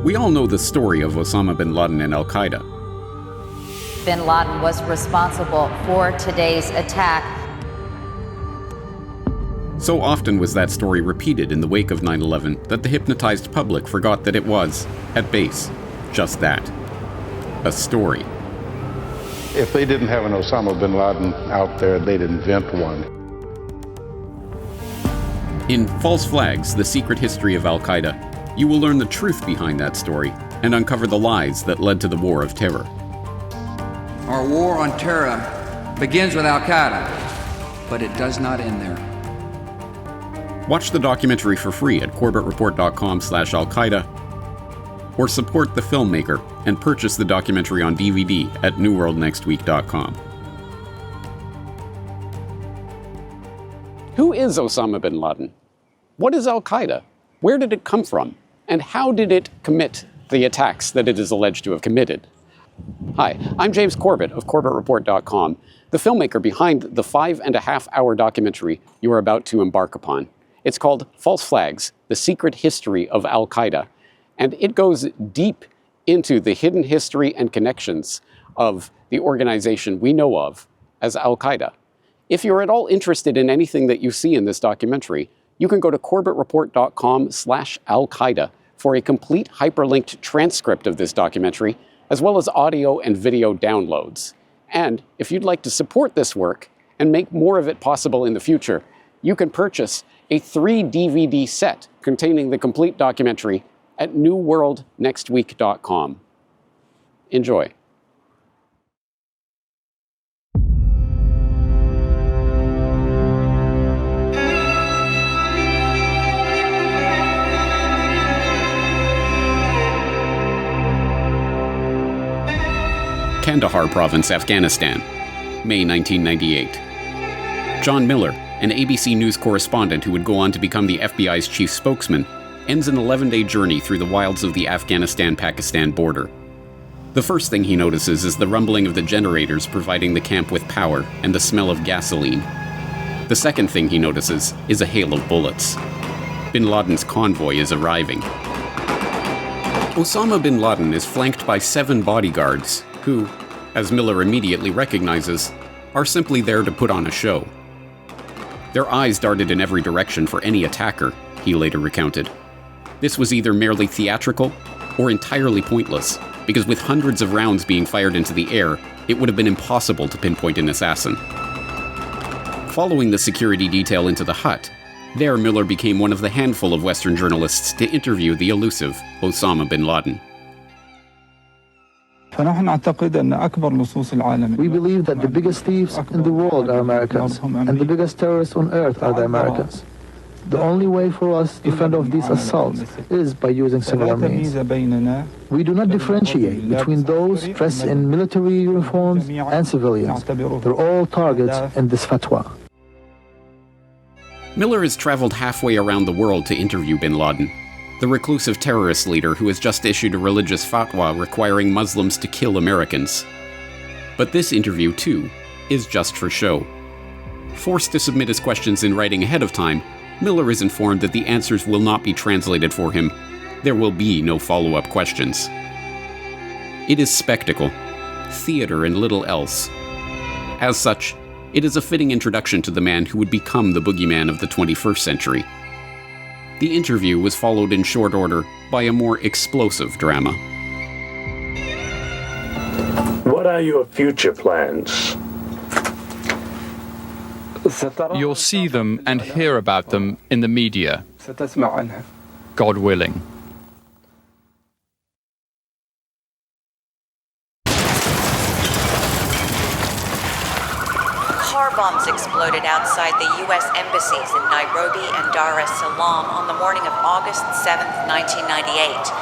We all know the story of Osama bin Laden and Al Qaeda. Bin Laden was responsible for today's attack. So often was that story repeated in the wake of 9/11 that the hypnotized public forgot that it was, at base, just that. A story. If they didn't have an Osama bin Laden out there, they'd invent one. In False Flags, The Secret History of Al Qaeda, you will learn the truth behind that story and uncover the lies that led to the War of Terror. Our war on terror begins with Al Qaeda, but it does not end there. Watch the documentary for free at corbettreport.com/Al Qaeda, or support the filmmaker and purchase the documentary on DVD at newworldnextweek.com. Who is Osama bin Laden? What is Al Qaeda? Where did it come from? And how did it commit the attacks that it is alleged to have committed? Hi, I'm James Corbett of corbettreport.com, the filmmaker behind the 5.5-hour documentary you are about to embark upon. It's called False Flags, The Secret History of Al Qaeda, and it goes deep into the hidden history and connections of the organization we know of as Al Qaeda. If you're at all interested in anything that you see in this documentary, you can go to corbettreport.com/Al Qaeda for a complete hyperlinked transcript of this documentary, as well as audio and video downloads. And if you'd like to support this work and make more of it possible in the future, you can purchase a 3-DVD set containing the complete documentary at newworldnextweek.com. Enjoy. Kandahar Province, Afghanistan, May 1998. John Miller, an ABC News correspondent who would go on to become the FBI's chief spokesman, ends an 11-day journey through the wilds of the Afghanistan-Pakistan border. The first thing he notices is the rumbling of the generators providing the camp with power and the smell of gasoline. The second thing he notices is a hail of bullets. Bin Laden's convoy is arriving. Osama bin Laden is flanked by 7 bodyguards who, as Miller immediately recognizes, are simply there to put on a show. Their eyes darted in every direction for any attacker, he later recounted. This was either merely theatrical or entirely pointless, because with hundreds of rounds being fired into the air, it would have been impossible to pinpoint an assassin. Following the security detail into the hut, there Miller became one of the handful of Western journalists to interview the elusive Osama bin Laden. We believe that the biggest thieves in the world are Americans, and the biggest terrorists on earth are the Americans. The only way for us to fend off these assaults is by using similar means. We do not differentiate between those dressed in military uniforms and civilians. They're all targets in this fatwa. Miller has traveled halfway around the world to interview bin Laden, the reclusive terrorist leader who has just issued a religious fatwa requiring Muslims to kill Americans. But this interview, too, is just for show. Forced to submit his questions in writing ahead of time, Miller is informed that the answers will not be translated for him. There will be no follow-up questions. It is spectacle, theater and little else. As such, it is a fitting introduction to the man who would become the boogeyman of the 21st century. The interview was followed in short order by a more explosive drama. What are your future plans? You'll see them and hear about them in the media, God willing. Car bombs exploded outside the U.S. embassies in Nairobi and Dar es Salaam on the morning of August 7, 1998.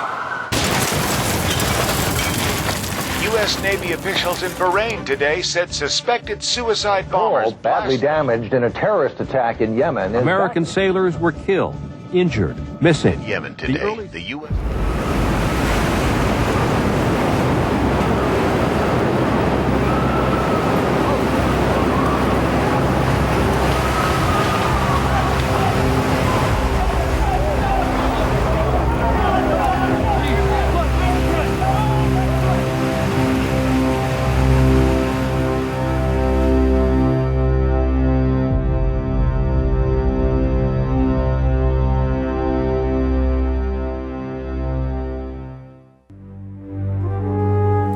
U.S. Navy officials in Bahrain today said suspected suicide bombers badly damaged in a terrorist attack in Yemen. American sailors were killed, injured, missing. Yemen today, the U.S.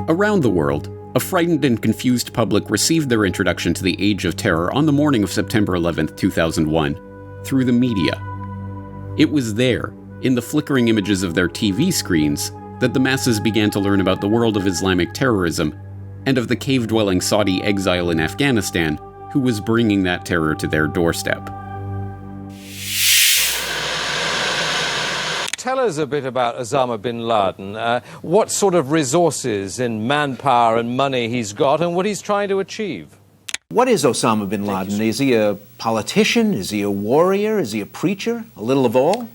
Around the world, a frightened and confused public received their introduction to the Age of Terror on the morning of September 11, 2001, through the media. It was there, in the flickering images of their TV screens, that the masses began to learn about the world of Islamic terrorism and of the cave-dwelling Saudi exile in Afghanistan who was bringing that terror to their doorstep. Tell us a bit about Osama bin Laden, what sort of resources in manpower and money he's got and what he's trying to achieve. What is Osama bin Laden? Is he a politician? Is he a warrior? Is he a preacher? A little of all?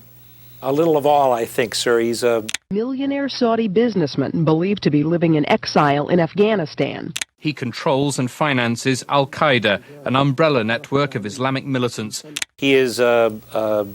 A little of all, I think, sir. He's a millionaire Saudi businessman believed to be living in exile in Afghanistan. He controls and finances Al Qaeda, an umbrella network of Islamic militants. He is a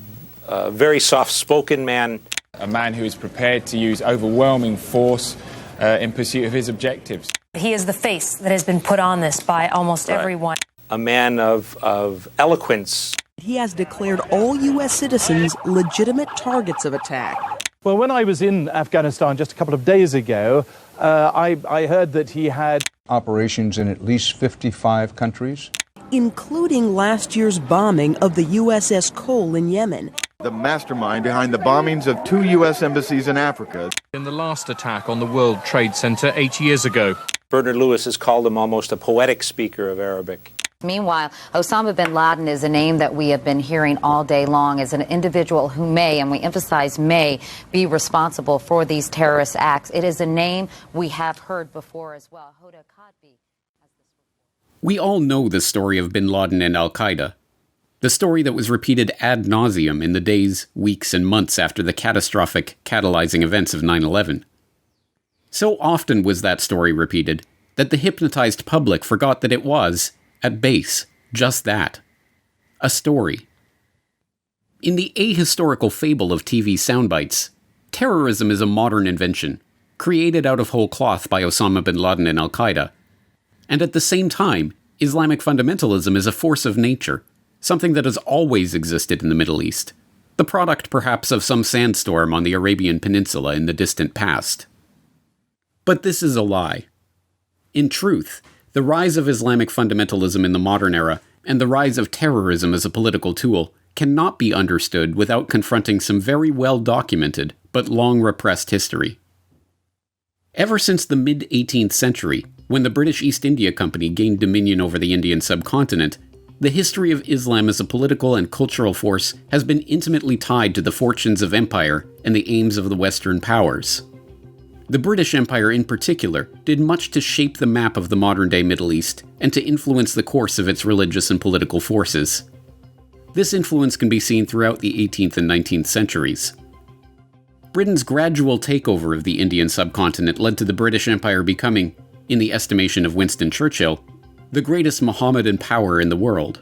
very soft-spoken man. A man who is prepared to use overwhelming force in pursuit of his objectives. He is the face that has been put on this by almost everyone. A man of eloquence. He has declared all U.S. citizens legitimate targets of attack. Well, when I was in Afghanistan just a couple of days ago, I heard that he had operations in at least 55 countries, including last year's bombing of the USS Cole in Yemen. The mastermind behind the bombings of 2 U.S. embassies in Africa. In the last attack on the World Trade Center 8 years ago. Bernard Lewis has called him almost a poetic speaker of Arabic. Meanwhile, Osama bin Laden is a name that we have been hearing all day long as an individual who may, and we emphasize may, be responsible for these terrorist acts. It is a name we have heard before as well. We all know the story of bin Laden and Al Qaeda. The story that was repeated ad nauseum in the days, weeks, and months after the catastrophic, catalyzing events of 9/11. So often was that story repeated that the hypnotized public forgot that it was, at base, just that. A story. In the ahistorical fable of TV soundbites, terrorism is a modern invention, created out of whole cloth by Osama bin Laden and Al Qaeda. And at the same time, Islamic fundamentalism is a force of nature, something that has always existed in the Middle East, the product perhaps of some sandstorm on the Arabian Peninsula in the distant past. But this is a lie. In truth, the rise of Islamic fundamentalism in the modern era and the rise of terrorism as a political tool cannot be understood without confronting some very well-documented but long-repressed history. Ever since the mid-18th century, when the British East India Company gained dominion over the Indian subcontinent, the history of Islam as a political and cultural force has been intimately tied to the fortunes of empire and the aims of the Western powers. The British Empire in particular did much to shape the map of the modern-day Middle East and to influence the course of its religious and political forces. This influence can be seen throughout the 18th and 19th centuries. Britain's gradual takeover of the Indian subcontinent led to the British Empire becoming, in the estimation of Winston Churchill, the greatest Mohammedan power in the world.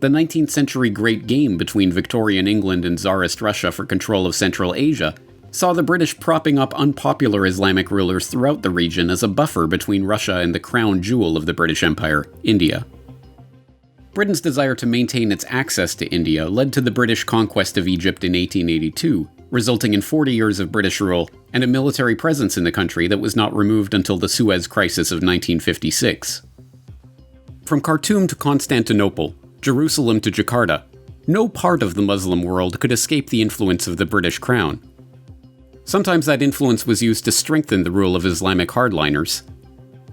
The 19th century Great Game between Victorian England and Tsarist Russia for control of Central Asia saw the British propping up unpopular Islamic rulers throughout the region as a buffer between Russia and the crown jewel of the British Empire, India. Britain's desire to maintain its access to India led to the British conquest of Egypt in 1882, resulting in 40 years of British rule and a military presence in the country that was not removed until the Suez Crisis of 1956. From Khartoum to Constantinople, Jerusalem to Jakarta, no part of the Muslim world could escape the influence of the British crown. Sometimes that influence was used to strengthen the rule of Islamic hardliners.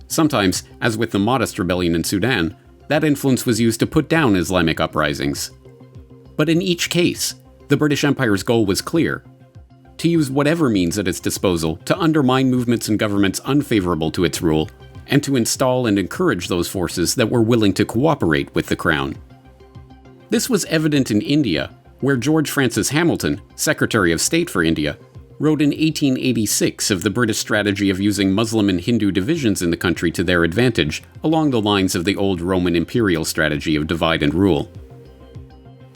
Sometimes, as with the Mahdist rebellion in Sudan, that influence was used to put down Islamic uprisings. But in each case, the British Empire's goal was clear: to use whatever means at its disposal to undermine movements and governments unfavorable to its rule, and to install and encourage those forces that were willing to cooperate with the crown. This was evident in India, where George Francis Hamilton, Secretary of State for India, wrote in 1886 of the British strategy of using Muslim and Hindu divisions in the country to their advantage, along the lines of the old Roman imperial strategy of divide and rule.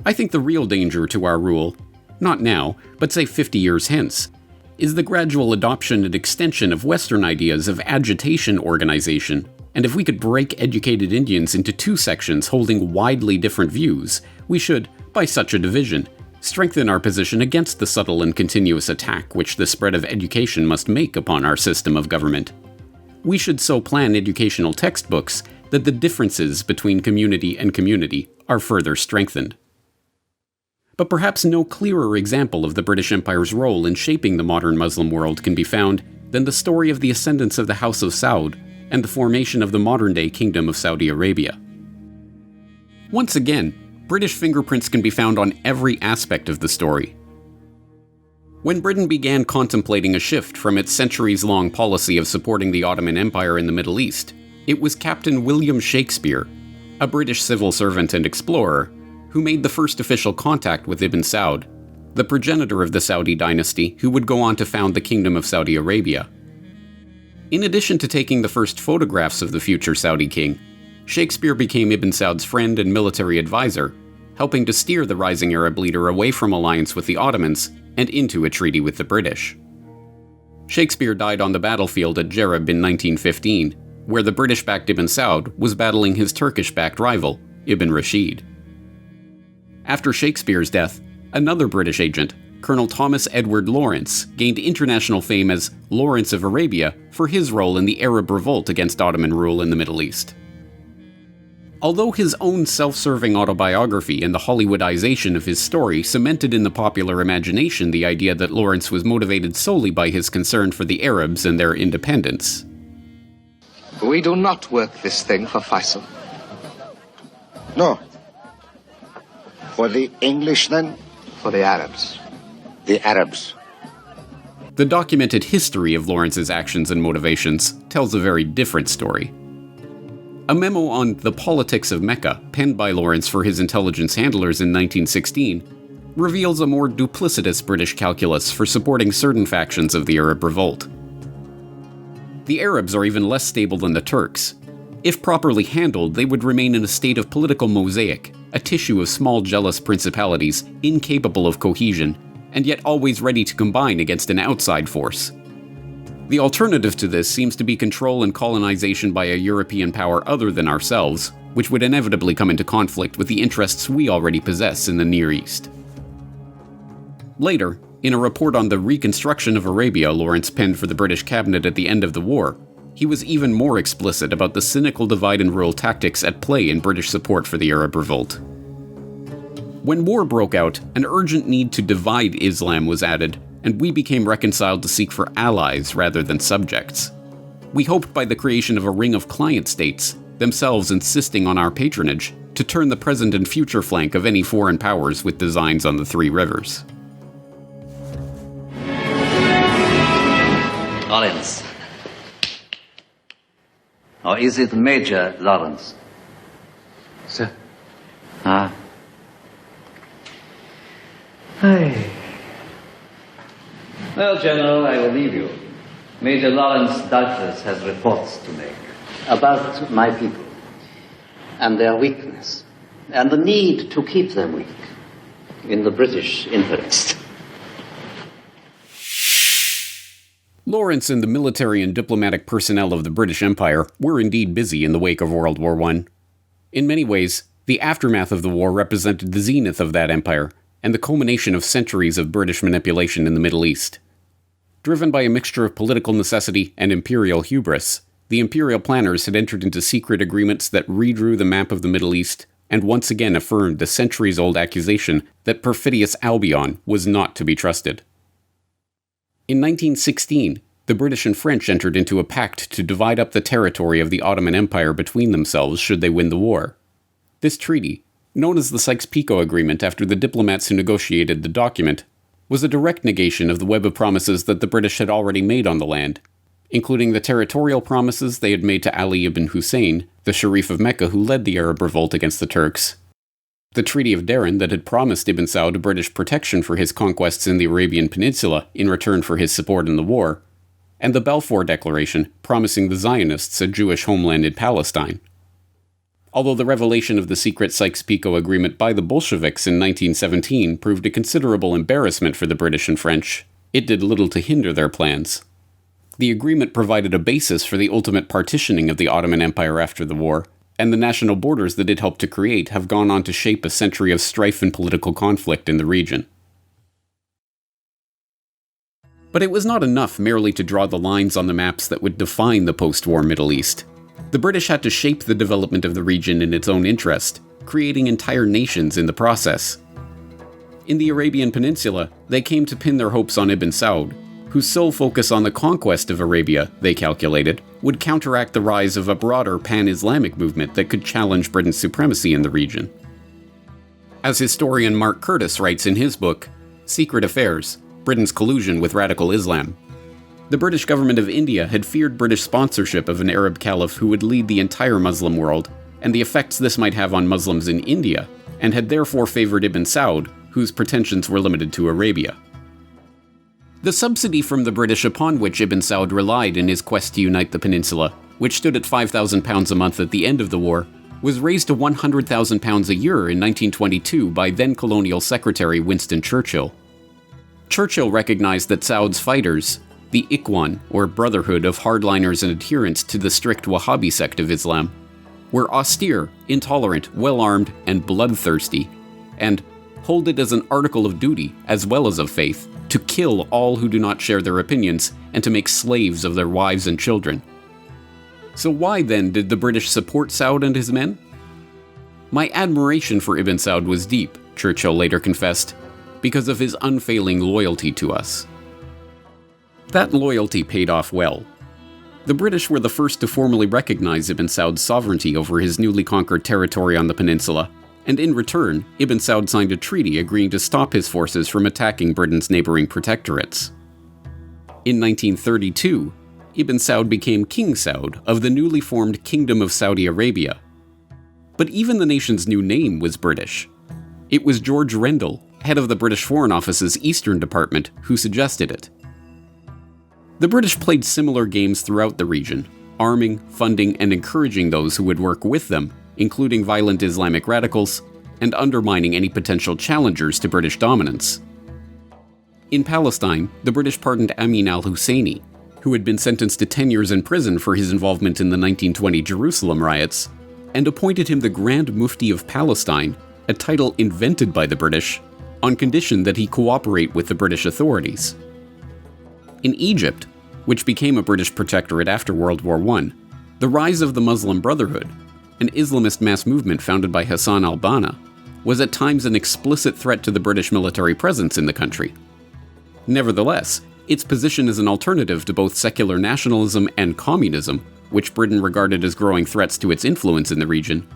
I think the real danger to our rule, not now, but say 50 years hence, is the gradual adoption and extension of Western ideas of agitation organization, and if we could break educated Indians into two sections holding widely different views, we should, by such a division, strengthen our position against the subtle and continuous attack which the spread of education must make upon our system of government. we should so plan educational textbooks that the differences between community and community are further strengthened. But perhaps no clearer example of the British Empire's role in shaping the modern Muslim world can be found than the story of the ascendance of the House of Saud and the formation of the modern-day Kingdom of Saudi Arabia. Once again, British fingerprints can be found on every aspect of the story. When Britain began contemplating a shift from its centuries-long policy of supporting the Ottoman Empire in the Middle East, it was Captain William Shakespeare, a British civil servant and explorer, who made the first official contact with Ibn Saud, the progenitor of the Saudi dynasty who would go on to found the Kingdom of Saudi Arabia. In addition to taking the first photographs of the future Saudi king, Shakespeare became Ibn Saud's friend and military advisor, helping to steer the rising Arab leader away from alliance with the Ottomans and into a treaty with the British. Shakespeare died on the battlefield at Jereb in 1915, where the British-backed Ibn Saud was battling his Turkish-backed rival, Ibn Rashid. After Shakespeare's death, another British agent, Colonel Thomas Edward Lawrence, gained international fame as Lawrence of Arabia for his role in the Arab revolt against Ottoman rule in the Middle East. Although his own self-serving autobiography and the Hollywoodization of his story cemented in the popular imagination the idea that Lawrence was motivated solely by his concern for the Arabs and their independence. We do not work this thing for Faisal. No. For the English, then? For the Arabs. The Arabs. The documented history of Lawrence's actions and motivations tells a very different story. A memo on the politics of Mecca, penned by Lawrence for his intelligence handlers in 1916, reveals a more duplicitous British calculus for supporting certain factions of the Arab revolt. The Arabs are even less stable than the Turks. If properly handled, they would remain in a state of political mosaic, a tissue of small jealous principalities, incapable of cohesion, and yet always ready to combine against an outside force. The alternative to this seems to be control and colonization by a European power other than ourselves, which would inevitably come into conflict with the interests we already possess in the Near East. Later, in a report on the reconstruction of Arabia Lawrence penned for the British cabinet at the end of the war, he was even more explicit about the cynical divide-and-rule tactics at play in British support for the Arab revolt. When war broke out, an urgent need to divide Islam was added, and we became reconciled to seek for allies rather than subjects. We hoped by the creation of a ring of client states, themselves insisting on our patronage, to turn the present and future flank of any foreign powers with designs on the Three Rivers. Lawrence. Or is it Major Lawrence? Sir. Ah. Hey. Well, General, I will leave you. Major Lawrence doubtless has reports to make about my people and their weakness and the need to keep them weak in the British interest. Lawrence and the military and diplomatic personnel of the British Empire were indeed busy in the wake of World War I. In many ways, the aftermath of the war represented the zenith of that empire and the culmination of centuries of British manipulation in the Middle East. Driven by a mixture of political necessity and imperial hubris, the imperial planners had entered into secret agreements that redrew the map of the Middle East and once again affirmed the centuries-old accusation that perfidious Albion was not to be trusted. In 1916, the British and French entered into a pact to divide up the territory of the Ottoman Empire between themselves should they win the war. This treaty, known as the Sykes-Picot Agreement after the diplomats who negotiated the document, was a direct negation of the web of promises that the British had already made on the land, including the territorial promises they had made to Ali ibn Hussein, the Sharif of Mecca who led the Arab revolt against the Turks, the Treaty of Darren that had promised Ibn Saud British protection for his conquests in the Arabian Peninsula in return for his support in the war, and the Balfour Declaration promising the Zionists a Jewish homeland in Palestine. Although the revelation of the secret Sykes-Picot Agreement by the Bolsheviks in 1917 proved a considerable embarrassment for the British and French, it did little to hinder their plans. The agreement provided a basis for the ultimate partitioning of the Ottoman Empire after the war, and the national borders that it helped to create have gone on to shape a century of strife and political conflict in the region. But it was not enough merely to draw the lines on the maps that would define the post-war Middle East. The British had to shape the development of the region in its own interest, creating entire nations in the process. In the Arabian Peninsula, they came to pin their hopes on Ibn Saud, whose sole focus on the conquest of Arabia, they calculated, would counteract the rise of a broader pan-Islamic movement that could challenge Britain's supremacy in the region. As historian Mark Curtis writes in his book, Secret Affairs: Britain's Collusion with Radical Islam, the British government of India had feared British sponsorship of an Arab caliph who would lead the entire Muslim world, and the effects this might have on Muslims in India, and had therefore favored Ibn Saud, whose pretensions were limited to Arabia. The subsidy from the British upon which Ibn Saud relied in his quest to unite the peninsula, which stood at £5,000 a month at the end of the war, was raised to £100,000 a year in 1922 by then-colonial Secretary Winston Churchill. Churchill recognized that Saud's fighters, the Ikhwan, or Brotherhood of hardliners and adherents to the strict Wahhabi sect of Islam, were austere, intolerant, well-armed, and bloodthirsty, and hold it as an article of duty, as well as of faith, to kill all who do not share their opinions and to make slaves of their wives and children. So why then did the British support Saud and his men? My admiration for Ibn Saud was deep, Churchill later confessed, because of his unfailing loyalty to us. That loyalty paid off well. The British were the first to formally recognize Ibn Saud's sovereignty over his newly conquered territory on the peninsula, and in return, Ibn Saud signed a treaty agreeing to stop his forces from attacking Britain's neighboring protectorates. In 1932, Ibn Saud became King Saud of the newly formed Kingdom of Saudi Arabia. But even the nation's new name was British. It was George Rendell, head of the British Foreign Office's Eastern Department, who suggested it. The British played similar games throughout the region, arming, funding, and encouraging those who would work with them, including violent Islamic radicals, and undermining any potential challengers to British dominance. In Palestine, the British pardoned Amin al-Husseini, who had been sentenced to 10 years in prison for his involvement in the 1920 Jerusalem riots, and appointed him the Grand Mufti of Palestine, a title invented by the British, on condition that he cooperate with the British authorities. In Egypt, which became a British protectorate after World War I, the rise of the Muslim Brotherhood, an Islamist mass movement founded by Hassan al-Banna, was at times an explicit threat to the British military presence in the country. Nevertheless, its position as an alternative to both secular nationalism and communism, which Britain regarded as growing threats to its influence in the region,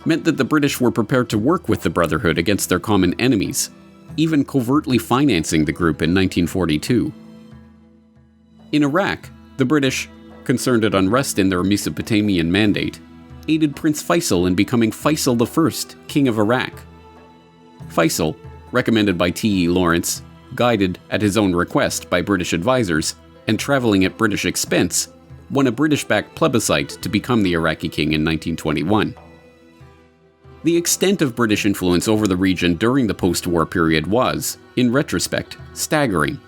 meant that the British were prepared to work with the Brotherhood against their common enemies, even covertly financing the group in 1942. In Iraq, the British, concerned at unrest in their Mesopotamian mandate, aided Prince Faisal in becoming Faisal I, King of Iraq. Faisal, recommended by T.E. Lawrence, guided at his own request by British advisors, and traveling at British expense, won a British-backed plebiscite to become the Iraqi king in 1921. The extent of British influence over the region during the post-war period was, in retrospect, staggering.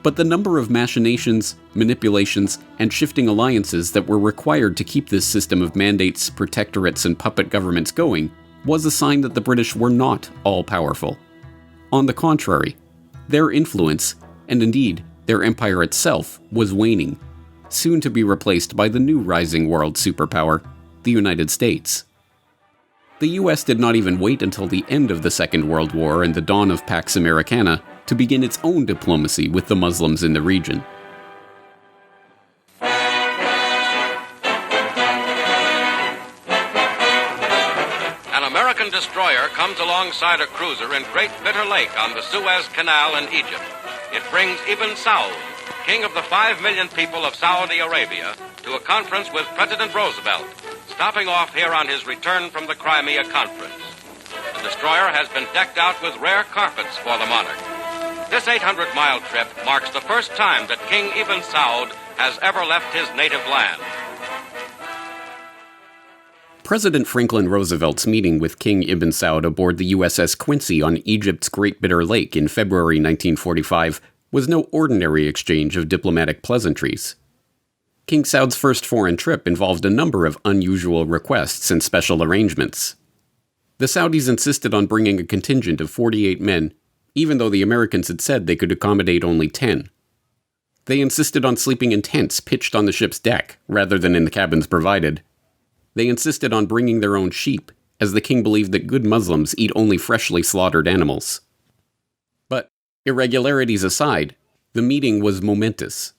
But the number of machinations, manipulations, and shifting alliances that were required to keep this system of mandates, protectorates, and puppet governments going was a sign that the British were not all-powerful. On the contrary, their influence, and indeed their empire itself, was waning, soon to be replaced by the new rising world superpower, the United States. The US did not even wait until the end of the Second World War and the dawn of Pax Americana to begin its own diplomacy with the Muslims in the region. An American destroyer comes alongside a cruiser in Great Bitter Lake on the Suez Canal in Egypt. It brings Ibn Saud, king of the 5 million people of Saudi Arabia, to a conference with President Roosevelt, stopping off here on his return from the Crimea Conference. The destroyer has been decked out with rare carpets for the monarch. This 800-mile trip marks the first time that King Ibn Saud has ever left his native land. President Franklin Roosevelt's meeting with King Ibn Saud aboard the USS Quincy on Egypt's Great Bitter Lake in February 1945 was no ordinary exchange of diplomatic pleasantries. King Saud's first foreign trip involved a number of unusual requests and special arrangements. The Saudis insisted on bringing a contingent of 48 men, even though the Americans had said they could accommodate only 10. They insisted on sleeping in tents pitched on the ship's deck, rather than in the cabins provided. They insisted on bringing their own sheep, as the king believed that good Muslims eat only freshly slaughtered animals. But, irregularities aside, the meeting was momentous.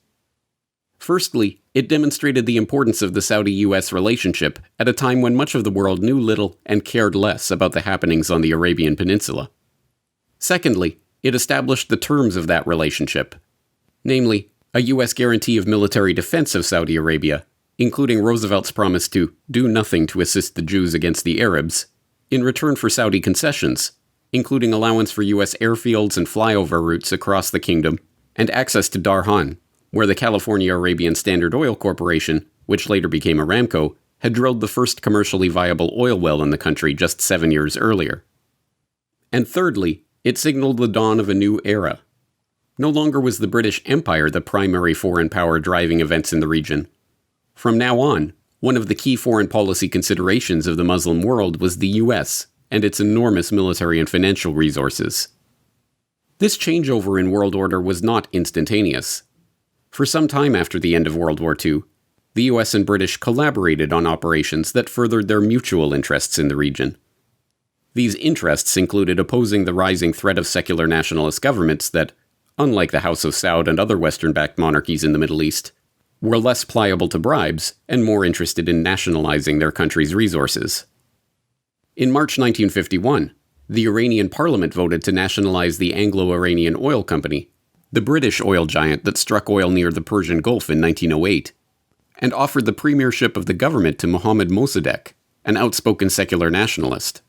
Firstly, it demonstrated the importance of the Saudi-US relationship at a time when much of the world knew little and cared less about the happenings on the Arabian Peninsula. Secondly, it established the terms of that relationship, namely, a U.S. guarantee of military defense of Saudi Arabia, including Roosevelt's promise to do nothing to assist the Jews against the Arabs, in return for Saudi concessions, including allowance for U.S. airfields and flyover routes across the kingdom, and access to Darhan, where the California Arabian Standard Oil Corporation, which later became Aramco, had drilled the first commercially viable oil well in the country just 7 years earlier. And thirdly, it signaled the dawn of a new era. No longer was the British Empire the primary foreign power driving events in the region. From now on, one of the key foreign policy considerations of the Muslim world was the US and its enormous military and financial resources. This changeover in world order was not instantaneous. For some time after the end of World War II, the US and British collaborated on operations that furthered their mutual interests in the region. These interests included opposing the rising threat of secular nationalist governments that, unlike the House of Saud and other Western-backed monarchies in the Middle East, were less pliable to bribes and more interested in nationalizing their country's resources. In March 1951, the Iranian parliament voted to nationalize the Anglo-Iranian Oil Company, the British oil giant that struck oil near the Persian Gulf in 1908, and offered the premiership of the government to Mohammad Mossadegh, an outspoken secular nationalist.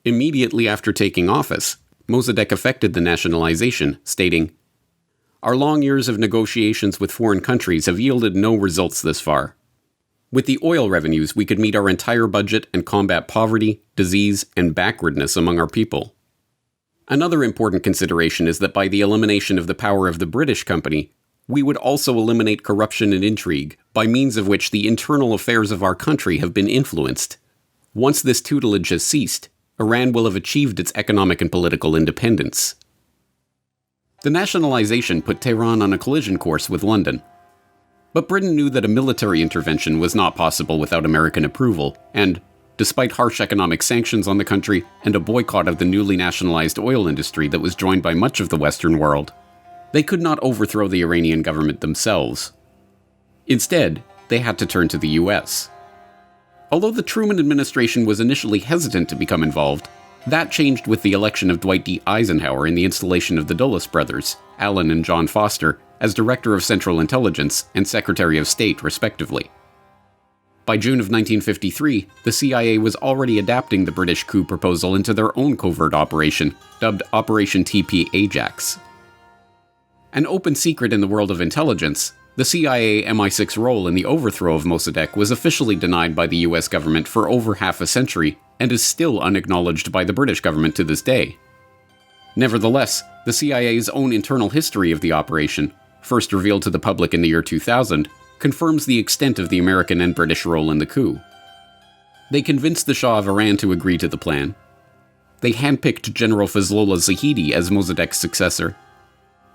Immediately after taking office, Mossadegh effected the nationalization, stating, "Our long years of negotiations with foreign countries have yielded no results this far. With the oil revenues, we could meet our entire budget and combat poverty, disease, and backwardness among our people." Another important consideration is that by the elimination of the power of the British company, we would also eliminate corruption and intrigue, by means of which the internal affairs of our country have been influenced. Once this tutelage has ceased, Iran will have achieved its economic and political independence. The nationalization put Tehran on a collision course with London. But Britain knew that a military intervention was not possible without American approval, and, despite harsh economic sanctions on the country and a boycott of the newly nationalized oil industry that was joined by much of the Western world, they could not overthrow the Iranian government themselves. Instead, they had to turn to the US. Although the Truman administration was initially hesitant to become involved, that changed with the election of Dwight D. Eisenhower and the installation of the Dulles brothers, Alan and John Foster, as Director of Central Intelligence and Secretary of State, respectively. By June of 1953, the CIA was already adapting the British coup proposal into their own covert operation, dubbed Operation TP Ajax. An open secret in the world of intelligence, the CIA MI6 role in the overthrow of Mossadegh was officially denied by the US government for over half a century, and is still unacknowledged by the British government to this day. Nevertheless, the CIA's own internal history of the operation, first revealed to the public in the year 2000, confirms the extent of the American and British role in the coup. They convinced the Shah of Iran to agree to the plan. They handpicked General Fazlollah Zahidi as Mossadegh's successor.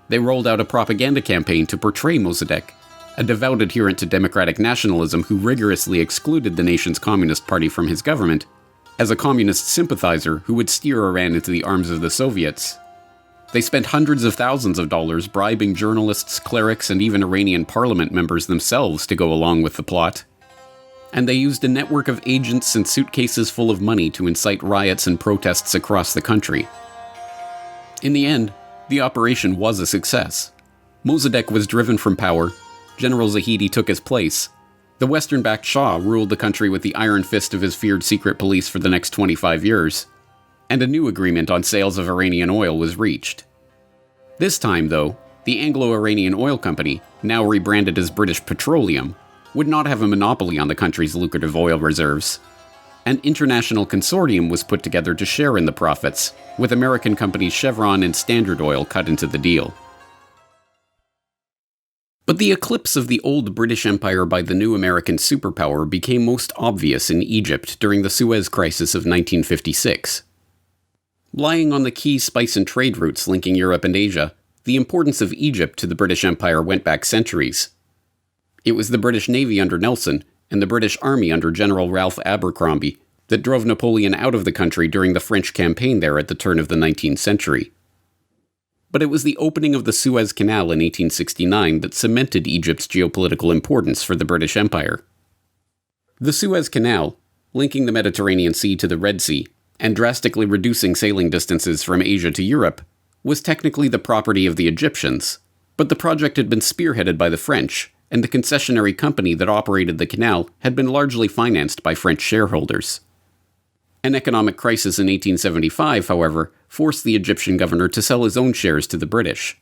They rolled out a propaganda campaign to portray Mossadegh, a devout adherent to democratic nationalism who rigorously excluded the nation's Communist Party from his government, as a communist sympathizer who would steer Iran into the arms of the Soviets. They spent hundreds of thousands of dollars bribing journalists, clerics, and even Iranian parliament members themselves to go along with the plot. And they used a network of agents and suitcases full of money to incite riots and protests across the country. In the end, the operation was a success. Mossadegh was driven from power, General Zahidi took his place, the Western-backed Shah ruled the country with the iron fist of his feared secret police for the next 25 years, and a new agreement on sales of Iranian oil was reached. This time, though, the Anglo-Iranian Oil Company, now rebranded as British Petroleum, would not have a monopoly on the country's lucrative oil reserves. An international consortium was put together to share in the profits, with American companies Chevron and Standard Oil cut into the deal. But the eclipse of the old British Empire by the new American superpower became most obvious in Egypt during the Suez Crisis of 1956. Lying on the key spice and trade routes linking Europe and Asia, the importance of Egypt to the British Empire went back centuries. It was the British Navy under Nelson and the British Army under General Ralph Abercrombie that drove Napoleon out of the country during the French campaign there at the turn of the 19th century. But it was the opening of the Suez Canal in 1869 that cemented Egypt's geopolitical importance for the British Empire. The Suez Canal, linking the Mediterranean Sea to the Red Sea, and drastically reducing sailing distances from Asia to Europe, was technically the property of the Egyptians, but the project had been spearheaded by the French, and the concessionary company that operated the canal had been largely financed by French shareholders. An economic crisis in 1875, however, forced the Egyptian governor to sell his own shares to the British.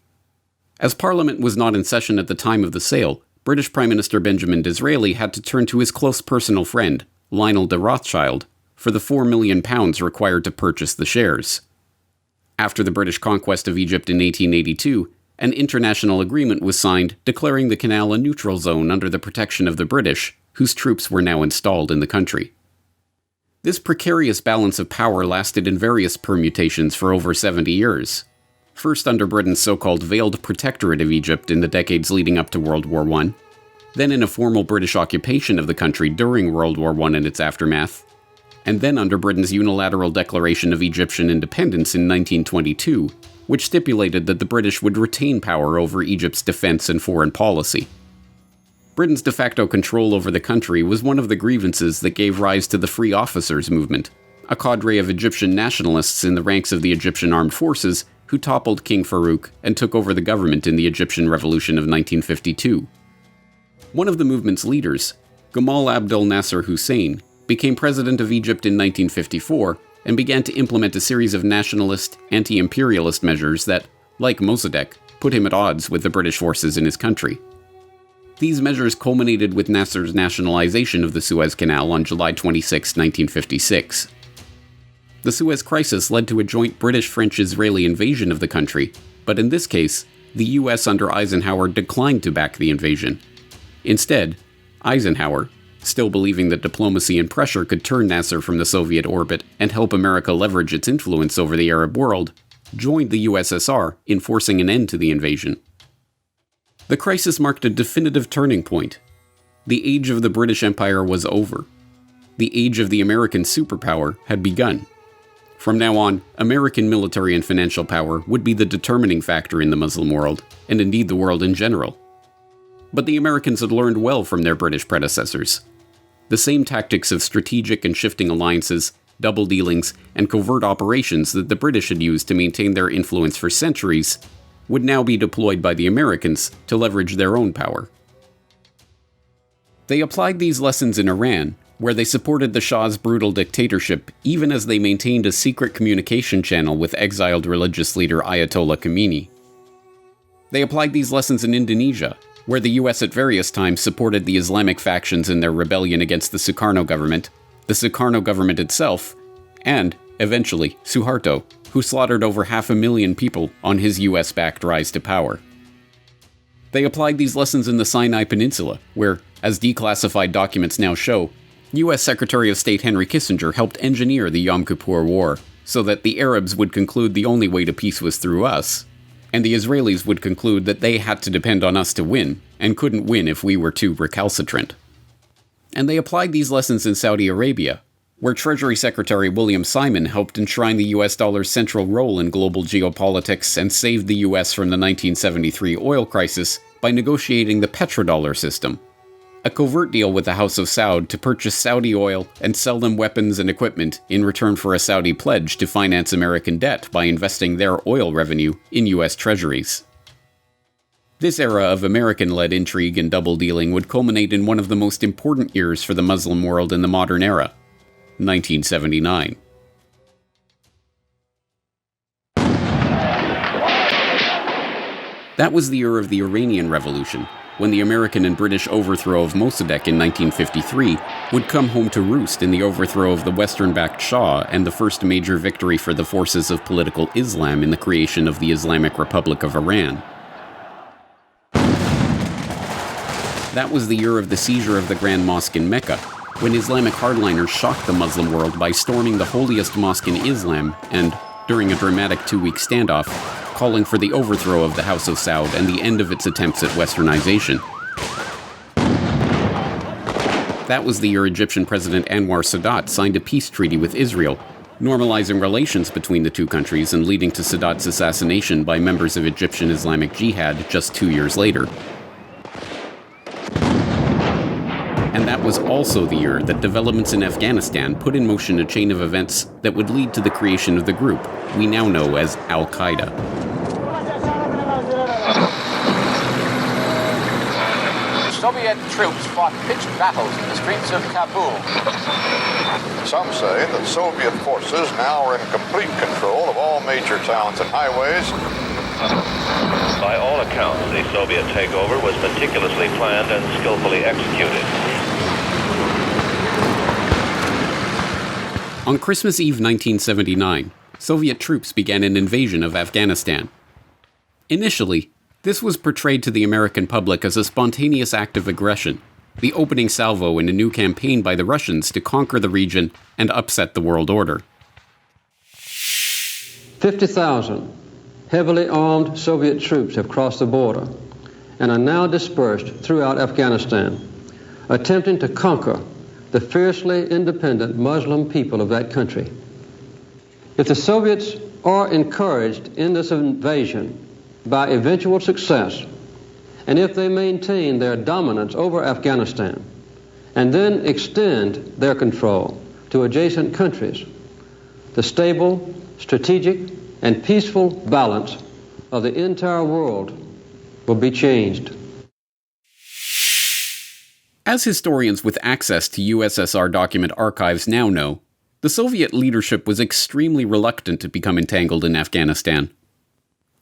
As Parliament was not in session at the time of the sale, British Prime Minister Benjamin Disraeli had to turn to his close personal friend, Lionel de Rothschild, for the £4 million required to purchase the shares. After the British conquest of Egypt in 1882, an international agreement was signed declaring the canal a neutral zone under the protection of the British, whose troops were now installed in the country. This precarious balance of power lasted in various permutations for over 70 years. First under Britain's so-called Veiled Protectorate of Egypt in the decades leading up to World War I, then in a formal British occupation of the country during World War I and its aftermath, and then under Britain's unilateral declaration of Egyptian independence in 1922, which stipulated that the British would retain power over Egypt's defense and foreign policy. Britain's de facto control over the country was one of the grievances that gave rise to the Free Officers movement, a cadre of Egyptian nationalists in the ranks of the Egyptian armed forces who toppled King Farouk and took over the government in the Egyptian Revolution of 1952. One of the movement's leaders, Gamal Abdel Nasser Hussein, became president of Egypt in 1954 and began to implement a series of nationalist, anti-imperialist measures that, like Mossadegh, put him at odds with the British forces in his country. These measures culminated with Nasser's nationalization of the Suez Canal on July 26, 1956. The Suez Crisis led to a joint British-French-Israeli invasion of the country, but in this case, the US under Eisenhower declined to back the invasion. Instead, Eisenhower, still believing that diplomacy and pressure could turn Nasser from the Soviet orbit and help America leverage its influence over the Arab world, joined the USSR in forcing an end to the invasion. The crisis marked a definitive turning point. The age of the British Empire was over. The age of the American superpower had begun. From now on, American military and financial power would be the determining factor in the Muslim world, and indeed the world in general. But the Americans had learned well from their British predecessors. The same tactics of strategic and shifting alliances, double dealings, and covert operations that the British had used to maintain their influence for centuries would now be deployed by the Americans to leverage their own power. They applied these lessons in Iran, where they supported the Shah's brutal dictatorship even as they maintained a secret communication channel with exiled religious leader Ayatollah Khomeini. They applied these lessons in Indonesia, where the US at various times supported the Islamic factions in their rebellion against the Sukarno government, the Sukarno government itself, and, eventually, Suharto, who slaughtered over 500,000 people on his US-backed rise to power. They applied these lessons in the Sinai Peninsula, where, as declassified documents now show, US Secretary of State Henry Kissinger helped engineer the Yom Kippur War so that the Arabs would conclude the only way to peace was through us, and the Israelis would conclude that they had to depend on us to win, and couldn't win if we were too recalcitrant. And they applied these lessons in Saudi Arabia, where Treasury Secretary William Simon helped enshrine the US dollar's central role in global geopolitics and saved the US from the 1973 oil crisis by negotiating the petrodollar system, a covert deal with the House of Saud to purchase Saudi oil and sell them weapons and equipment in return for a Saudi pledge to finance American debt by investing their oil revenue in US treasuries. This era of American-led intrigue and double-dealing would culminate in one of the most important years for the Muslim world in the modern era, 1979. That was the year of the Iranian Revolution, when the American and British overthrow of Mossadegh in 1953 would come home to roost in the overthrow of the Western-backed Shah and the first major victory for the forces of political Islam in the creation of the Islamic Republic of Iran. That was the year of the seizure of the Grand Mosque in Mecca, when Islamic hardliners shocked the Muslim world by storming the holiest mosque in Islam and, during a dramatic 2-week standoff, calling for the overthrow of the House of Saud and the end of its attempts at westernization. That was the year Egyptian President Anwar Sadat signed a peace treaty with Israel, normalizing relations between the two countries and leading to Sadat's assassination by members of Egyptian Islamic Jihad just 2 years later. And that was also the year that developments in Afghanistan put in motion a chain of events that would lead to the creation of the group we now know as Al Qaeda. Soviet troops fought pitched battles in the streets of Kabul. Some say that Soviet forces now are in complete control of all major towns and highways. By all accounts, the Soviet takeover was meticulously planned and skillfully executed. On Christmas Eve 1979, Soviet troops began an invasion of Afghanistan. Initially, this was portrayed to the American public as a spontaneous act of aggression, the opening salvo in a new campaign by the Russians to conquer the region and upset the world order. 50,000 heavily armed Soviet troops have crossed the border and are now dispersed throughout Afghanistan, attempting to conquer the fiercely independent Muslim people of that country. If the Soviets are encouraged in this invasion by eventual success, and if they maintain their dominance over Afghanistan and then extend their control to adjacent countries, the stable, strategic, and peaceful balance of the entire world will be changed. As historians with access to USSR document archives now know, the Soviet leadership was extremely reluctant to become entangled in Afghanistan.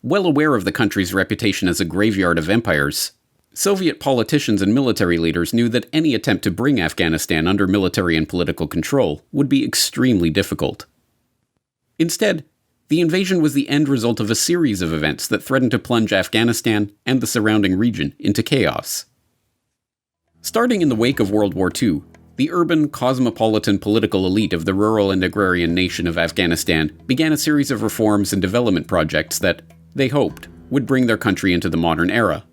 Well aware of the country's reputation as a graveyard of empires, Soviet politicians and military leaders knew that any attempt to bring Afghanistan under military and political control would be extremely difficult. Instead, the invasion was the end result of a series of events that threatened to plunge Afghanistan and the surrounding region into chaos. Starting in the wake of World War II, the urban, cosmopolitan political elite of the rural and agrarian nation of Afghanistan began a series of reforms and development projects that, they hoped, would bring their country into the modern era.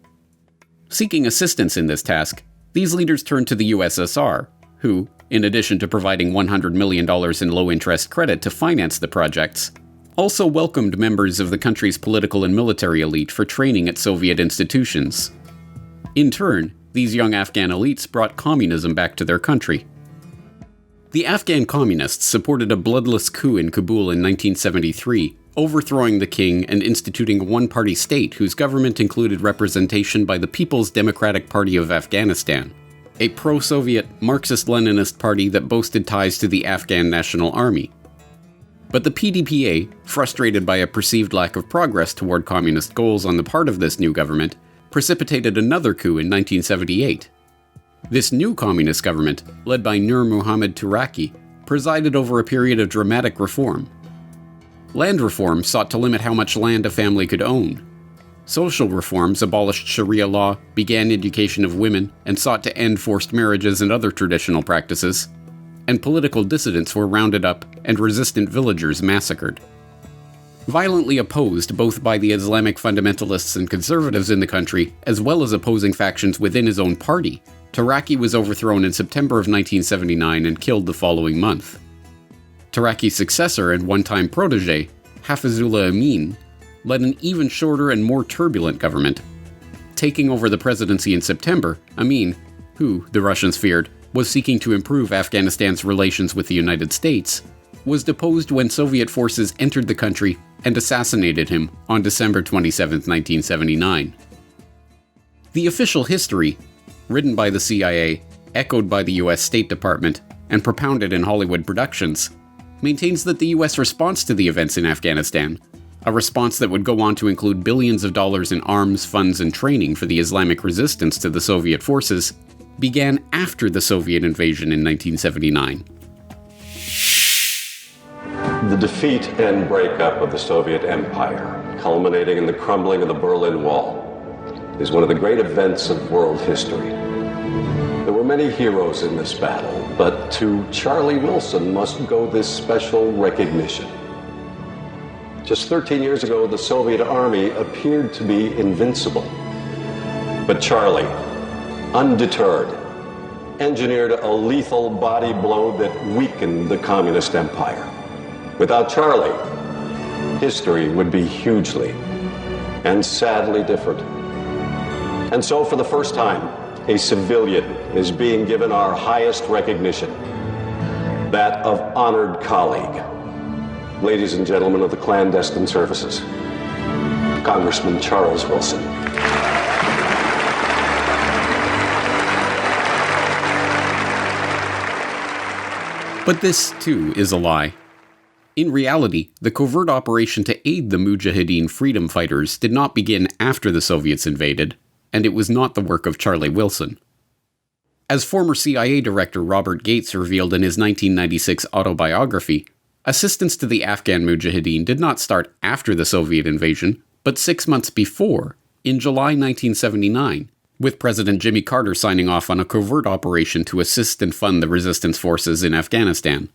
Seeking assistance in this task, these leaders turned to the USSR, who, in addition to providing $100 million in low-interest credit to finance the projects, also welcomed members of the country's political and military elite for training at Soviet institutions. In turn, these young Afghan elites brought communism back to their country. The Afghan communists supported a bloodless coup in Kabul in 1973, overthrowing the king and instituting a one-party state whose government included representation by the People's Democratic Party of Afghanistan, a pro-Soviet Marxist-Leninist party that boasted ties to the Afghan National Army. But the PDPA, frustrated by a perceived lack of progress toward communist goals on the part of this new government, precipitated another coup in 1978. This new communist government, led by Nur Muhammad Turaki, presided over a period of dramatic reform. Land reform sought to limit how much land a family could own. Social reforms abolished Sharia law, began education of women, and sought to end forced marriages and other traditional practices. And political dissidents were rounded up and resistant villagers massacred. Violently opposed both by the Islamic fundamentalists and conservatives in the country, as well as opposing factions within his own party, Turaki was overthrown in September of 1979 and killed the following month. Turaki's successor and one-time protege, Hafizullah Amin, led an even shorter and more turbulent government. Taking over the presidency in September, Amin, who, the Russians feared, was seeking to improve Afghanistan's relations with the United States, was deposed when Soviet forces entered the country and assassinated him on December 27, 1979. The official history, written by the CIA, echoed by the US State Department, and propounded in Hollywood productions, maintains that the US response to the events in Afghanistan, a response that would go on to include billions of dollars in arms, funds, and training for the Islamic resistance to the Soviet forces, began after the Soviet invasion in 1979. The defeat and breakup of the Soviet Empire, culminating in the crumbling of the Berlin Wall, is one of the great events of world history. There were many heroes in this battle, but to Charlie Wilson must go this special recognition. Just 13 years ago, the Soviet army appeared to be invincible. But Charlie, undeterred, engineered a lethal body blow that weakened the communist empire. Without Charlie, history would be hugely and sadly different. And so, for the first time, a civilian is being given our highest recognition, that of honored colleague. Ladies and gentlemen of the clandestine services, Congressman Charles Wilson. But this, too, is a lie. In reality, the covert operation to aid the Mujahideen freedom fighters did not begin after the Soviets invaded, and it was not the work of Charlie Wilson. As former CIA Director Robert Gates revealed in his 1996 autobiography, assistance to the Afghan Mujahideen did not start after the Soviet invasion, but 6 months before, in July 1979, with President Jimmy Carter signing off on a covert operation to assist and fund the resistance forces in Afghanistan.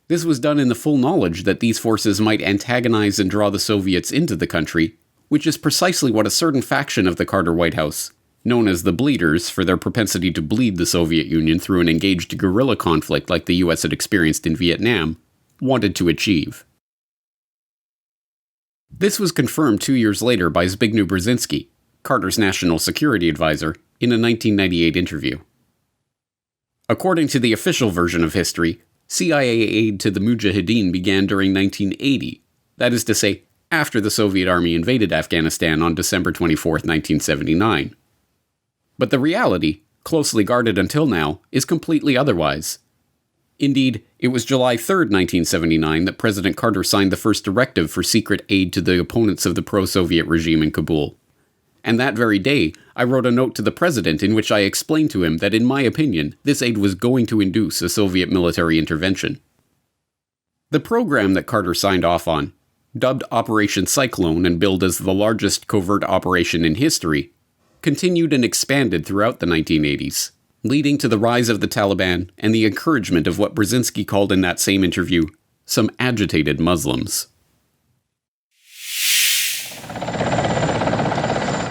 This was done in the full knowledge that these forces might antagonize and draw the Soviets into the country, which is precisely what a certain faction of the Carter White House, known as the Bleeders for their propensity to bleed the Soviet Union through an engaged guerrilla conflict like the US had experienced in Vietnam, wanted to achieve. This was confirmed 2 years later by Zbigniew Brzezinski, Carter's national security advisor, in a 1998 interview. According to the official version of history, CIA aid to the Mujahideen began during 1980, that is to say, after the Soviet army invaded Afghanistan on December 24, 1979. But the reality, closely guarded until now, is completely otherwise. Indeed, it was July 3, 1979 that President Carter signed the first directive for secret aid to the opponents of the pro-Soviet regime in Kabul. And that very day, I wrote a note to the president in which I explained to him that in my opinion, this aid was going to induce a Soviet military intervention. The program that Carter signed off on, dubbed Operation Cyclone and billed as the largest covert operation in history, continued and expanded throughout the 1980s, leading to the rise of the Taliban and the encouragement of what Brzezinski called in that same interview, some agitated Muslims.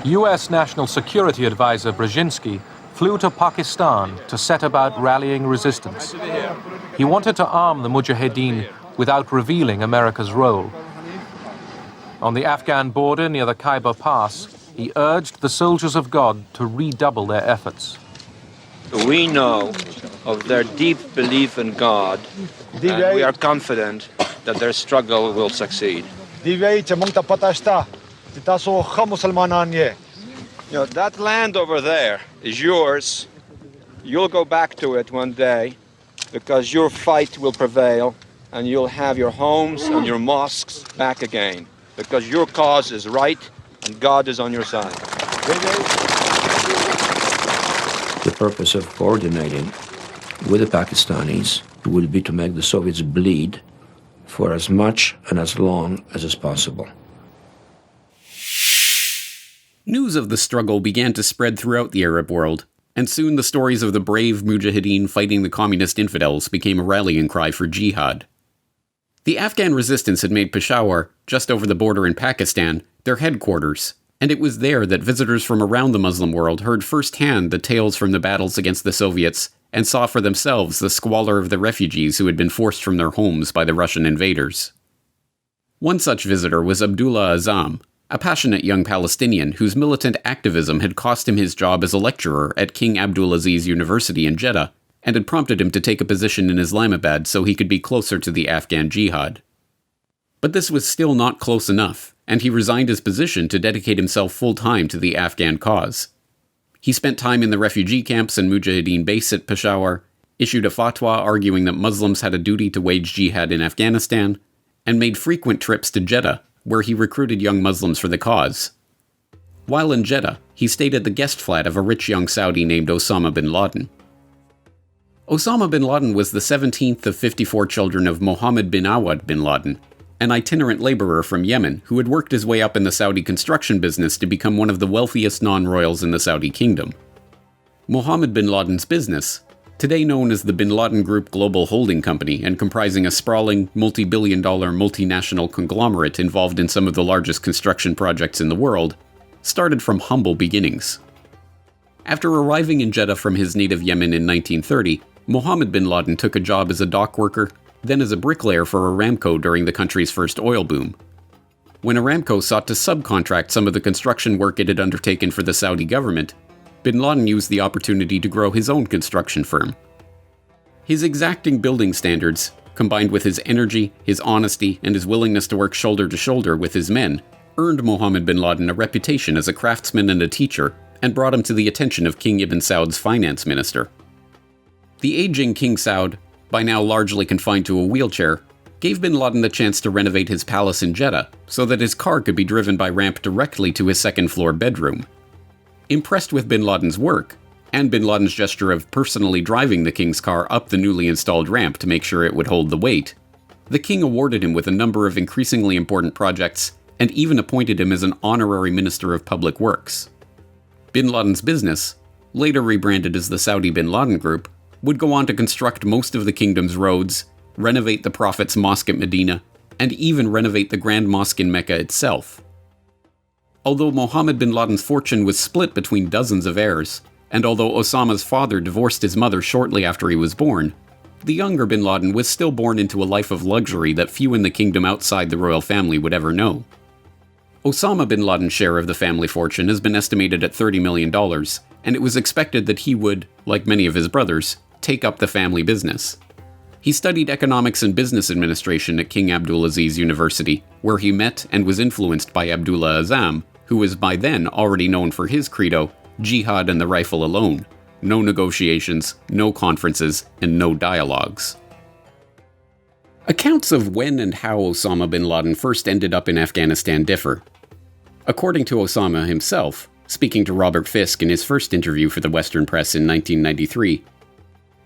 U.S. National Security Advisor Brzezinski flew to Pakistan to set about rallying resistance. He wanted to arm the Mujahideen without revealing America's role. On the Afghan border near the Khyber Pass, he urged the soldiers of God to redouble their efforts. We know of their deep belief in God, and we are confident that their struggle will succeed. You know, that land over there is yours. You'll go back to it one day because your fight will prevail and you'll have your homes and your mosques back again because your cause is right and God is on your side. The purpose of coordinating with the Pakistanis would be to make the Soviets bleed for as much and as long as is possible. News of the struggle began to spread throughout the Arab world, and soon the stories of the brave Mujahideen fighting the communist infidels became a rallying cry for jihad. The Afghan resistance had made Peshawar, just over the border in Pakistan, their headquarters, and it was there that visitors from around the Muslim world heard firsthand the tales from the battles against the Soviets and saw for themselves the squalor of the refugees who had been forced from their homes by the Russian invaders. One such visitor was Abdullah Azam, a passionate young Palestinian whose militant activism had cost him his job as a lecturer at King Abdulaziz University in Jeddah and had prompted him to take a position in Islamabad so he could be closer to the Afghan jihad. But this was still not close enough, and he resigned his position to dedicate himself full-time to the Afghan cause. He spent time in the refugee camps and Mujahideen base at Peshawar, issued a fatwa arguing that Muslims had a duty to wage jihad in Afghanistan, and made frequent trips to Jeddah, where he recruited young Muslims for the cause. While in Jeddah, he stayed at the guest flat of a rich young Saudi named Osama bin Laden. Osama bin Laden was the 17th of 54 children of Mohammed bin Awad bin Laden, an itinerant laborer from Yemen who had worked his way up in the Saudi construction business to become one of the wealthiest non-royals in the Saudi kingdom. Mohammed bin Laden's business, today known as the Bin Laden Group Global Holding Company and comprising a sprawling, multi-billion-dollar multinational conglomerate involved in some of the largest construction projects in the world, started from humble beginnings. After arriving in Jeddah from his native Yemen in 1930, Mohammed bin Laden took a job as a dock worker, then as a bricklayer for Aramco during the country's first oil boom. When Aramco sought to subcontract some of the construction work it had undertaken for the Saudi government, bin Laden used the opportunity to grow his own construction firm. His exacting building standards, combined with his energy, his honesty, and his willingness to work shoulder to shoulder with his men, earned Mohammed bin Laden a reputation as a craftsman and a teacher, and brought him to the attention of King Ibn Saud's finance minister. The aging King Saud, by now largely confined to a wheelchair, gave bin Laden the chance to renovate his palace in Jeddah so that his car could be driven by ramp directly to his second-floor bedroom. Impressed with bin Laden's work, and bin Laden's gesture of personally driving the king's car up the newly installed ramp to make sure it would hold the weight, the king awarded him with a number of increasingly important projects and even appointed him as an honorary minister of public works. Bin Laden's business, later rebranded as the Saudi Bin Laden Group, would go on to construct most of the kingdom's roads, renovate the Prophet's mosque at Medina, and even renovate the Grand Mosque in Mecca itself. Although Mohammed bin Laden's fortune was split between dozens of heirs, and although Osama's father divorced his mother shortly after he was born, the younger bin Laden was still born into a life of luxury that few in the kingdom outside the royal family would ever know. Osama bin Laden's share of the family fortune has been estimated at $30 million, and it was expected that he would, like many of his brothers, take up the family business. He studied economics and business administration at King Abdulaziz University, where he met and was influenced by Abdullah Azzam, who was by then already known for his credo, jihad and the rifle alone, no negotiations, no conferences, and no dialogues. Accounts of when and how Osama bin Laden first ended up in Afghanistan differ. According to Osama himself, speaking to Robert Fisk in his first interview for the Western press in 1993,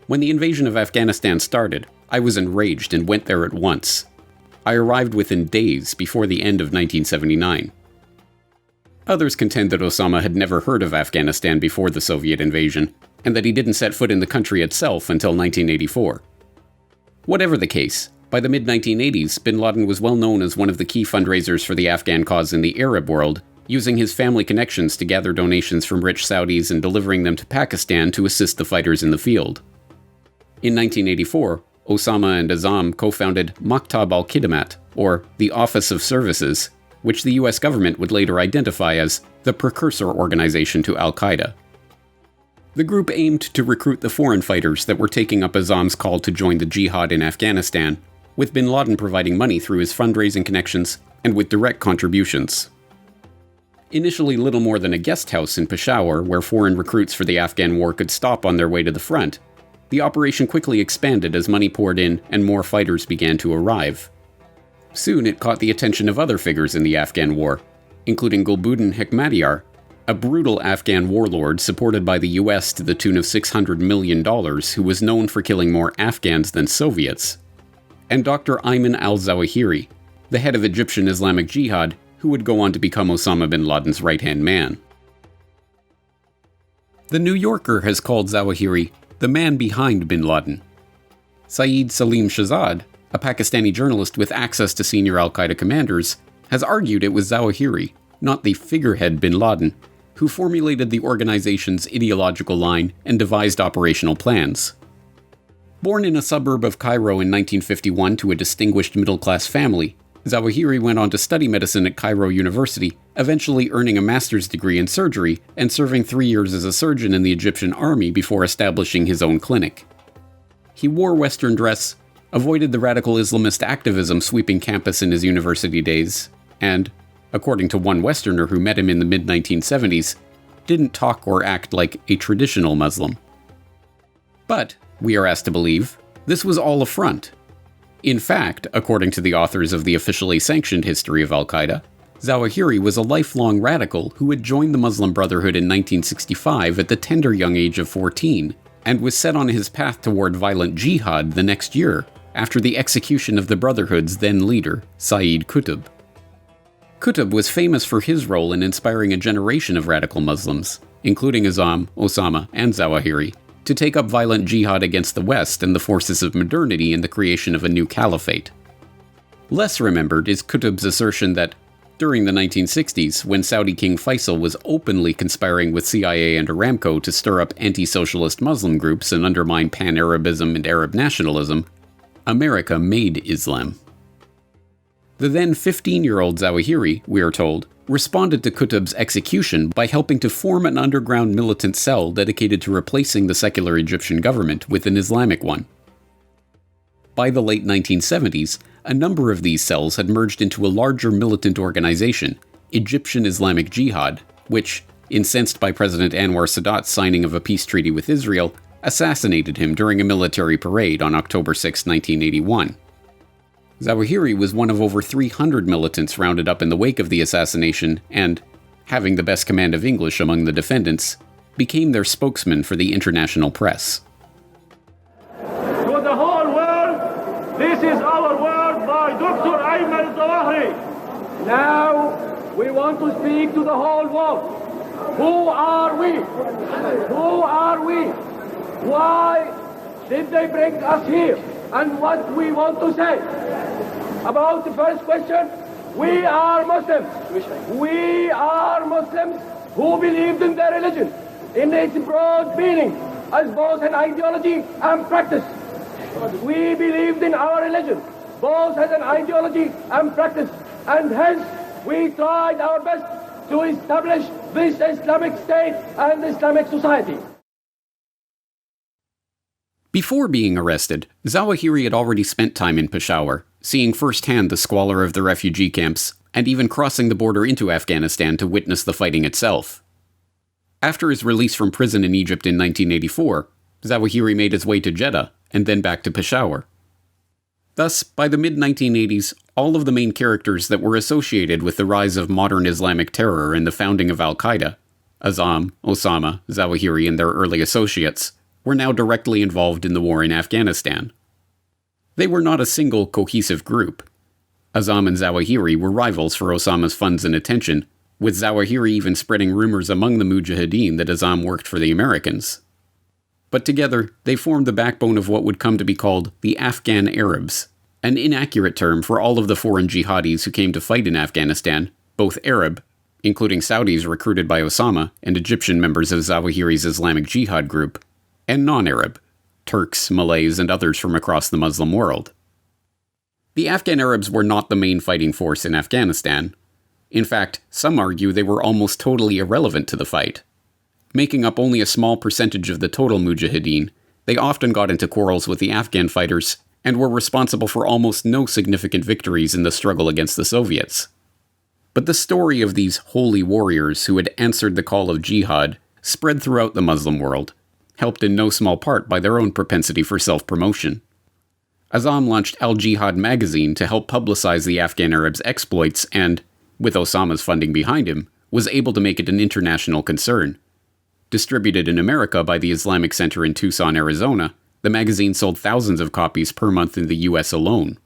"When the invasion of Afghanistan started, I was enraged and went there at once. I arrived within days before the end of 1979. Others contend that Osama had never heard of Afghanistan before the Soviet invasion, and that he didn't set foot in the country itself until 1984. Whatever the case, by the mid-1980s, bin Laden was well known as one of the key fundraisers for the Afghan cause in the Arab world, using his family connections to gather donations from rich Saudis and delivering them to Pakistan to assist the fighters in the field. In 1984, Osama and Azzam co-founded Maktab al-Khidmat, or the Office of Services, which the US government would later identify as the precursor organization to Al Qaeda. The group aimed to recruit the foreign fighters that were taking up Azzam's call to join the jihad in Afghanistan, with bin Laden providing money through his fundraising connections and with direct contributions. Initially little more than a guest house in Peshawar where foreign recruits for the Afghan war could stop on their way to the front, the operation quickly expanded as money poured in and more fighters began to arrive. Soon it caught the attention of other figures in the Afghan war, including Gulbuddin Hekmatyar, a brutal Afghan warlord supported by the US to the tune of $600 million who was known for killing more Afghans than Soviets, and Dr. Ayman al-Zawahiri, the head of Egyptian Islamic Jihad, who would go on to become Osama bin Laden's right-hand man. The New Yorker has called Zawahiri the man behind bin Laden. Saeed Salim Shahzad, a Pakistani journalist with access to senior al-Qaeda commanders, has argued it was Zawahiri, not the figurehead bin Laden, who formulated the organization's ideological line and devised operational plans. Born in a suburb of Cairo in 1951 to a distinguished middle-class family, Zawahiri went on to study medicine at Cairo University, eventually earning a master's degree in surgery and serving 3 years as a surgeon in the Egyptian army before establishing his own clinic. He wore Western dress, avoided the radical Islamist activism sweeping campus in his university days, and, according to one Westerner who met him in the mid-1970s, didn't talk or act like a traditional Muslim. But, we are asked to believe, this was all a front. In fact, according to the authors of the officially sanctioned history of al-Qaeda, Zawahiri was a lifelong radical who had joined the Muslim Brotherhood in 1965 at the tender young age of 14, and was set on his path toward violent jihad the next year, after the execution of the Brotherhood's then leader, Saeed Qutb. Qutb was famous for his role in inspiring a generation of radical Muslims, including Azzam, Osama, and Zawahiri, to take up violent jihad against the West and the forces of modernity in the creation of a new caliphate. Less remembered is Qutb's assertion that, during the 1960s, when Saudi King Faisal was openly conspiring with CIA and Aramco to stir up anti-socialist Muslim groups and undermine pan-Arabism and Arab nationalism, America made Islam. The then 15-year-old Zawahiri, we are told, responded to Qutb's execution by helping to form an underground militant cell dedicated to replacing the secular Egyptian government with an Islamic one. By the late 1970s, a number of these cells had merged into a larger militant organization, Egyptian Islamic Jihad, which, incensed by President Anwar Sadat's signing of a peace treaty with Israel, assassinated him during a military parade on October 6, 1981. Zawahiri was one of over 300 militants rounded up in the wake of the assassination and, having the best command of English among the defendants, became their spokesman for the international press. To the whole world, this is our word by Dr. Ayman Zawahiri. Now, we want to speak to the whole world. Who are we? Who are we? Why did they bring us here? And what we want to say? About the first question, we are Muslims. We are Muslims who believed in their religion, in its broad meaning, as both an ideology and practice. We believed in our religion, both as an ideology and practice, and hence we tried our best to establish this Islamic State and Islamic society. Before being arrested, Zawahiri had already spent time in Peshawar, seeing firsthand the squalor of the refugee camps, and even crossing the border into Afghanistan to witness the fighting itself. After his release from prison in Egypt in 1984, Zawahiri made his way to Jeddah, and then back to Peshawar. Thus, by the mid-1980s, all of the main characters that were associated with the rise of modern Islamic terror and the founding of Al Qaeda, Azzam, Osama, Zawahiri, and their early associates, were now directly involved in the war in Afghanistan. They were not a single cohesive group. Azzam and Zawahiri were rivals for Osama's funds and attention, with Zawahiri even spreading rumors among the Mujahideen that Azzam worked for the Americans. But together, they formed the backbone of what would come to be called the Afghan Arabs, an inaccurate term for all of the foreign jihadis who came to fight in Afghanistan, both Arab, including Saudis recruited by Osama and Egyptian members of Zawahiri's Islamic Jihad group, and non-Arab, Turks, Malays, and others from across the Muslim world. The Afghan Arabs were not the main fighting force in Afghanistan. In fact, some argue they were almost totally irrelevant to the fight. Making up only a small percentage of the total Mujahideen, they often got into quarrels with the Afghan fighters and were responsible for almost no significant victories in the struggle against the Soviets. But the story of these holy warriors who had answered the call of jihad spread throughout the Muslim world, helped in no small part by their own propensity for self-promotion. Azzam launched Al-Jihad magazine to help publicize the Afghan Arabs' exploits and, with Osama's funding behind him, was able to make it an international concern. Distributed in America by the Islamic Center in Tucson, Arizona, the magazine sold thousands of copies per month in the US alone.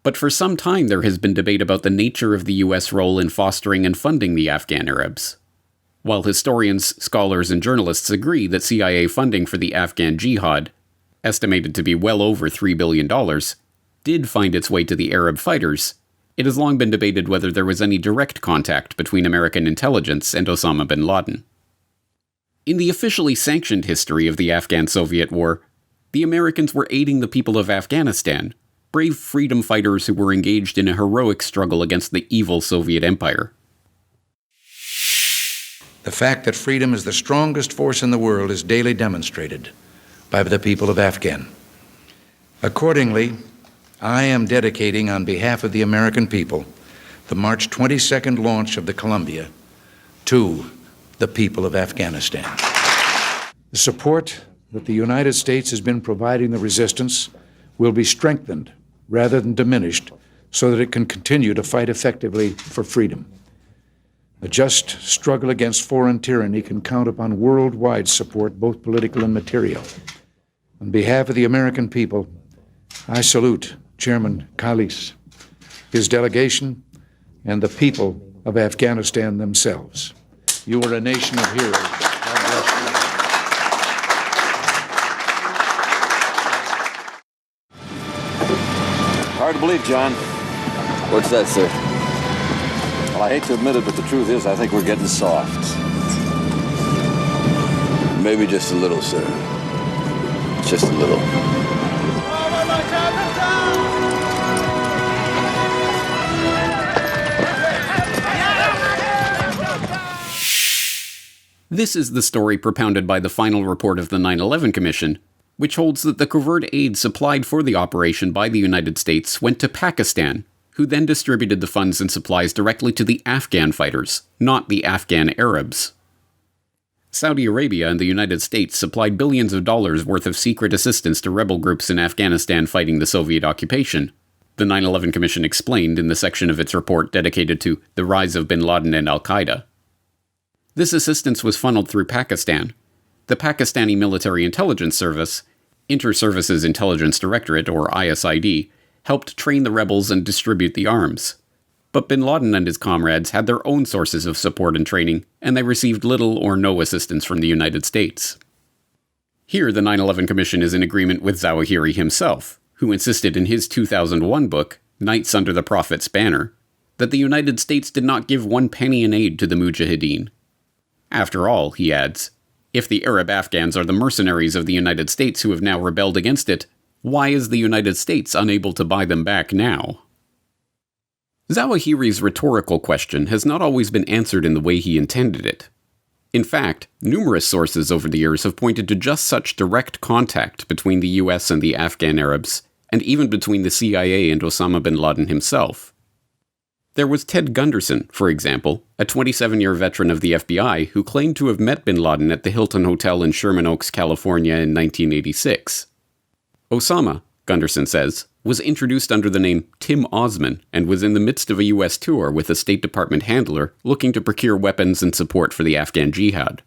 But for some time there has been debate about the nature of the US role in fostering and funding the Afghan Arabs. While historians, scholars, and journalists agree that CIA funding for the Afghan Jihad, estimated to be well over $3 billion, did find its way to the Arab fighters, it has long been debated whether there was any direct contact between American intelligence and Osama bin Laden. In the officially sanctioned history of the Afghan-Soviet War, the Americans were aiding the people of Afghanistan, brave freedom fighters who were engaged in a heroic struggle against the evil Soviet Empire. The fact that freedom is the strongest force in the world is daily demonstrated by the people of Afghan. Accordingly, I am dedicating on behalf of the American people the March 22nd launch of the Columbia to the people of Afghanistan. The support that the United States has been providing the resistance will be strengthened rather than diminished so that it can continue to fight effectively for freedom. A just struggle against foreign tyranny can count upon worldwide support, both political and material. On behalf of the American people, I salute Chairman Khalis, his delegation, and the people of Afghanistan themselves. You are a nation of heroes. God bless you. to believe, John. What's that, sir? Well, I hate to admit it, but the truth is I think we're getting soft. Maybe just a little, sir. Just a little. This is the story propounded by the final report of the 9/11 Commission, which holds that the covert aid supplied for the operation by the United States went to Pakistan, who then distributed the funds and supplies directly to the Afghan fighters, not the Afghan Arabs. Saudi Arabia and the United States supplied billions of dollars worth of secret assistance to rebel groups in Afghanistan fighting the Soviet occupation, the 9/11 Commission explained in the section of its report dedicated to the rise of bin Laden and Al Qaeda. This assistance was funneled through Pakistan. The Pakistani Military Intelligence Service, Inter-Services Intelligence Directorate, or ISID, helped train the rebels and distribute the arms. But bin Laden and his comrades had their own sources of support and training, and they received little or no assistance from the United States. Here, the 9/11 Commission is in agreement with Zawahiri himself, who insisted in his 2001 book, Knights Under the Prophet's Banner, that the United States did not give one penny in aid to the Mujahideen. After all, he adds, if the Arab Afghans are the mercenaries of the United States who have now rebelled against it, why is the United States unable to buy them back now? Zawahiri's rhetorical question has not always been answered in the way he intended it. In fact, numerous sources over the years have pointed to just such direct contact between the US and the Afghan Arabs, and even between the CIA and Osama bin Laden himself. There was Ted Gunderson, for example, a 27-year veteran of the FBI who claimed to have met bin Laden at the Hilton Hotel in Sherman Oaks, California in 1986. Osama, Gunderson says, was introduced under the name Tim Osman and was in the midst of a US tour with a State Department handler looking to procure weapons and support for the Afghan jihad.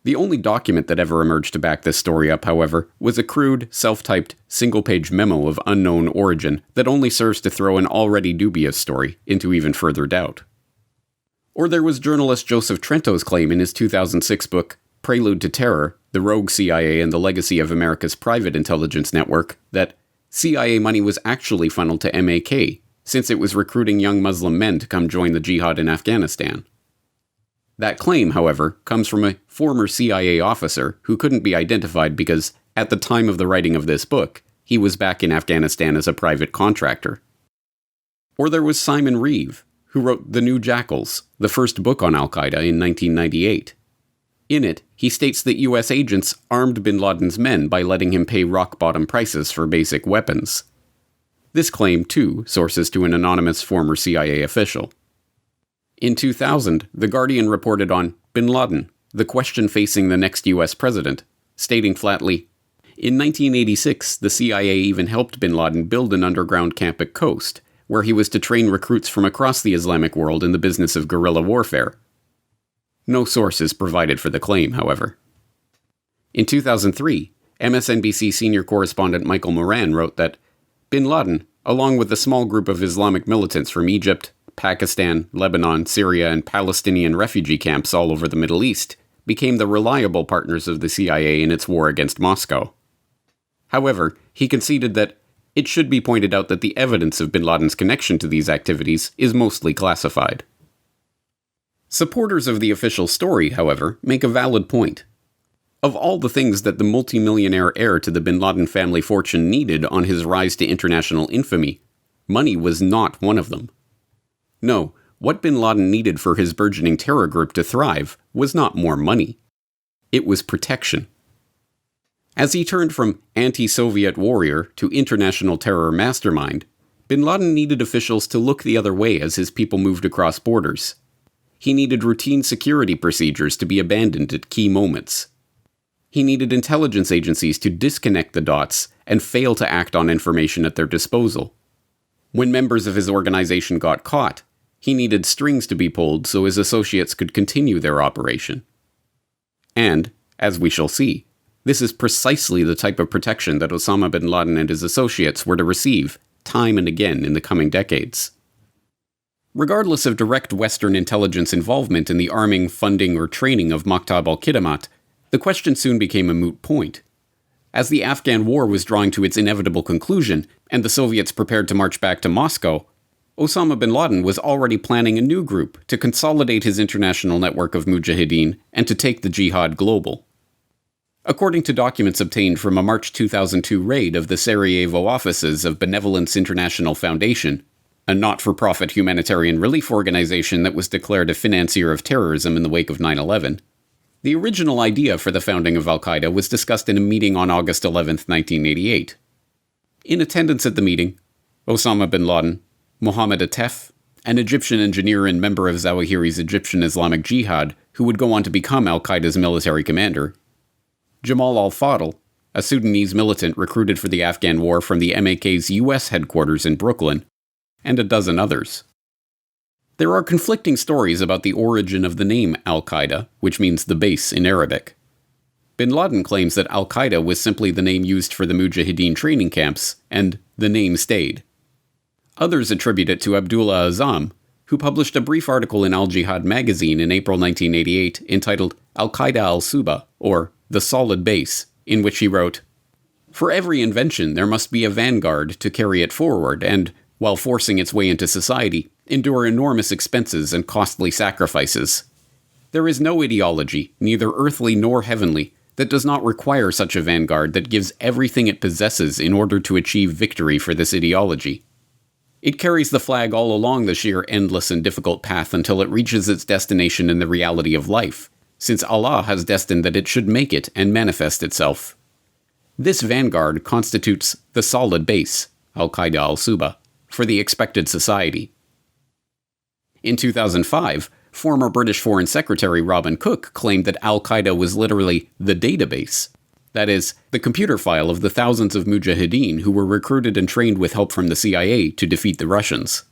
The only document that ever emerged to back this story up, however, was a crude, self-typed, single-page memo of unknown origin that only serves to throw an already dubious story into even further doubt. Or there was journalist Joseph Trento's claim in his 2006 book, Prelude to Terror, The Rogue CIA and the Legacy of America's Private Intelligence Network, that CIA money was actually funneled to MAK, since it was recruiting young Muslim men to come join the jihad in Afghanistan. That claim, however, comes from a former CIA officer who couldn't be identified because, at the time of the writing of this book, he was back in Afghanistan as a private contractor. Or there was Simon Reeve, who wrote The New Jackals, the first book on Al Qaeda in 1998. In it, he states that US agents armed bin Laden's men by letting him pay rock-bottom prices for basic weapons. This claim, too, sources to an anonymous former CIA official. In 2000, The Guardian reported on bin Laden, the question facing the next US president, stating flatly, in 1986, the CIA even helped bin Laden build an underground camp at Khost, where he was to train recruits from across the Islamic world in the business of guerrilla warfare. No source is provided for the claim, however. In 2003, MSNBC senior correspondent Michael Moran wrote that bin Laden, along with a small group of Islamic militants from Egypt, Pakistan, Lebanon, Syria, and Palestinian refugee camps all over the Middle East, became the reliable partners of the CIA in its war against Moscow. However, he conceded that it should be pointed out that the evidence of bin Laden's connection to these activities is mostly classified. Supporters of the official story, however, make a valid point. Of all the things that the multimillionaire heir to the bin Laden family fortune needed on his rise to international infamy, money was not one of them. No, what bin Laden needed for his burgeoning terror group to thrive was not more money. It was protection. As he turned from anti-Soviet warrior to international terror mastermind, bin Laden needed officials to look the other way as his people moved across borders. He needed routine security procedures to be abandoned at key moments. He needed intelligence agencies to disconnect the dots and fail to act on information at their disposal. When members of his organization got caught, he needed strings to be pulled so his associates could continue their operation. And, as we shall see, this is precisely the type of protection that Osama bin Laden and his associates were to receive, time and again in the coming decades. Regardless of direct Western intelligence involvement in the arming, funding, or training of Maktab al-Khidmat, the question soon became a moot point. As the Afghan war was drawing to its inevitable conclusion, and the Soviets prepared to march back to Moscow, Osama bin Laden was already planning a new group to consolidate his international network of mujahideen and to take the jihad global. According to documents obtained from a March 2002 raid of the Sarajevo offices of Benevolence International Foundation, a not-for-profit humanitarian relief organization that was declared a financier of terrorism in the wake of 9/11, the original idea for the founding of Al Qaeda was discussed in a meeting on August 11, 1988. In attendance at the meeting, Osama bin Laden, Mohammed Atef, an Egyptian engineer and member of Zawahiri's Egyptian Islamic Jihad, who would go on to become Al Qaeda's military commander, Jamal al-Fadl, a Sudanese militant recruited for the Afghan war from the MAK's U.S. headquarters in Brooklyn, and a dozen others. There are conflicting stories about the origin of the name Al Qaeda, which means the base in Arabic. Bin Laden claims that Al Qaeda was simply the name used for the Mujahideen training camps, and the name stayed. Others attribute it to Abdullah Azzam, who published a brief article in Al Jihad magazine in April 1988 entitled Al Qaeda al-Suba, or The Solid Base, in which he wrote, "For every invention there must be a vanguard to carry it forward and, while forcing its way into society, endure enormous expenses and costly sacrifices. There is no ideology, neither earthly nor heavenly, that does not require such a vanguard that gives everything it possesses in order to achieve victory for this ideology. It carries the flag all along the sheer endless and difficult path until it reaches its destination in the reality of life, since Allah has destined that it should make it and manifest itself. This vanguard constitutes the solid base, Al Qaeda al-Suba, for the expected society." In 2005, former British Foreign Secretary Robin Cook claimed that Al Qaeda was literally the database. That is, the computer file of the thousands of mujahideen who were recruited and trained with help from the CIA to defeat the Russians.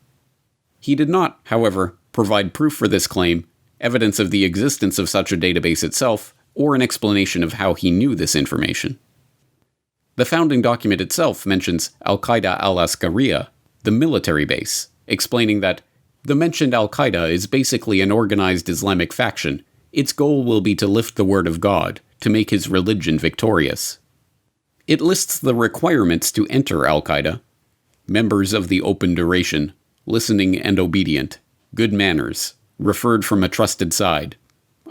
He did not, however, provide proof for this claim, evidence of the existence of such a database itself, or an explanation of how he knew this information. The founding document itself mentions Al Qaeda al-Askariya, the military base, explaining that the mentioned Al Qaeda is basically an organized Islamic faction. Its goal will be to lift the word of God, to make his religion victorious. It lists the requirements to enter Al Qaeda: members of the open duration, listening and obedient, good manners, referred from a trusted side,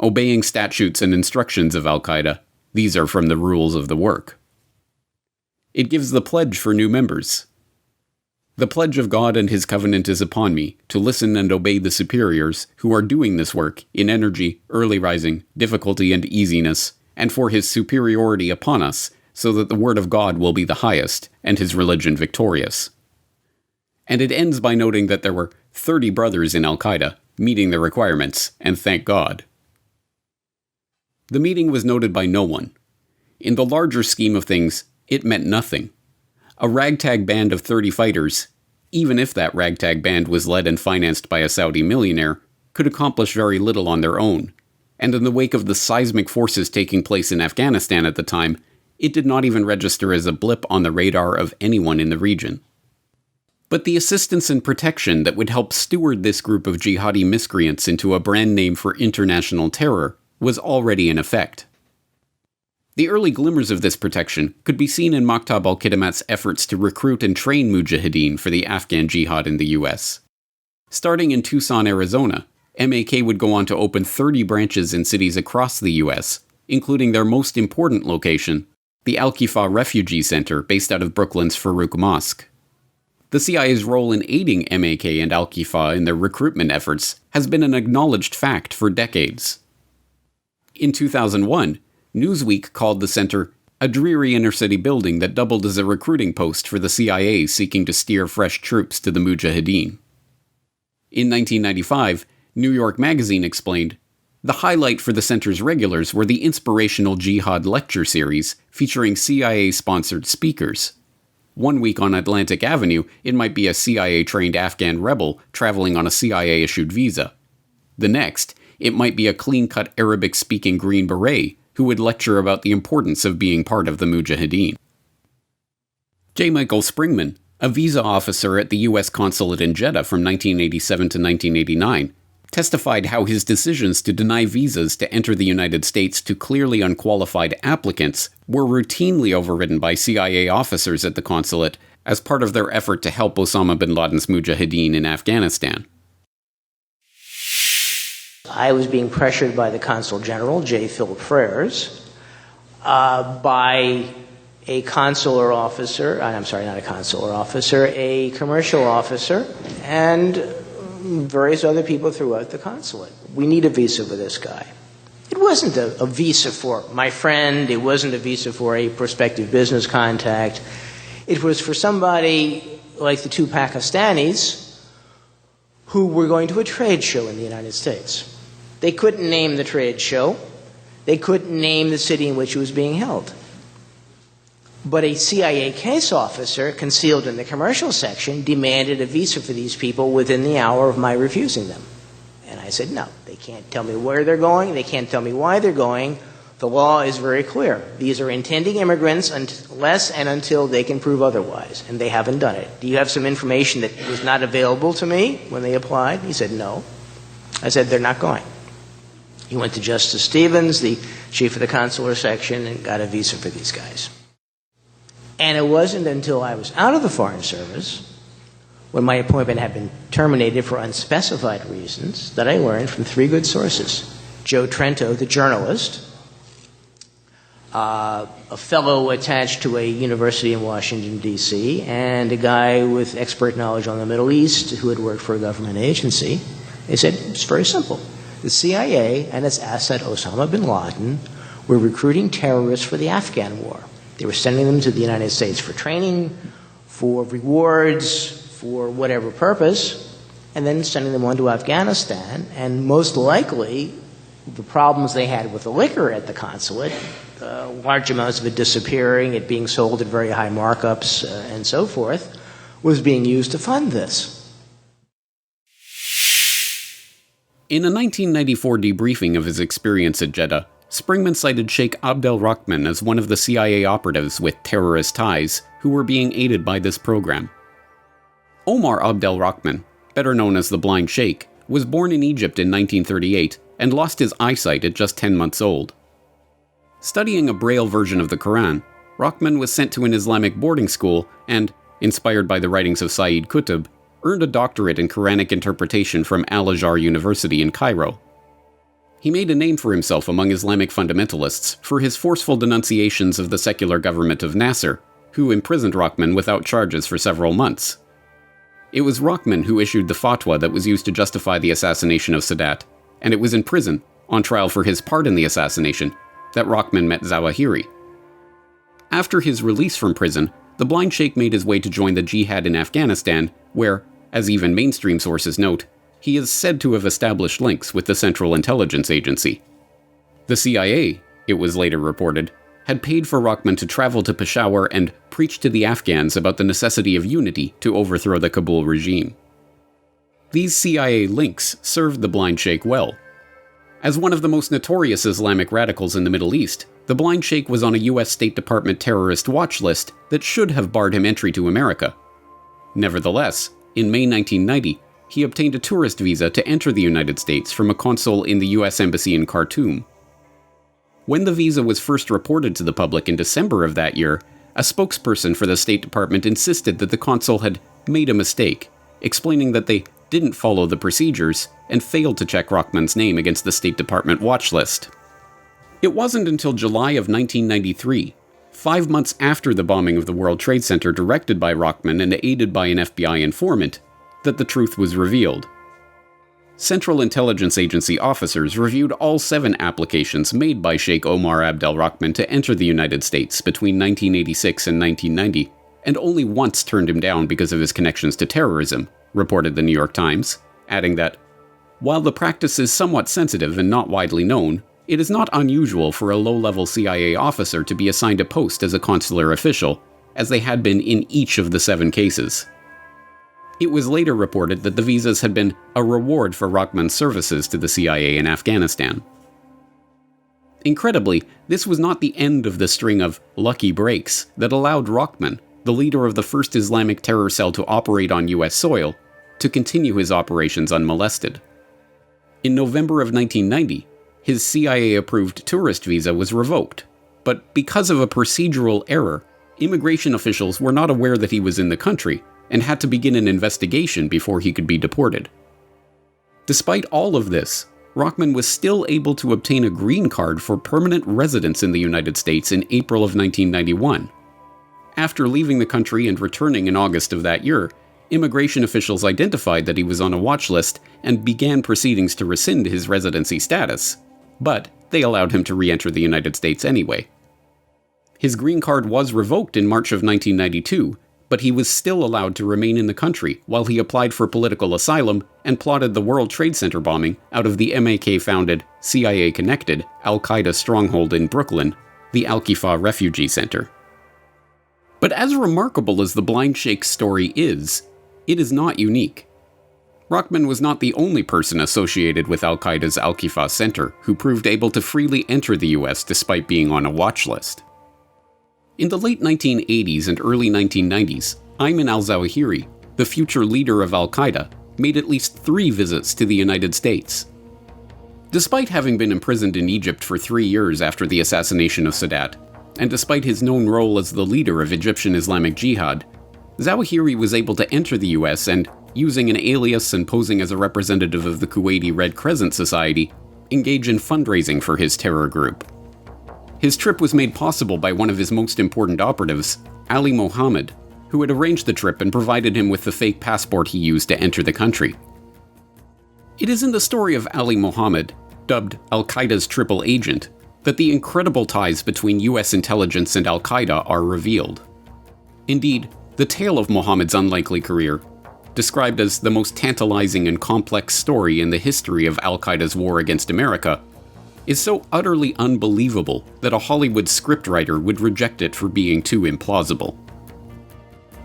obeying statutes and instructions of Al Qaeda. These are from the rules of the work. It gives the pledge for new members. The pledge of God and his covenant is upon me, to listen and obey the superiors who are doing this work in energy, early rising, difficulty and easiness, and for his superiority upon us, so that the word of God will be the highest, and his religion victorious. And it ends by noting that there were 30 brothers in Al Qaeda, meeting the requirements, and thank God. The meeting was noted by no one. In the larger scheme of things, it meant nothing. A ragtag band of 30 fighters, even if that ragtag band was led and financed by a Saudi millionaire, could accomplish very little on their own. And in the wake of the seismic forces taking place in Afghanistan at the time, it did not even register as a blip on the radar of anyone in the region. But the assistance and protection that would help steward this group of jihadi miscreants into a brand name for international terror was already in effect. The early glimmers of this protection could be seen in Maktab al-Khidmat's efforts to recruit and train mujahideen for the Afghan jihad in the U.S. Starting in Tucson, Arizona, MAK would go on to open 30 branches in cities across the U.S., including their most important location, the Al-Qifa Refugee Center based out of Brooklyn's Farouk Mosque. The CIA's role in aiding MAK and Al-Qifa in their recruitment efforts has been an acknowledged fact for decades. In 2001, Newsweek called the center a dreary inner-city building that doubled as a recruiting post for the CIA seeking to steer fresh troops to the Mujahideen. In 1995, New York Magazine explained, the highlight for the center's regulars were the inspirational jihad lecture series featuring CIA-sponsored speakers. One week on Atlantic Avenue, it might be a CIA-trained Afghan rebel traveling on a CIA-issued visa. The next, it might be a clean-cut Arabic-speaking Green Beret who would lecture about the importance of being part of the Mujahideen. J. Michael Springman, a visa officer at the U.S. consulate in Jeddah from 1987 to 1989, testified how his decisions to deny visas to enter the United States to clearly unqualified applicants were routinely overridden by CIA officers at the consulate as part of their effort to help Osama bin Laden's mujahideen in Afghanistan. I was being pressured by the Consul General, J. Philip Freres, by a consular officer, I'm sorry, not a consular officer, a commercial officer, and various other people throughout the consulate. We need a visa for this guy. It wasn't a visa for my friend. It wasn't a visa for a prospective business contact. It was for somebody like the two Pakistanis who were going to a trade show in the United States. They couldn't name the trade show. They couldn't name the city in which it was being held. But a CIA case officer, concealed in the commercial section, demanded a visa for these people within the hour of my refusing them. And I said, no, they can't tell me where they're going. They can't tell me why they're going. The law is very clear. These are intending immigrants unless and until they can prove otherwise. And they haven't done it. Do you have some information that was not available to me when they applied? He said, no. I said, they're not going. He went to Justice Stevens, the chief of the consular section, and got a visa for these guys. And it wasn't until I was out of the Foreign Service, when my appointment had been terminated for unspecified reasons, that I learned from three good sources. Joe Trento, the journalist, a fellow attached to a university in Washington, D.C., and a guy with expert knowledge on the Middle East who had worked for a government agency. They said, it's very simple. The CIA and its asset Osama bin Laden were recruiting terrorists for the Afghan war. They were sending them to the United States for training, for rewards, for whatever purpose, and then sending them on to Afghanistan. And most likely, the problems they had with the liquor at the consulate, large amounts of it disappearing, it being sold at very high markups, and so forth, was being used to fund this. In a 1994 debriefing of his experience at Jeddah, Springman cited Sheikh Abdel Rahman as one of the CIA operatives with terrorist ties who were being aided by this program. Omar Abdel Rahman, better known as the Blind Sheikh, was born in Egypt in 1938 and lost his eyesight at just 10 months old. Studying a Braille version of the Quran, Rahman was sent to an Islamic boarding school and, inspired by the writings of Sayyid Qutb, earned a doctorate in Quranic interpretation from Al-Azhar University in Cairo. He made a name for himself among Islamic fundamentalists for his forceful denunciations of the secular government of Nasser, who imprisoned Rahman without charges for several months. It was Rahman who issued the fatwa that was used to justify the assassination of Sadat, and it was in prison, on trial for his part in the assassination, that Rahman met Zawahiri. After his release from prison, the Blind Sheikh made his way to join the jihad in Afghanistan, where, as even mainstream sources note, he is said to have established links with the Central Intelligence Agency. The CIA, it was later reported, had paid for Rahman to travel to Peshawar and preach to the Afghans about the necessity of unity to overthrow the Kabul regime. These CIA links served the Blind Sheikh well. As one of the most notorious Islamic radicals in the Middle East, the Blind Sheikh was on a U.S. State Department terrorist watch list that should have barred him entry to America. Nevertheless, in May 1990, he obtained a tourist visa to enter the United States from a consul in the U.S. Embassy in Khartoum. When the visa was first reported to the public in December of that year, a spokesperson for the State Department insisted that the consul had made a mistake, explaining that they didn't follow the procedures and failed to check Rahman's name against the State Department watch list. It wasn't until July of 1993, 5 months after the bombing of the World Trade Center directed by Rahman and aided by an FBI informant, that the truth was revealed. Central Intelligence Agency officers reviewed all 7 applications made by Sheikh Omar Abdel Rahman to enter the United States between 1986 and 1990, and only once turned him down because of his connections to terrorism, reported the New York Times, adding that, while the practice is somewhat sensitive and not widely known, it is not unusual for a low-level CIA officer to be assigned a post as a consular official, as they had been in each of the 7 cases. It was later reported that the visas had been a reward for Rahman's services to the CIA in Afghanistan. Incredibly, this was not the end of the string of lucky breaks that allowed Rahman, the leader of the first Islamic terror cell to operate on U.S. soil, to continue his operations unmolested. In November of 1990, his CIA-approved tourist visa was revoked, but because of a procedural error, immigration officials were not aware that he was in the country and had to begin an investigation before he could be deported. Despite all of this, Rahman was still able to obtain a green card for permanent residence in the United States in April of 1991. After leaving the country and returning in August of that year, immigration officials identified that he was on a watch list and began proceedings to rescind his residency status, but they allowed him to re-enter the United States anyway. His green card was revoked in March of 1992, but he was still allowed to remain in the country while he applied for political asylum and plotted the World Trade Center bombing out of the MAK-founded, CIA-connected Al Qaeda stronghold in Brooklyn, the Al-Qifa Refugee Center. But as remarkable as the Blind Sheikh story is, it is not unique. Rahman was not the only person associated with Al Qaeda's Al-Qifa Center who proved able to freely enter the US despite being on a watch list. In the late 1980s and early 1990s, Ayman al-Zawahiri, the future leader of Al Qaeda, made at least 3 visits to the United States. Despite having been imprisoned in Egypt for 3 years after the assassination of Sadat, and despite his known role as the leader of Egyptian Islamic Jihad, Zawahiri was able to enter the US and, using an alias and posing as a representative of the Kuwaiti Red Crescent Society, engage in fundraising for his terror group. His trip was made possible by one of his most important operatives, Ali Mohammed, who had arranged the trip and provided him with the fake passport he used to enter the country. It is in the story of Ali Mohammed, dubbed Al Qaeda's triple agent, that the incredible ties between US intelligence and Al Qaeda are revealed. Indeed, the tale of Mohammed's unlikely career, described as the most tantalizing and complex story in the history of Al Qaeda's war against America, is so utterly unbelievable that a Hollywood scriptwriter would reject it for being too implausible.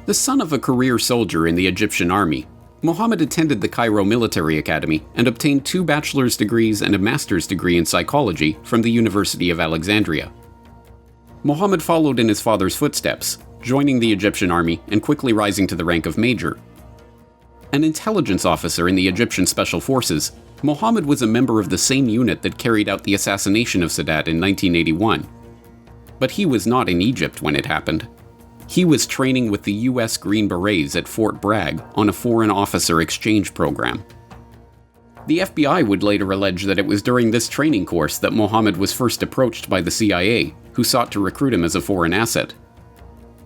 The son of a career soldier in the Egyptian army, Mohammed attended the Cairo Military Academy and obtained 2 bachelor's degrees and a master's degree in psychology from the University of Alexandria. Mohammed followed in his father's footsteps, joining the Egyptian army and quickly rising to the rank of major. An intelligence officer in the Egyptian Special Forces, Mohammed was a member of the same unit that carried out the assassination of Sadat in 1981. But he was not in Egypt when it happened. He was training with the US Green Berets at Fort Bragg on a foreign officer exchange program. The FBI would later allege that it was during this training course that Mohammed was first approached by the CIA, who sought to recruit him as a foreign asset.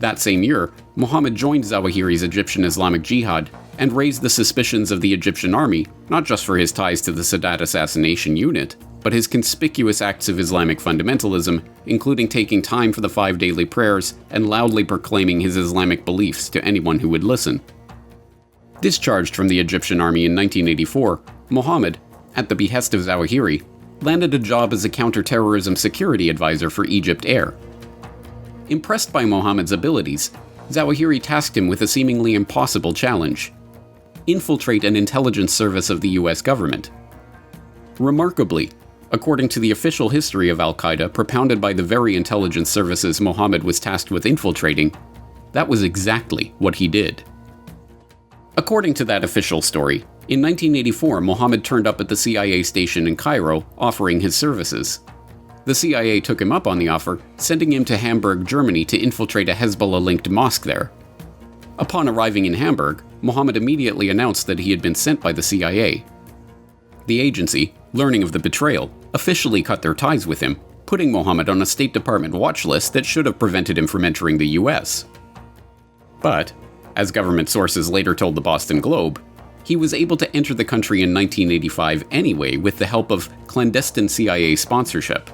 That same year, Mohammed joined Zawahiri's Egyptian Islamic Jihad and raised the suspicions of the Egyptian army, not just for his ties to the Sadat assassination unit, but his conspicuous acts of Islamic fundamentalism, including taking time for the 5 daily prayers and loudly proclaiming his Islamic beliefs to anyone who would listen. Discharged from the Egyptian army in 1984, Mohammed, at the behest of Zawahiri, landed a job as a counterterrorism security advisor for Egypt Air. Impressed by Mohammed's abilities, Zawahiri tasked him with a seemingly impossible challenge: infiltrate an intelligence service of the US government. Remarkably, according to the official history of Al Qaeda propounded by the very intelligence services Mohammed was tasked with infiltrating, that was exactly what he did. According to that official story, in 1984 Mohammed turned up at the CIA station in Cairo offering his services. The CIA took him up on the offer, sending him to Hamburg, Germany to infiltrate a Hezbollah-linked mosque there. Upon arriving in Hamburg, Mohammed immediately announced that he had been sent by the CIA. The agency, learning of the betrayal, officially cut their ties with him, putting Mohammed on a State Department watch list that should have prevented him from entering the US. But, as government sources later told the Boston Globe, he was able to enter the country in 1985 anyway with the help of clandestine CIA sponsorship.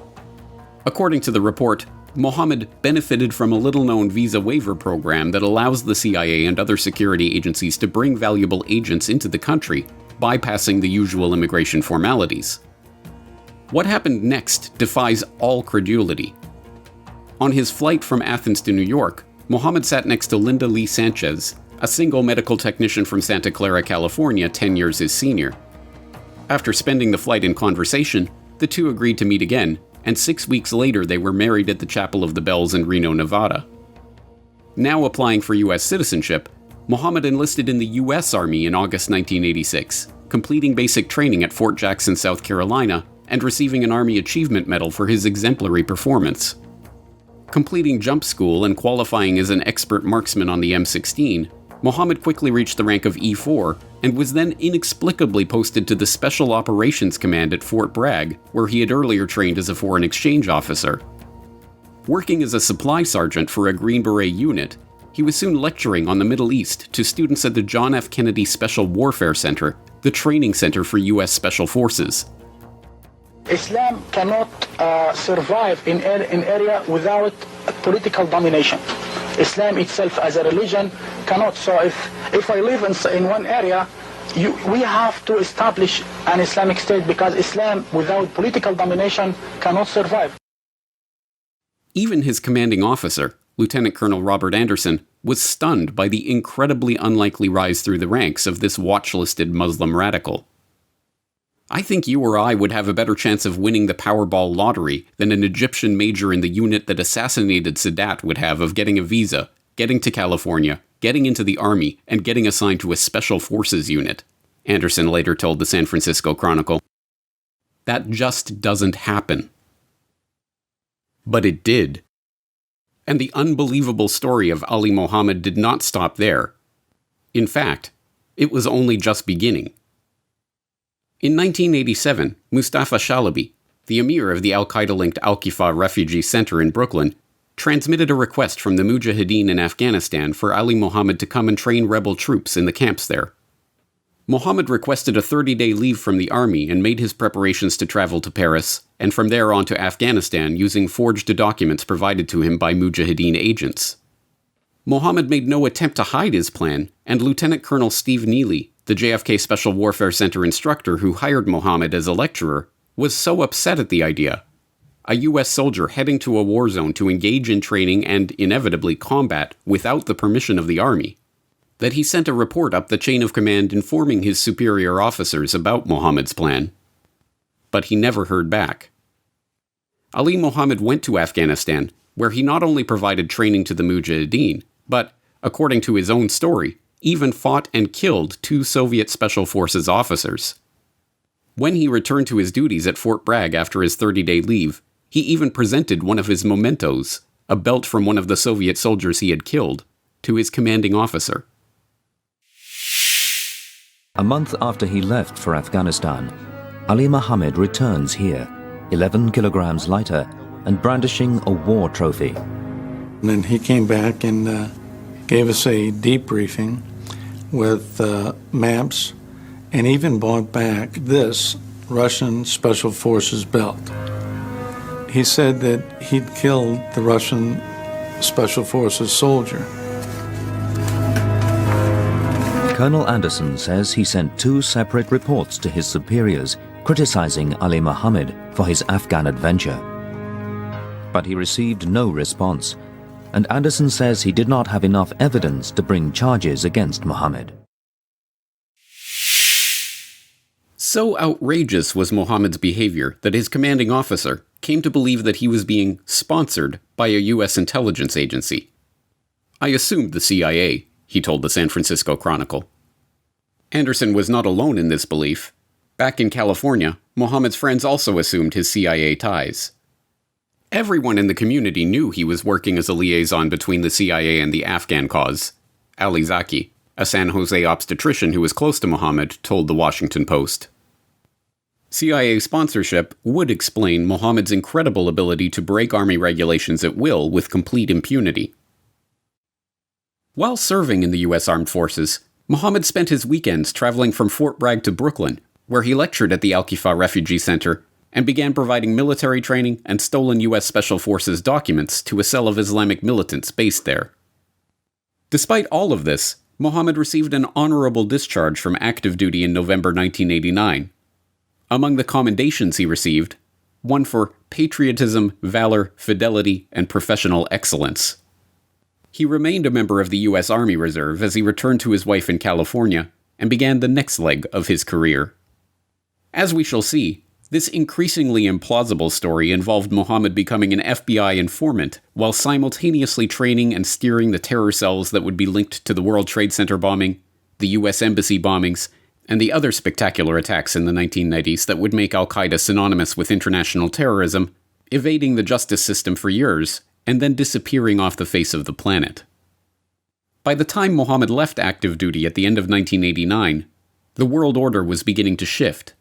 According to the report, Mohammed benefited from a little-known visa waiver program that allows the CIA and other security agencies to bring valuable agents into the country, bypassing the usual immigration formalities. What happened next defies all credulity. On his flight from Athens to New York, Mohammed sat next to Linda Lee Sanchez, a single medical technician from Santa Clara, California, 10 years his senior. After spending the flight in conversation, the two agreed to meet again, and 6 weeks later they were married at the Chapel of the Bells in Reno, Nevada. Now applying for US citizenship, Mohammed enlisted in the US Army in August 1986, completing basic training at Fort Jackson, South Carolina, and receiving an Army Achievement Medal for his exemplary performance. Completing jump school and qualifying as an expert marksman on the M16, Mohammed quickly reached the rank of E4 and was then inexplicably posted to the Special Operations Command at Fort Bragg, where he had earlier trained as a foreign exchange officer. Working as a supply sergeant for a Green Beret unit, he was soon lecturing on the Middle East to students at the John F. Kennedy Special Warfare Center, the training center for U.S. Special Forces. Islam cannot survive in area without political domination. Islam itself as a religion cannot. So if I live in one area, we have to establish an Islamic state, because Islam without political domination cannot survive. Even his commanding officer, Lieutenant Colonel Robert Anderson, was stunned by the incredibly unlikely rise through the ranks of this watch-listed Muslim radical. I think you or I would have a better chance of winning the Powerball lottery than an Egyptian major in the unit that assassinated Sadat would have of getting a visa, getting to California, getting into the army, and getting assigned to a special forces unit, Anderson later told the San Francisco Chronicle. That just doesn't happen. But it did. And the unbelievable story of Ali Mohammed did not stop there. In fact, it was only just beginning. In 1987, Mustafa Shalabi, the emir of the Al Qaeda-linked Al-Qifa refugee center in Brooklyn, transmitted a request from the Mujahideen in Afghanistan for Ali Mohammed to come and train rebel troops in the camps there. Mohammed requested a 30-day leave from the army and made his preparations to travel to Paris, and from there on to Afghanistan using forged documents provided to him by Mujahideen agents. Mohammed made no attempt to hide his plan, and Lieutenant Colonel Steve Neely, the JFK Special Warfare Center instructor who hired Mohammed as a lecturer, was so upset at the idea, a U.S. soldier heading to a war zone to engage in training and, inevitably, combat without the permission of the army, that he sent a report up the chain of command informing his superior officers about Mohammed's plan. But he never heard back. Ali Mohammed went to Afghanistan, where he not only provided training to the Mujahideen, but, according to his own story, even fought and killed 2 Soviet Special Forces officers. When he returned to his duties at Fort Bragg after his 30-day leave, he even presented one of his mementos, a belt from one of the Soviet soldiers he had killed, to his commanding officer. A month after he left for Afghanistan, Ali Mohammed returns here, 11 kilograms lighter and brandishing a war trophy. And then he came back and gave us a debriefing with maps, and even brought back this Russian Special Forces belt. He said that he'd killed the Russian Special Forces soldier. Colonel Anderson says he sent 2 separate reports to his superiors criticizing Ali Mohammed for his Afghan adventure. But he received no response, and Anderson says he did not have enough evidence to bring charges against Mohammed. So outrageous was Mohammed's behavior that his commanding officer came to believe that he was being sponsored by a U.S. intelligence agency. I assumed the CIA, he told the San Francisco Chronicle. Anderson was not alone in this belief. Back in California, Mohammed's friends also assumed his CIA ties. Everyone in the community knew he was working as a liaison between the CIA and the Afghan cause. Ali Zaki, a San Jose obstetrician who was close to Mohammed, told the Washington Post. CIA sponsorship would explain Mohammed's incredible ability to break army regulations at will with complete impunity. While serving in the U.S. Armed Forces, Mohammed spent his weekends traveling from Fort Bragg to Brooklyn, where he lectured at the Al-Qifa Refugee Center and began providing military training and stolen U.S. Special Forces documents to a cell of Islamic militants based there. Despite all of this, Mohammed received an honorable discharge from active duty in November 1989. Among the commendations he received, one for patriotism, valor, fidelity, and professional excellence. He remained a member of the U.S. Army Reserve as he returned to his wife in California and began the next leg of his career. As we shall see, this increasingly implausible story involved Mohammed becoming an FBI informant while simultaneously training and steering the terror cells that would be linked to the World Trade Center bombing, the U.S. Embassy bombings, and the other spectacular attacks in the 1990s that would make Al Qaeda synonymous with international terrorism, evading the justice system for years, and then disappearing off the face of the planet. By the time Mohammed left active duty at the end of 1989, the world order was beginning to shift.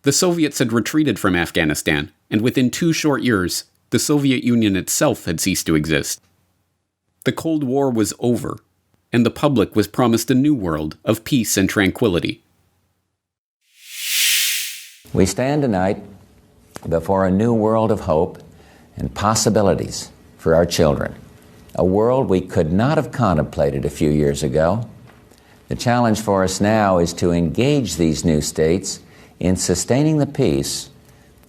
The Soviets had retreated from Afghanistan, and within 2 short years, the Soviet Union itself had ceased to exist. The Cold War was over, and the public was promised a new world of peace and tranquility. We stand tonight before a new world of hope and possibilities for our children, a world we could not have contemplated a few years ago. The challenge for us now is to engage these new states in sustaining the peace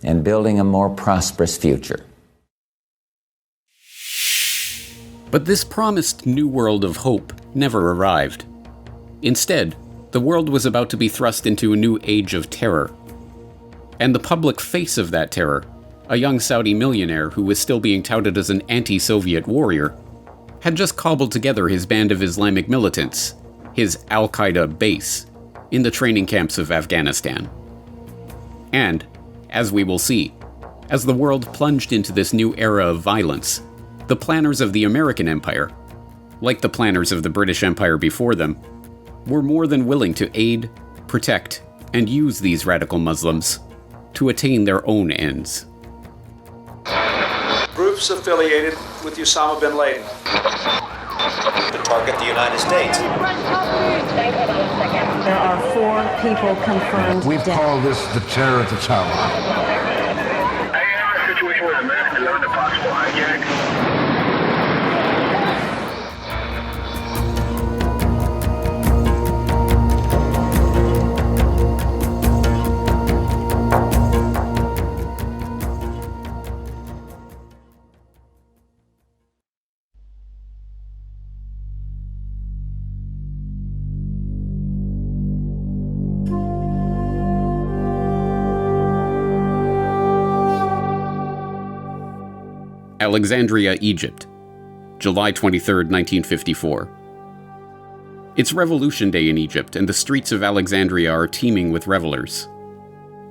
and building a more prosperous future. But this promised new world of hope never arrived. Instead, the world was about to be thrust into a new age of terror. And the public face of that terror, a young Saudi millionaire who was still being touted as an anti-Soviet warrior, had just cobbled together his band of Islamic militants, his Al Qaeda base, in the training camps of Afghanistan. And, as we will see, as the world plunged into this new era of violence, the planners of the American Empire, like the planners of the British Empire before them, were more than willing to aid, protect, and use these radical Muslims to attain their own ends. Groups affiliated with Osama bin Laden. To target the United States. There are 4 people confirmed We've dead. called this the terror at the tower. I have a situation with a mass and not a possible hijack. Alexandria, Egypt, July 23, 1954. It's Revolution Day in Egypt, and the streets of Alexandria are teeming with revelers.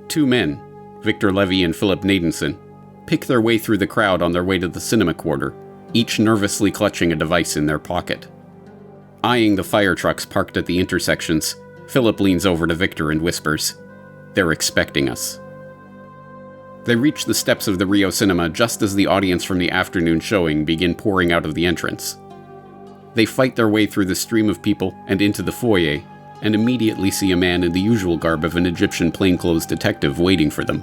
2 men, Victor Levy and Philip Nadenson, pick their way through the crowd on their way to the cinema quarter, each nervously clutching a device in their pocket. Eyeing the fire trucks parked at the intersections, Philip leans over to Victor and whispers, "They're expecting us." They reach the steps of the Rio Cinema just as the audience from the afternoon showing begin pouring out of the entrance. They fight their way through the stream of people and into the foyer, and immediately see a man in the usual garb of an Egyptian plainclothes detective waiting for them.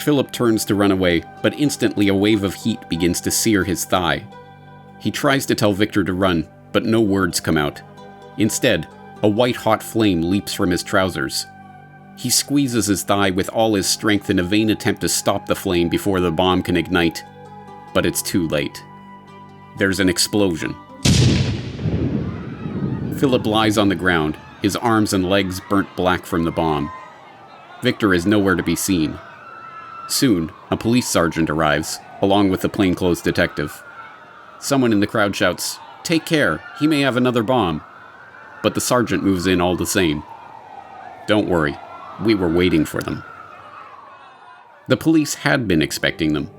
Philip turns to run away, but instantly a wave of heat begins to sear his thigh. He tries to tell Victor to run, but no words come out. Instead, a white-hot flame leaps from his trousers. He squeezes his thigh with all his strength in a vain attempt to stop the flame before the bomb can ignite. But it's too late. There's an explosion. Philip lies on the ground, his arms and legs burnt black from the bomb. Victor is nowhere to be seen. Soon, a police sergeant arrives, along with the plainclothes detective. Someone in the crowd shouts, "Take care, he may have another bomb." But the sergeant moves in all the same. "Don't worry. We were waiting for them." The police had been expecting them.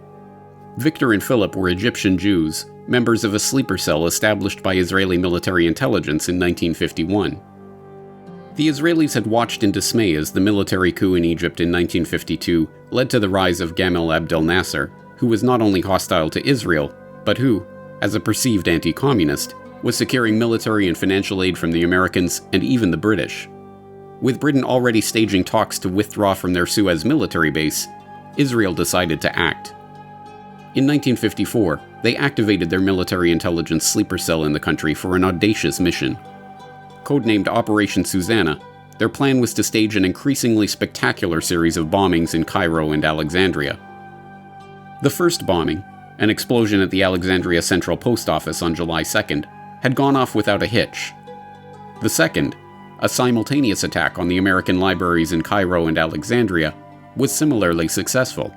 Victor and Philip were Egyptian Jews, members of a sleeper cell established by Israeli military intelligence in 1951. The Israelis had watched in dismay as the military coup in Egypt in 1952 led to the rise of Gamal Abdel Nasser, who was not only hostile to Israel, but who, as a perceived anti-communist, was securing military and financial aid from the Americans and even the British. With Britain already staging talks to withdraw from their Suez military base, Israel decided to act. In 1954, they activated their military intelligence sleeper cell in the country for an audacious mission. Codenamed Operation Susanna, their plan was to stage an increasingly spectacular series of bombings in Cairo and Alexandria. The first bombing, an explosion at the Alexandria Central Post Office on July 2nd, had gone off without a hitch. The second, a simultaneous attack on the American libraries in Cairo and Alexandria, was similarly successful.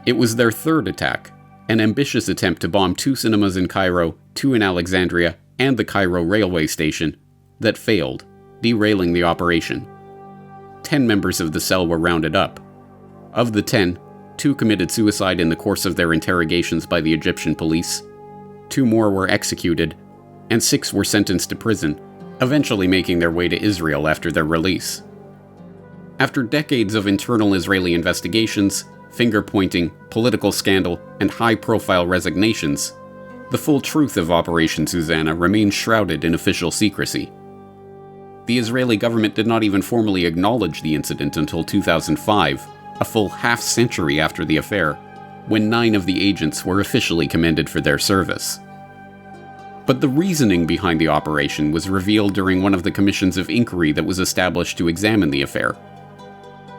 It was their third attack, an ambitious attempt to bomb 2 cinemas in Cairo, 2 in Alexandria, and the Cairo railway station, that failed, derailing the operation. 10 members of the cell were rounded up. Of the 10, 2 committed suicide in the course of their interrogations by the Egyptian police, 2 more were executed, and 6 were sentenced to prison, eventually making their way to Israel after their release. After decades of internal Israeli investigations, finger-pointing, political scandal, and high-profile resignations, the full truth of Operation Susanna remains shrouded in official secrecy. The Israeli government did not even formally acknowledge the incident until 2005, a full half-century after the affair, when 9 of the agents were officially commended for their service. But the reasoning behind the operation was revealed during one of the commissions of inquiry that was established to examine the affair.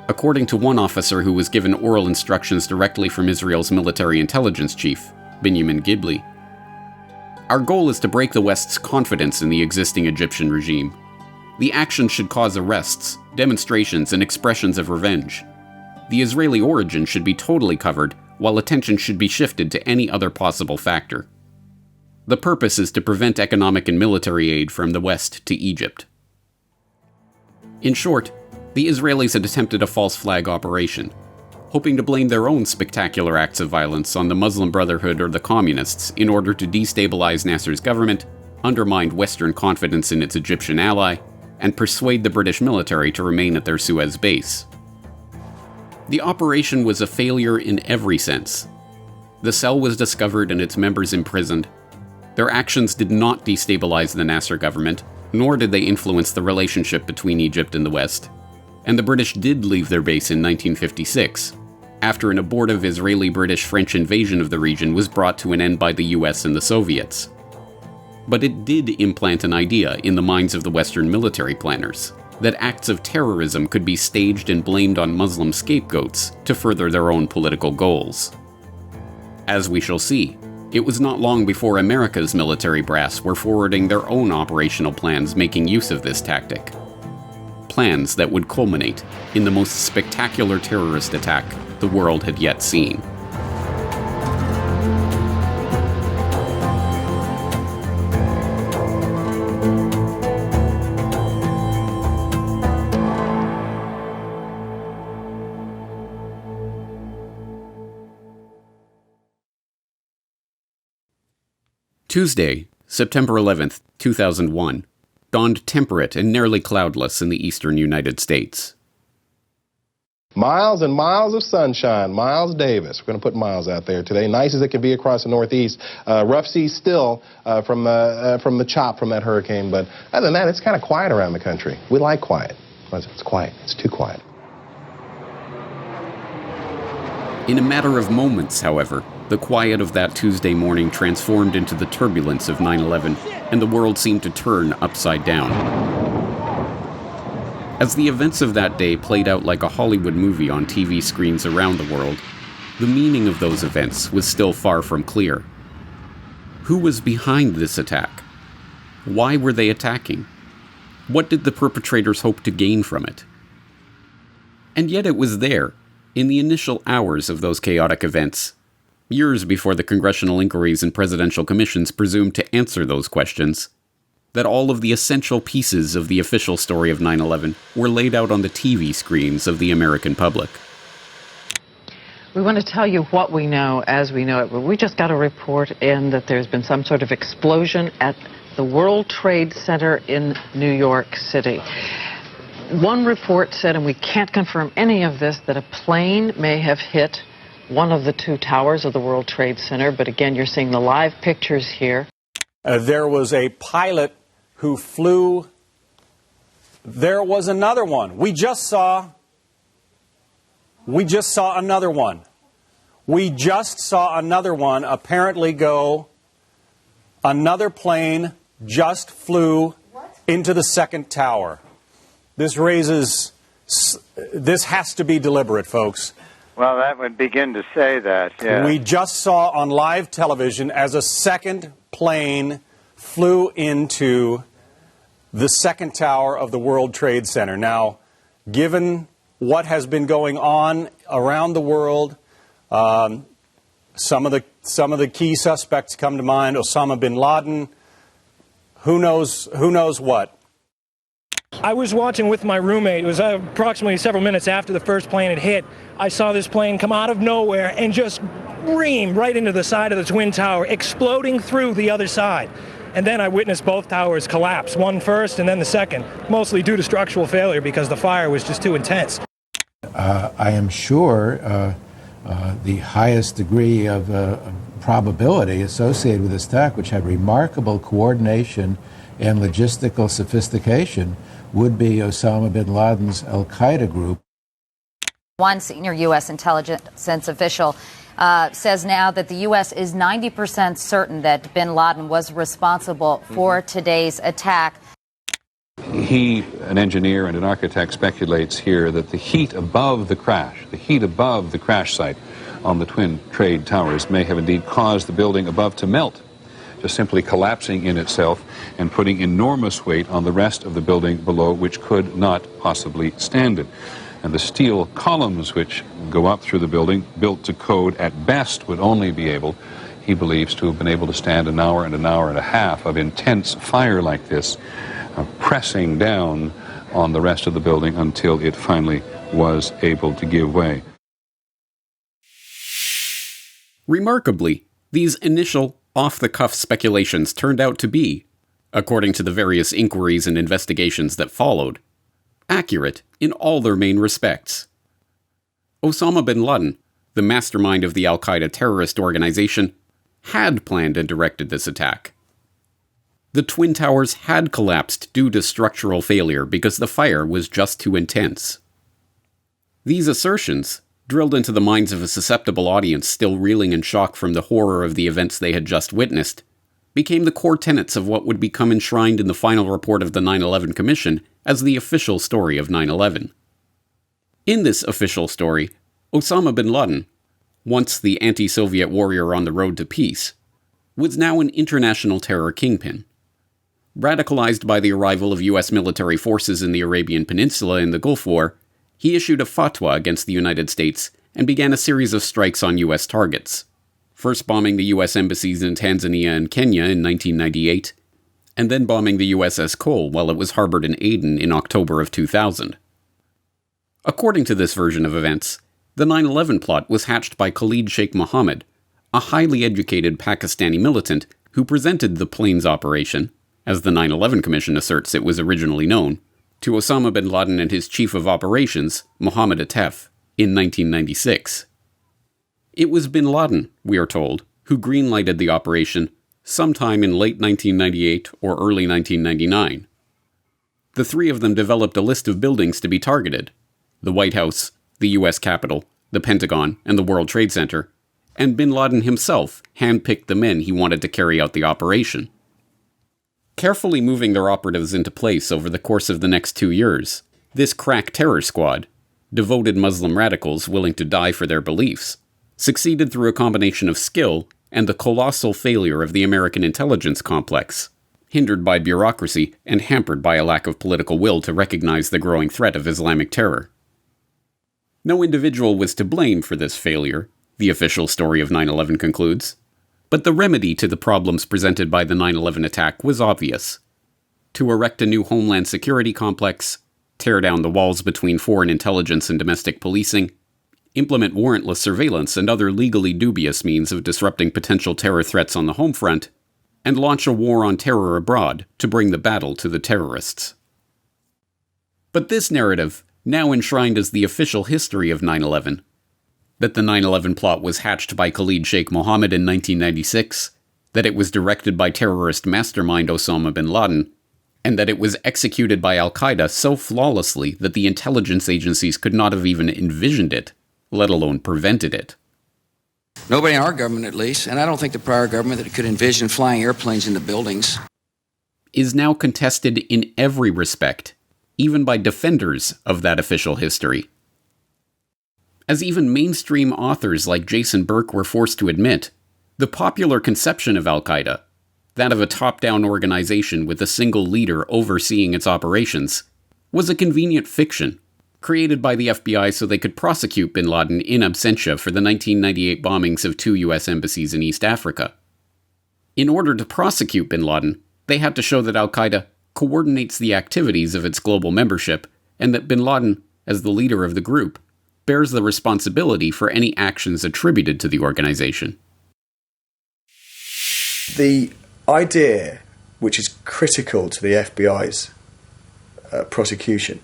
According to one officer who was given oral instructions directly from Israel's military intelligence chief, Benjamin Gibli, "Our goal is to break the West's confidence in the existing Egyptian regime. The action should cause arrests, demonstrations, and expressions of revenge. The Israeli origin should be totally covered, while attention should be shifted to any other possible factor. The purpose is to prevent economic and military aid from the West to Egypt." In short, the Israelis had attempted a false flag operation, hoping to blame their own spectacular acts of violence on the Muslim Brotherhood or the Communists in order to destabilize Nasser's government, undermine Western confidence in its Egyptian ally, and persuade the British military to remain at their Suez base. The operation was a failure in every sense. The cell was discovered and its members imprisoned. Their actions did not destabilize the Nasser government, nor did they influence the relationship between Egypt and the West. And the British did leave their base in 1956, after an abortive Israeli-British-French invasion of the region was brought to an end by the US and the Soviets. But it did implant an idea in the minds of the Western military planners that acts of terrorism could be staged and blamed on Muslim scapegoats to further their own political goals. As we shall see, it was not long before America's military brass were forwarding their own operational plans making use of this tactic. Plans that would culminate in the most spectacular terrorist attack the world had yet seen. Tuesday, September 11th, 2001, dawned temperate and nearly cloudless in the eastern United States. Miles and miles of sunshine. Miles Davis. We're going to put Miles out there today. Nice as it can be across the Northeast. Rough seas still from the chop from that hurricane. But other than that, it's kind of quiet around the country. We like quiet. It's quiet. It's too quiet. In a matter of moments, however, the quiet of that Tuesday morning transformed into the turbulence of 9/11, and the world seemed to turn upside down. As the events of that day played out like a Hollywood movie on TV screens around the world, the meaning of those events was still far from clear. Who was behind this attack? Why were they attacking? What did the perpetrators hope to gain from it? And yet it was there, in the initial hours of those chaotic events, years before the congressional inquiries and presidential commissions presumed to answer those questions, that all of the essential pieces of the official story of 9/11 were laid out on the TV screens of the American public. We want to tell you what we know as we know it. We just got a report in that there's been some sort of explosion at the World Trade Center in New York City. One report said, and we can't confirm any of this, that a plane may have hit one of the 2 towers of the World Trade Center. But again, you're seeing the live pictures here. There was a pilot who flew. There was another one. We just saw another one. We just saw another one apparently go. Another plane just flew into the 2nd tower. This has to be deliberate, folks. Well, that would begin to say that, yeah. We just saw on live television as a 2nd plane flew into the 2nd tower of the World Trade Center. Now, given what has been going on around the world, some of the key suspects come to mind: Osama bin Laden. Who knows what? I was watching with my roommate. It was approximately several minutes after the first plane had hit. I saw this plane come out of nowhere and just ream right into the side of the Twin Tower, exploding through the other side. And then I witnessed both towers collapse, one first and then the second, mostly due to structural failure because the fire was just too intense. I am sure the highest degree of probability associated with this attack, which had remarkable coordination and logistical sophistication, would be Osama bin Laden's Al Qaeda group. One senior U.S. intelligence official says now that the U.S. is 90% certain that bin Laden was responsible for today's attack. He, an engineer and an architect, speculates here that the heat above the crash site on the Twin Trade Towers may have indeed caused the building above to melt, just simply collapsing in itself and putting enormous weight on the rest of the building below, which could not possibly stand it. And the steel columns which go up through the building, built to code, at best would only be able, he believes, to have been able to stand an hour and a half of intense fire like this, pressing down on the rest of the building until it finally was able to give way. Remarkably, these initial off-the-cuff speculations turned out to be, according to the various inquiries and investigations that followed, accurate in all their main respects. Osama bin Laden, the mastermind of the Al Qaeda terrorist organization, had planned and directed this attack. The Twin Towers had collapsed due to structural failure because the fire was just too intense. These assertions, drilled into the minds of a susceptible audience still reeling in shock from the horror of the events they had just witnessed, became the core tenets of what would become enshrined in the final report of the 9/11 Commission as the official story of 9/11. In this official story, Osama bin Laden, once the anti-Soviet warrior on the road to peace, was now an international terror kingpin. Radicalized by the arrival of U.S. military forces in the Arabian Peninsula in the Gulf War, he issued a fatwa against the United States and began a series of strikes on U.S. targets, first bombing the U.S. embassies in Tanzania and Kenya in 1998, and then bombing the USS Cole while it was harbored in Aden in October of 2000. According to this version of events, the 9/11 plot was hatched by Khalid Sheikh Mohammed, a highly educated Pakistani militant who presented the plane's operation, as the 9/11 Commission asserts it was originally known, to Osama bin Laden and his chief of operations, Mohammed Atef, in 1996. It was bin Laden, we are told, who greenlighted the operation sometime in late 1998 or early 1999. The three of them developed a list of buildings to be targeted: the White House, the U.S. Capitol, the Pentagon, and the World Trade Center, and bin Laden himself handpicked the men he wanted to carry out the operation. Carefully moving their operatives into place over the course of the next 2 years, this crack terror squad, devoted Muslim radicals willing to die for their beliefs, succeeded through a combination of skill and the colossal failure of the American intelligence complex, hindered by bureaucracy and hampered by a lack of political will to recognize the growing threat of Islamic terror. No individual was to blame for this failure, the official story of 9/11 concludes. But the remedy to the problems presented by the 9/11 attack was obvious: to erect a new homeland security complex, tear down the walls between foreign intelligence and domestic policing, implement warrantless surveillance and other legally dubious means of disrupting potential terror threats on the home front, and launch a war on terror abroad to bring the battle to the terrorists. But this narrative, now enshrined as the official history of 9/11, that the 9/11 plot was hatched by Khalid Sheikh Mohammed in 1996, that it was directed by terrorist mastermind Osama bin Laden, and that it was executed by Al Qaeda so flawlessly that the intelligence agencies could not have even envisioned it, let alone prevented it. Nobody in our government, at least, and I don't think the prior government that could envision flying airplanes into buildings, is now contested in every respect, even by defenders of that official history. As even mainstream authors like Jason Burke were forced to admit, the popular conception of Al Qaeda, that of a top-down organization with a single leader overseeing its operations, was a convenient fiction, created by the FBI so they could prosecute bin Laden in absentia for the 1998 bombings of 2 U.S. embassies in East Africa. In order to prosecute bin Laden, they had to show that Al Qaeda coordinates the activities of its global membership, and that bin Laden, as the leader of the group, bears the responsibility for any actions attributed to the organization. The idea, which is critical to the FBI's prosecution,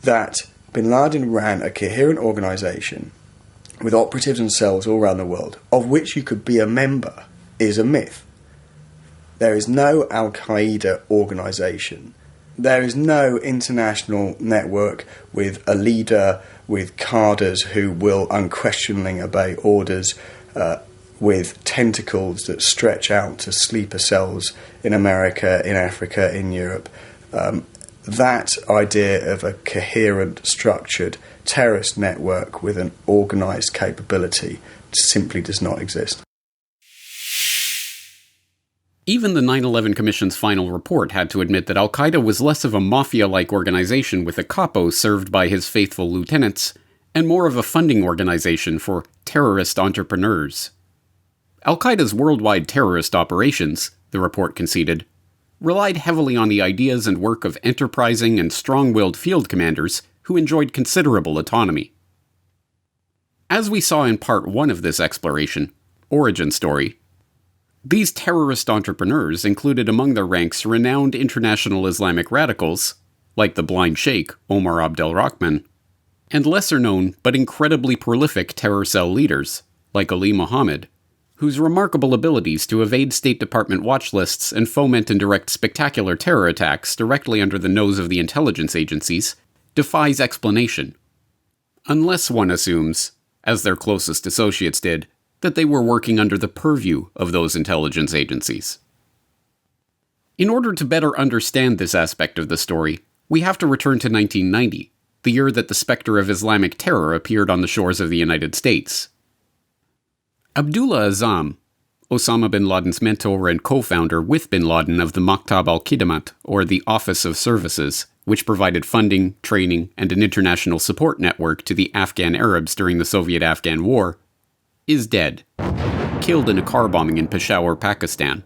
that bin Laden ran a coherent organization with operatives and cells all around the world, of which you could be a member, is a myth. There is no Al Qaeda organization. There is no international network with a leader, with cadres who will unquestioningly obey orders, with tentacles that stretch out to sleeper cells in America, in Africa, in Europe. That idea of a coherent, structured terrorist network with an organised capability simply does not exist. Even the 9/11 Commission's final report had to admit that Al Qaeda was less of a mafia-like organization with a capo served by his faithful lieutenants, and more of a funding organization for terrorist entrepreneurs. Al Qaeda's worldwide terrorist operations, the report conceded, relied heavily on the ideas and work of enterprising and strong-willed field commanders who enjoyed considerable autonomy. As we saw in part 1 of this exploration, Origin Story, these terrorist entrepreneurs included among their ranks renowned international Islamic radicals, like the blind sheikh Omar Abdel-Rahman, and lesser-known but incredibly prolific terror cell leaders, like Ali Mohammed, whose remarkable abilities to evade State Department watch lists and foment and direct spectacular terror attacks directly under the nose of the intelligence agencies defies explanation. Unless one assumes, as their closest associates did, that they were working under the purview of those intelligence agencies. In order to better understand this aspect of the story, we have to return to 1990, the year that the specter of Islamic terror appeared on the shores of the United States. Abdullah Azzam, Osama bin Laden's mentor and co-founder with bin Laden of the Maktab al-Khidmat, or the Office of Services, which provided funding, training, and an international support network to the Afghan Arabs during the Soviet-Afghan War, is dead, killed in a car bombing in Peshawar, Pakistan.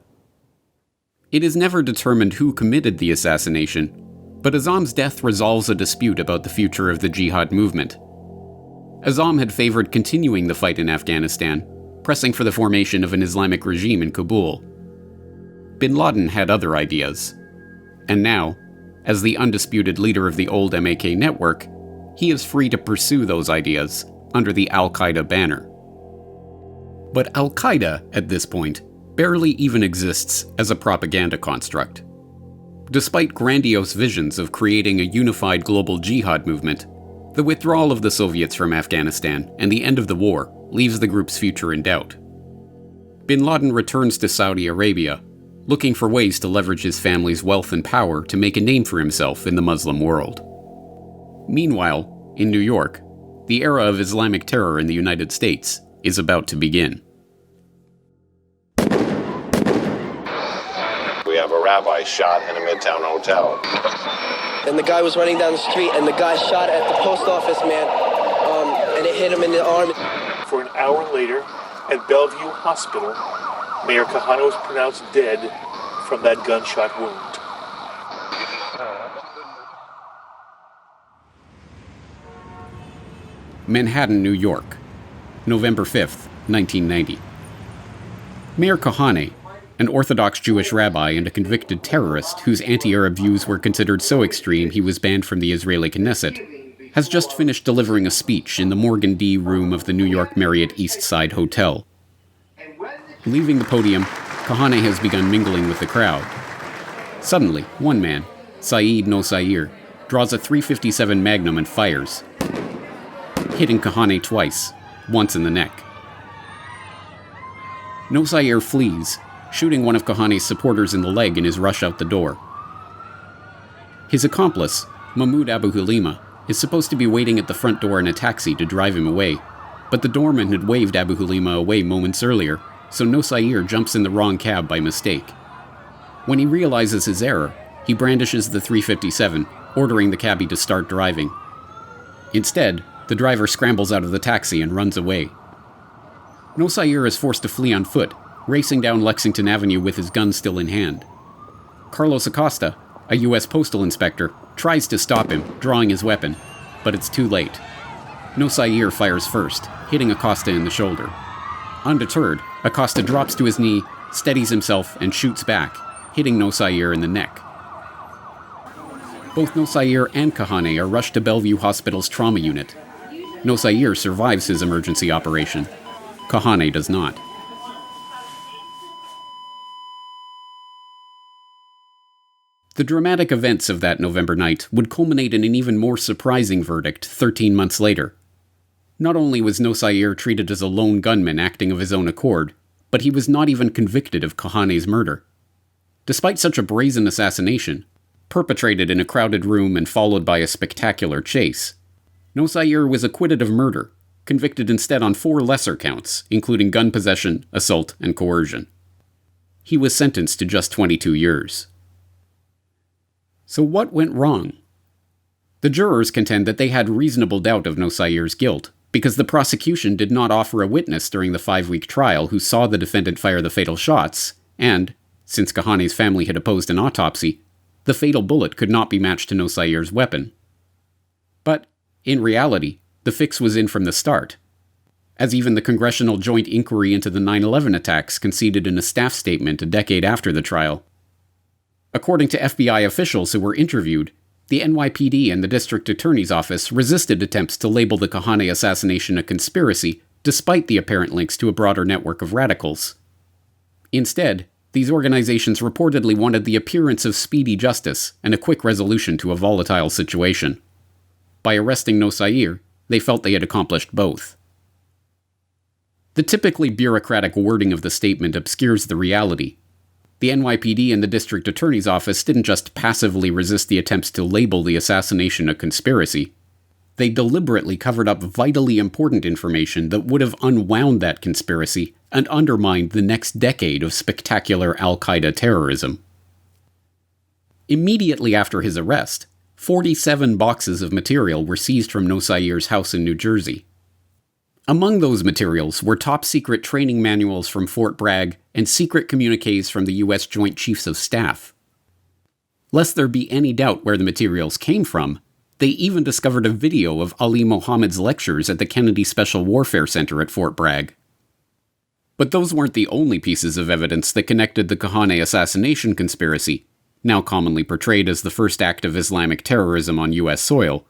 It is never determined who committed the assassination, but Azzam's death resolves a dispute about the future of the jihad movement. Azzam had favored continuing the fight in Afghanistan, pressing for the formation of an Islamic regime in Kabul. Bin Laden had other ideas, and now, as the undisputed leader of the old MAK network, he is free to pursue those ideas under the Al Qaeda banner. But Al Qaeda, at this point, barely even exists as a propaganda construct. Despite grandiose visions of creating a unified global jihad movement, the withdrawal of the Soviets from Afghanistan and the end of the war leaves the group's future in doubt. Bin Laden returns to Saudi Arabia, looking for ways to leverage his family's wealth and power to make a name for himself in the Muslim world. Meanwhile, in New York, the era of Islamic terror in the United States is about to begin. We have a rabbi shot in a Midtown hotel. And the guy was running down the street, and the guy shot at the post office man, and it hit him in the arm. For an hour later, at Bellevue Hospital, Mayor Kahane was pronounced dead from that gunshot wound. Manhattan, New York, November 5th, 1990. Mayor Kahane, an Orthodox Jewish rabbi and a convicted terrorist whose anti-Arab views were considered so extreme he was banned from the Israeli Knesset, has just finished delivering a speech in the Morgan D. room of the New York Marriott East Side Hotel. Leaving the podium, Kahane has begun mingling with the crowd. Suddenly, one man, Saeed Nosair, draws a .357 Magnum and fires, hitting Kahane twice, once in the neck. Nosair flees, shooting one of Kahane's supporters in the leg in his rush out the door. His accomplice, Mahmoud Abu Halima, is supposed to be waiting at the front door in a taxi to drive him away, but the doorman had waved Abu Halima away moments earlier, so Nosair jumps in the wrong cab by mistake. When he realizes his error, he brandishes the .357, ordering the cabbie to start driving. Instead, the driver scrambles out of the taxi and runs away. Nosair is forced to flee on foot, racing down Lexington Avenue with his gun still in hand. Carlos Acosta, A U.S. postal inspector tries to stop him, drawing his weapon, but it's too late. Nauseam fires first, hitting Acosta in the shoulder. Undeterred, Acosta drops to his knee, steadies himself, and shoots back, hitting Nauseam in the neck. Both Nauseam and Kahane are rushed to Bellevue Hospital's trauma unit. Nauseam survives his emergency operation. Kahane does not. The dramatic events of that November night would culminate in an even more surprising verdict 13 months later. Not only was Nauseam treated as a lone gunman acting of his own accord, but he was not even convicted of Kahane's murder. Despite such a brazen assassination, perpetrated in a crowded room and followed by a spectacular chase, Nauseam was acquitted of murder, convicted instead on 4 lesser counts, including gun possession, assault, and coercion. He was sentenced to just 22 years. So what went wrong? The jurors contend that they had reasonable doubt of Nauseam's guilt, because the prosecution did not offer a witness during the 5-week trial who saw the defendant fire the fatal shots, and, since Kahane's family had opposed an autopsy, the fatal bullet could not be matched to Nauseam's weapon. But, in reality, the fix was in from the start, as even the Congressional Joint Inquiry into the 9/11 attacks conceded in a staff statement a decade after the trial. According to FBI officials who were interviewed, the NYPD and the District Attorney's Office resisted attempts to label the Kahane assassination a conspiracy, despite the apparent links to a broader network of radicals. Instead, these organizations reportedly wanted the appearance of speedy justice and a quick resolution to a volatile situation. By arresting Nauseam, they felt they had accomplished both. The typically bureaucratic wording of the statement obscures the reality. The NYPD and the District Attorney's Office didn't just passively resist the attempts to label the assassination a conspiracy. They deliberately covered up vitally important information that would have unwound that conspiracy and undermined the next decade of spectacular Al Qaeda terrorism. Immediately after his arrest, 47 boxes of material were seized from Nauseam's house in New Jersey. Among those materials were top-secret training manuals from Fort Bragg and secret communiques from the U.S. Joint Chiefs of Staff. Lest there be any doubt where the materials came from, they even discovered a video of Ali Mohammed's lectures at the Kennedy Special Warfare Center at Fort Bragg. But those weren't the only pieces of evidence that connected the Kahane assassination conspiracy, now commonly portrayed as the first act of Islamic terrorism on U.S. soil,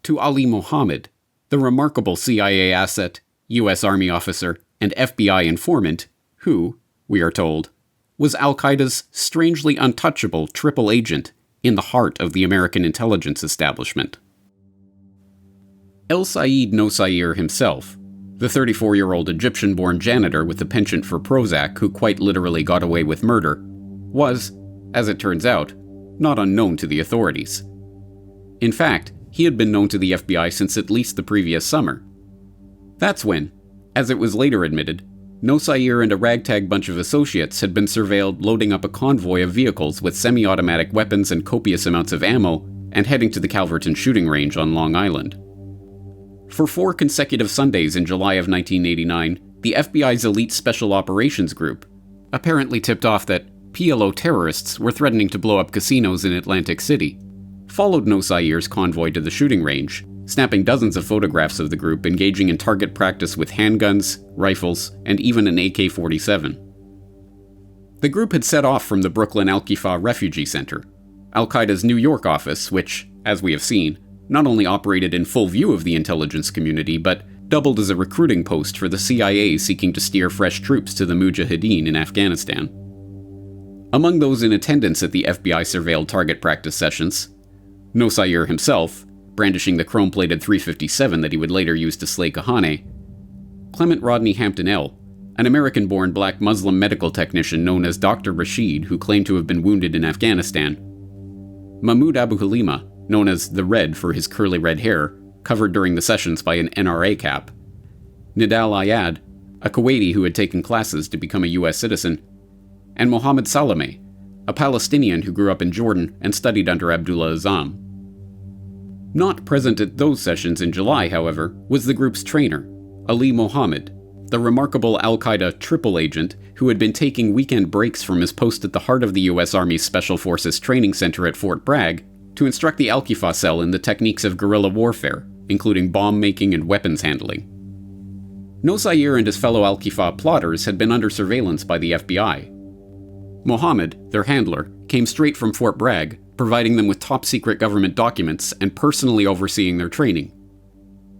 to Ali Mohammed, the remarkable CIA asset, U.S. Army officer, and FBI informant who, we are told, was Al Qaeda's strangely untouchable triple agent in the heart of the American intelligence establishment. El Sayed Nauseam himself, the 34-year-old Egyptian-born janitor with a penchant for Prozac who quite literally got away with murder, was, as it turns out, not unknown to the authorities. In fact, he had been known to the FBI since at least the previous summer. That's when, as it was later admitted, Nauseam and a ragtag bunch of associates had been surveilled loading up a convoy of vehicles with semi-automatic weapons and copious amounts of ammo and heading to the Calverton shooting range on Long Island. For 4 consecutive Sundays in July of 1989, the FBI's elite Special Operations Group, apparently tipped off that PLO terrorists were threatening to blow up casinos in Atlantic City, followed Nauseam's convoy to the shooting range, snapping dozens of photographs of the group engaging in target practice with handguns, rifles, and even an AK-47. The group had set off from the Brooklyn Al-Qifa Refugee Center, Al Qaeda's New York office, which, as we have seen, not only operated in full view of the intelligence community, but doubled as a recruiting post for the CIA seeking to steer fresh troops to the Mujahideen in Afghanistan. Among those in attendance at the FBI surveilled target practice sessions, Nauseam himself, brandishing the chrome-plated .357 that he would later use to slay Kahane, Clement Rodney Hampton L., an American-born black Muslim medical technician known as Dr. Rashid who claimed to have been wounded in Afghanistan, Mahmoud Abu Halima, known as the Red for his curly red hair, covered during the sessions by an NRA cap, Nidal Ayad, a Kuwaiti who had taken classes to become a U.S. citizen, and Mohammed Salameh, a Palestinian who grew up in Jordan and studied under Abdullah Azzam. Not present at those sessions in July, however, was the group's trainer, Ali Mohammed, the remarkable Al Qaeda triple agent who had been taking weekend breaks from his post at the heart of the U.S. Army's Special Forces Training Center at Fort Bragg to instruct the Al Qaeda cell in the techniques of guerrilla warfare, including bomb making and weapons handling. Nosayir and his fellow Al Qaeda plotters had been under surveillance by the FBI. Mohammed, their handler, came straight from Fort Bragg, providing them with top-secret government documents and personally overseeing their training.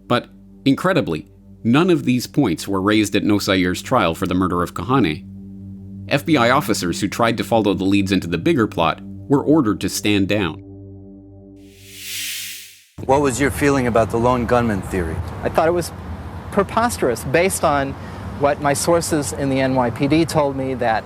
But, incredibly, none of these points were raised at Nosayir's trial for the murder of Kahane. FBI officers who tried to follow the leads into the bigger plot were ordered to stand down. What was your feeling about the lone gunman theory? I thought it was preposterous, based on what my sources in the NYPD told me, that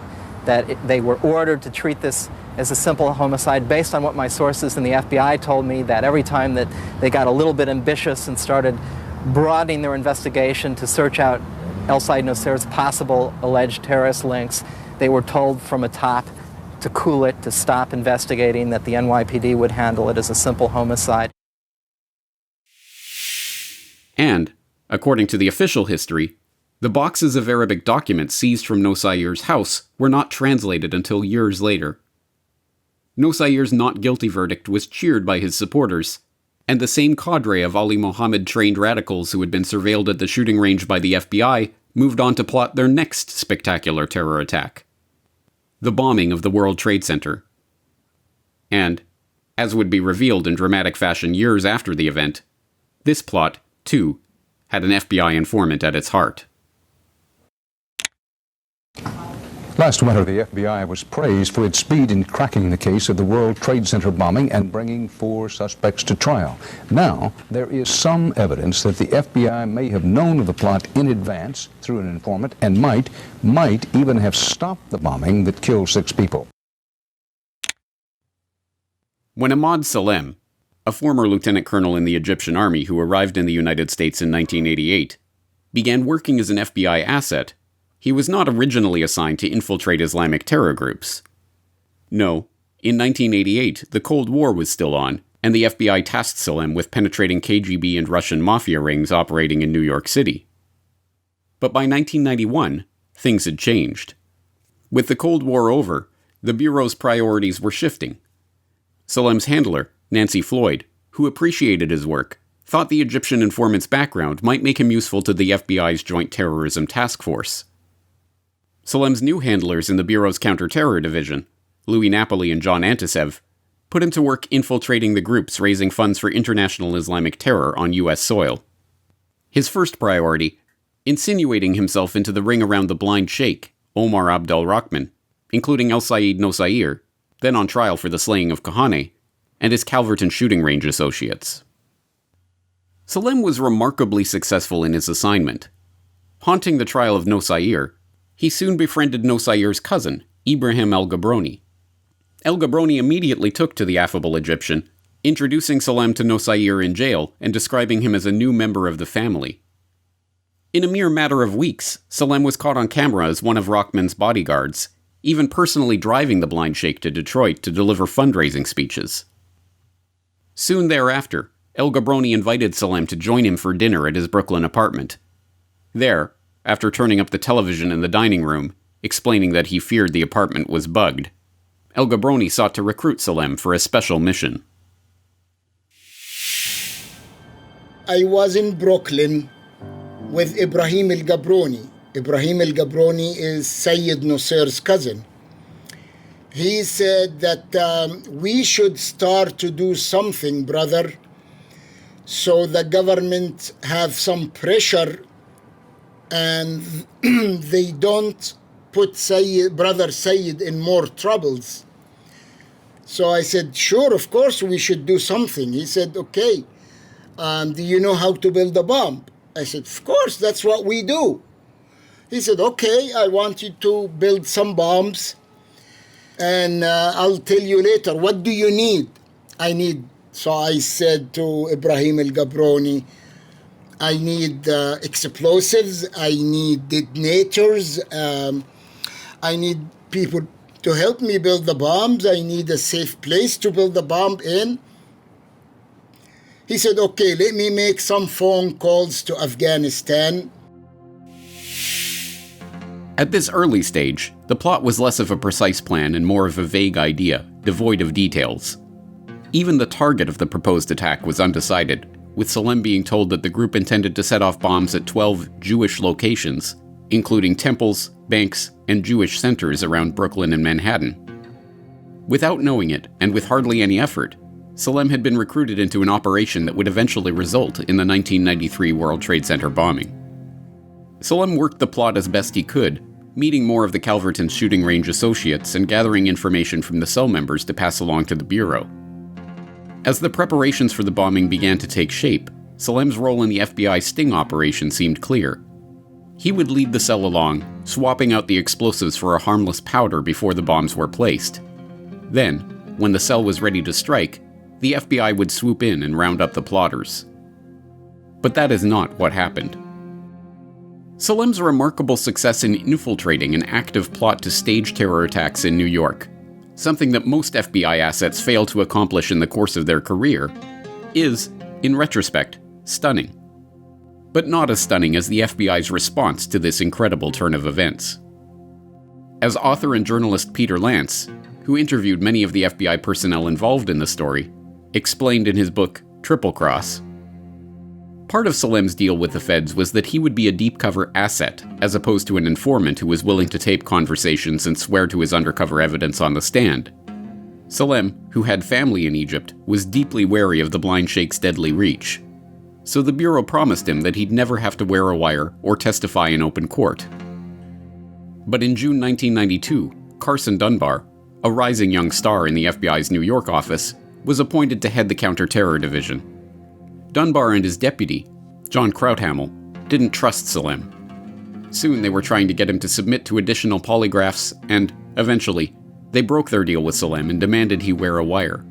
they were ordered to treat this as a simple homicide, based on what my sources in the FBI told me, that every time that they got a little bit ambitious and started broadening their investigation to search out El Sayed Nosir's possible alleged terrorist links, they were told from atop to cool it, to stop investigating, that the NYPD would handle it as a simple homicide. And, according to the official history, the boxes of Arabic documents seized from Nosayir's house were not translated until years later. Nosayir's not guilty verdict was cheered by his supporters, and the same cadre of Ali Mohammed-trained radicals who had been surveilled at the shooting range by the FBI moved on to plot their next spectacular terror attack: the bombing of the World Trade Center. And, as would be revealed in dramatic fashion years after the event, this plot, too, had an FBI informant at its heart. Last winter, the FBI was praised for its speed in cracking the case of the World Trade Center bombing and bringing 4 suspects to trial. Now, there is some evidence that the FBI may have known of the plot in advance through an informant and might even have stopped the bombing that killed 6 people. When Ahmad Salem, a former lieutenant colonel in the Egyptian army who arrived in the United States in 1988, began working as an FBI asset, he was not originally assigned to infiltrate Islamic terror groups. No, in 1988, the Cold War was still on, and the FBI tasked Salem with penetrating KGB and Russian mafia rings operating in New York City. But by 1991, things had changed. With the Cold War over, the Bureau's priorities were shifting. Salem's handler, Nancy Floyd, who appreciated his work, thought the Egyptian informant's background might make him useful to the FBI's Joint Terrorism Task Force. Salem's new handlers in the Bureau's counter-terror division, Louis Napoli and John Antisev, put him to work infiltrating the groups raising funds for international Islamic terror on U.S. soil. His first priority, insinuating himself into the ring around the blind sheikh, Omar Abdel Rahman, including El Sayed Nosayir, then on trial for the slaying of Kahane, and his Calverton shooting range associates. Salem was remarkably successful in his assignment. Haunting the trial of Nosayir, he soon befriended Nosayir's cousin, Ibrahim El-Gabroni. El-Gabroni immediately took to the affable Egyptian, introducing Salem to Nosayir in jail and describing him as a new member of the family. In a mere matter of weeks, Salem was caught on camera as one of Rahman's bodyguards, even personally driving the blind sheikh to Detroit to deliver fundraising speeches. Soon thereafter, El-Gabroni invited Salem to join him for dinner at his Brooklyn apartment. There, after turning up the television in the dining room, explaining that he feared the apartment was bugged, El-Gabroni sought to recruit Salem for a special mission. I was in Brooklyn with Ibrahim El-Gabroni. Ibrahim El-Gabroni is Sayyid Nosir's cousin. He said that we should start to do something, brother, so the government have some pressure and they don't put brother Sayyid in more troubles. So I said, sure, of course we should do something. He said, okay, do you know how to build a bomb? I said, of course, that's what we do. He said, okay, I want you to build some bombs and I'll tell you later, what do you need? So I said to Ibrahim El-Gabroni, I need explosives, I need detonators, I need people to help me build the bombs, I need a safe place to build the bomb in. He said, okay, let me make some phone calls to Afghanistan. At this early stage, the plot was less of a precise plan and more of a vague idea, devoid of details. Even the target of the proposed attack was undecided, with Salem being told that the group intended to set off bombs at 12 Jewish locations, including temples, banks, and Jewish centers around Brooklyn and Manhattan. Without knowing it, and with hardly any effort, Salem had been recruited into an operation that would eventually result in the 1993 World Trade Center bombing. Salem worked the plot as best he could, meeting more of the Calverton shooting range associates and gathering information from the cell members to pass along to the Bureau. As the preparations for the bombing began to take shape, Salem's role in the FBI sting operation seemed clear. He would lead the cell along, swapping out the explosives for a harmless powder before the bombs were placed. Then, when the cell was ready to strike, the FBI would swoop in and round up the plotters. But that is not what happened. Salem's remarkable success in infiltrating an active plot to stage terror attacks in New York, something that most FBI assets fail to accomplish in the course of their career, is, in retrospect, stunning. But not as stunning as the FBI's response to this incredible turn of events. As author and journalist Peter Lance, who interviewed many of the FBI personnel involved in the story, explained in his book Triple Cross, part of Salem's deal with the feds was that he would be a deep cover asset, as opposed to an informant who was willing to tape conversations and swear to his undercover evidence on the stand. Salem, who had family in Egypt, was deeply wary of the blind sheik's deadly reach. So the Bureau promised him that he'd never have to wear a wire or testify in open court. But in June 1992, Carson Dunbar, a rising young star in the FBI's New York office, was appointed to head the counter-terror division. Dunbar and his deputy, John Krauthamel, didn't trust Salem. Soon they were trying to get him to submit to additional polygraphs, and, eventually, they broke their deal with Salem and demanded he wear a wire.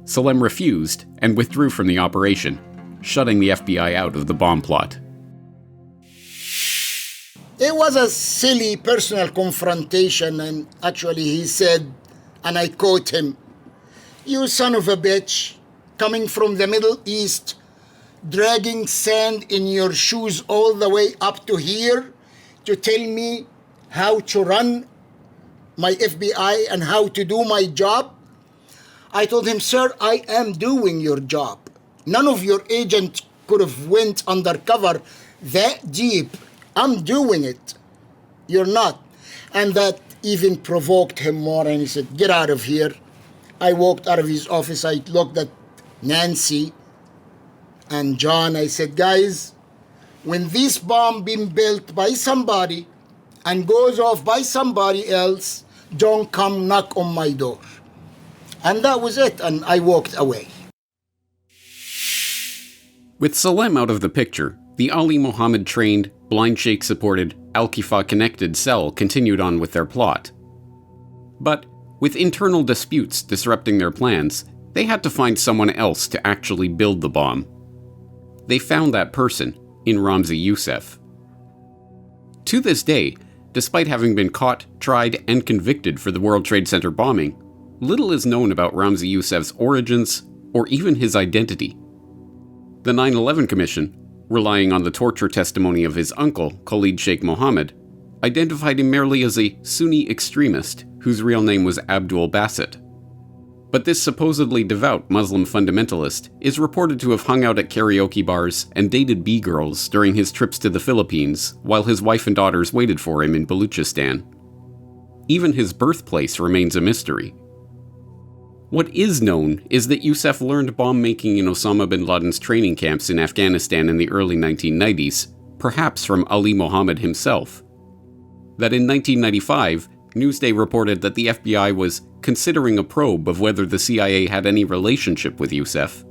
Salem refused and withdrew from the operation, shutting the FBI out of the bomb plot. It was a silly personal confrontation, and actually he said, and I quote him, "You son of a bitch, coming from the Middle East, dragging sand in your shoes all the way up to here to tell me how to run my FBI and how to do my job?" I told him, "Sir, I am doing your job. None of your agents could have went undercover that deep. I'm doing it. You're not." And that even provoked him more, and he said, "Get out of here." I walked out of his office. I looked at Nancy and John. I said, "Guys, when this bomb been built by somebody and goes off by somebody else, don't come knock on my door." And that was it, and I walked away. With Salem out of the picture, the Ali Mohammed-trained, blind sheikh-supported, Al-Qifa-connected cell continued on with their plot. But, with internal disputes disrupting their plans, they had to find someone else to actually build the bomb. They found that person in Ramzi Youssef. To this day, despite having been caught, tried, and convicted for the World Trade Center bombing, little is known about Ramzi Youssef's origins or even his identity. The 9/11 Commission, relying on the torture testimony of his uncle, Khalid Sheikh Mohammed, identified him merely as a Sunni extremist whose real name was Abdul Basit. But this supposedly devout Muslim fundamentalist is reported to have hung out at karaoke bars and dated B-girls during his trips to the Philippines while his wife and daughters waited for him in Baluchistan. Even his birthplace remains a mystery. What is known is that Youssef learned bomb-making in Osama bin Laden's training camps in Afghanistan in the early 1990s, perhaps from Ali Mohammed himself. That in 1995, Newsday reported that the FBI was considering a probe of whether the CIA had any relationship with Youssef.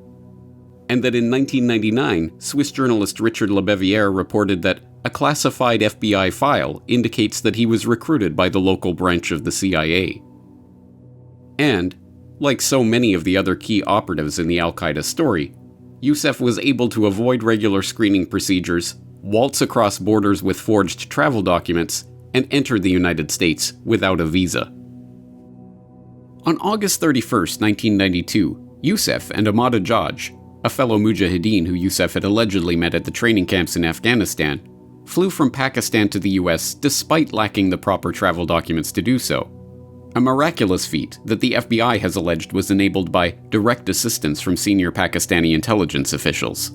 And that in 1999, Swiss journalist Richard Lebevier reported that a classified FBI file indicates that he was recruited by the local branch of the CIA. And, like so many of the other key operatives in the Al Qaeda story, Youssef was able to avoid regular screening procedures, waltz across borders with forged travel documents, and enter the United States without a visa. On August 31st, 1992, Youssef and Ahmad Ajaj, a fellow mujahideen who Youssef had allegedly met at the training camps in Afghanistan, flew from Pakistan to the US despite lacking the proper travel documents to do so. A miraculous feat that the FBI has alleged was enabled by direct assistance from senior Pakistani intelligence officials.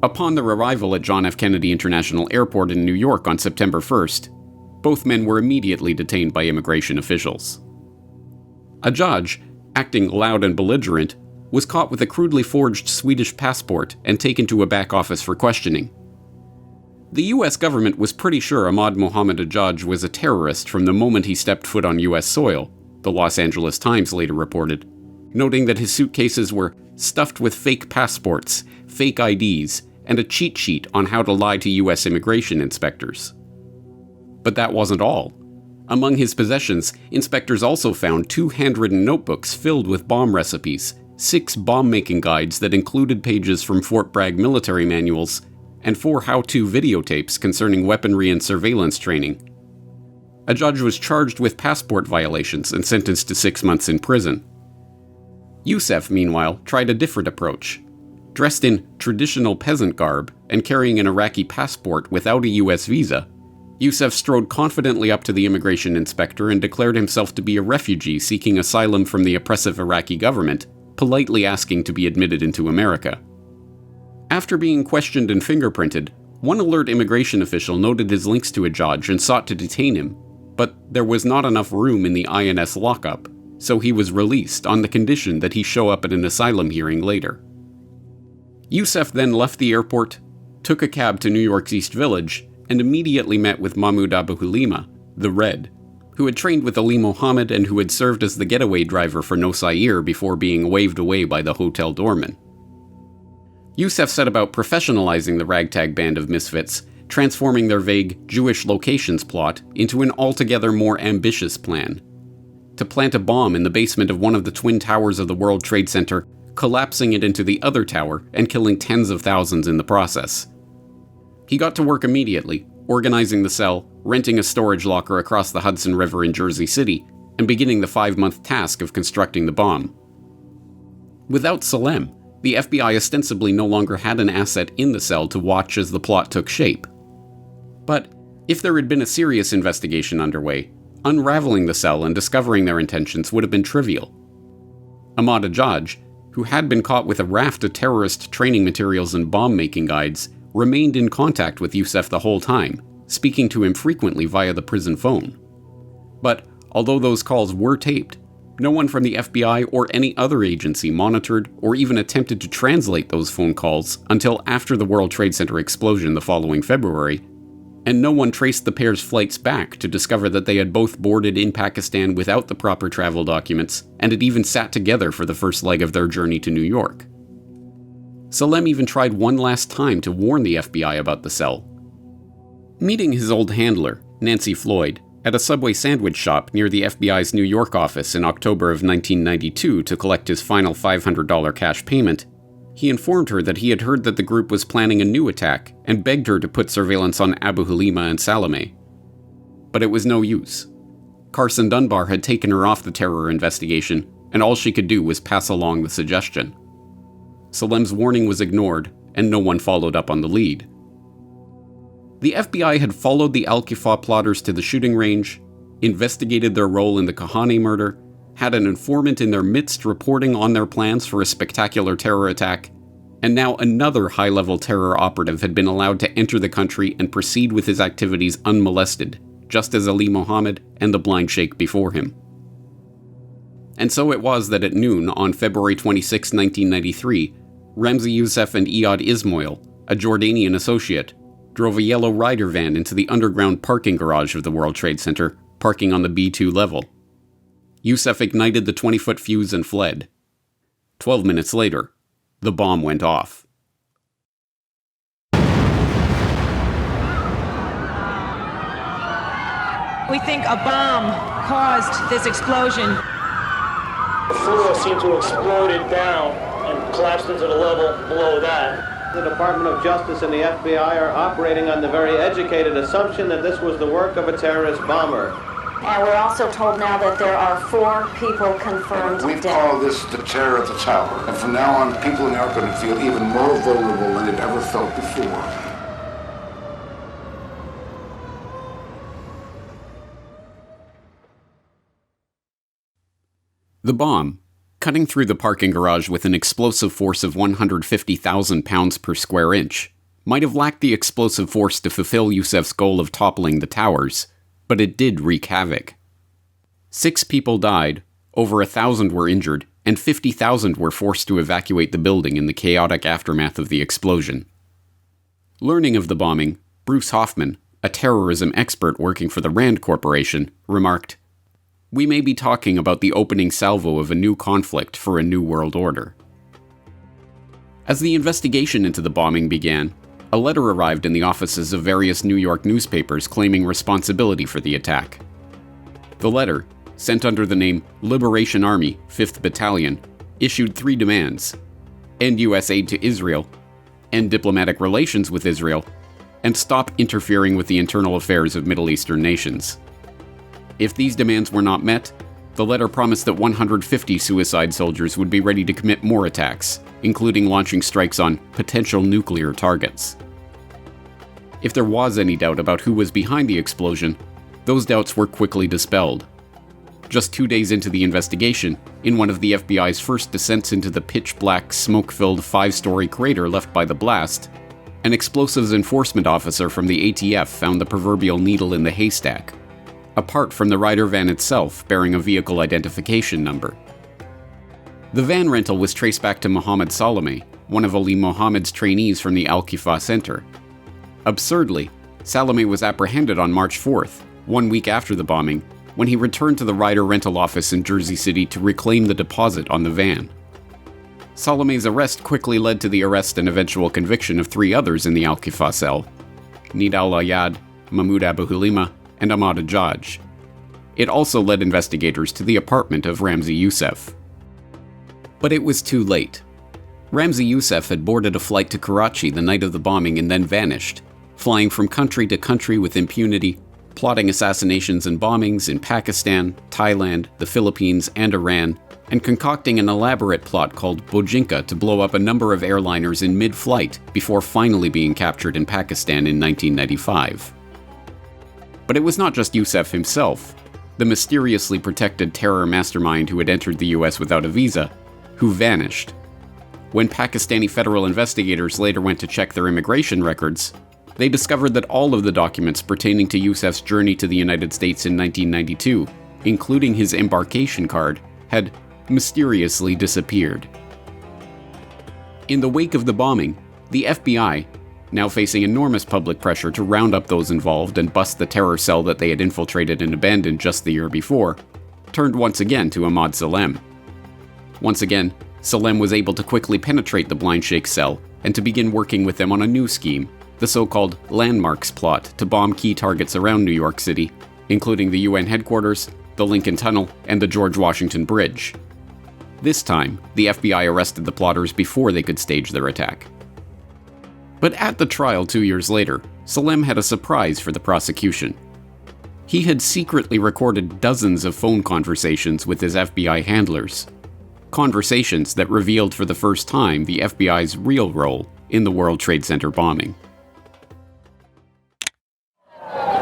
Upon their arrival at John F. Kennedy International Airport in New York on September 1st, both men were immediately detained by immigration officials. A judge, acting loud and belligerent, was caught with a crudely forged Swedish passport and taken to a back office for questioning. The US government was pretty sure Ahmad Mohammed Ajaj was a terrorist from the moment he stepped foot on US soil, the Los Angeles Times later reported, noting that his suitcases were stuffed with fake passports, fake IDs, and a cheat sheet on how to lie to US immigration inspectors. But that wasn't all. Among his possessions, inspectors also found 2 handwritten notebooks filled with bomb recipes, 6 bomb-making guides that included pages from Fort Bragg military manuals, and 4 how-to videotapes concerning weaponry and surveillance training. Ajaj was charged with passport violations and sentenced to 6 months in prison. Youssef, meanwhile, tried a different approach. Dressed in traditional peasant garb and carrying an Iraqi passport without a US visa, Youssef strode confidently up to the immigration inspector and declared himself to be a refugee seeking asylum from the oppressive Iraqi government, politely asking to be admitted into America. After being questioned and fingerprinted, one alert immigration official noted his links to Ajaj and sought to detain him, but there was not enough room in the INS lockup, so he was released on the condition that he show up at an asylum hearing later. Youssef then left the airport, took a cab to New York's East Village, and immediately met with Mahmoud Abu Hulima, the Red, who had trained with Ali Mohammed and who had served as the getaway driver for Nosair before being waved away by the hotel doorman. Youssef set about professionalizing the ragtag band of misfits, transforming their vague Jewish locations plot into an altogether more ambitious plan. To plant a bomb in the basement of one of the twin towers of the World Trade Center, collapsing it into the other tower and killing tens of thousands in the process. He got to work immediately, organizing the cell, renting a storage locker across the Hudson River in Jersey City, and beginning the 5-month task of constructing the bomb. Without Salem, the FBI ostensibly no longer had an asset in the cell to watch as the plot took shape. But if there had been a serious investigation underway, unraveling the cell and discovering their intentions would have been trivial. Ahmad Ajaj, who had been caught with a raft of terrorist training materials and bomb-making guides, remained in contact with Youssef the whole time, speaking to him frequently via the prison phone. But although those calls were taped, no one from the FBI or any other agency monitored or even attempted to translate those phone calls until after the World Trade Center explosion the following February, and no one traced the pair's flights back to discover that they had both boarded in Pakistan without the proper travel documents and had even sat together for the first leg of their journey to New York. Salem even tried one last time to warn the FBI about the cell. Meeting his old handler, Nancy Floyd, at a Subway sandwich shop near the FBI's New York office in October of 1992 to collect his final $500 cash payment, he informed her that he had heard that the group was planning a new attack and begged her to put surveillance on Abu Hulima and Salameh. But it was no use. Carson Dunbar had taken her off the terror investigation, and all she could do was pass along the suggestion. Salem's warning was ignored, and no one followed up on the lead. The FBI had followed the Al-Qifa plotters to the shooting range, investigated their role in the Kahane murder, had an informant in their midst reporting on their plans for a spectacular terror attack, and now another high-level terror operative had been allowed to enter the country and proceed with his activities unmolested, just as Ali Mohammed and the blind sheikh before him. And so it was that at noon on February 26, 1993, Ramzi Youssef and Iyad Ismail, a Jordanian associate, drove a yellow Ryder van into the underground parking garage of the World Trade Center, parking on the B2 level. Youssef ignited the 20-foot fuse and fled. 12 minutes later, the bomb went off. We think a bomb caused this explosion. The floor seemed to have exploded down and collapsed into the level below that. The Department of Justice and the FBI are operating on the very educated assumption that this was the work of a terrorist bomber. And we're also told now that there are 4 people confirmed We dead. call this the terror at the tower. And from now on, people in New York are going to feel even more vulnerable than they've ever felt before. The bomb, cutting through the parking garage with an explosive force of 150,000 pounds per square inch, might have lacked the explosive force to fulfill Yousef's goal of toppling the towers, but it did wreak havoc. 6 people died, over 1,000 were injured, and 50,000 were forced to evacuate the building in the chaotic aftermath of the explosion. Learning of the bombing, Bruce Hoffman, a terrorism expert working for the Rand Corporation, remarked, "We may be talking about the opening salvo of a new conflict for a new world order." As the investigation into the bombing began, a letter arrived in the offices of various New York newspapers claiming responsibility for the attack. The letter, sent under the name Liberation Army, 5th Battalion, issued 3 demands: end U.S. aid to Israel, end diplomatic relations with Israel, and stop interfering with the internal affairs of Middle Eastern nations. If these demands were not met, the letter promised that 150 suicide soldiers would be ready to commit more attacks, including launching strikes on potential nuclear targets. If there was any doubt about who was behind the explosion, those doubts were quickly dispelled. Just 2 days into the investigation, in one of the FBI's first descents into the pitch-black, smoke-filled 5-story crater left by the blast, an explosives enforcement officer from the ATF found the proverbial needle in the haystack, apart from the Ryder van itself bearing a vehicle identification number. The van rental was traced back to Mohammed Salome, one of Ali Mohammed's trainees from the Al Qaeda Center. Absurdly, Salome was apprehended on March 4th, 1 week after the bombing, when he returned to the Ryder rental office in Jersey City to reclaim the deposit on the van. Salome's arrest quickly led to the arrest and eventual conviction of 3 others in the Al Qaeda cell: Nid al-Ayad, Mahmoud Abu Hulima, and Ahmad Ajaj. It also led investigators to the apartment of Ramzi Yousef. But it was too late. Ramzi Yousef had boarded a flight to Karachi the night of the bombing and then vanished, flying from country to country with impunity, plotting assassinations and bombings in Pakistan, Thailand, the Philippines, and Iran, and concocting an elaborate plot called Bojinka to blow up a number of airliners in mid-flight before finally being captured in Pakistan in 1995. But it was not just Yousef himself, the mysteriously protected terror mastermind who had entered the US without a visa, who vanished. When Pakistani federal investigators later went to check their immigration records, they discovered that all of the documents pertaining to Yousef's journey to the United States in 1992, including his embarkation card, had mysteriously disappeared. In the wake of the bombing, the FBI, now facing enormous public pressure to round up those involved and bust the terror cell that they had infiltrated and abandoned just the year before, turned once again to Ahmad Salem. Once again, Salem was able to quickly penetrate the blind sheikh cell and to begin working with them on a new scheme, the so-called Landmarks plot to bomb key targets around New York City, including the UN headquarters, the Lincoln Tunnel, and the George Washington Bridge. This time, the FBI arrested the plotters before they could stage their attack. But at the trial 2 years later, Salem had a surprise for the prosecution. He had secretly recorded dozens of phone conversations with his FBI handlers. Conversations that revealed for the first time the FBI's real role in the World Trade Center bombing.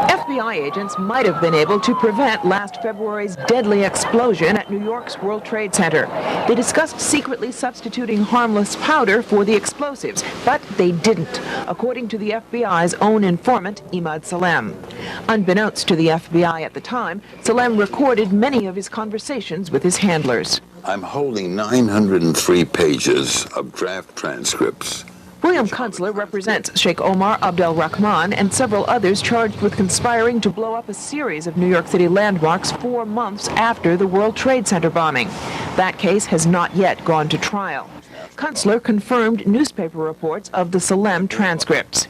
FBI agents might have been able to prevent last February's deadly explosion at New York's World Trade Center. They discussed secretly substituting harmless powder for the explosives, but they didn't, according to the FBI's own informant, Ahmad Salem. Unbeknownst to the FBI at the time, Salem recorded many of his conversations with his handlers. I'm holding 903 pages of draft transcripts. William Kunstler represents Sheikh Omar Abdel Rahman and several others charged with conspiring to blow up a series of New York City landmarks 4 months after the World Trade Center bombing. That case has not yet gone to trial. Kunstler confirmed newspaper reports of the Salem transcripts.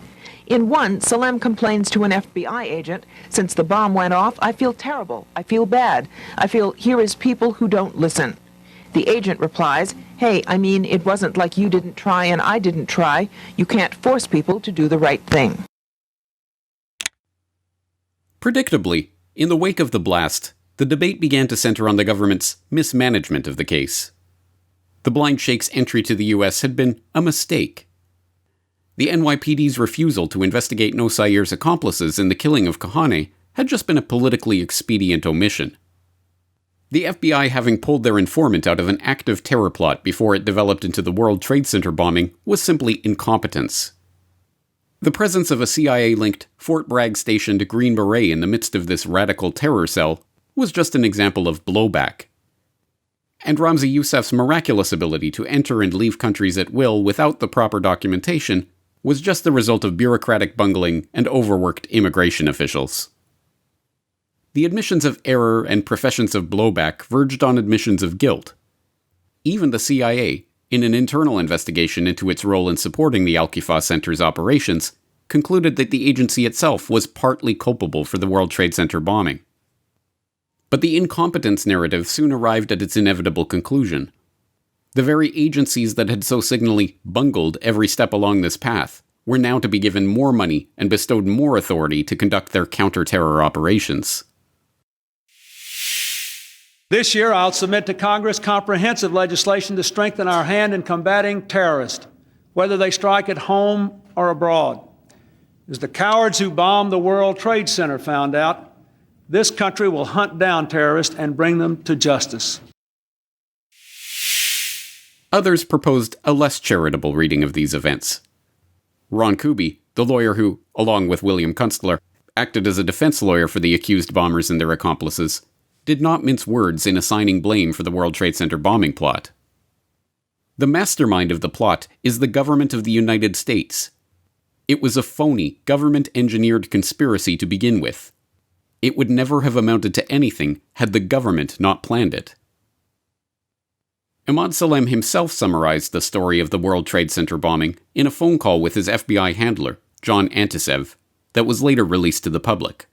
In one, Salem complains to an FBI agent, "Since the bomb went off, I feel terrible. I feel bad. I feel here is people who don't listen." The agent replies, "Hey, I mean, it wasn't like you didn't try and I didn't try. You can't force people to do the right thing." Predictably, in the wake of the blast, the debate began to center on the government's mismanagement of the case. The blind sheikh's entry to the US had been a mistake. The NYPD's refusal to investigate Nosayir's accomplices in the killing of Kahane had just been a politically expedient omission. The FBI having pulled their informant out of an active terror plot before it developed into the World Trade Center bombing was simply incompetence. The presence of a CIA-linked Fort Bragg-stationed Green Beret in the midst of this radical terror cell was just an example of blowback. And Ramzi Youssef's miraculous ability to enter and leave countries at will without the proper documentation was just the result of bureaucratic bungling and overworked immigration officials. The admissions of error and professions of blowback verged on admissions of guilt. Even the CIA, in an internal investigation into its role in supporting the Al-Qifa Center's operations, concluded that the agency itself was partly culpable for the World Trade Center bombing. But the incompetence narrative soon arrived at its inevitable conclusion. The very agencies that had so signally bungled every step along this path were now to be given more money and bestowed more authority to conduct their counter-terror operations. This year, I'll submit to Congress comprehensive legislation to strengthen our hand in combating terrorists, whether they strike at home or abroad. As the cowards who bombed the World Trade Center found out, this country will hunt down terrorists and bring them to justice. Others proposed a less charitable reading of these events. Ron Kuby, the lawyer who, along with William Kunstler, acted as a defense lawyer for the accused bombers and their accomplices, did not mince words in assigning blame for the World Trade Center bombing plot. The mastermind of the plot is the government of the United States. It was a phony, government-engineered conspiracy to begin with. It would never have amounted to anything had the government not planned it. Ahmad Salem himself summarized the story of the World Trade Center bombing in a phone call with his FBI handler, John Antisev, that was later released to the public.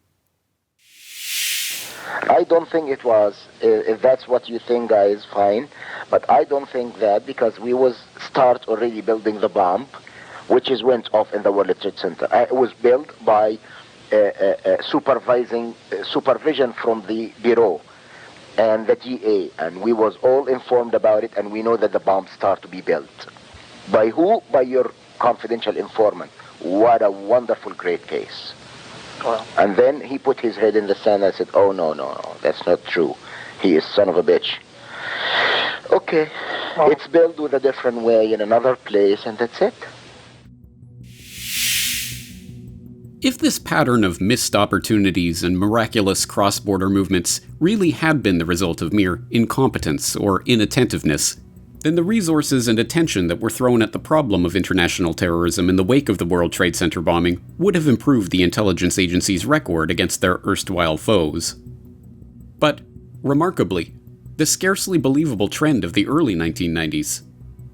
I don't think it was. If that's what you think, guys, fine. But I don't think that, because we was start already building the bomb, which is went off in the World Trade Center. It was built by supervision from the Bureau and the DA, and we was all informed about it, and we know that the bomb start to be built. By who? By your confidential informant. What a wonderful, great case. Wow. And then he put his head in the sand and said, oh, no, that's not true. He is son of a bitch. Okay, it's built with a different way in another place, and that's it. If this pattern of missed opportunities and miraculous cross-border movements really had been the result of mere incompetence or inattentiveness, then the resources and attention that were thrown at the problem of international terrorism in the wake of the World Trade Center bombing would have improved the intelligence agency's record against their erstwhile foes. But, remarkably, the scarcely believable trend of the early 1990s,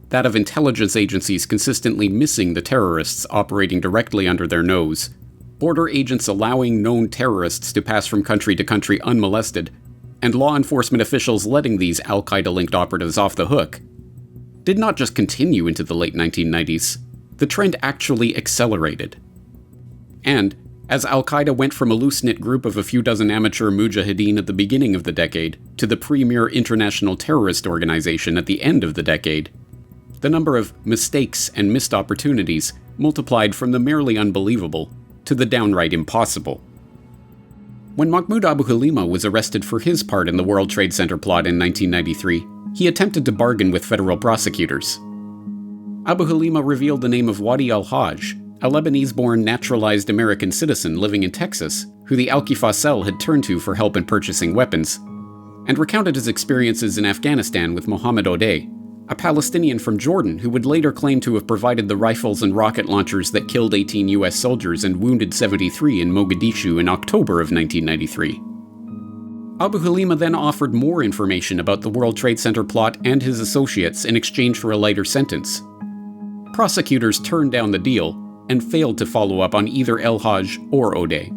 that of intelligence agencies consistently missing the terrorists operating directly under their nose, border agents allowing known terrorists to pass from country to country unmolested, and law enforcement officials letting these Al Qaeda-linked operatives off the hook, did not just continue into the late 1990s, the trend actually accelerated. And, as Al Qaeda went from a loose-knit group of a few dozen amateur mujahideen at the beginning of the decade to the premier international terrorist organization at the end of the decade, the number of mistakes and missed opportunities multiplied from the merely unbelievable to the downright impossible. When Mahmoud Abu Halima was arrested for his part in the World Trade Center plot in 1993, he attempted to bargain with federal prosecutors. Abu Halima revealed the name of Wadi al-Hajj, a Lebanese-born naturalized American citizen living in Texas, who the Al-Qifa cell had turned to for help in purchasing weapons, and recounted his experiences in Afghanistan with Mohammed Odeh, a Palestinian from Jordan who would later claim to have provided the rifles and rocket launchers that killed 18 US soldiers and wounded 73 in Mogadishu in October of 1993. Abu Halima then offered more information about the World Trade Center plot and his associates in exchange for a lighter sentence. Prosecutors turned down the deal and failed to follow up on either El-Hajj or Odeh.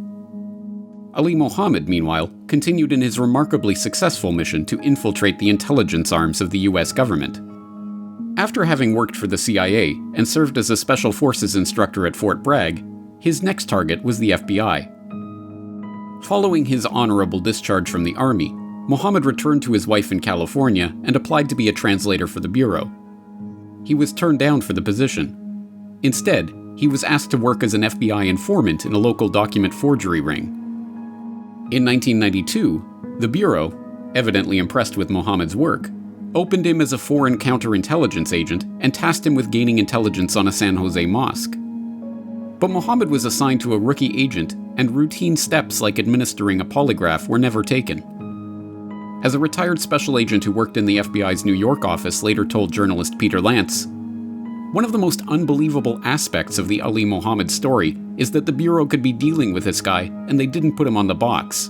Ali Mohammed, meanwhile, continued in his remarkably successful mission to infiltrate the intelligence arms of the US government. After having worked for the CIA and served as a Special Forces instructor at Fort Bragg, his next target was the FBI. Following his honorable discharge from the Army, Mohammed returned to his wife in California and applied to be a translator for the Bureau. He was turned down for the position. Instead, he was asked to work as an FBI informant in a local document forgery ring. In 1992, the Bureau, evidently impressed with Mohammed's work, opened him as a foreign counterintelligence agent and tasked him with gaining intelligence on a San Jose mosque. But Mohammed was assigned to a rookie agent, and routine steps like administering a polygraph were never taken. As a retired special agent who worked in the FBI's New York office later told journalist Peter Lance, "One of the most unbelievable aspects of the Ali Mohammed story is that the Bureau could be dealing with this guy and they didn't put him on the box.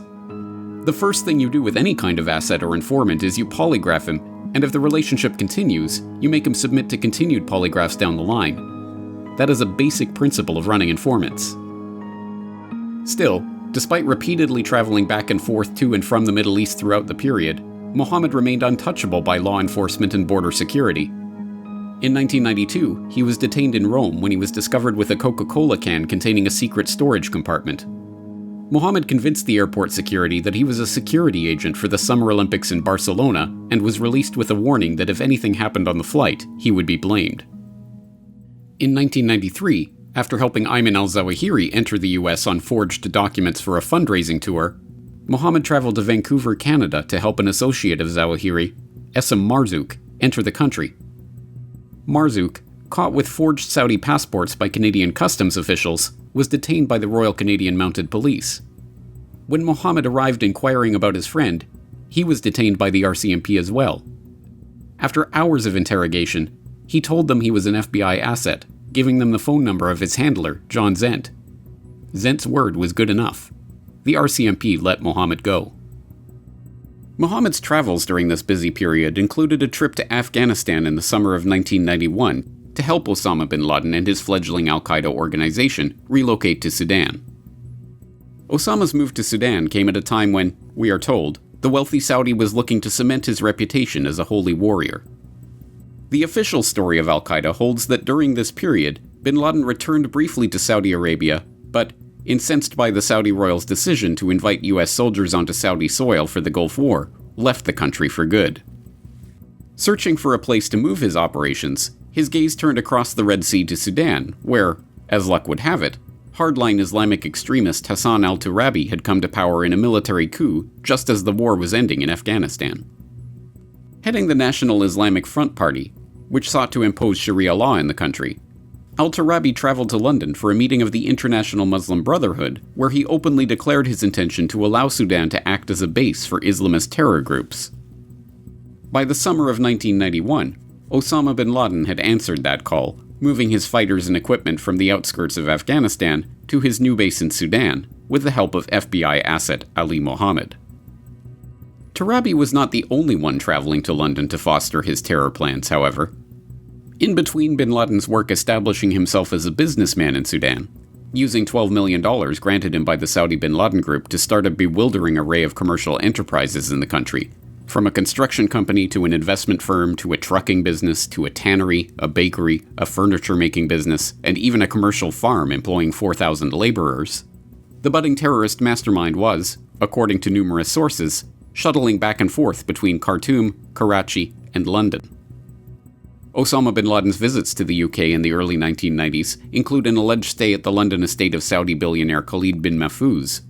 The first thing you do with any kind of asset or informant is you polygraph him, and if the relationship continues, you make him submit to continued polygraphs down the line. That is a basic principle of running informants." Still, despite repeatedly traveling back and forth to and from the Middle East throughout the period, Mohammed remained untouchable by law enforcement and border security. In 1992, he was detained in Rome when he was discovered with a Coca-Cola can containing a secret storage compartment. Mohammed convinced the airport security that he was a security agent for the Summer Olympics in Barcelona and was released with a warning that if anything happened on the flight, he would be blamed. In 1993, after helping Ayman al-Zawahiri enter the US on forged documents for a fundraising tour, Mohammed traveled to Vancouver, Canada to help an associate of Zawahiri, Essam Marzouk, enter the country. Marzouk, caught with forged Saudi passports by Canadian customs officials, was detained by the Royal Canadian Mounted Police. When Mohammed arrived inquiring about his friend, he was detained by the RCMP as well. After hours of interrogation, he told them he was an FBI asset, giving them the phone number of his handler, John Zent. Zent's word was good enough. The RCMP let Mohammed go. Mohammed's travels during this busy period included a trip to Afghanistan in the summer of 1991 to help Osama bin Laden and his fledgling Al Qaeda organization relocate to Sudan. Osama's move to Sudan came at a time when, we are told, the wealthy Saudi was looking to cement his reputation as a holy warrior. The official story of Al Qaeda holds that during this period, bin Laden returned briefly to Saudi Arabia, but, incensed by the Saudi royals' decision to invite US soldiers onto Saudi soil for the Gulf War, left the country for good. Searching for a place to move his operations, his gaze turned across the Red Sea to Sudan, where, as luck would have it, hardline Islamic extremist Hassan al-Turabi had come to power in a military coup just as the war was ending in Afghanistan. Heading the National Islamic Front Party, which sought to impose Sharia law in the country, al-Turabi traveled to London for a meeting of the International Muslim Brotherhood, where he openly declared his intention to allow Sudan to act as a base for Islamist terror groups. By the summer of 1991, Osama bin Laden had answered that call, moving his fighters and equipment from the outskirts of Afghanistan to his new base in Sudan, with the help of FBI asset Ali Mohammed. Turabi was not the only one traveling to London to foster his terror plans, however. In between bin Laden's work establishing himself as a businessman in Sudan, using $12 million granted him by the Saudi bin Laden Group to start a bewildering array of commercial enterprises in the country, from a construction company to an investment firm to a trucking business to a tannery, a bakery, a furniture-making business, and even a commercial farm employing 4,000 laborers, the budding terrorist mastermind was, according to numerous sources, shuttling back and forth between Khartoum, Karachi, and London. Osama bin Laden's visits to the UK in the early 1990s include an alleged stay at the London estate of Saudi billionaire Khalid bin Mahfouz,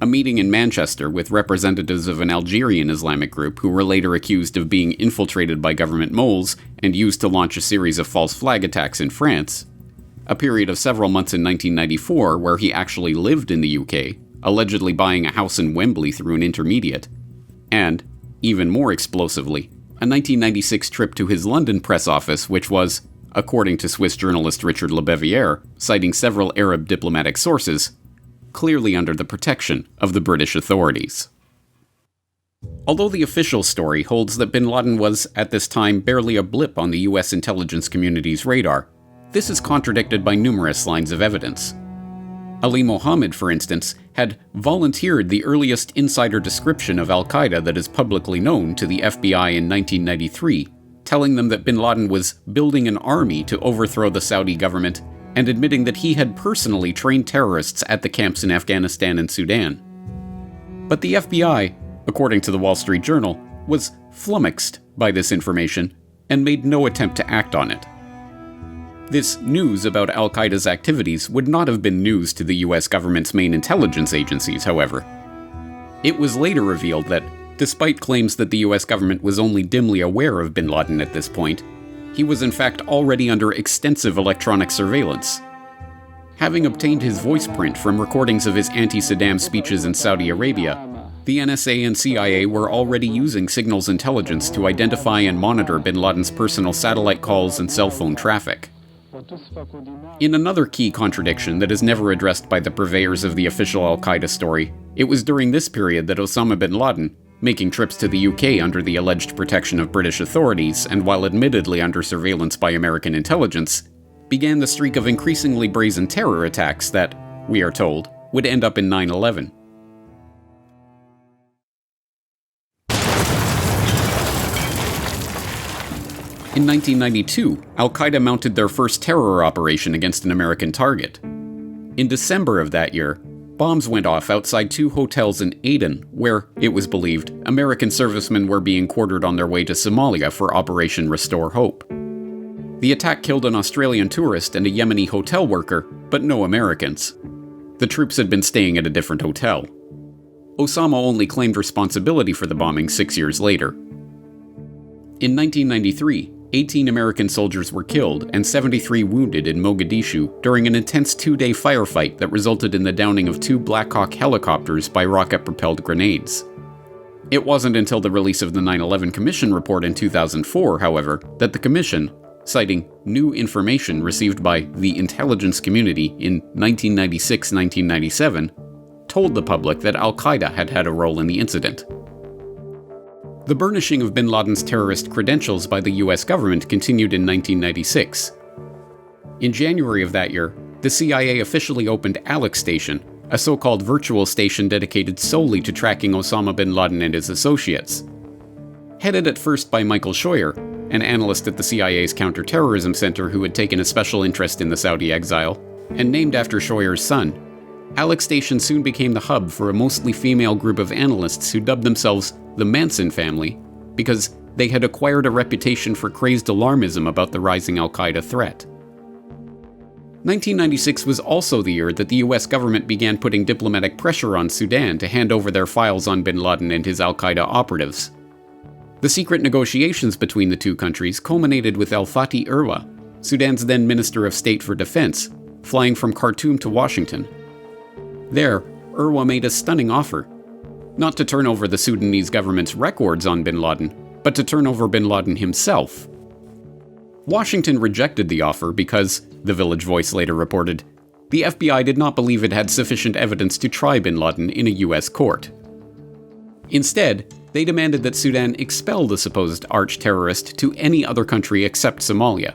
a meeting in Manchester with representatives of an Algerian Islamic group who were later accused of being infiltrated by government moles and used to launch a series of false flag attacks in France, a period of several months in 1994 where he actually lived in the UK, allegedly buying a house in Wembley through an intermediate, and, even more explosively, a 1996 trip to his London press office which was, according to Swiss journalist Richard Lebevier, citing several Arab diplomatic sources, clearly under the protection of the British authorities. Although the official story holds that bin Laden was, at this time, barely a blip on the US intelligence community's radar, this is contradicted by numerous lines of evidence. Ali Mohammed, for instance, had volunteered the earliest insider description of Al Qaeda that is publicly known to the FBI in 1993, telling them that bin Laden was building an army to overthrow the Saudi government and admitting that he had personally trained terrorists at the camps in Afghanistan and Sudan. But the FBI, according to the Wall Street Journal, was flummoxed by this information and made no attempt to act on it. This news about Al Qaeda's activities would not have been news to the US government's main intelligence agencies, however. It was later revealed that, Despite claims that the US government was only dimly aware of bin Laden at this point, he was in fact already under extensive electronic surveillance. Having obtained his voice print from recordings of his anti-Saddam speeches in Saudi Arabia, the NSA and CIA were already using signals intelligence to identify and monitor bin Laden's personal satellite calls and cell phone traffic. In another key contradiction that is never addressed by the purveyors of the official Al Qaeda story, it was during this period that Osama bin Laden, making trips to the UK under the alleged protection of British authorities and while admittedly under surveillance by American intelligence, began the streak of increasingly brazen terror attacks that, we are told, would end up in 9/11. In 1992, Al Qaeda mounted their first terror operation against an American target. In December of that year, bombs went off outside 2 hotels in Aden, where, it was believed, American servicemen were being quartered on their way to Somalia for Operation Restore Hope. The attack killed an Australian tourist and a Yemeni hotel worker, but no Americans. The troops had been staying at a different hotel. Osama only claimed responsibility for the bombing 6 years later. In 1993, 18 American soldiers were killed and 73 wounded in Mogadishu during an intense 2-day firefight that resulted in the downing of 2 Black Hawk helicopters by rocket-propelled grenades. It wasn't until the release of the 9/11 Commission report in 2004, however, that the Commission, citing new information received by the intelligence community in 1996-1997, told the public that Al Qaeda had had a role in the incident. The burnishing of bin Laden's terrorist credentials by the US government continued in 1996. In January of that year, the CIA officially opened Alex Station, a so-called virtual station dedicated solely to tracking Osama bin Laden and his associates. Headed at first by Michael Scheuer, an analyst at the CIA's Counterterrorism Center who had taken a special interest in the Saudi exile, and named after Scheuer's son, Alex Station soon became the hub for a mostly female group of analysts who dubbed themselves the Manson family because they had acquired a reputation for crazed alarmism about the rising Al Qaeda threat. 1996 was also the year that the US government began putting diplomatic pressure on Sudan to hand over their files on bin Laden and his Al Qaeda operatives. The secret negotiations between the two countries culminated with Al-Fatih Irwa, Sudan's then Minister of State for Defense, flying from Khartoum to Washington. There, Irwa made a stunning offer, not to turn over the Sudanese government's records on bin Laden, but to turn over bin Laden himself. Washington rejected the offer because, the Village Voice later reported, the FBI did not believe it had sufficient evidence to try bin Laden in a US court. Instead, they demanded that Sudan expel the supposed arch-terrorist to any other country except Somalia.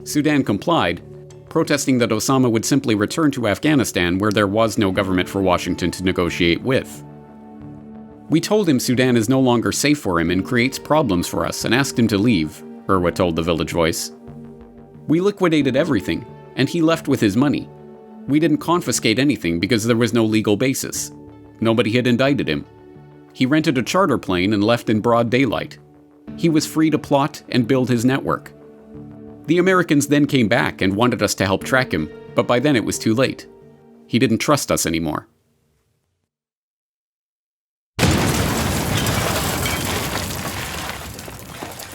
Sudan complied, protesting that Osama would simply return to Afghanistan where there was no government for Washington to negotiate with. "We told him Sudan is no longer safe for him and creates problems for us and asked him to leave," Irwa told the Village Voice. "We liquidated everything, and he left with his money. We didn't confiscate anything because there was no legal basis. Nobody had indicted him. He rented a charter plane and left in broad daylight. He was free to plot and build his network. The Americans then came back and wanted us to help track him, but by then it was too late. He didn't trust us anymore."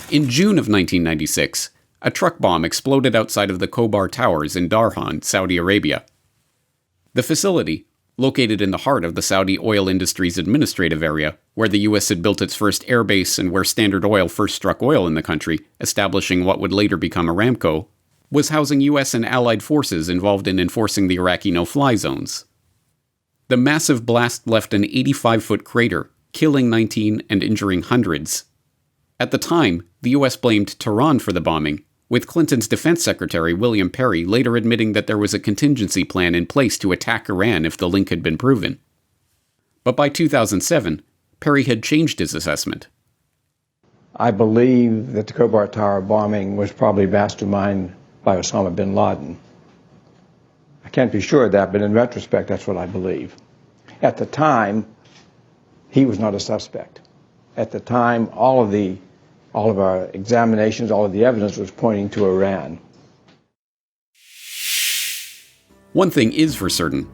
In June of 1996, a truck bomb exploded outside of the Khobar Towers in Darhan, Saudi Arabia. The facility, located in the heart of the Saudi oil industry's administrative area, where the US had built its first airbase and where Standard Oil first struck oil in the country, establishing what would later become Aramco, was housing US and allied forces involved in enforcing the Iraqi no-fly zones. The massive blast left an 85-foot crater, killing 19 and injuring hundreds. At the time, the US blamed Tehran for the bombing, with Clinton's defense secretary William Perry later admitting that there was a contingency plan in place to attack Iran if the link had been proven. But by 2007, Perry had changed his assessment. "I believe that the Khobar Tower bombing was probably masterminded by Osama bin Laden. I can't be sure of that, but in retrospect, that's what I believe. At the time, he was not a suspect. At the time, all of our examinations, all of the evidence was pointing to Iran." One thing is for certain.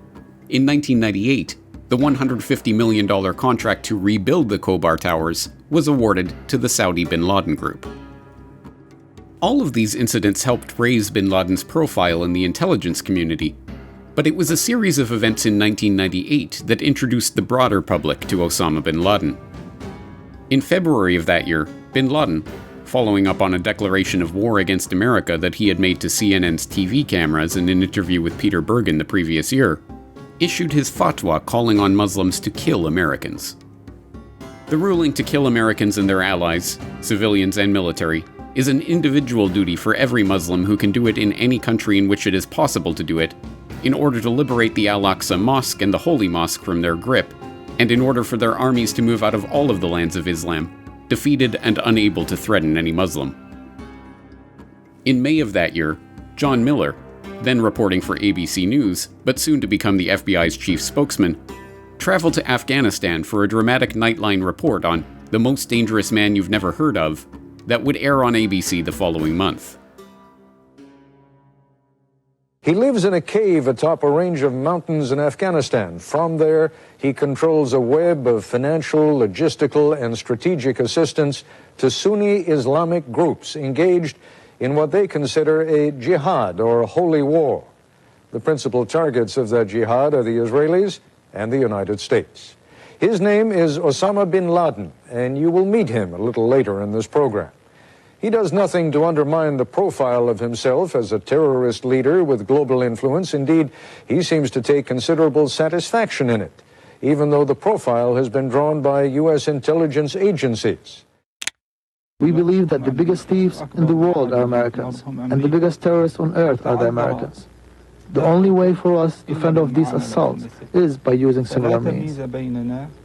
In 1998, the $150 million contract to rebuild the Khobar Towers was awarded to the Saudi bin Laden Group. All of these incidents helped raise bin Laden's profile in the intelligence community, but it was a series of events in 1998 that introduced the broader public to Osama bin Laden. In February of that year, bin Laden, following up on a declaration of war against America that he had made to CNN's TV cameras in an interview with Peter Bergen the previous year, issued his fatwa calling on Muslims to kill Americans. The ruling to kill Americans and their allies, civilians and military, is an individual duty for every Muslim who can do it in any country in which it is possible to do it, in order to liberate the Al-Aqsa Mosque and the Holy Mosque from their grip, and in order for their armies to move out of all of the lands of Islam, defeated and unable to threaten any Muslim. In May of that year, John Miller, then reporting for ABC News, but soon to become the FBI's chief spokesman, traveled to Afghanistan for a dramatic Nightline report on The Most Dangerous Man You've Never Heard Of, that would air on ABC the following month. He lives in a cave atop a range of mountains in Afghanistan. From there, he controls a web of financial, logistical, and strategic assistance to Sunni Islamic groups engaged in what they consider a jihad or holy war. The principal targets of that jihad are the Israelis and the United States. His name is Osama bin Laden, and you will meet him a little later in this program. He does nothing to undermine the profile of himself as a terrorist leader with global influence. Indeed, he seems to take considerable satisfaction in it, even though the profile has been drawn by U.S. intelligence agencies. We believe that the biggest thieves in the world are Americans, and the biggest terrorists on earth are the Americans. The only way for us to fend off these assaults is by using similar means.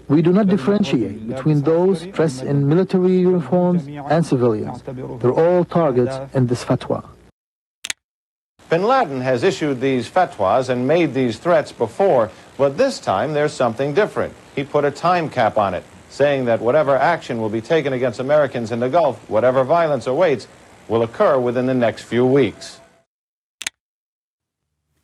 We do not differentiate between those dressed in military uniforms and civilians. They're all targets in this fatwa. Bin Laden has issued these fatwas and made these threats before, but this time there's something different. He put a time cap on it, saying that whatever action will be taken against Americans in the Gulf, whatever violence awaits, will occur within the next few weeks.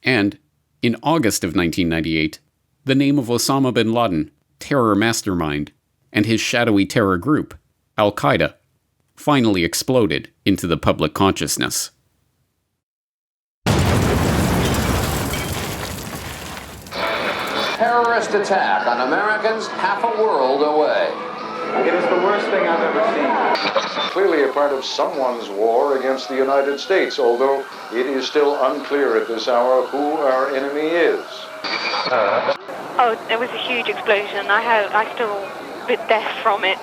And, in August of 1998, the name of Osama bin Laden, terror mastermind, and his shadowy terror group, Al Qaeda, finally exploded into the public consciousness. Terrorist attack on Americans half a world away. It is the worst thing I've ever seen. Clearly a part of someone's war against the United States, although it is still unclear at this hour who our enemy is. Oh, there was a huge explosion. I still a bit deaf from it.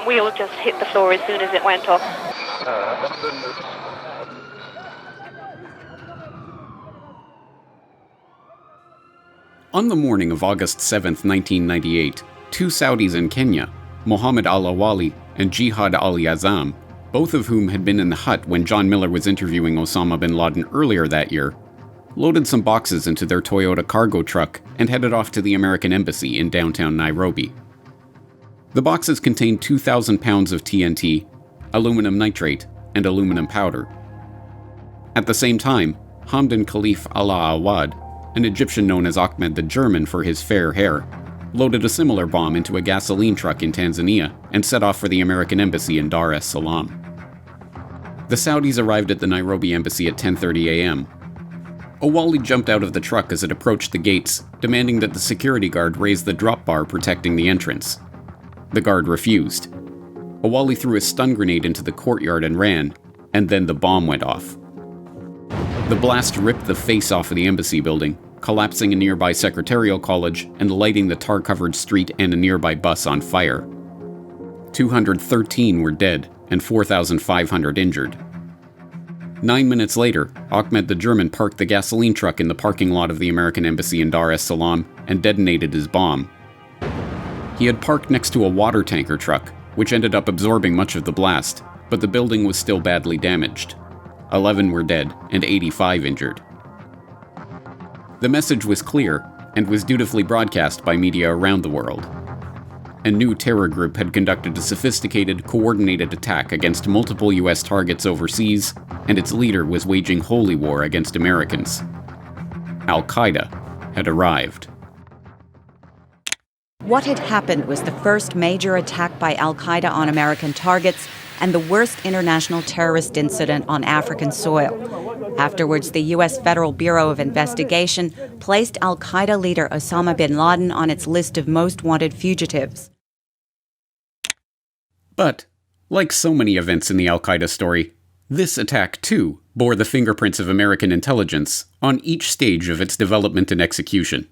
We all just hit the floor as soon as it went off. On the morning of August 7th, 1998, two Saudis in Kenya, Mohammed al-Awali and Jihad al-Yazam, both of whom had been in the hut when John Miller was interviewing Osama bin Laden earlier that year, loaded some boxes into their Toyota cargo truck and headed off to the American Embassy in downtown Nairobi. The boxes contained 2,000 pounds of TNT, aluminum nitrate, and aluminum powder. At the same time, Hamdan Khalif Allah Awad, an Egyptian known as Ahmed the German for his fair hair, loaded a similar bomb into a gasoline truck in Tanzania and set off for the American Embassy in Dar es Salaam. The Saudis arrived at the Nairobi Embassy at 10:30 a.m. Awali jumped out of the truck as it approached the gates, demanding that the security guard raise the drop bar protecting the entrance. The guard refused. Awali threw a stun grenade into the courtyard and ran, and then the bomb went off. The blast ripped the face off of the embassy building, collapsing a nearby secretarial college and lighting the tar-covered street and a nearby bus on fire. 213 were dead and 4,500 injured. 9 minutes later, Ahmed the German parked the gasoline truck in the parking lot of the American Embassy in Dar es Salaam and detonated his bomb. He had parked next to a water tanker truck, which ended up absorbing much of the blast, but the building was still badly damaged. 11 were dead and 85 injured. The message was clear and was dutifully broadcast by media around the world. A new terror group had conducted a sophisticated, coordinated attack against multiple US targets overseas, and its leader was waging holy war against Americans. Al Qaeda had arrived. What had happened was the first major attack by Al Qaeda on American targets and the worst international terrorist incident on African soil. Afterwards, the U.S. Federal Bureau of Investigation placed Al Qaeda leader Osama bin Laden on its list of most wanted fugitives. But, like so many events in the Al Qaeda story, this attack too bore the fingerprints of American intelligence on each stage of its development and execution.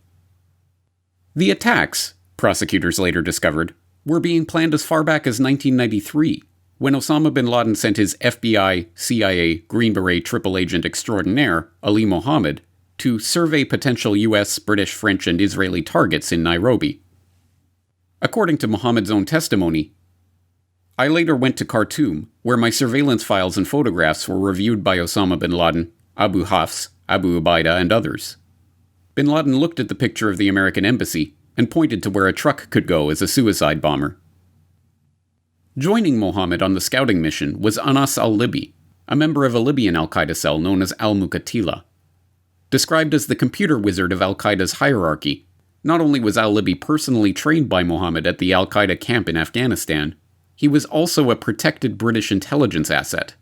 The attacks, prosecutors later discovered, were being planned as far back as 1993, when Osama bin Laden sent his FBI, CIA, Green Beret triple agent extraordinaire, Ali Mohammed, to survey potential US, British, French, and Israeli targets in Nairobi. According to Mohammed's own testimony, I later went to Khartoum, where my surveillance files and photographs were reviewed by Osama bin Laden, Abu Hafs, Abu Ubaidah, and others. Bin Laden looked at the picture of the American embassy and pointed to where a truck could go as a suicide bomber. Joining Mohammed on the scouting mission was Anas al-Libi, a member of a Libyan al-Qaeda cell known as al-Muqatila. Described as the computer wizard of al-Qaeda's hierarchy, not only was al-Libi personally trained by Mohammed at the al-Qaeda camp in Afghanistan, he was also a protected British intelligence asset.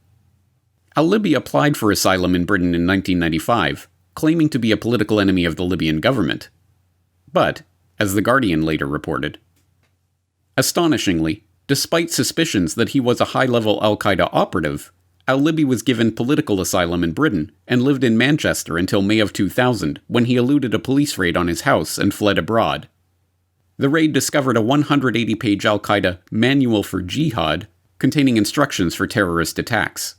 Al-Libi applied for asylum in Britain in 1995, claiming to be a political enemy of the Libyan government. But, as The Guardian later reported, astonishingly, despite suspicions that he was a high-level al-Qaeda operative, al-Libi was given political asylum in Britain and lived in Manchester until May of 2000, when he eluded a police raid on his house and fled abroad. The raid discovered a 180-page al-Qaeda manual for jihad containing instructions for terrorist attacks.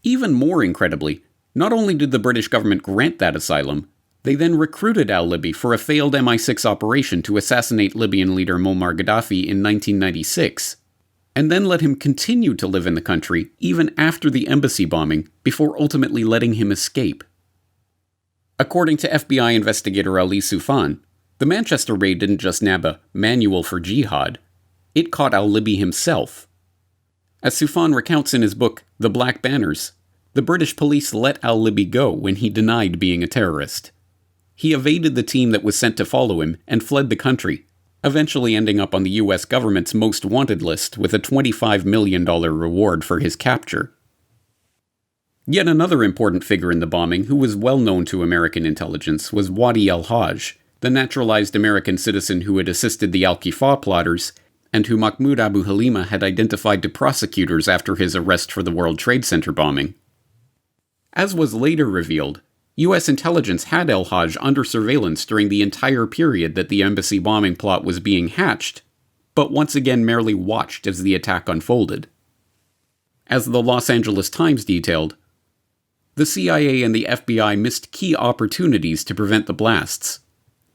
Even more incredibly, not only did the British government grant that asylum, they then recruited al-Libi for a failed MI6 operation to assassinate Libyan leader Muammar Gaddafi in 1996, and then let him continue to live in the country even after the embassy bombing before ultimately letting him escape. According to FBI investigator Ali Soufan, the Manchester raid didn't just nab a manual for jihad, it caught al-Libi himself. As Soufan recounts in his book, The Black Banners, the British police let al-Libi go when he denied being a terrorist. He evaded the team that was sent to follow him and fled the country, eventually ending up on the US government's most wanted list with a $25 million reward for his capture. Yet another important figure in the bombing who was well known to American intelligence was Wadi al-Hajj, the naturalized American citizen who had assisted the Al-Qifa plotters, and who Mahmoud Abu Halima had identified to prosecutors after his arrest for the World Trade Center bombing. As was later revealed, U.S. intelligence had al-Hajj under surveillance during the entire period that the embassy bombing plot was being hatched, but once again merely watched as the attack unfolded. As the Los Angeles Times detailed, the CIA and the FBI missed key opportunities to prevent the blasts.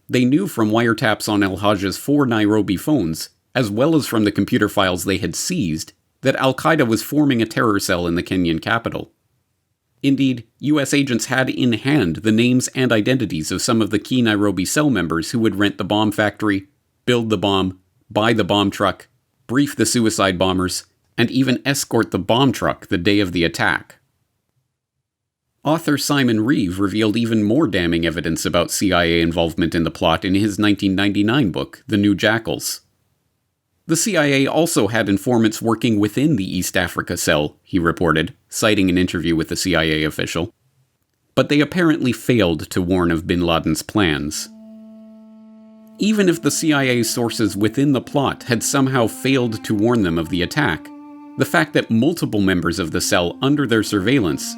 They knew from wiretaps on al-Hajj's 4 Nairobi phones, as well as from the computer files they had seized, that al-Qaeda was forming a terror cell in the Kenyan capital. Indeed, US agents had in hand the names and identities of some of the key Nairobi cell members who would rent the bomb factory, build the bomb, buy the bomb truck, brief the suicide bombers, and even escort the bomb truck the day of the attack. Author Simon Reeve revealed even more damning evidence about CIA involvement in the plot in his 1999 book, The New Jackals. The CIA also had informants working within the East Africa cell, he reported, citing an interview with a CIA official. But they apparently failed to warn of bin Laden's plans. Even if the CIA's sources within the plot had somehow failed to warn them of the attack, the fact that multiple members of the cell under their surveillance,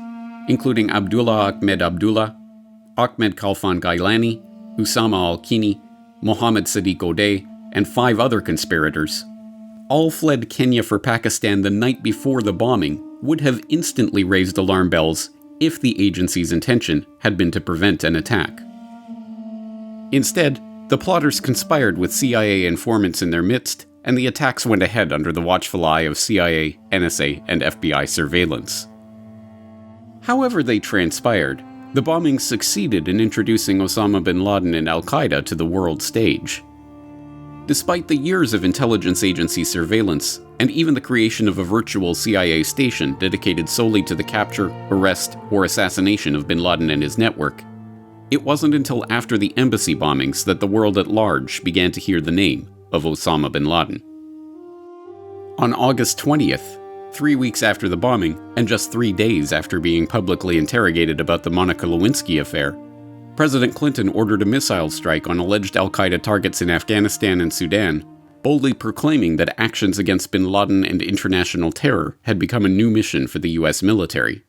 including Abdullah Ahmed Abdullah, Ahmed Khalfan Gailani, Usama al-Kini, Mohammed Sadiq Odeh, and 5 other conspirators, all fled Kenya for Pakistan the night before the bombing, would have instantly raised alarm bells if the agency's intention had been to prevent an attack. Instead, the plotters conspired with CIA informants in their midst, and the attacks went ahead under the watchful eye of CIA, NSA, and FBI surveillance. However they transpired, the bombings succeeded in introducing Osama bin Laden and Al Qaeda to the world stage. Despite the years of intelligence agency surveillance, and even the creation of a virtual CIA station dedicated solely to the capture, arrest, or assassination of bin Laden and his network, it wasn't until after the embassy bombings that the world at large began to hear the name of Osama bin Laden. On August 20th, 3 weeks after the bombing, and just 3 days after being publicly interrogated about the Monica Lewinsky affair, President Clinton ordered a missile strike on alleged Al Qaeda targets in Afghanistan and Sudan, boldly proclaiming that actions against bin Laden and international terror had become a new mission for the U.S. military.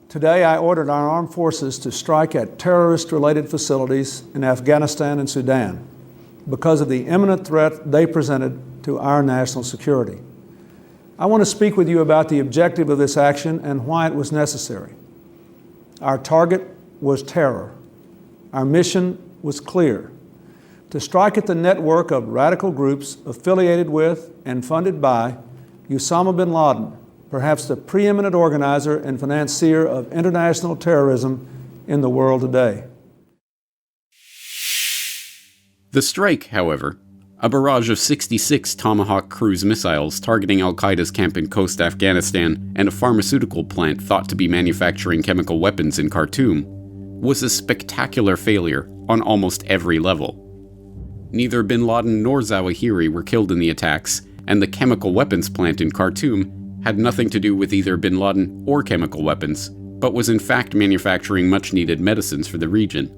Today, I ordered our armed forces to strike at terrorist-related facilities in Afghanistan and Sudan because of the imminent threat they presented to our national security. I want to speak with you about the objective of this action and why it was necessary. Our target was terror. Our mission was clear: to strike at the network of radical groups affiliated with and funded by Osama bin Laden, perhaps the preeminent organizer and financier of international terrorism in the world today. The strike, however, a barrage of 66 Tomahawk cruise missiles targeting Al Qaeda's camp in Khost, Afghanistan, and a pharmaceutical plant thought to be manufacturing chemical weapons in Khartoum, was a spectacular failure on almost every level. Neither bin Laden nor Zawahiri were killed in the attacks, and the chemical weapons plant in Khartoum had nothing to do with either bin Laden or chemical weapons, but was in fact manufacturing much-needed medicines for the region.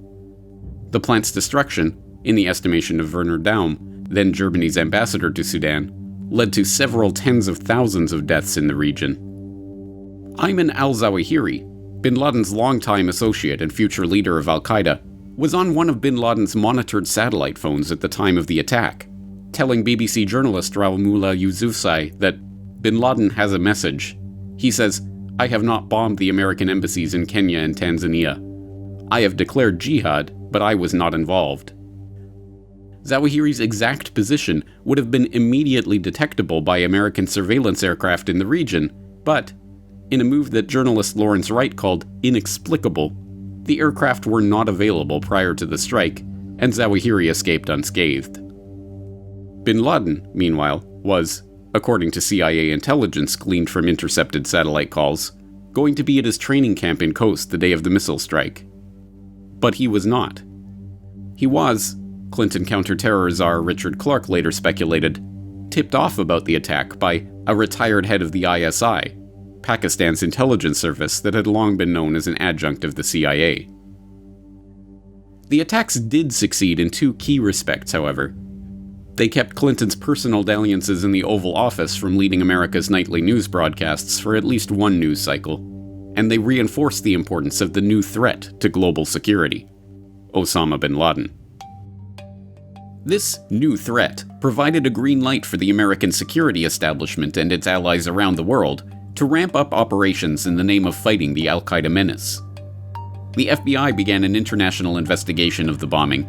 The plant's destruction, in the estimation of Werner Daum, then Germany's ambassador to Sudan, led to several tens of thousands of deaths in the region. Ayman al-Zawahiri, bin Laden's longtime associate and future leader of Al Qaeda, was on one of bin Laden's monitored satellite phones at the time of the attack, telling BBC journalist Raoul Yousafzai that bin Laden has a message. He says, "I have not bombed the American embassies in Kenya and Tanzania. I have declared jihad, but I was not involved." Zawahiri's exact position would have been immediately detectable by American surveillance aircraft in the region, but, in a move that journalist Lawrence Wright called inexplicable, the aircraft were not available prior to the strike, and Zawahiri escaped unscathed. Bin Laden, meanwhile, was, according to CIA intelligence gleaned from intercepted satellite calls, going to be at his training camp in Khost the day of the missile strike. But he was not. He was, Clinton counter-terror czar Richard Clarke later speculated, tipped off about the attack by a retired head of the ISI, Pakistan's intelligence service that had long been known as an adjunct of the CIA. The attacks did succeed in two key respects, however. They kept Clinton's personal dalliances in the Oval Office from leading America's nightly news broadcasts for at least one news cycle, and they reinforced the importance of the new threat to global security: Osama bin Laden. This new threat provided a green light for the American security establishment and its allies around the world to ramp up operations in the name of fighting the Al Qaeda menace. The FBI began an international investigation of the bombing.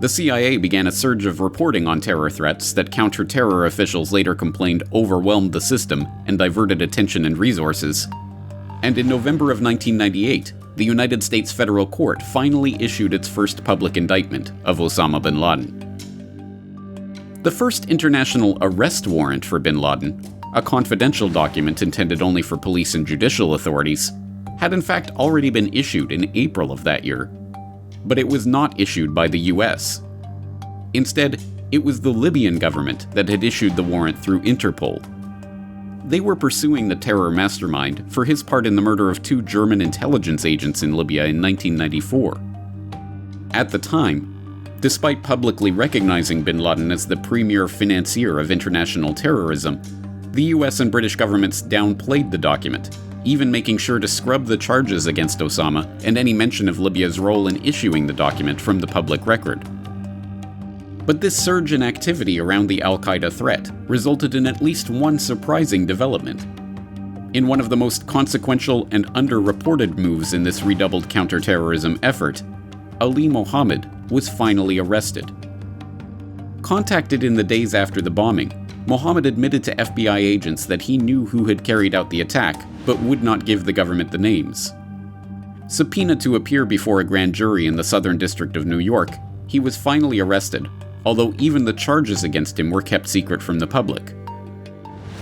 The CIA began a surge of reporting on terror threats that counter-terror officials later complained overwhelmed the system and diverted attention and resources. And in November of 1998, the United States federal court finally issued its first public indictment of Osama bin Laden. The first international arrest warrant for bin Laden, a confidential document intended only for police and judicial authorities, had in fact already been issued in April of that year. But it was not issued by the US. Instead, it was the Libyan government that had issued the warrant through Interpol. They were pursuing the terror mastermind for his part in the murder of 2 German intelligence agents in Libya in 1994. At the time, despite publicly recognizing bin Laden as the premier financier of international terrorism, the US and British governments downplayed the document, even making sure to scrub the charges against Osama and any mention of Libya's role in issuing the document from the public record. But this surge in activity around the Al Qaeda threat resulted in at least one surprising development. In one of the most consequential and underreported moves in this redoubled counterterrorism effort, Ali Mohammed was finally arrested. Contacted in the days after the bombing, Mohammed admitted to FBI agents that he knew who had carried out the attack, but would not give the government the names. Subpoenaed to appear before a grand jury in the Southern District of New York, he was finally arrested, although even the charges against him were kept secret from the public.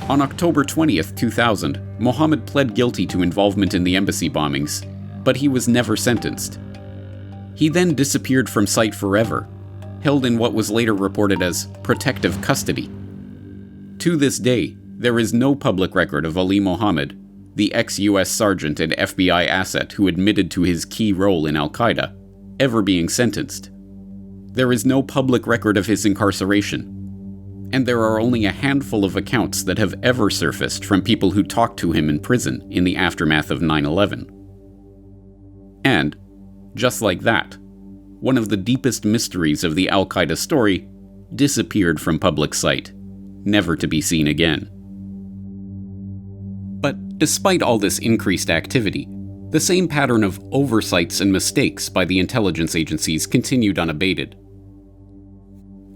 On October 20th, 2000, Mohammed pled guilty to involvement in the embassy bombings. but he was never sentenced. He then disappeared from sight forever, held in what was later reported as protective custody. To this day, there is no public record of Ali Mohammed, the ex-US sergeant and FBI asset who admitted to his key role in Al Qaeda, ever being sentenced. There is no public record of his incarceration, and there are only a handful of accounts that have ever surfaced from people who talked to him in prison in the aftermath of 9/11. And, just like that, one of the deepest mysteries of the Al Qaeda story disappeared from public sight, never to be seen again. But despite all this increased activity, the same pattern of oversights and mistakes by the intelligence agencies continued unabated.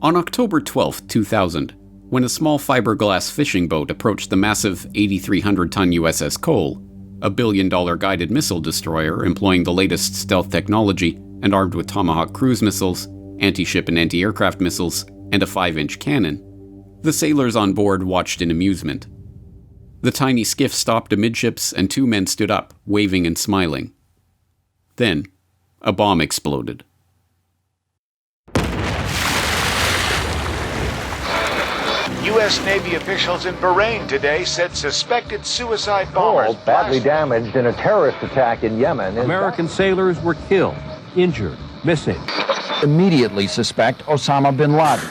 On October 12, 2000, when a small fiberglass fishing boat approached the massive 8,300-ton USS Cole, a billion-dollar guided missile destroyer employing the latest stealth technology and armed with Tomahawk cruise missiles, anti-ship and anti-aircraft missiles, and a 5-inch cannon, the sailors on board watched in amusement. The tiny skiff stopped amidships and 2 men stood up, waving and smiling. Then, a bomb exploded. U.S. Navy officials in Bahrain today said suspected suicide bombers badly damaged in a terrorist attack in Yemen. American sailors were killed, injured, missing. Immediately suspect Osama bin Laden.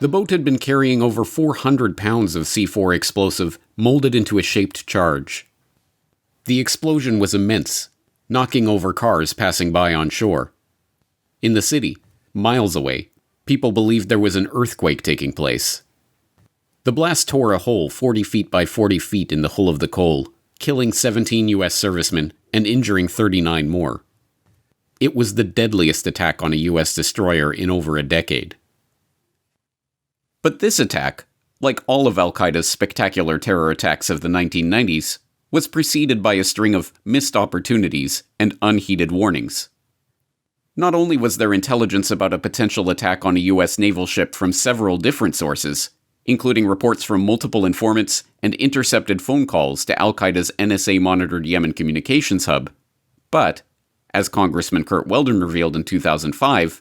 The boat had been carrying over 400 pounds of C4 explosive molded into a shaped charge. The explosion was immense, knocking over cars passing by on shore. In the city, miles away, people believed there was an earthquake taking place. The blast tore a hole 40 feet by 40 feet in the hull of the Cole, killing 17 U.S. servicemen and injuring 39 more. It was the deadliest attack on a U.S. destroyer in over a decade. But this attack, like all of Al Qaeda's spectacular terror attacks of the 1990s, was preceded by a string of missed opportunities and unheeded warnings. Not only was there intelligence about a potential attack on a U.S. naval ship from several different sources, including reports from multiple informants and intercepted phone calls to Al Qaeda's NSA-monitored Yemen communications hub, but, as Congressman Kurt Weldon revealed in 2005,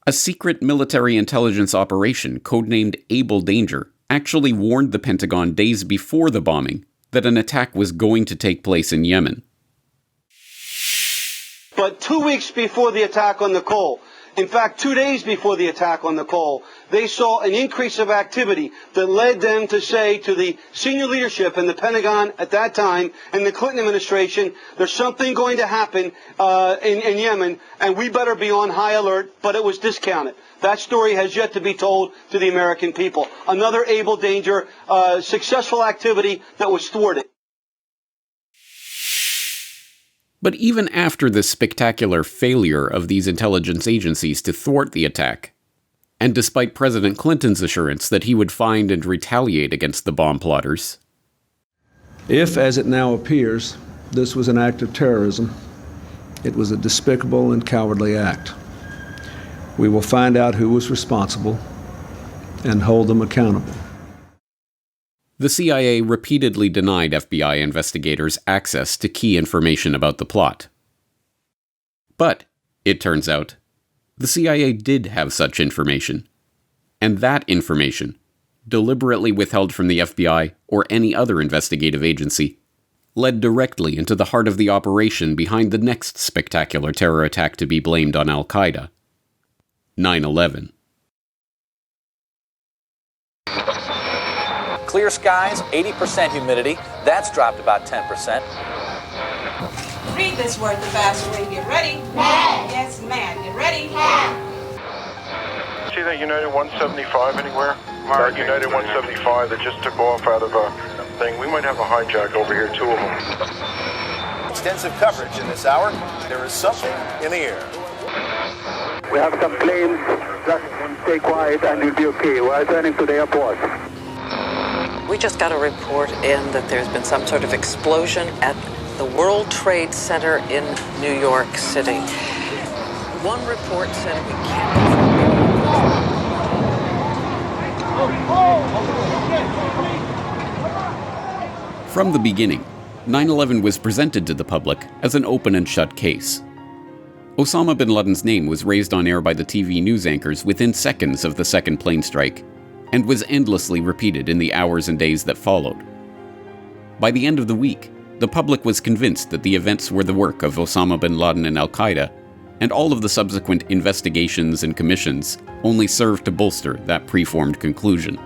a secret military intelligence operation codenamed Able Danger actually warned the Pentagon days before the bombing that an attack was going to take place in Yemen. But 2 weeks before the attack on the Cole, in fact 2 days before the attack on the Cole, they saw an increase of activity that led them to say to the senior leadership in the Pentagon at that time and the Clinton administration, there's something going to happen in Yemen and we better be on high alert, but it was discounted. That story has yet to be told to the American people. Another Able Danger, successful activity that was thwarted. But even after the spectacular failure of these intelligence agencies to thwart the attack, and despite President Clinton's assurance that he would find and retaliate against the bomb plotters, if, as it now appears, this was an act of terrorism, it was a despicable and cowardly act. We will find out who was responsible and hold them accountable. The CIA repeatedly denied FBI investigators access to key information about the plot. But, it turns out, the CIA did have such information. And that information, deliberately withheld from the FBI or any other investigative agency, led directly into the heart of the operation behind the next spectacular terror attack to be blamed on Al Qaeda: 9/11. Clear skies, 80% humidity. That's dropped about 10%. Read this word the fast way. Get ready. Man. Yes, man. Get ready. Man. See that United 175 anywhere? That United 175 that just took off out of a thing. We might have a hijack over here, 2 of them. Extensive coverage in this hour. There is something in the air. We have some planes. Just stay quiet and you'll be okay. We're turning to the airport. We just got a report in that there's been some sort of explosion at the World Trade Center in New York City. One report said we can't. From the beginning, 9/11 was presented to the public as an open and shut case. Osama bin Laden's name was raised on air by the TV news anchors within seconds of the second plane strike, and was endlessly repeated in the hours and days that followed. By the end of the week, the public was convinced that the events were the work of Osama bin Laden and Al Qaeda, and all of the subsequent investigations and commissions only served to bolster that preformed conclusion.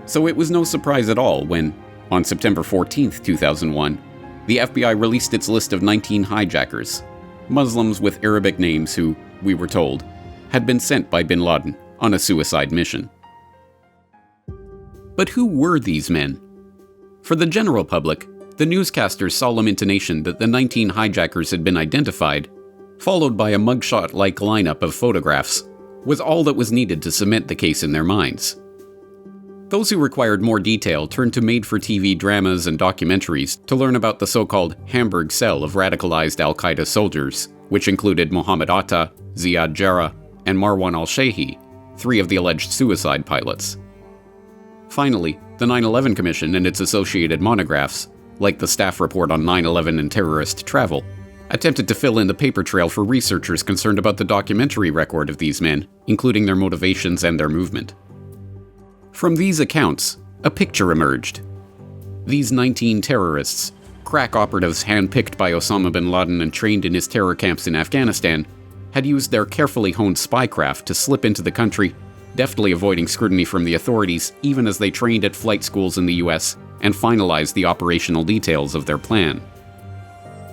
So it was no surprise at all when, on September 14, 2001, the FBI released its list of 19 hijackers, Muslims with Arabic names who, we were told, had been sent by bin Laden on a suicide mission. But who were these men? For the general public, the newscaster's solemn intonation that the 19 hijackers had been identified, followed by a mugshot-like lineup of photographs, was all that was needed to cement the case in their minds. Those who required more detail turned to made-for-TV dramas and documentaries to learn about the so-called Hamburg cell of radicalized Al Qaeda soldiers, which included Mohammed Atta, Ziad Jarrah, and Marwan al-Shayhi, 3 of the alleged suicide pilots. Finally, the 9/11 Commission and its associated monographs, like the staff report on 9/11 and terrorist travel, attempted to fill in the paper trail for researchers concerned about the documentary record of these men, including their motivations and their movement. From these accounts, a picture emerged. These 19 terrorists, crack operatives handpicked by Osama bin Laden and trained in his terror camps in Afghanistan, had used their carefully honed spycraft to slip into the country, deftly avoiding scrutiny from the authorities even as they trained at flight schools in the US and finalized the operational details of their plan.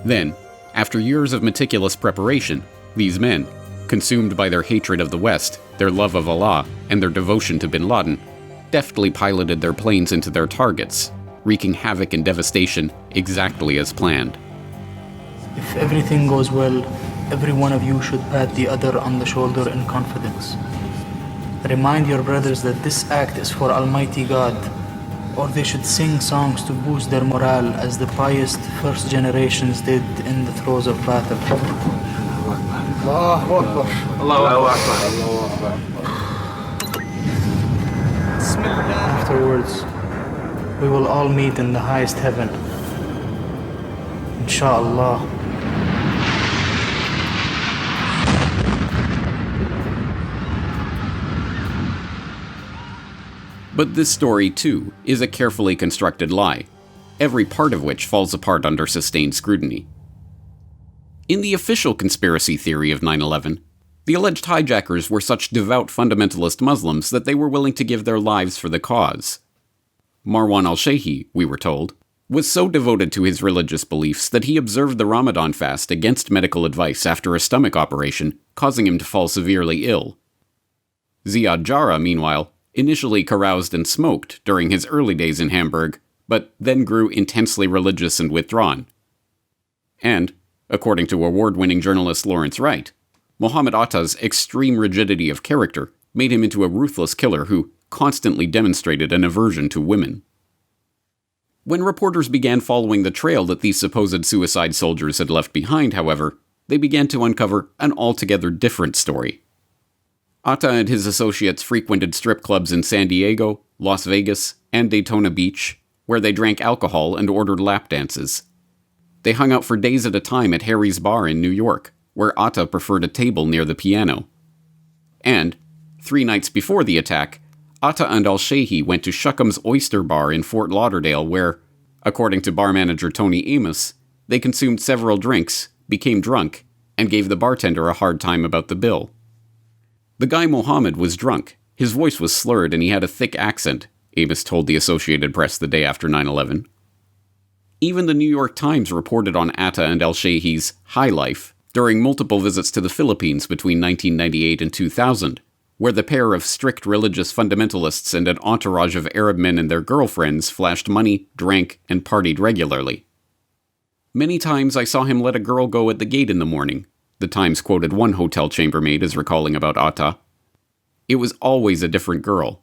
Then, after years of meticulous preparation, these men, consumed by their hatred of the West, their love of Allah, and their devotion to bin Laden, deftly piloted their planes into their targets, wreaking havoc and devastation exactly as planned. If everything goes well, every one of you should pat the other on the shoulder in confidence. Remind your brothers that this act is for Almighty God, or they should sing songs to boost their morale as the pious first generations did in the throes of battle. Allahu Akbar. Allahu Akbar. Afterwards, we will all meet in the highest heaven. Inshallah. But this story, too, is a carefully constructed lie, every part of which falls apart under sustained scrutiny. In the official conspiracy theory of 9/11, the alleged hijackers were such devout fundamentalist Muslims that they were willing to give their lives for the cause. Marwan al-Shayhi, we were told, was so devoted to his religious beliefs that he observed the Ramadan fast against medical advice after a stomach operation, causing him to fall severely ill. Ziad Jarrah, meanwhile, initially caroused and smoked during his early days in Hamburg, but then grew intensely religious and withdrawn. And, according to award-winning journalist Lawrence Wright, Mohammed Atta's extreme rigidity of character made him into a ruthless killer who constantly demonstrated an aversion to women. When reporters began following the trail that these supposed suicide soldiers had left behind, however, they began to uncover an altogether different story. Atta and his associates frequented strip clubs in San Diego, Las Vegas, and Daytona Beach, where they drank alcohol and ordered lap dances. They hung out for days at a time at Harry's Bar in New York, where Atta preferred a table near the piano. And, 3 nights before the attack, Atta and al-Shayhi went to Shuckham's Oyster Bar in Fort Lauderdale where, according to bar manager Tony Amos, they consumed several drinks, became drunk, and gave the bartender a hard time about the bill. The guy Mohammed was drunk, his voice was slurred, and he had a thick accent, Amos told the Associated Press the day after 9/11. Even the New York Times reported on Atta and al-Shayhi's high life during multiple visits to the Philippines between 1998 and 2000, where the pair of strict religious fundamentalists and an entourage of Arab men and their girlfriends flashed money, drank, and partied regularly. "Many times I saw him let a girl go at the gate in the morning," the Times quoted one hotel chambermaid as recalling about Atta. "It was always a different girl."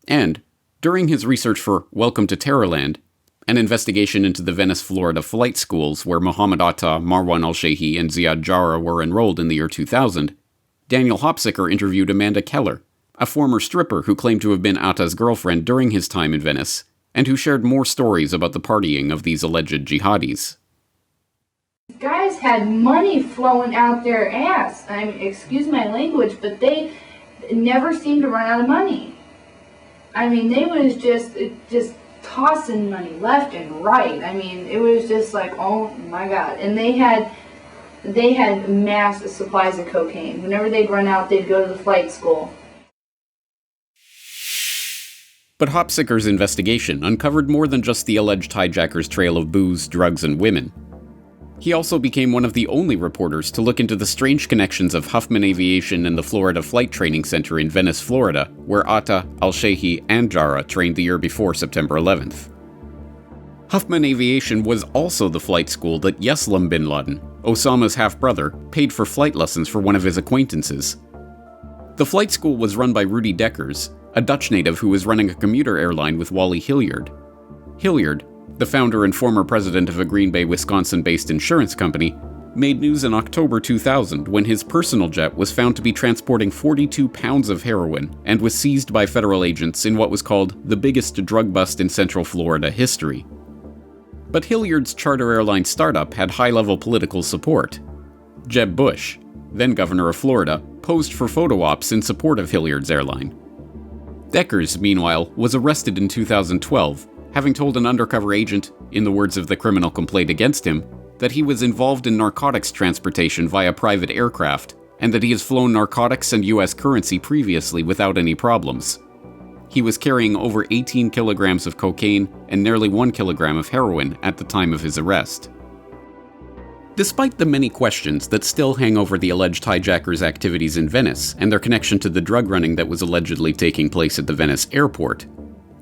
And, during his research for Welcome to Terrorland, an investigation into the Venice, Florida flight schools where Mohammed Atta, Marwan al-Shayhi, and Ziad Jarrah were enrolled in the year 2000, Daniel Hopsicker interviewed Amanda Keller, a former stripper who claimed to have been Atta's girlfriend during his time in Venice, and who shared more stories about the partying of these alleged jihadis. Guys had money flowing out their ass. I mean, excuse my language, but they never seemed to run out of money. I mean, they was just tossing money left and right. I mean, it was just like, oh my God. And they had mass supplies of cocaine. Whenever they'd run out, they'd go to the flight school. But Hopsicker's investigation uncovered more than just the alleged hijackers' trail of booze, drugs, and women. He also became one of the only reporters to look into the strange connections of Huffman Aviation and the Florida Flight Training Center in Venice, Florida, where Atta, Al-Shehi, and Jarrah trained the year before September 11th. Huffman Aviation was also the flight school that Yeslam bin Laden, Osama's half-brother, paid for flight lessons for one of his acquaintances. The flight school was run by Rudy Deckers, a Dutch native who was running a commuter airline with Wally Hilliard. Hilliard, the founder and former president of a Green Bay, Wisconsin-based insurance company, made news in October 2000 when his personal jet was found to be transporting 42 pounds of heroin and was seized by federal agents in what was called the biggest drug bust in Central Florida history. But Hilliard's charter airline startup had high-level political support. Jeb Bush, then governor of Florida, posed for photo ops in support of Hilliard's airline. Deckers, meanwhile, was arrested in 2012, having told an undercover agent, in the words of the criminal complaint against him, that he was involved in narcotics transportation via private aircraft, and that he has flown narcotics and US currency previously without any problems. He was carrying over 18 kilograms of cocaine and nearly 1 kilogram of heroin at the time of his arrest. Despite the many questions that still hang over the alleged hijackers' activities in Venice and their connection to the drug running that was allegedly taking place at the Venice airport,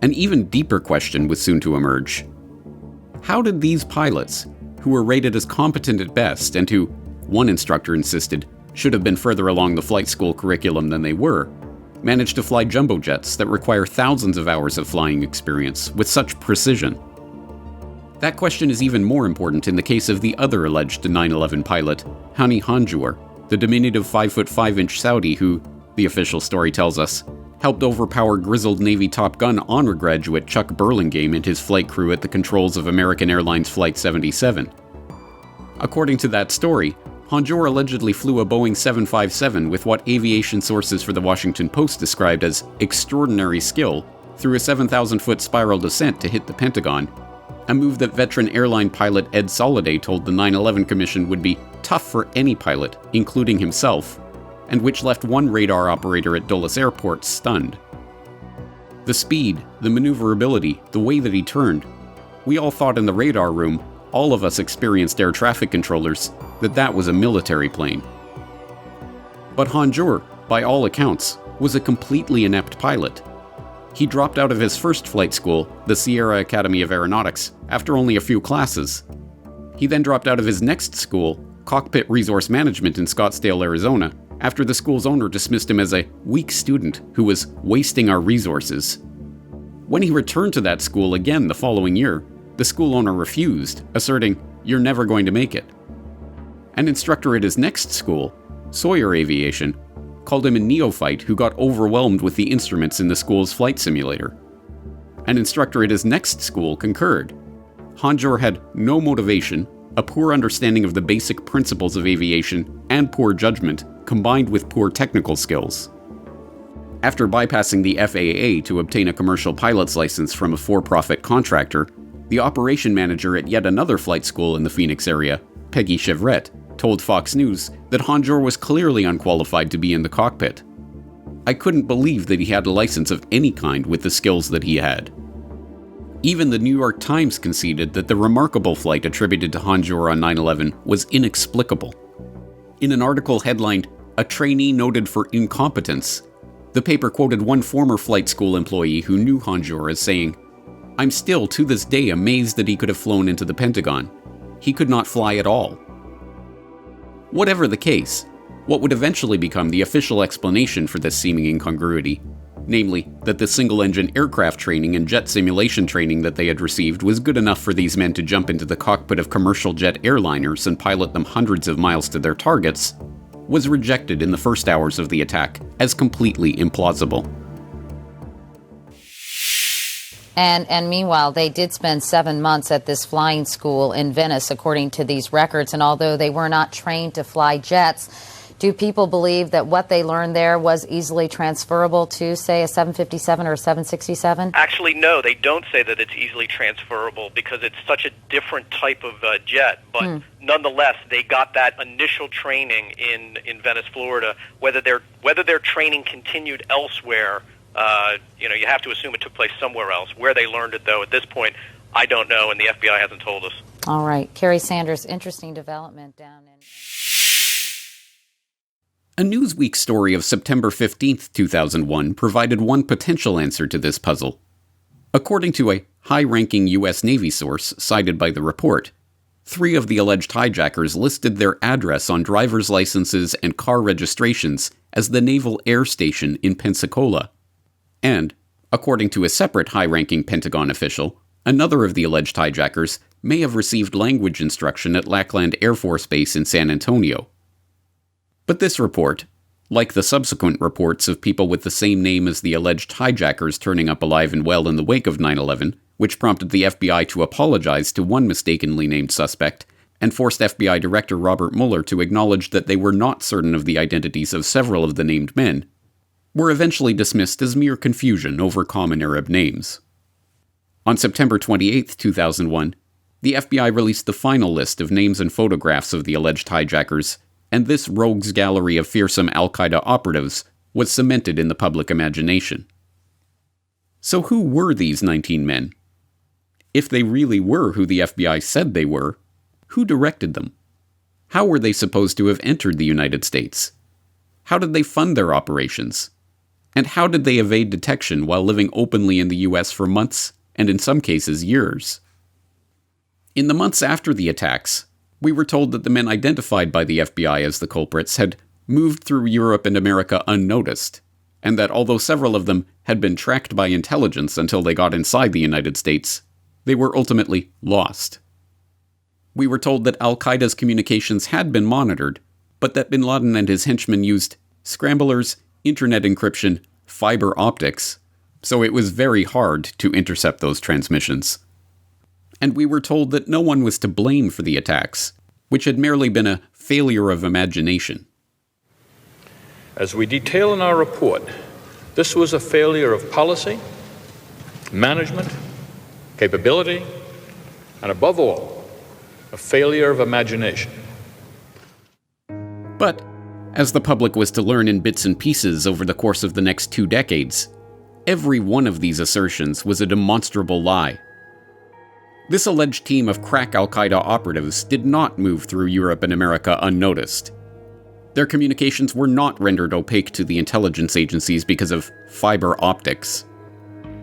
an even deeper question was soon to emerge. How did these pilots, who were rated as competent at best and who, one instructor insisted, should have been further along the flight school curriculum than they were, manage to fly jumbo jets that require thousands of hours of flying experience with such precision? That question is even more important in the case of the other alleged 9/11 pilot, Hani Hanjour, the diminutive 5'5" Saudi who, the official story tells us, helped overpower grizzled Navy Top Gun honor graduate Chuck Burlingame and his flight crew at the controls of American Airlines Flight 77. According to that story, Hanjour allegedly flew a Boeing 757 with what aviation sources for the Washington Post described as extraordinary skill through a 7,000-foot spiral descent to hit the Pentagon, a move that veteran airline pilot Ed Soliday told the 9/11 Commission would be tough for any pilot, including himself, and which left one radar operator at Dulles Airport stunned. The speed, the maneuverability, the way that he turned, we all thought in the radar room, all of us experienced air traffic controllers, that was a military plane. But Hanjour, by all accounts, was a completely inept pilot. He dropped out of his first flight school, the Sierra Academy of Aeronautics, after only a few classes. He then dropped out of his next school, Cockpit Resource Management in Scottsdale, Arizona, after the school's owner dismissed him as a weak student who was wasting our resources. When he returned to that school again the following year, the school owner refused, asserting, "You're never going to make it." An instructor at his next school, Sawyer Aviation, called him a neophyte who got overwhelmed with the instruments in the school's flight simulator. An instructor at his next school concurred. Hanjour had no motivation, a poor understanding of the basic principles of aviation, and poor judgment, combined with poor technical skills. After bypassing the FAA to obtain a commercial pilot's license from a for-profit contractor, the operation manager at yet another flight school in the Phoenix area, Peggy Chevrette, told Fox News that Hanjour was clearly unqualified to be in the cockpit. "I couldn't believe that he had a license of any kind with the skills that he had." Even the New York Times conceded that the remarkable flight attributed to Hanjour on 9/11 was inexplicable. In an article headlined, "A Trainee Noted for Incompetence," the paper quoted one former flight school employee who knew Hanjour as saying, "I'm still to this day amazed that he could have flown into the Pentagon. He could not fly at all." Whatever the case, what would eventually become the official explanation for this seeming incongruity, namely that the single-engine aircraft training and jet simulation training that they had received was good enough for these men to jump into the cockpit of commercial jet airliners and pilot them hundreds of miles to their targets, was rejected in the first hours of the attack as completely implausible. And meanwhile, they did spend 7 months at this flying school in Venice, according to these records. And although they were not trained to fly jets, do people believe that what they learned there was easily transferable to, say, a 757 or a 767? Actually, no, they don't say that it's easily transferable because it's such a different type of jet. But nonetheless, they got that initial training in Venice, Florida. Whether their training continued elsewhere, you have to assume it took place somewhere else. Where they learned it, though, at this point, I don't know, and the FBI hasn't told us. All right. Kerry Sanders, interesting development down in... A Newsweek story of September 15th, 2001 provided one potential answer to this puzzle. According to a high-ranking U.S. Navy source cited by the report, 3 of the alleged hijackers listed their address on driver's licenses and car registrations as the Naval Air Station in Pensacola. And, according to a separate high-ranking Pentagon official, another of the alleged hijackers may have received language instruction at Lackland Air Force Base in San Antonio. But this report, like the subsequent reports of people with the same name as the alleged hijackers turning up alive and well in the wake of 9/11, which prompted the FBI to apologize to one mistakenly named suspect, and forced FBI Director Robert Mueller to acknowledge that they were not certain of the identities of several of the named men, were eventually dismissed as mere confusion over common Arab names. On September 28, 2001, the FBI released the final list of names and photographs of the alleged hijackers, and this rogues gallery of fearsome Al Qaeda operatives was cemented in the public imagination. So who were these 19 men? If they really were who the FBI said they were, who directed them? How were they supposed to have entered the United States? How did they fund their operations? And how did they evade detection while living openly in the U.S. for months, and in some cases years? In the months after the attacks, we were told that the men identified by the FBI as the culprits had moved through Europe and America unnoticed, and that although several of them had been tracked by intelligence until they got inside the United States, they were ultimately lost. We were told that Al Qaeda's communications had been monitored, but that bin Laden and his henchmen used scramblers, internet encryption, fiber optics, so it was very hard to intercept those transmissions. And we were told that no one was to blame for the attacks, which had merely been a failure of imagination. As we detail in our report, this was a failure of policy, management, capability, and above all, a failure of imagination. But, as the public was to learn in bits and pieces over the course of the next 2 decades, every one of these assertions was a demonstrable lie. This alleged team of crack Al Qaeda operatives did not move through Europe and America unnoticed. Their communications were not rendered opaque to the intelligence agencies because of fiber optics.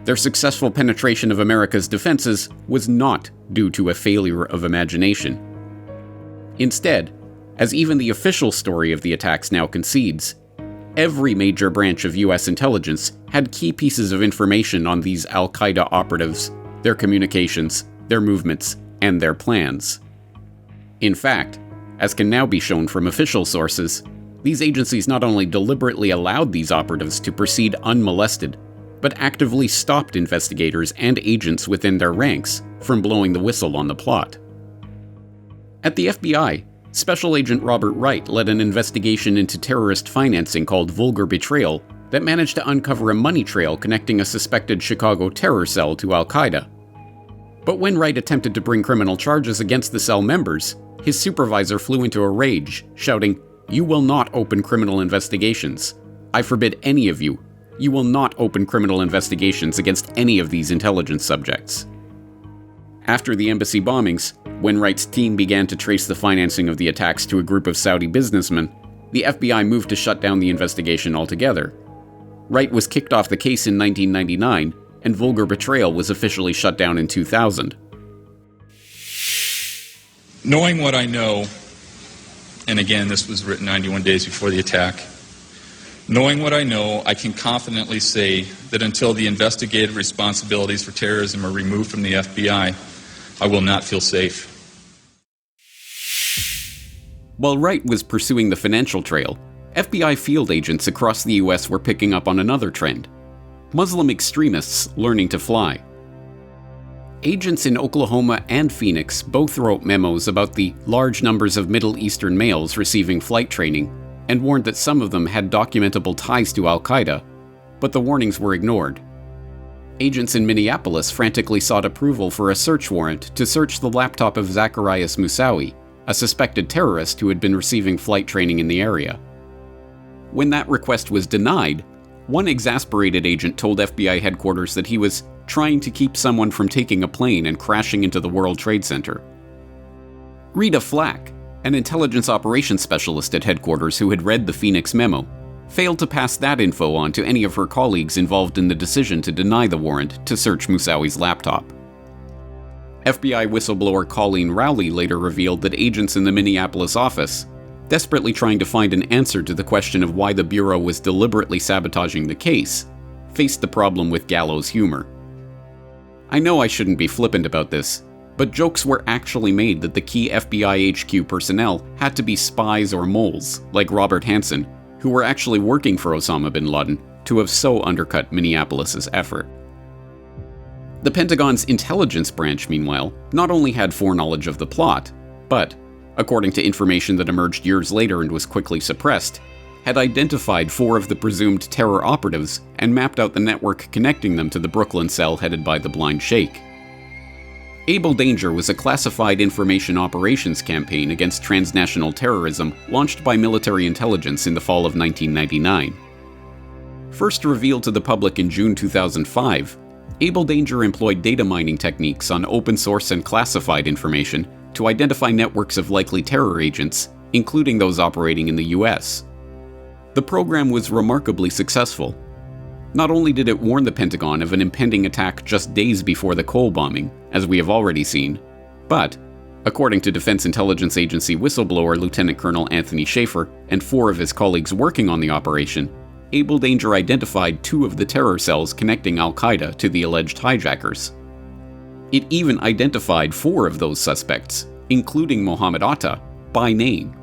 Their successful penetration of America's defenses was not due to a failure of imagination. Instead, as even the official story of the attacks now concedes, every major branch of U.S. intelligence had key pieces of information on these Al Qaeda operatives, their communications, their movements, and their plans. In fact, as can now be shown from official sources, these agencies not only deliberately allowed these operatives to proceed unmolested, but actively stopped investigators and agents within their ranks from blowing the whistle on the plot. At the FBI, Special Agent Robert Wright led an investigation into terrorist financing called Vulgar Betrayal that managed to uncover a money trail connecting a suspected Chicago terror cell to Al Qaeda. But when Wright attempted to bring criminal charges against the cell members, his supervisor flew into a rage, shouting, "You will not open criminal investigations. I forbid any of you. You will not open criminal investigations against any of these intelligence subjects." After the embassy bombings, when Wright's team began to trace the financing of the attacks to a group of Saudi businessmen, the FBI moved to shut down the investigation altogether. Wright was kicked off the case in 1999, and Vulgar Betrayal was officially shut down in 2000. Knowing what I know, and again, this was written 91 days before the attack, knowing what I know, I can confidently say that until the investigative responsibilities for terrorism are removed from the FBI, I will not feel safe. While Wright was pursuing the financial trail, FBI field agents across the U.S. were picking up on another trend: Muslim extremists learning to fly. agents in Oklahoma and Phoenix both wrote memos about the large numbers of Middle Eastern males receiving flight training and warned that some of them had documentable ties to Al Qaeda, but the warnings were ignored. Agents in Minneapolis frantically sought approval for a search warrant to search the laptop of Zacarias Moussaoui, a suspected terrorist who had been receiving flight training in the area. When that request was denied, one exasperated agent told FBI headquarters that he was trying to keep someone from taking a plane and crashing into the World Trade Center. Rita Flack, an intelligence operations specialist at headquarters who had read the Phoenix memo, failed to pass that info on to any of her colleagues involved in the decision to deny the warrant to search Moussaui's laptop. FBI whistleblower Colleen Rowley later revealed that agents in the Minneapolis office, desperately trying to find an answer to the question of why the Bureau was deliberately sabotaging the case, faced the problem with gallows humor. I know I shouldn't be flippant about this, but jokes were actually made that the key FBI HQ personnel had to be spies or moles, like Robert Hansen, who were actually working for Osama bin Laden, to have so undercut Minneapolis's effort. The Pentagon's intelligence branch, meanwhile, not only had foreknowledge of the plot, but, according to information that emerged years later and was quickly suppressed, had identified 4 of the presumed terror operatives and mapped out the network connecting them to the Brooklyn cell headed by the Blind Sheikh. Able Danger was a classified information operations campaign against transnational terrorism launched by military intelligence in the fall of 1999. First revealed to the public in June 2005, Able Danger employed data mining techniques on open source and classified information to identify networks of likely terror agents, including those operating in the US. The program was remarkably successful. Not only did it warn the Pentagon of an impending attack just days before the Cole bombing, as we have already seen, but, according to Defense Intelligence Agency whistleblower Lieutenant Colonel Anthony Schaefer and 4 of his colleagues working on the operation, Able Danger identified 2 of the terror cells connecting Al Qaeda to the alleged hijackers. It even identified 4 of those suspects, including Mohammed Atta, by name.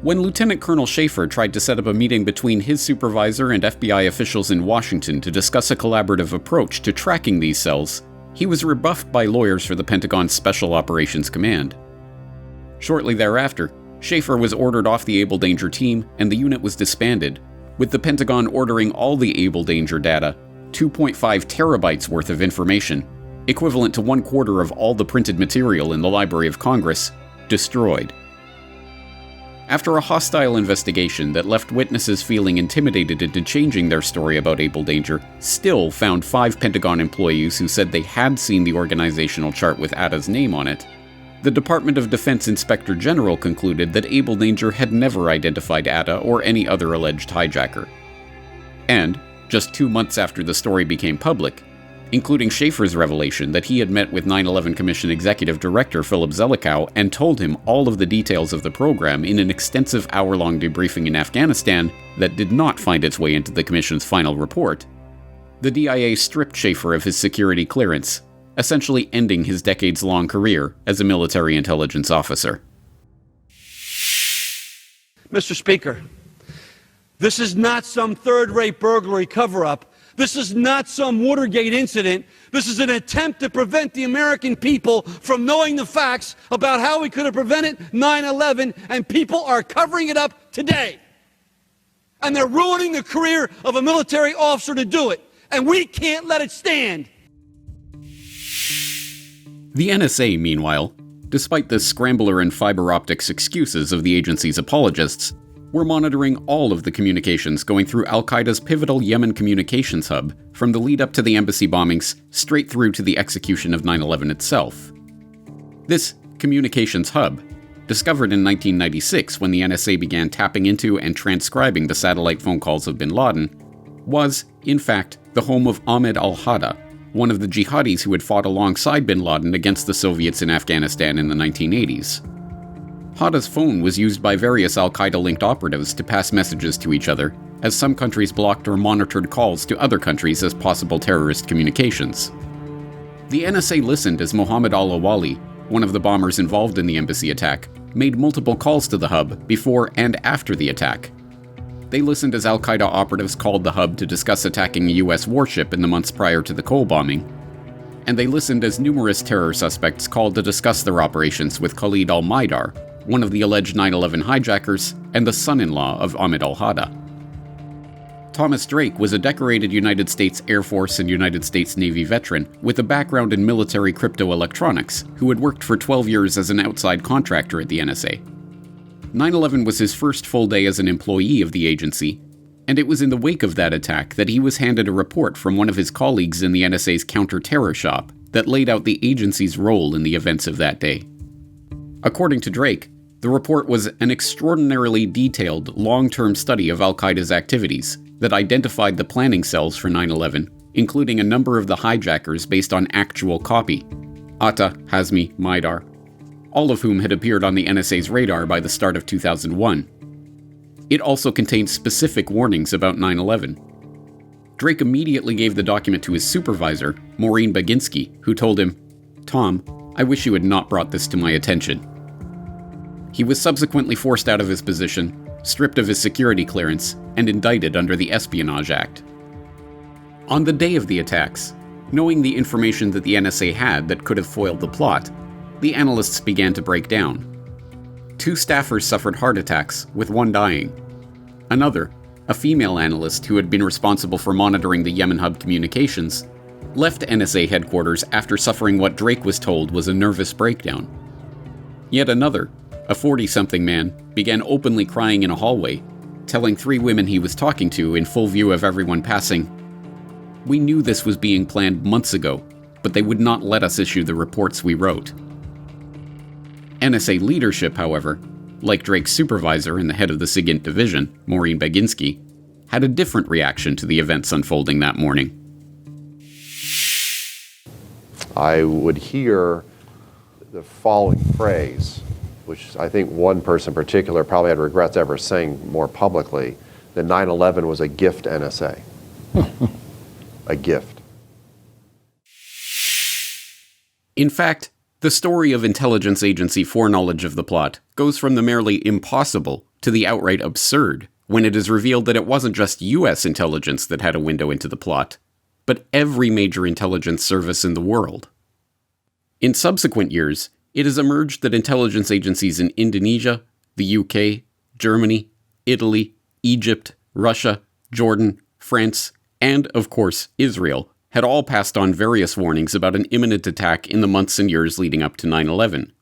When Lieutenant Colonel Schaefer tried to set up a meeting between his supervisor and FBI officials in Washington to discuss a collaborative approach to tracking these cells, he was rebuffed by lawyers for the Pentagon's Special Operations Command. Shortly thereafter, Schaefer was ordered off the Able Danger team and the unit was disbanded, with the Pentagon ordering all the Able Danger data, 2.5 terabytes worth of information, equivalent to 1/4 of all the printed material in the Library of Congress, destroyed. After a hostile investigation that left witnesses feeling intimidated into changing their story about Able Danger, still found 5 Pentagon employees who said they had seen the organizational chart with Atta's name on it, the Department of Defense Inspector General concluded that Able Danger had never identified Atta or any other alleged hijacker. And, just 2 months after the story became public, including Schaefer's revelation that he had met with 9/11 Commission Executive Director Philip Zelikow and told him all of the details of the program in an extensive hour-long debriefing in Afghanistan that did not find its way into the Commission's final report, the DIA stripped Schaefer of his security clearance, essentially ending his decades-long career as a military intelligence officer. Mr. Speaker, this is not some third-rate burglary cover-up. This is not some Watergate incident. This is an attempt to prevent the American people from knowing the facts about how we could have prevented 9/11, and people are covering it up today. And they're ruining the career of a military officer to do it. And we can't let it stand. The NSA, meanwhile, despite the scrambler and fiber optics excuses of the agency's apologists, were monitoring all of the communications going through Al Qaeda's pivotal Yemen communications hub, from the lead up to the embassy bombings straight through to the execution of 9/11 itself. This communications hub, discovered in 1996 when the NSA began tapping into and transcribing the satellite phone calls of bin Laden, was, in fact, the home of Ahmed al-Hada, one of the jihadis who had fought alongside bin Laden against the Soviets in Afghanistan in the 1980s. Hada's phone was used by various Al Qaeda-linked operatives to pass messages to each other, as some countries blocked or monitored calls to other countries as possible terrorist communications. The NSA listened as Mohammed al-Awali, one of the bombers involved in the embassy attack, made multiple calls to the hub before and after the attack. They listened as Al Qaeda operatives called the hub to discuss attacking a US warship in the months prior to the Cole bombing. and they listened as numerous terror suspects called to discuss their operations with Khalid al-Maidar, one of the alleged 9/11 hijackers and the son-in-law of Ahmed al-Hada. Thomas Drake was a decorated United States Air Force and United States Navy veteran with a background in military cryptoelectronics who had worked for 12 years as an outside contractor at the NSA. 9/11 was his first full day as an employee of the agency, and it was in the wake of that attack that he was handed a report from one of his colleagues in the NSA's counter-terror shop that laid out the agency's role in the events of that day. According to Drake, the report was an extraordinarily detailed, long-term study of al-Qaeda's activities that identified the planning cells for 9/11, including a number of the hijackers based on actual copy: Atta, Hazmi, Maidar, all of whom had appeared on the NSA's radar by the start of 2001. It also contained specific warnings about 9/11. Drake immediately gave the document to his supervisor, Maureen Baginski, who told him, "Tom, I wish you had not brought this to my attention." He was subsequently forced out of his position, stripped of his security clearance, and indicted under the Espionage Act. On the day of the attacks, knowing the information that the NSA had that could have foiled the plot, the analysts began to break down. 2 staffers suffered heart attacks, with one dying. Another, a female analyst who had been responsible for monitoring the Yemen hub communications, left NSA headquarters after suffering what Drake was told was a nervous breakdown. Yet another, a 40-something man, began openly crying in a hallway, telling 3 women he was talking to in full view of everyone passing, "We knew this was being planned months ago, but they would not let us issue the reports we wrote." NSA leadership, however, like Drake's supervisor and the head of the SIGINT division, Maureen Baginski, had a different reaction to the events unfolding that morning. I would hear the following phrase, which I think one person in particular probably had regrets ever saying more publicly, that 9/11 was a gift NSA. A gift. In fact, the story of intelligence agency foreknowledge of the plot goes from the merely impossible to the outright absurd when it is revealed that it wasn't just US intelligence that had a window into the plot, but every major intelligence service in the world. In subsequent years, it has emerged that intelligence agencies in Indonesia, the UK, Germany, Italy, Egypt, Russia, Jordan, France, and, of course, Israel had all passed on various warnings about an imminent attack in the months and years leading up to 9/11.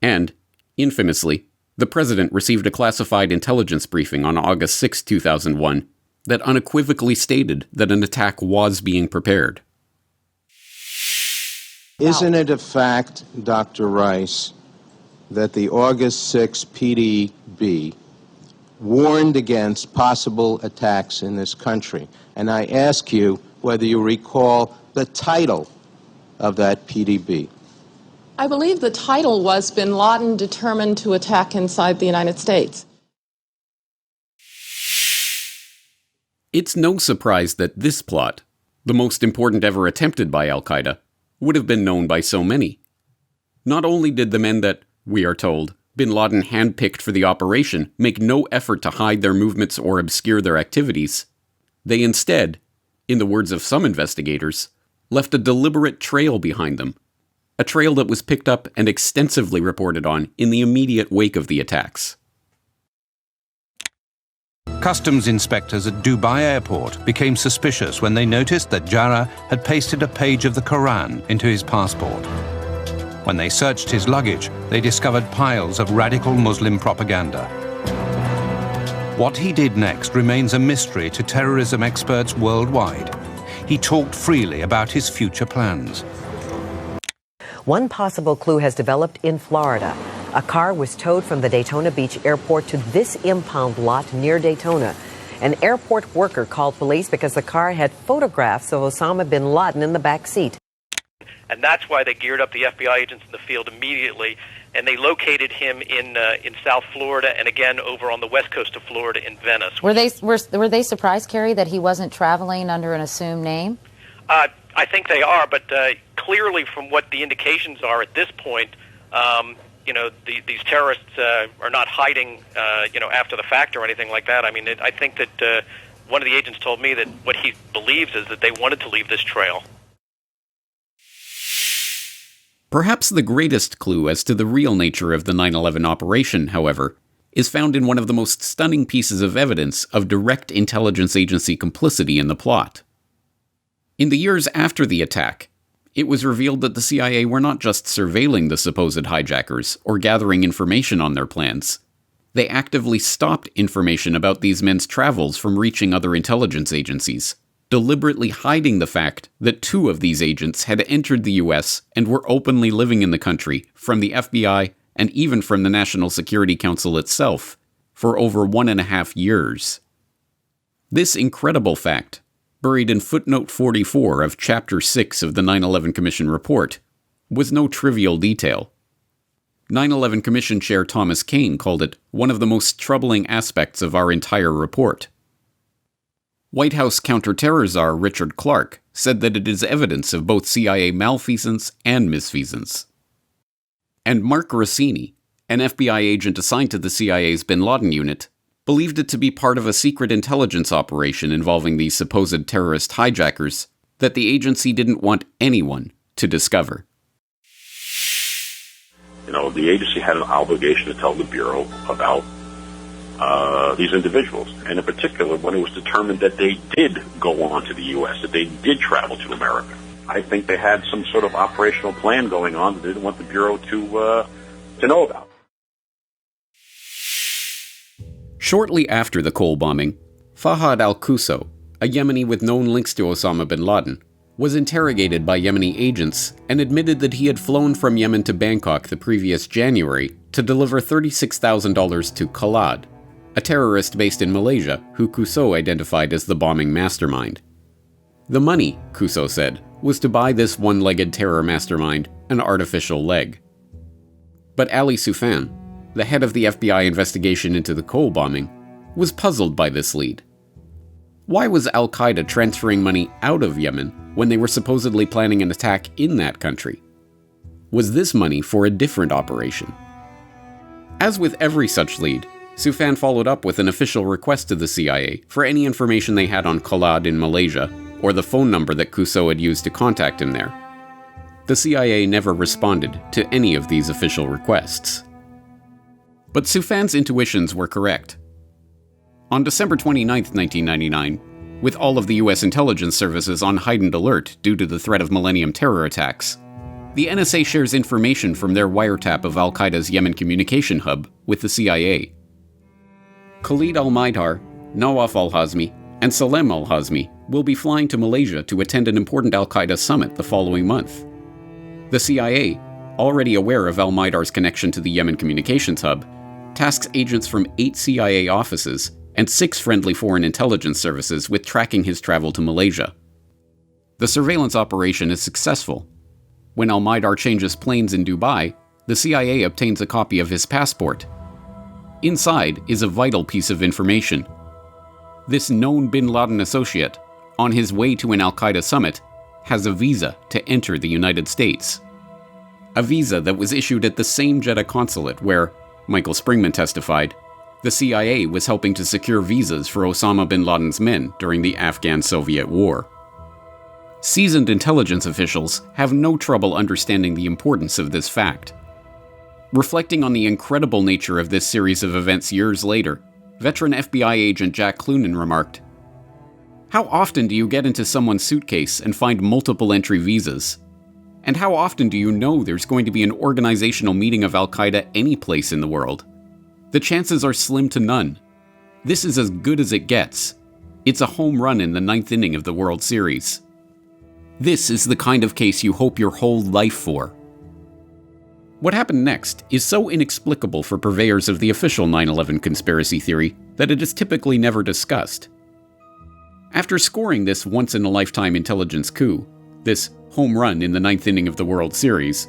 And, infamously, the president received a classified intelligence briefing on August 6, 2001, that unequivocally stated that an attack was being prepared. Isn't it a fact, Dr. Rice, that the August 6 PDB warned against possible attacks in this country? And I ask you whether you recall the title of that PDB. I believe the title was Bin Laden Determined to Attack Inside the United States. It's no surprise that this plot, the most important ever attempted by Al Qaeda, would have been known by so many. Not only did the men that, we are told, Bin Laden handpicked for the operation make no effort to hide their movements or obscure their activities, they instead, in the words of some investigators, left a deliberate trail behind them, a trail that was picked up and extensively reported on in the immediate wake of the attacks. Customs inspectors at Dubai Airport became suspicious when they noticed that Jarrah had pasted a page of the Quran into his passport. When they searched his luggage, they discovered piles of radical Muslim propaganda. What he did next remains a mystery to terrorism experts worldwide. He talked freely about his future plans. One possible clue has developed in Florida. A car was towed from the Daytona Beach airport to this impound lot near Daytona. An airport worker called police because the car had photographs of Osama bin Laden in the back seat. And that's why they geared up the FBI agents in the field immediately, and they located him in South Florida and again over on the west coast of Florida in Venice. Were they surprised, Kerry, that he wasn't traveling under an assumed name? I think they are, but clearly from what the indications are at this point, these terrorists are not hiding, after the fact or anything like that. I mean, I think that one of the agents told me that what he believes is that they wanted to leave this trail. Perhaps the greatest clue as to the real nature of the 9/11 operation, however, is found in one of the most stunning pieces of evidence of direct intelligence agency complicity in the plot. In the years after the attack, it was revealed that the CIA were not just surveilling the supposed hijackers or gathering information on their plans. They actively stopped information about these men's travels from reaching other intelligence agencies, deliberately hiding the fact that 2 of these agents had entered the US and were openly living in the country from the FBI and even from the National Security Council itself for over 1.5 years. This incredible fact, buried in footnote 44 of Chapter 6 of the 9/11 Commission report, was no trivial detail. 9/11 Commission Chair Thomas Kane called it one of the most troubling aspects of our entire report. White House counterterror czar Richard Clarke said that it is evidence of both CIA malfeasance and misfeasance. And Mark Rossini, an FBI agent assigned to the CIA's bin Laden unit, believed it to be part of a secret intelligence operation involving these supposed terrorist hijackers that the agency didn't want anyone to discover. The agency had an obligation to tell the Bureau about these individuals, and in particular when it was determined that they did go on to the U.S., that they did travel to America. I think they had some sort of operational plan going on that they didn't want the Bureau to know about. Shortly after the Cole bombing, Fahad al-Qusso, a Yemeni with known links to Osama bin Laden, was interrogated by Yemeni agents and admitted that he had flown from Yemen to Bangkok the previous January to deliver $36,000 to Khalad, a terrorist based in Malaysia who Qusso identified as the bombing mastermind. The money, Qusso said, was to buy this one-legged terror mastermind an artificial leg. But Ali Soufan, the head of the FBI investigation into the Cole bombing, was puzzled by this lead. Why was Al Qaeda transferring money out of Yemen when they were supposedly planning an attack in that country? Was this money for a different operation? As with every such lead, Soufan followed up with an official request to the CIA for any information they had on Khalad in Malaysia or the phone number that Qusso had used to contact him there. The CIA never responded to any of these official requests. But Soufan's intuitions were correct. On December 29, 1999, with all of the US intelligence services on heightened alert due to the threat of Millennium terror attacks, the NSA shares information from their wiretap of Al Qaeda's Yemen communication hub with the CIA. Khalid al-Maidar, Nawaf al-Hazmi, and Salem al-Hazmi will be flying to Malaysia to attend an important Al Qaeda summit the following month. The CIA, already aware of al-Maidar's connection to the Yemen communications hub, tasks agents from 8 CIA offices and 6 friendly foreign intelligence services with tracking his travel to Malaysia. The surveillance operation is successful. When al-Maidar changes planes in Dubai, the CIA obtains a copy of his passport. Inside is a vital piece of information. This known bin Laden associate, on his way to an Al Qaeda summit, has a visa to enter the United States. A visa that was issued at the same Jeddah consulate where, Michael Springman testified, the CIA was helping to secure visas for Osama bin Laden's men during the Afghan-Soviet War. Seasoned intelligence officials have no trouble understanding the importance of this fact. Reflecting on the incredible nature of this series of events years later, veteran FBI agent Jack Clunan remarked, "How often do you get into someone's suitcase and find multiple entry visas? And how often do you know there's going to be an organizational meeting of Al Qaeda any place in the world? The chances are slim to none. This is as good as it gets. It's a home run in the 9th inning of the World Series. This is the kind of case you hope your whole life for." What happened next is so inexplicable for purveyors of the official 9/11 conspiracy theory that it is typically never discussed. After scoring this once-in-a-lifetime intelligence coup, this home run in the 9th inning of the World Series,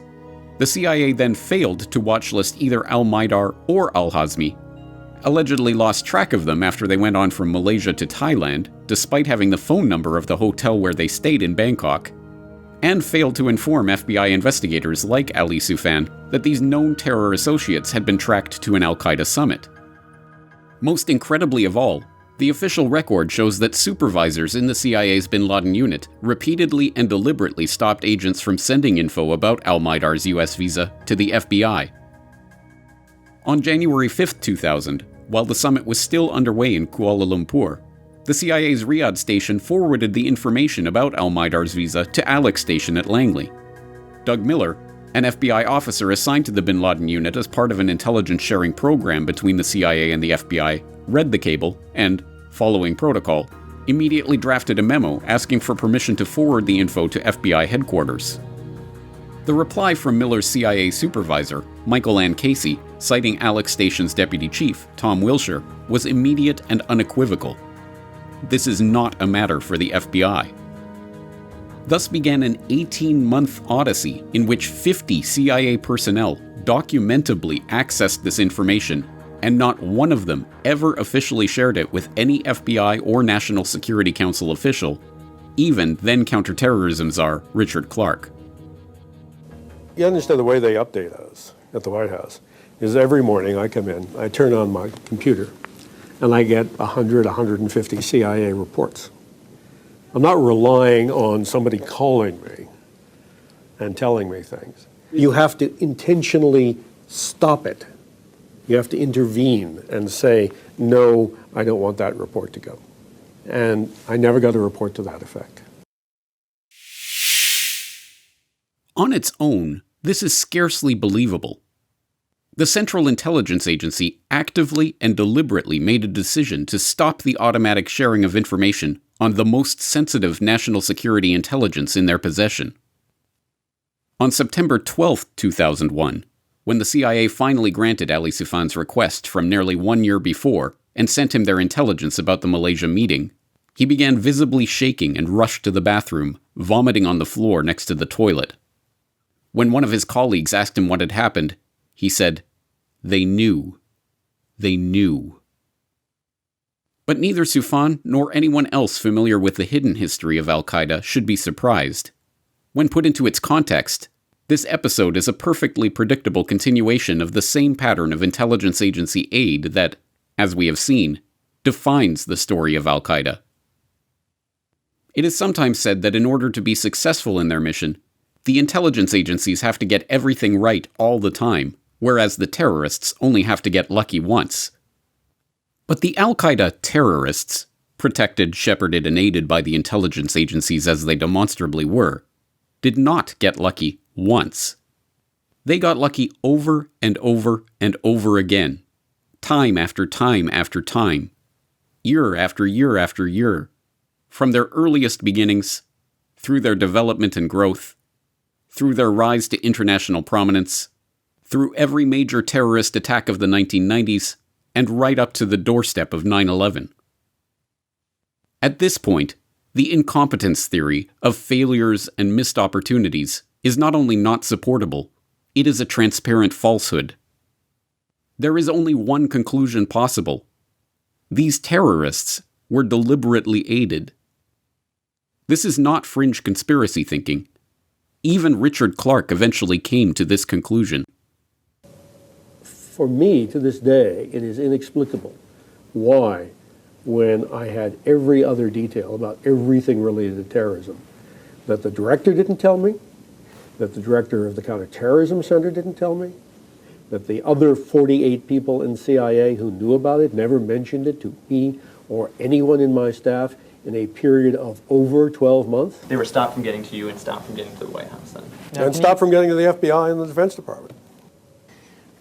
the CIA then failed to watchlist either al-Maidar or al-Hazmi, allegedly lost track of them after they went on from Malaysia to Thailand, despite having the phone number of the hotel where they stayed in Bangkok, and failed to inform FBI investigators like Ali Soufan that these known terror associates had been tracked to an Al Qaeda summit. Most incredibly of all, The official record shows that supervisors in the CIA's bin Laden unit repeatedly and deliberately stopped agents from sending info about al-Maidar's US visa to the FBI. On January 5, 2000, while the summit was still underway in Kuala Lumpur, the CIA's Riyadh station forwarded the information about al-Maidar's visa to Alex Station at Langley. Doug Miller, an FBI officer assigned to the bin Laden unit as part of an intelligence sharing program between the CIA and the FBI, read the cable and, following protocol, immediately drafted a memo asking for permission to forward the info to FBI headquarters. The reply from Miller's CIA supervisor, Michael Ann Casey, citing Alex Station's deputy chief, Tom Wilshire, was immediate and unequivocal. This is not a matter for the FBI. Thus began an 18-month odyssey in which 50 CIA personnel documentably accessed this information, and not one of them ever officially shared it with any FBI or National Security Council official, even then counterterrorism czar Richard Clarke. You understand the way they update us at the White House is every morning I come in, I turn on my computer, and I get 100, 150 CIA reports. I'm not relying on somebody calling me and telling me things. You have to intentionally stop it. You have to intervene and say, no, I don't want that report to go. And I never got a report to that effect. On its own, this is scarcely believable. The Central Intelligence Agency actively and deliberately made a decision to stop the automatic sharing of information on the most sensitive national security intelligence in their possession. On September 12, 2001, when the CIA finally granted Ali Soufan's request from nearly 1 year before and sent him their intelligence about the Malaysia meeting, he began visibly shaking and rushed to the bathroom, vomiting on the floor next to the toilet. When one of his colleagues asked him what had happened, he said, "They knew. They knew." But neither Soufan nor anyone else familiar with the hidden history of Al Qaeda should be surprised. When put into its context, this episode is a perfectly predictable continuation of the same pattern of intelligence agency aid that, as we have seen, defines the story of Al Qaeda. It is sometimes said that in order to be successful in their mission, the intelligence agencies have to get everything right all the time, whereas the terrorists only have to get lucky once. But the Al Qaeda terrorists, protected, shepherded, and aided by the intelligence agencies as they demonstrably were, did not get lucky once. They got lucky over and over and over again, time after time after time, year after year after year, from their earliest beginnings, through their development and growth, through their rise to international prominence, through every major terrorist attack of the 1990s, and right up to the doorstep of 9/11. At this point, the incompetence theory of failures and missed opportunities is not only not supportable, it is a transparent falsehood. There is only one conclusion possible. These terrorists were deliberately aided. This is not fringe conspiracy thinking. Even Richard Clarke eventually came to this conclusion. For me, to this day, it is inexplicable why, when I had every other detail about everything related to terrorism, that the director didn't tell me, that the director of the Counterterrorism Center didn't tell me, that the other 48 people in CIA who knew about it never mentioned it to me or anyone in my staff in a period of over 12 months. They were stopped from getting to you and stopped from getting to the White House then? And stopped from getting to the FBI and the Defense Department.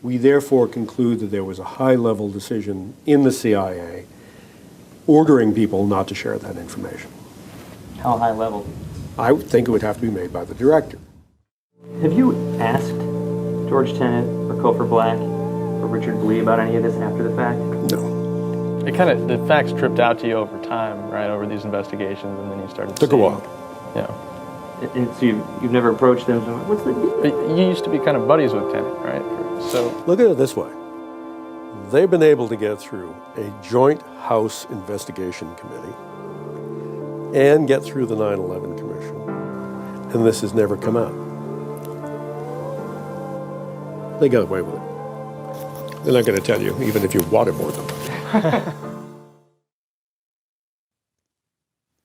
We therefore conclude that there was a high-level decision in the CIA ordering people not to share that information. How high level? I would think it would have to be made by the director. Have you asked George Tenet or Cofer Black or Richard Blee about any of this after the fact? No. It kind of, the facts tripped out to you over time, right, over these investigations, and then you started Took a while. Yeah. And so you've never approached them, so what's the deal? But you used to be kind of buddies with Tenet, right? So look at it this way. They've been able to get through a joint House investigation committee and get through the 9/11 Commission, and this has never come out. They got away with it. They're not going to tell you, even if you wanted more than that.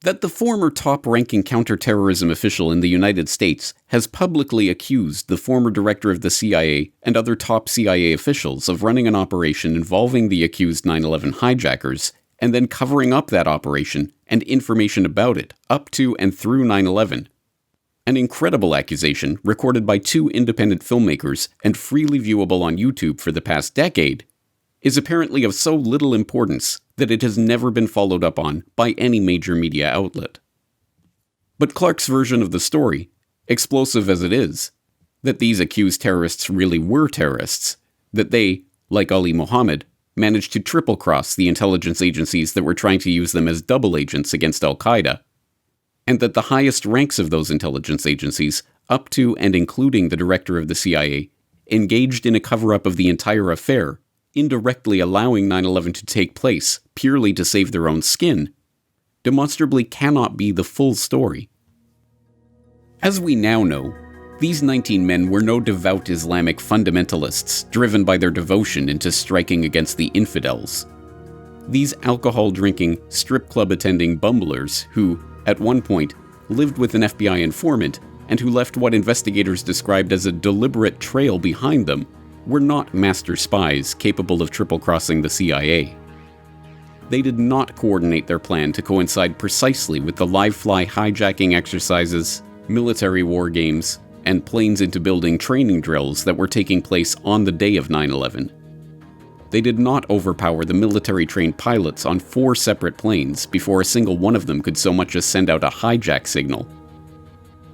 that the former top-ranking counterterrorism official in the United States has publicly accused the former director of the CIA and other top CIA officials of running an operation involving the accused 9/11 hijackers, and then covering up that operation and information about it up to and through 9/11. An incredible accusation recorded by 2 independent filmmakers and freely viewable on YouTube for the past decade is apparently of so little importance that it has never been followed up on by any major media outlet. But Clark's version of the story, explosive as it is, that these accused terrorists really were terrorists, that they, like Ali Mohammed, managed to triple-cross the intelligence agencies that were trying to use them as double agents against Al Qaeda, and that the highest ranks of those intelligence agencies, up to and including the director of the CIA, engaged in a cover-up of the entire affair, indirectly allowing 9/11 to take place purely to save their own skin, demonstrably cannot be the full story. As we now know, these 19 men were no devout Islamic fundamentalists driven by their devotion into striking against the infidels. These alcohol-drinking, strip club-attending bumblers who, at one point, lived with an FBI informant and who left what investigators described as a deliberate trail behind them, were not master spies capable of triple-crossing the CIA. They did not coordinate their plan to coincide precisely with the live-fly hijacking exercises, military war games, and planes-into-building training drills that were taking place on the day of 9/11. They did not overpower the military-trained pilots on 4 separate planes before a single one of them could so much as send out a hijack signal.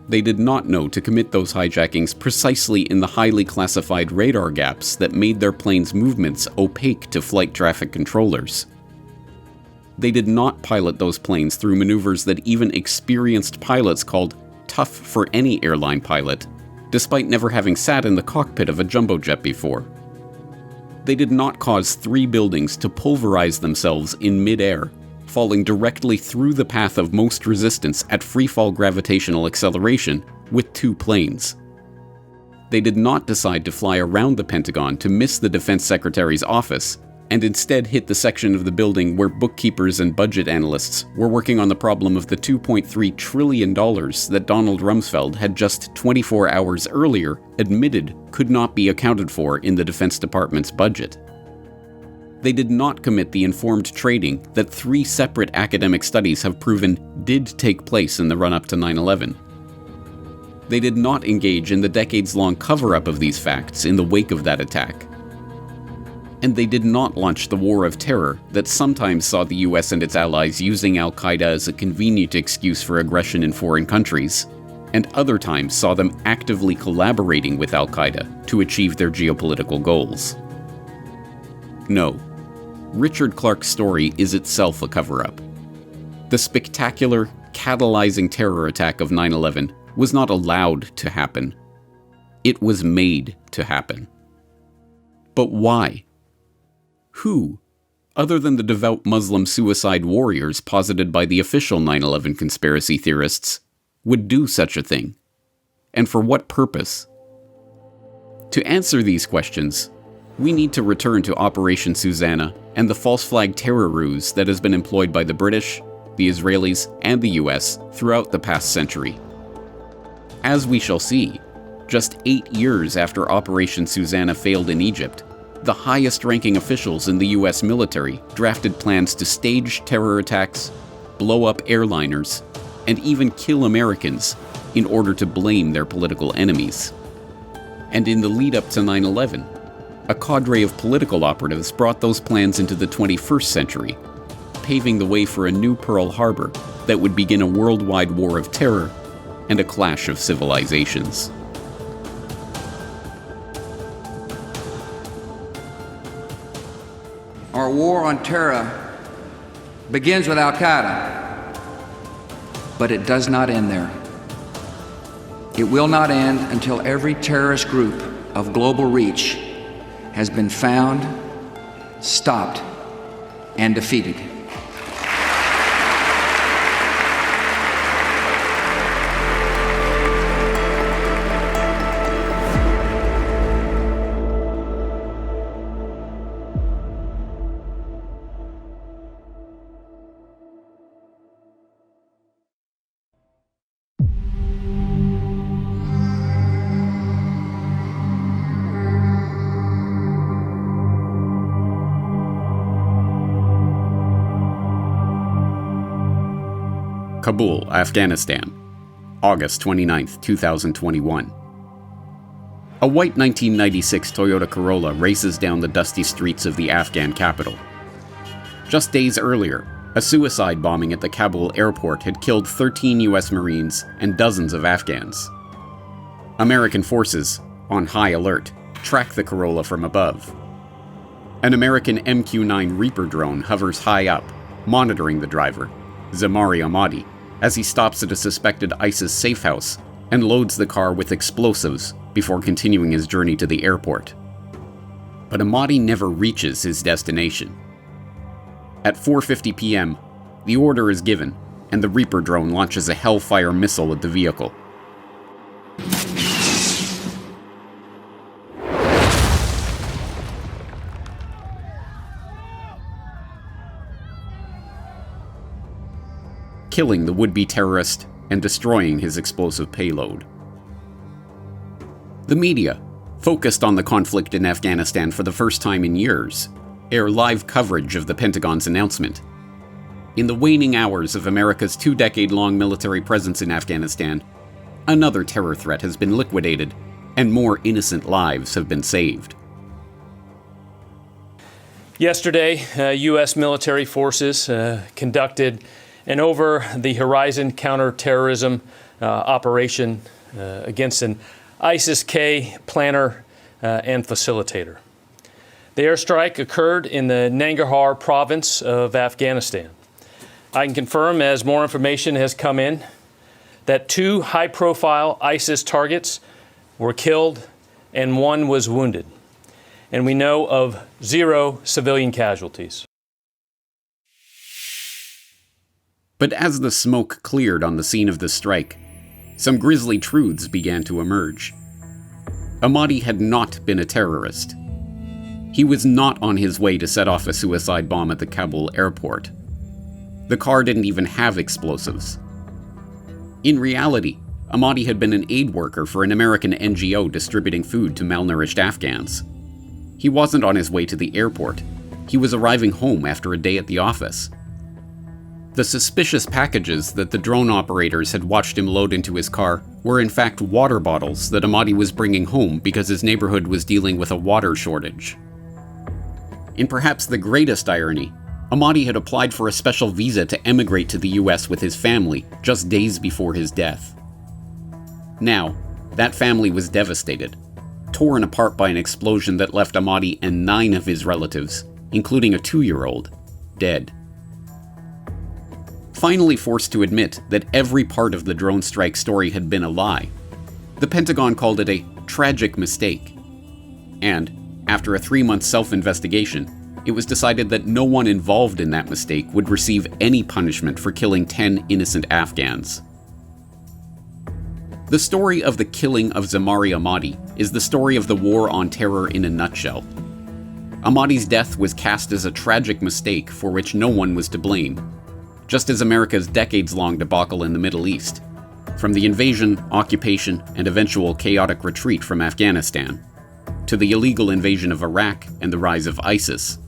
They did not know to commit those hijackings precisely in the highly classified radar gaps that made their planes' movements opaque to flight traffic controllers. They did not pilot those planes through maneuvers that even experienced pilots called tough for any airline pilot, despite never having sat in the cockpit of a jumbo jet before. They did not cause 3 buildings to pulverize themselves in mid-air, falling directly through the path of most resistance at freefall gravitational acceleration with 2 planes. They did not decide to fly around the Pentagon to miss the Defense Secretary's office, and instead hit the section of the building where bookkeepers and budget analysts were working on the problem of the $2.3 trillion that Donald Rumsfeld had just 24 hours earlier admitted could not be accounted for in the Defense Department's budget. They did not commit the informed trading that 3 separate academic studies have proven did take place in the run-up to 9/11. They did not engage in the decades-long cover-up of these facts in the wake of that attack. And they did not launch the war of terror that sometimes saw the US and its allies using Al Qaeda as a convenient excuse for aggression in foreign countries, and other times saw them actively collaborating with Al Qaeda to achieve their geopolitical goals. No. Richard Clarke's story is itself a cover-up. The spectacular, catalyzing terror attack of 9/11 was not allowed to happen. It was made to happen. But why? Who, other than the devout Muslim suicide warriors posited by the official 9/11 conspiracy theorists, would do such a thing? And for what purpose? To answer these questions, we need to return to Operation Susanna and the false flag terror ruse that has been employed by the British, the Israelis, and the US throughout the past century. As we shall see, just 8 years after Operation Susanna failed in Egypt, the highest-ranking officials in the US military drafted plans to stage terror attacks, blow up airliners, and even kill Americans in order to blame their political enemies. And in the lead-up to 9/11, a cadre of political operatives brought those plans into the 21st century, paving the way for a new Pearl Harbor that would begin a worldwide war of terror and a clash of civilizations. Our war on terror begins with Al Qaeda, but it does not end there. It will not end until every terrorist group of global reach has been found, stopped, and defeated. Kabul, Afghanistan, August 29, 2021. A white 1996 Toyota Corolla races down the dusty streets of the Afghan capital. Just days earlier, a suicide bombing at the Kabul airport had killed 13 U.S. Marines and dozens of Afghans. American forces, on high alert, track the Corolla from above. An American MQ-9 Reaper drone hovers high up, monitoring the driver, Zamari Ahmadi, as he stops at a suspected ISIS safe house and loads the car with explosives before continuing his journey to the airport. But Ahmadi never reaches his destination. At 4:50 p.m., the order is given, and the Reaper drone launches a Hellfire missile at the vehicle. Killing the would-be terrorist and destroying his explosive payload. The media, focused on the conflict in Afghanistan for the first time in years, air live coverage of the Pentagon's announcement. In the waning hours of America's 2-decade-long military presence in Afghanistan, another terror threat has been liquidated, and more innocent lives have been saved. Yesterday, U.S. military forces conducted an over-the-horizon counterterrorism operation against an ISIS-K planner and facilitator. The airstrike occurred in the Nangarhar province of Afghanistan. I can confirm, as more information has come in, that 2 high-profile ISIS targets were killed and 1 was wounded. And we know of 0 civilian casualties. But as the smoke cleared on the scene of the strike, some grisly truths began to emerge. Ahmadi had not been a terrorist. He was not on his way to set off a suicide bomb at the Kabul airport. The car didn't even have explosives. In reality, Ahmadi had been an aid worker for an American NGO distributing food to malnourished Afghans. He wasn't on his way to the airport. He was arriving home after a day at the office. The suspicious packages that the drone operators had watched him load into his car were in fact water bottles that Ahmadi was bringing home because his neighborhood was dealing with a water shortage. In perhaps the greatest irony, Ahmadi had applied for a special visa to emigrate to the US with his family just days before his death. Now, that family was devastated, torn apart by an explosion that left Ahmadi and 9 of his relatives, including a 2-year-old, dead. Finally forced to admit that every part of the drone strike story had been a lie, the Pentagon called it a tragic mistake. And, after a 3-month self-investigation, it was decided that no one involved in that mistake would receive any punishment for killing 10 innocent Afghans. The story of the killing of Zamari Ahmadi is the story of the war on terror in a nutshell. Ahmadi's death was cast as a tragic mistake for which no one was to blame, just as America's decades-long debacle in the Middle East, from the invasion, occupation, and eventual chaotic retreat from Afghanistan, to the illegal invasion of Iraq and the rise of ISIS,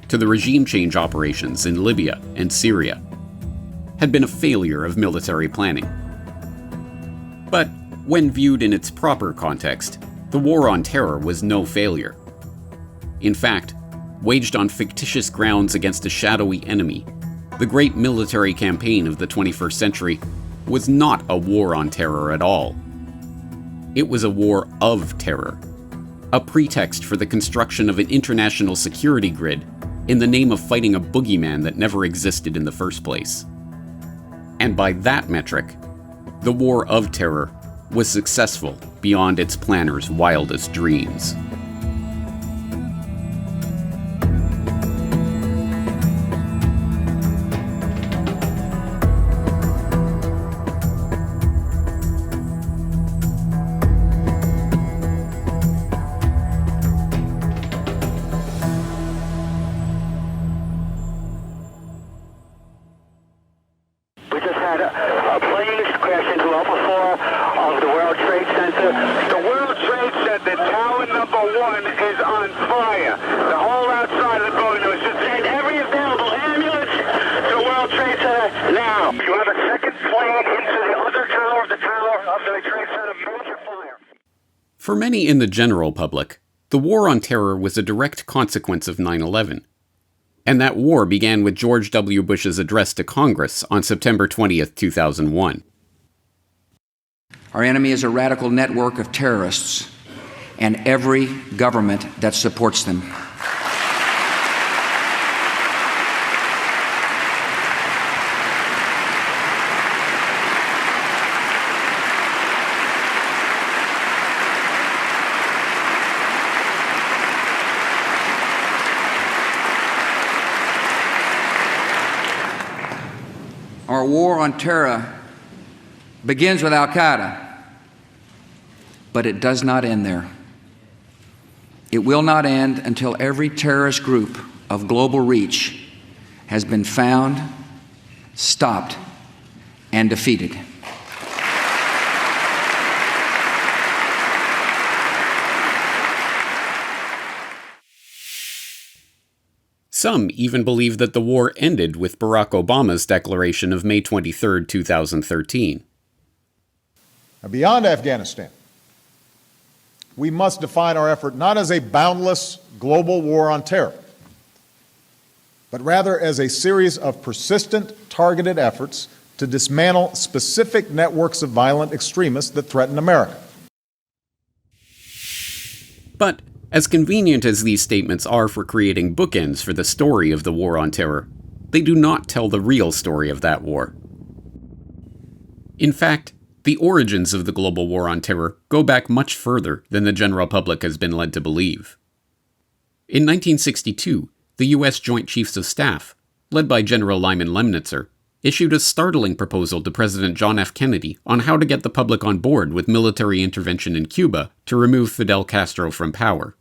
to the regime change operations in Libya and Syria, had been a failure of military planning. But when viewed in its proper context, the war on terror was no failure. In fact, waged on fictitious grounds against a shadowy enemy, the great military campaign of the 21st century was not a war on terror at all. It was a war of terror, a pretext for the construction of an international security grid in the name of fighting a boogeyman that never existed in the first place. And by that metric, the war of terror was successful beyond its planners' wildest dreams. For many in the general public, the war on terror was a direct consequence of 9/11. And that war began with George W. Bush's address to Congress on September 20th, 2001. Our enemy is a radical network of terrorists and every government that supports them. Our war on terror begins with Al Qaeda, but it does not end there. It will not end until every terrorist group of global reach has been found, stopped, and defeated. Some even believe that the war ended with Barack Obama's declaration of May 23, 2013. Beyond Afghanistan, we must define our effort not as a boundless global war on terror, but rather as a series of persistent, targeted efforts to dismantle specific networks of violent extremists that threaten America. But as convenient as these statements are for creating bookends for the story of the war on terror, they do not tell the real story of that war. In fact, the origins of the global war on terror go back much further than the general public has been led to believe. In 1962, the U.S. Joint Chiefs of Staff, led by General Lyman Lemnitzer, issued a startling proposal to President John F. Kennedy on how to get the public on board with military intervention in Cuba to remove Fidel Castro from power.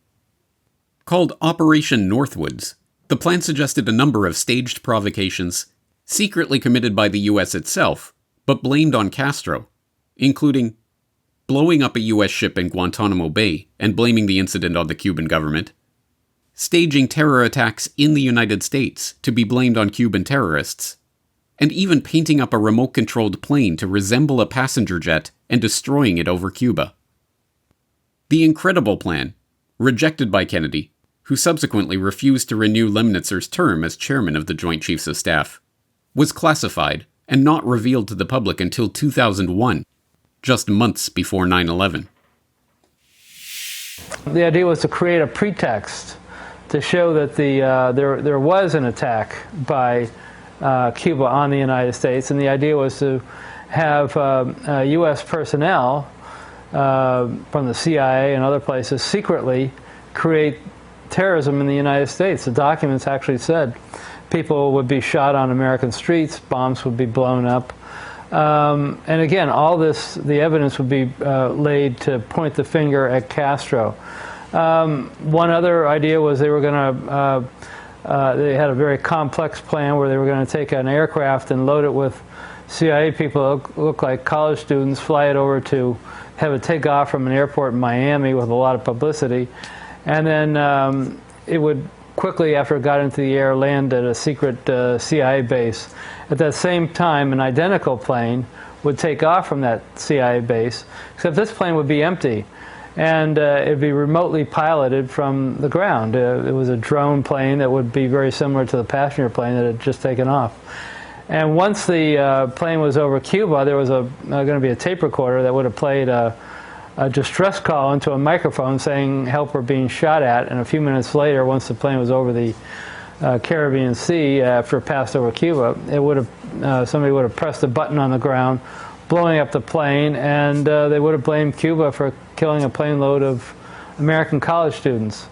Called Operation Northwoods, the plan suggested a number of staged provocations, secretly committed by the U.S. itself, but blamed on Castro, including blowing up a U.S. ship in Guantanamo Bay and blaming the incident on the Cuban government, staging terror attacks in the United States to be blamed on Cuban terrorists, and even painting up a remote-controlled plane to resemble a passenger jet and destroying it over Cuba. The incredible plan, rejected by Kennedy, who subsequently refused to renew Lemnitzer's term as chairman of the Joint Chiefs of Staff, was classified and not revealed to the public until 2001, just months before 9/11. The idea was to create a pretext to show that there was an attack by Cuba on the United States, and the idea was to have U.S. personnel from the CIA and other places secretly create terrorism in the United States. The documents actually said people would be shot on American streets, bombs would be blown up. And again, all this, the evidence would be laid to point the finger at Castro. One other idea was they were going to, they had a very complex plan where they were going to take an aircraft and load it with CIA people that look like college students, fly it over to have it take off from an airport in Miami with a lot of publicity. And then it would quickly, after it got into the air, land at a secret CIA base. At that same time, an identical plane would take off from that CIA base, except this plane would be empty. And it would be remotely piloted from the ground. It was a drone plane that would be very similar to the passenger plane that had just taken off. And once the plane was over Cuba, there was going to be a tape recorder that would have played a distress call into a microphone saying help we're being shot at, and a few minutes later, once the plane was over the Caribbean Sea after it passed over Cuba, it would have somebody would have pressed a button on the ground, blowing up the plane, and they would have blamed Cuba for killing a plane load of American college students.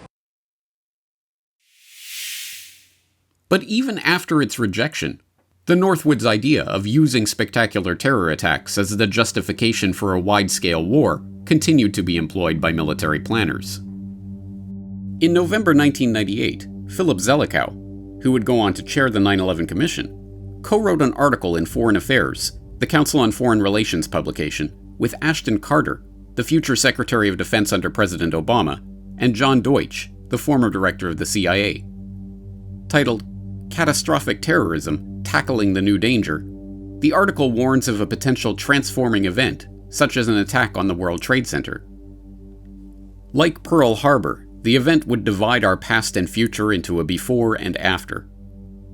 But even after its rejection, the Northwoods idea of using spectacular terror attacks as the justification for a wide-scale war continued to be employed by military planners. In November 1998, Philip Zelikow, who would go on to chair the 9/11 Commission, co-wrote an article in Foreign Affairs, the Council on Foreign Relations publication, with Ashton Carter, the future Secretary of Defense under President Obama, and John Deutsch, the former director of the CIA. Titled Catastrophic Terrorism, Tackling the New Danger, the article warns of a potential transforming event such as an attack on the World Trade Center. Like Pearl Harbor, the event would divide our past and future into a before and after.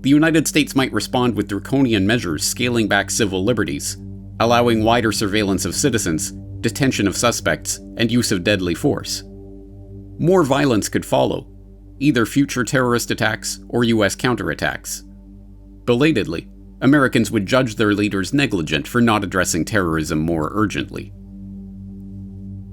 The United States might respond with draconian measures scaling back civil liberties, allowing wider surveillance of citizens, detention of suspects, and use of deadly force. More violence could follow, either future terrorist attacks or US counterattacks. Belatedly, Americans would judge their leaders negligent for not addressing terrorism more urgently.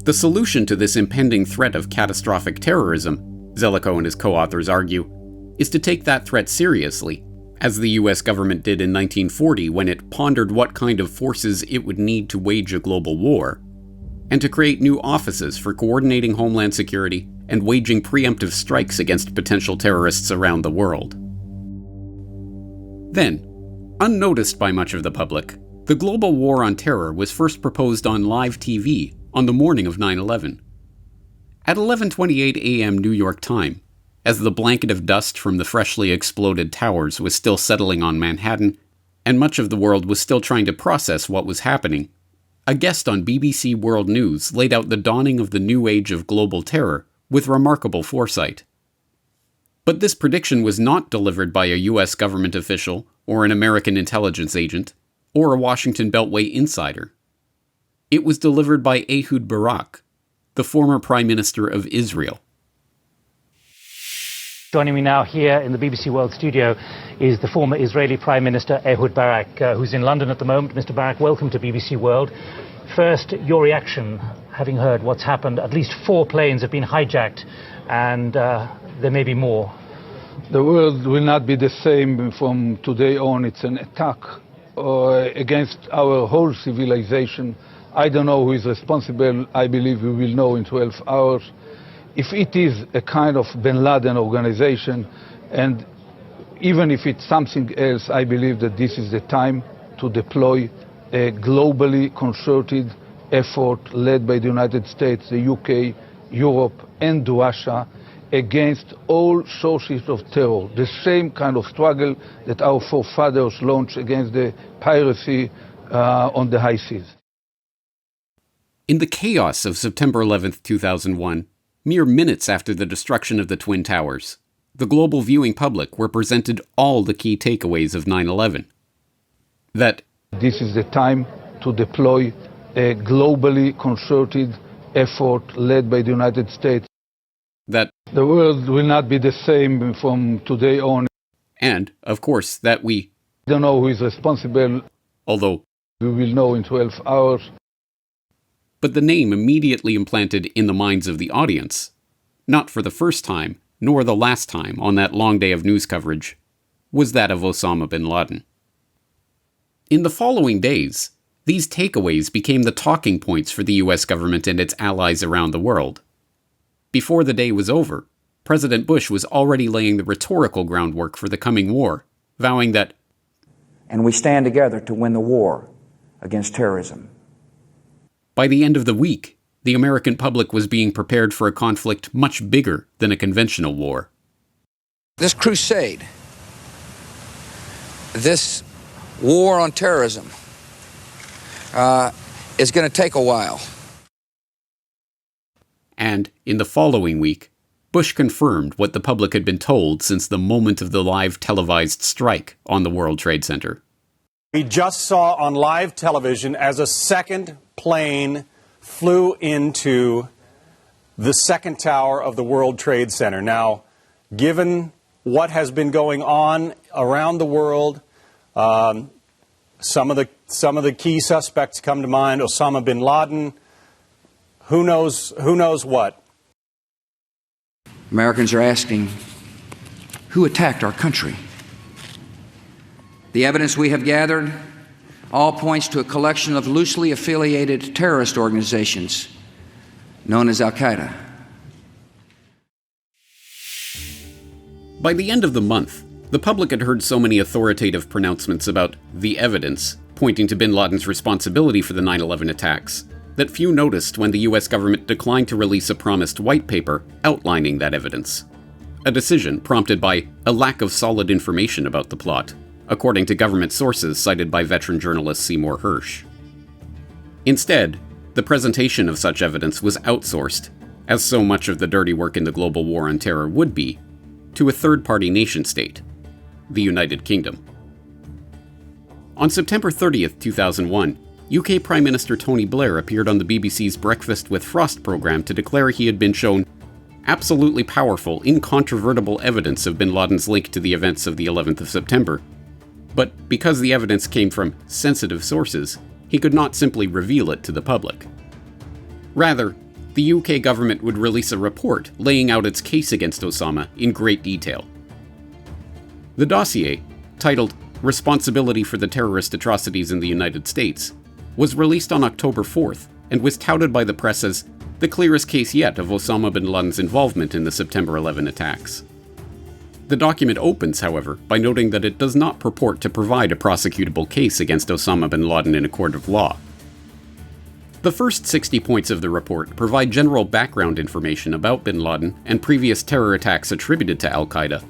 The solution to this impending threat of catastrophic terrorism, Zelikow and his co-authors argue, is to take that threat seriously, as the US government did in 1940 when it pondered what kind of forces it would need to wage a global war, and to create new offices for coordinating homeland security and waging preemptive strikes against potential terrorists around the world. Then, unnoticed by much of the public, the global war on terror was first proposed on live TV on the morning of 9/11. At 11:28 a.m. New York time, as the blanket of dust from the freshly exploded towers was still settling on Manhattan, and much of the world was still trying to process what was happening, a guest on BBC World News laid out the dawning of the new age of global terror with remarkable foresight. But this prediction was not delivered by a US government official, or an American intelligence agent, or a Washington Beltway insider. It was delivered by Ehud Barak, the former Prime Minister of Israel. Joining me now here in the BBC World studio is the former Israeli Prime Minister Ehud Barak, who's in London at the moment. Mr. Barak, welcome to BBC World. First, your reaction, having heard what's happened. At least 4 planes have been hijacked, and there may be more. The world will not be the same from today on. It's an attack against our whole civilization. I don't know who is responsible. I believe we will know in 12 hours. If it is a kind of Bin Laden organization, and even if it's something else, I believe that this is the time to deploy a globally concerted effort led by the United States, the UK, Europe, and Russia against all sources of terror. The same kind of struggle that our forefathers launched against the piracy on the high seas. In the chaos of September 11th, 2001, mere minutes after the destruction of the Twin Towers, the global viewing public were presented all the key takeaways of 9/11. That this is the time to deploy a globally concerted effort led by the United States. That the world will not be the same from today on. And, of course, that we don't know who is responsible, although we will know in 12 hours. But the name immediately implanted in the minds of the audience, not for the first time, nor the last time on that long day of news coverage, was that of Osama bin Laden. In the following days, these takeaways became the talking points for the US government and its allies around the world. Before the day was over, President Bush was already laying the rhetorical groundwork for the coming war, vowing that, "And we stand together to win the war against terrorism." By the end of the week, the American public was being prepared for a conflict much bigger than a conventional war. This crusade, this war on terrorism, is going to take a while. And in the following week, Bush confirmed what the public had been told since the moment of the live televised strike on the World Trade Center. We just saw on live television as a second plane flew into the second tower of the World Trade Center. Now, given what has been going on around the world, some of the key suspects come to mind: Osama bin Laden. Who knows what? Americans are asking, who attacked our country? The evidence we have gathered all points to a collection of loosely affiliated terrorist organizations known as Al Qaeda. By the end of the month, the public had heard so many authoritative pronouncements about the evidence pointing to bin Laden's responsibility for the 9/11 attacks that few noticed when the US government declined to release a promised white paper outlining that evidence. A decision prompted by a lack of solid information about the plot, according to government sources cited by veteran journalist Seymour Hersh. Instead, the presentation of such evidence was outsourced, as so much of the dirty work in the global war on terror would be, to a third-party nation-state, the United Kingdom. On September 30th, 2001, UK Prime Minister Tony Blair appeared on the BBC's Breakfast with Frost programme to declare he had been shown absolutely powerful, incontrovertible evidence of bin Laden's link to the events of the 11th of September. But because the evidence came from sensitive sources, he could not simply reveal it to the public. Rather, the UK government would release a report laying out its case against Osama in great detail. The dossier, titled Responsibility for the Terrorist Atrocities in the United States, was released on October 4th and was touted by the press as the clearest case yet of Osama bin Laden's involvement in the September 11 attacks. The document opens, however, by noting that it does not purport to provide a prosecutable case against Osama bin Laden in a court of law. The first 60 points of the report provide general background information about bin Laden and previous terror attacks attributed to Al Qaeda,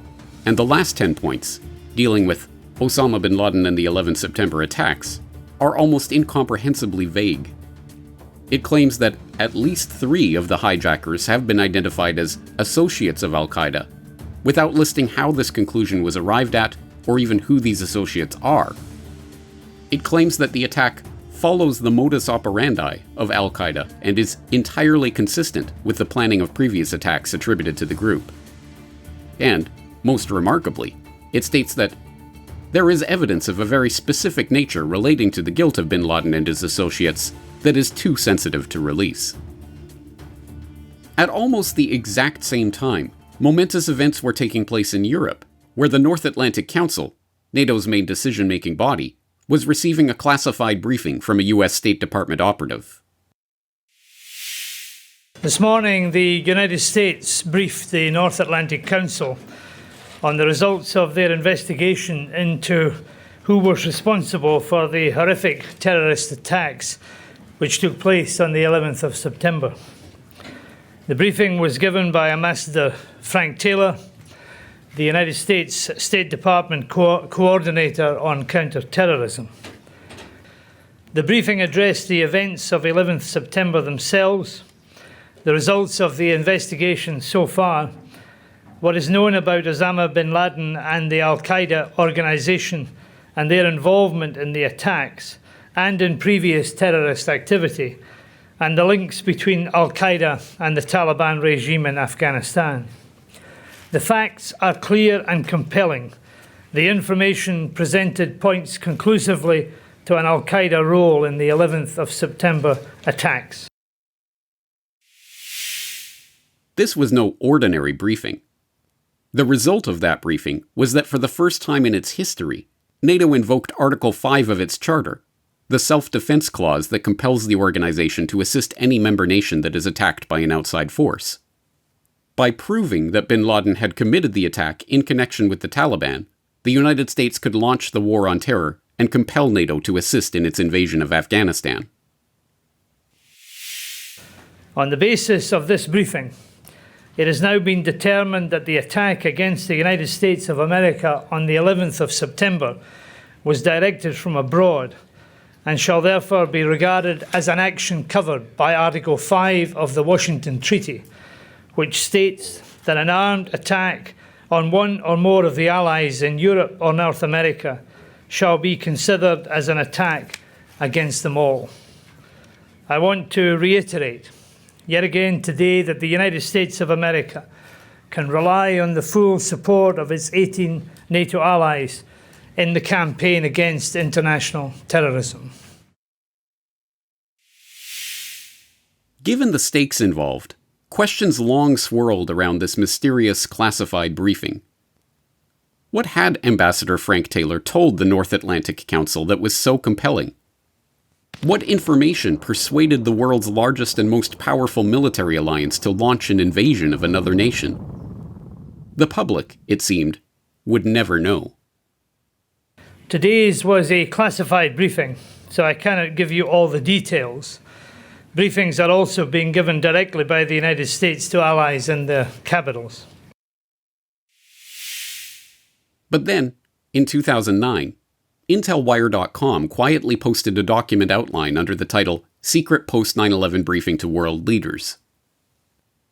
and the last 10 points, dealing with Osama bin Laden and the 11 September attacks, are almost incomprehensibly vague. It claims that at least 3 of the hijackers have been identified as associates of Al Qaeda, without listing how this conclusion was arrived at or even who these associates are. It claims that the attack follows the modus operandi of Al Qaeda and is entirely consistent with the planning of previous attacks attributed to the group. And, most remarkably, it states that there is evidence of a very specific nature relating to the guilt of bin Laden and his associates that is too sensitive to release. At almost the exact same time, momentous events were taking place in Europe, where the North Atlantic Council, NATO's main decision-making body, was receiving a classified briefing from a US State Department operative. This morning, the United States briefed the North Atlantic Council on the results of their investigation into who was responsible for the horrific terrorist attacks which took place on the 11th of September. The briefing was given by Ambassador Frank Taylor, the United States State Department Coordinator on Counterterrorism. The briefing addressed the events of 11th September themselves, the results of the investigation so far, what is known about Osama bin Laden and the Al Qaeda organization and their involvement in the attacks and in previous terrorist activity, and the links between Al Qaeda and the Taliban regime in Afghanistan. The facts are clear and compelling. The information presented points conclusively to an Al Qaeda role in the 11th of September attacks. This was no ordinary briefing. The result of that briefing was that for the first time in its history, NATO invoked Article 5 of its charter, the self-defense clause that compels the organization to assist any member nation that is attacked by an outside force. By proving that bin Laden had committed the attack in connection with the Taliban, the United States could launch the war on terror and compel NATO to assist in its invasion of Afghanistan. On the basis of this briefing, it has now been determined that the attack against the United States of America on the 11th of September was directed from abroad and shall therefore be regarded as an action covered by Article 5 of the Washington Treaty, which states that an armed attack on one or more of the allies in Europe or North America shall be considered as an attack against them all. I want to reiterate yet again today that the United States of America can rely on the full support of its 18 NATO allies in the campaign against international terrorism. Given the stakes involved, questions long swirled around this mysterious classified briefing. What had Ambassador Frank Taylor told the North Atlantic Council that was so compelling? What information persuaded the world's largest and most powerful military alliance to launch an invasion of another nation? The public, it seemed, would never know. Today's was a classified briefing, so I cannot give you all the details. Briefings are also being given directly by the United States to allies in their capitals. But then, in 2009, IntelWire.com quietly posted a document outline under the title secret post-9/11 briefing to world leaders.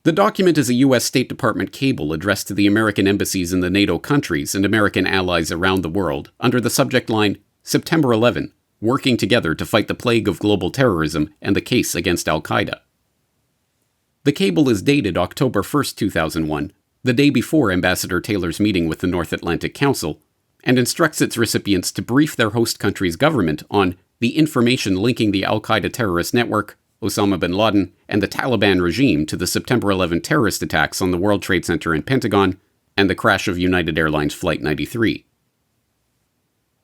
The document is a U.S. State Department cable addressed to the American embassies in the NATO countries and American allies around the world under the subject line, September 11, working together to fight the plague of global terrorism and the case against Al Qaeda. The cable is dated October 1, 2001, the day before Ambassador Taylor's meeting with the North Atlantic Council, and instructs its recipients to brief their host country's government on the information linking the Al Qaeda terrorist network, Osama bin Laden, and the Taliban regime to the September 11 terrorist attacks on the World Trade Center and Pentagon, and the crash of United Airlines Flight 93.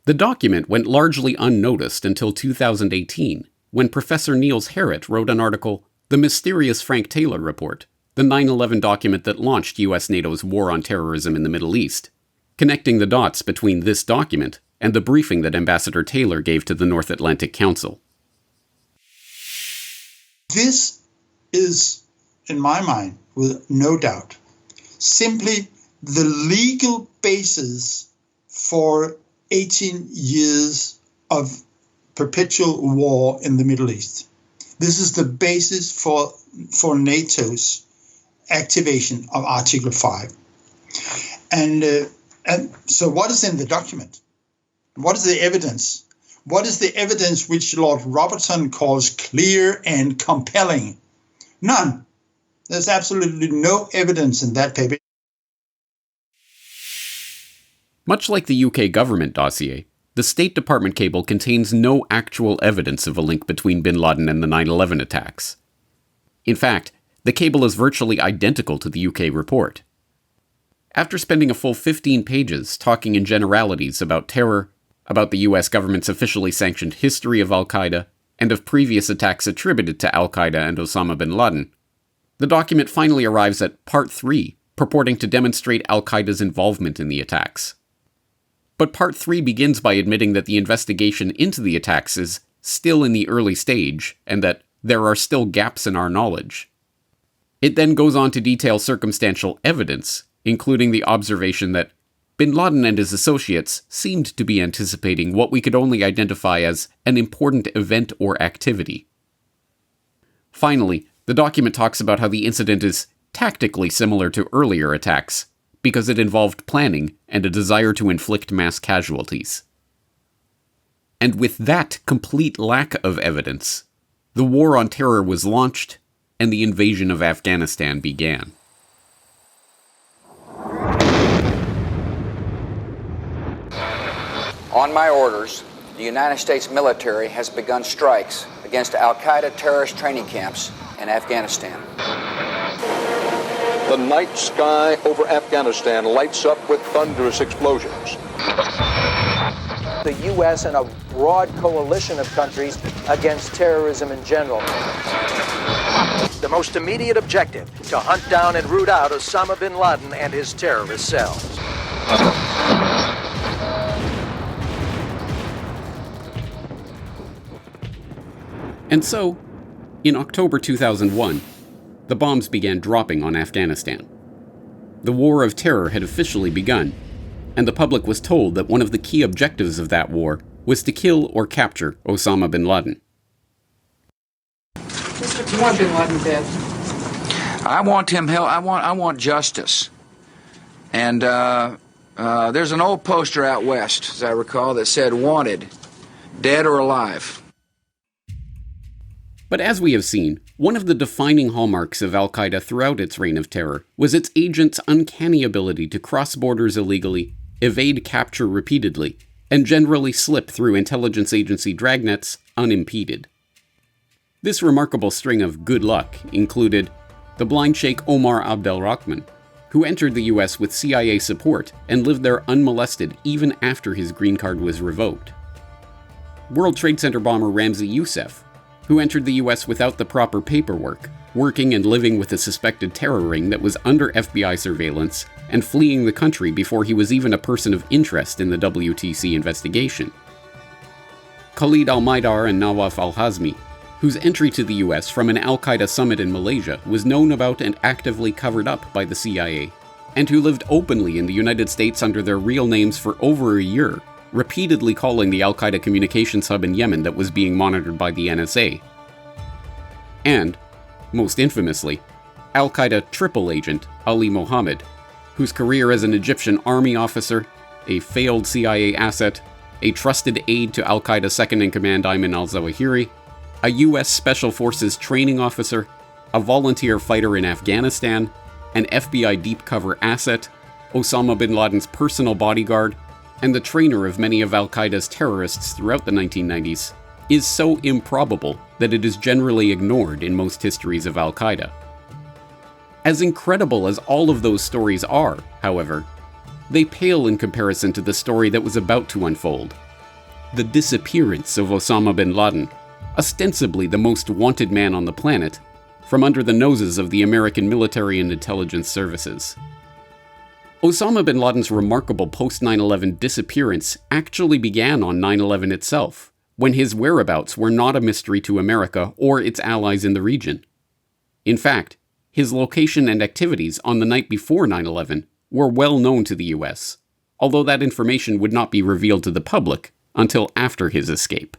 The document went largely unnoticed until 2018, when Professor Niels Harrit wrote an article, The Mysterious Frank Taylor Report, the 9/11 document that launched US-NATO's war on terrorism in the Middle East, connecting the dots between this document and the briefing that Ambassador Taylor gave to the North Atlantic Council. This is, in my mind, with no doubt, simply the legal basis for 18 years of perpetual war in the Middle East. This is the basis for NATO's activation of Article 5. And so what is in the document? What is the evidence? What is the evidence which Lord Robertson calls clear and compelling? None. There's absolutely no evidence in that paper. Much like the UK government dossier, the State Department cable contains no actual evidence of a link between bin Laden and the 9/11 attacks. In fact, the cable is virtually identical to the UK report. After spending a full 15 pages talking in generalities about terror, about the US government's officially sanctioned history of Al Qaeda, and of previous attacks attributed to Al Qaeda and Osama bin Laden, the document finally arrives at Part 3, purporting to demonstrate Al Qaeda's involvement in the attacks. But Part 3 begins by admitting that the investigation into the attacks is still in the early stage, and that there are still gaps in our knowledge. It then goes on to detail circumstantial evidence, including the observation that bin Laden and his associates seemed to be anticipating what we could only identify as an important event or activity. Finally, the document talks about how the incident is tactically similar to earlier attacks, because it involved planning and a desire to inflict mass casualties. And with that complete lack of evidence, the war on terror was launched and the invasion of Afghanistan began. On my orders, the United States military has begun strikes against Al Qaeda terrorist training camps in Afghanistan. The night sky over Afghanistan lights up with thunderous explosions. The U.S. and a broad coalition of countries against terrorism in general. The most immediate objective, to hunt down and root out Osama bin Laden and his terrorist cells. And so, in October 2001, the bombs began dropping on Afghanistan. The war of terror had officially begun, and the public was told that one of the key objectives of that war was to kill or capture Osama bin Laden. Do you want bin Laden dead? I want him held. I want justice. And there's an old poster out west, as I recall, that said "Wanted, dead or alive." But as we have seen, one of the defining hallmarks of Al Qaeda throughout its reign of terror was its agents' uncanny ability to cross borders illegally, evade capture repeatedly, and generally slip through intelligence agency dragnets unimpeded. This remarkable string of good luck included the blind Sheikh Omar Abdelrahman, who entered the US with CIA support and lived there unmolested even after his green card was revoked. World Trade Center bomber Ramzi Youssef, who entered the US without the proper paperwork, working and living with a suspected terror ring that was under FBI surveillance and fleeing the country before he was even a person of interest in the WTC investigation. Khalid al-Maidar and Nawaf al-Hazmi, whose entry to the US from an Al Qaeda summit in Malaysia was known about and actively covered up by the CIA, and who lived openly in the United States under their real names for over a year, repeatedly calling the Al Qaeda communications hub in Yemen that was being monitored by the NSA. And, most infamously, Al Qaeda triple agent Ali Mohammed, whose career as an Egyptian army officer, a failed CIA asset, a trusted aide to Al Qaeda second-in-command Ayman al-Zawahiri, a U.S. Special Forces training officer, a volunteer fighter in Afghanistan, an FBI deep cover asset, Osama bin Laden's personal bodyguard, and the trainer of many of Al Qaeda's terrorists throughout the 1990s, is so improbable that it is generally ignored in most histories of Al Qaeda. As incredible as all of those stories are, however, they pale in comparison to the story that was about to unfold: the disappearance of Osama bin Laden, ostensibly the most wanted man on the planet, from under the noses of the American military and intelligence services. Osama bin Laden's remarkable post-9/11 disappearance actually began on 9/11 itself, when his whereabouts were not a mystery to America or its allies in the region. In fact, his location and activities on the night before 9/11 were well known to the US, although that information would not be revealed to the public until after his escape.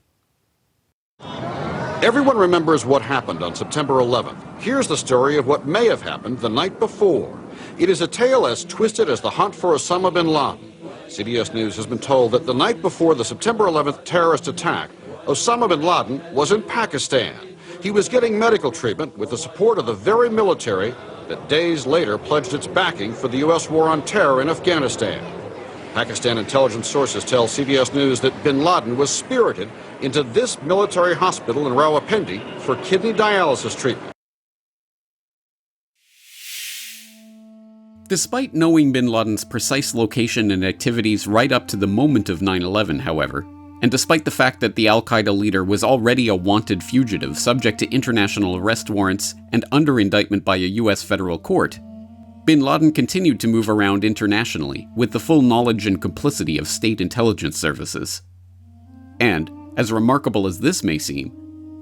Everyone remembers what happened on September 11th. Here's the story of what may have happened the night before. It is a tale as twisted as the hunt for Osama bin Laden. CBS News has been told that the night before the September 11th terrorist attack, Osama bin Laden was in Pakistan. He was getting medical treatment with the support of the very military that days later pledged its backing for the U.S. war on terror in Afghanistan. Pakistan intelligence sources tell CBS News that bin Laden was spirited into this military hospital in Rawalpindi for kidney dialysis treatment. Despite knowing bin Laden's precise location and activities right up to the moment of 9/11, however, and despite the fact that the Al Qaeda leader was already a wanted fugitive subject to international arrest warrants and under indictment by a US federal court, bin Laden continued to move around internationally with the full knowledge and complicity of state intelligence services. And, as remarkable as this may seem,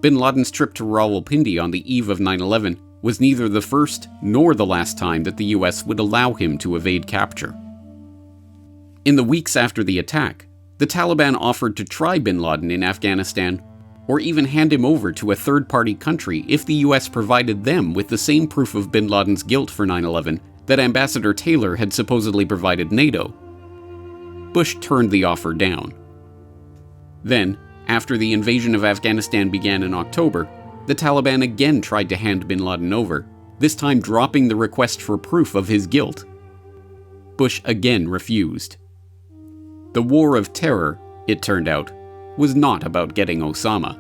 bin Laden's trip to Rawalpindi on the eve of 9/11 was neither the first nor the last time that the US would allow him to evade capture. In the weeks after the attack, the Taliban offered to try bin Laden in Afghanistan, or even hand him over to a third-party country if the US provided them with the same proof of bin Laden's guilt for 9/11 that Ambassador Taylor had supposedly provided NATO. Bush turned the offer down. Then, after the invasion of Afghanistan began in October, the Taliban again tried to hand bin Laden over, this time dropping the request for proof of his guilt. Bush again refused. The war of terror, it turned out, was not about getting Osama.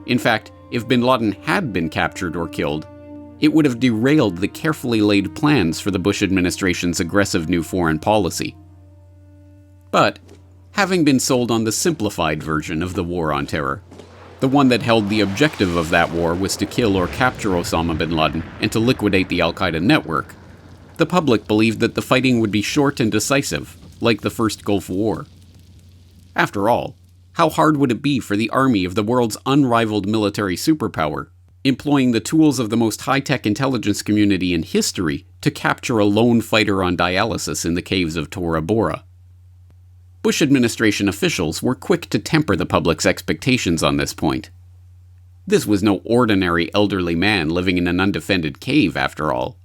In fact, if bin Laden had been captured or killed, it would have derailed the carefully laid plans for the Bush administration's aggressive new foreign policy. But, having been sold on the simplified version of the war on terror, the one that held the objective of that war was to kill or capture Osama bin Laden and to liquidate the Al Qaeda network, the public believed that the fighting would be short and decisive, like the First Gulf War. After all, how hard would it be for the army of the world's unrivaled military superpower, employing the tools of the most high-tech intelligence community in history, to capture a lone fighter on dialysis in the caves of Tora Bora? Bush administration officials were quick to temper the public's expectations on this point. This was no ordinary elderly man living in an undefended cave, after all.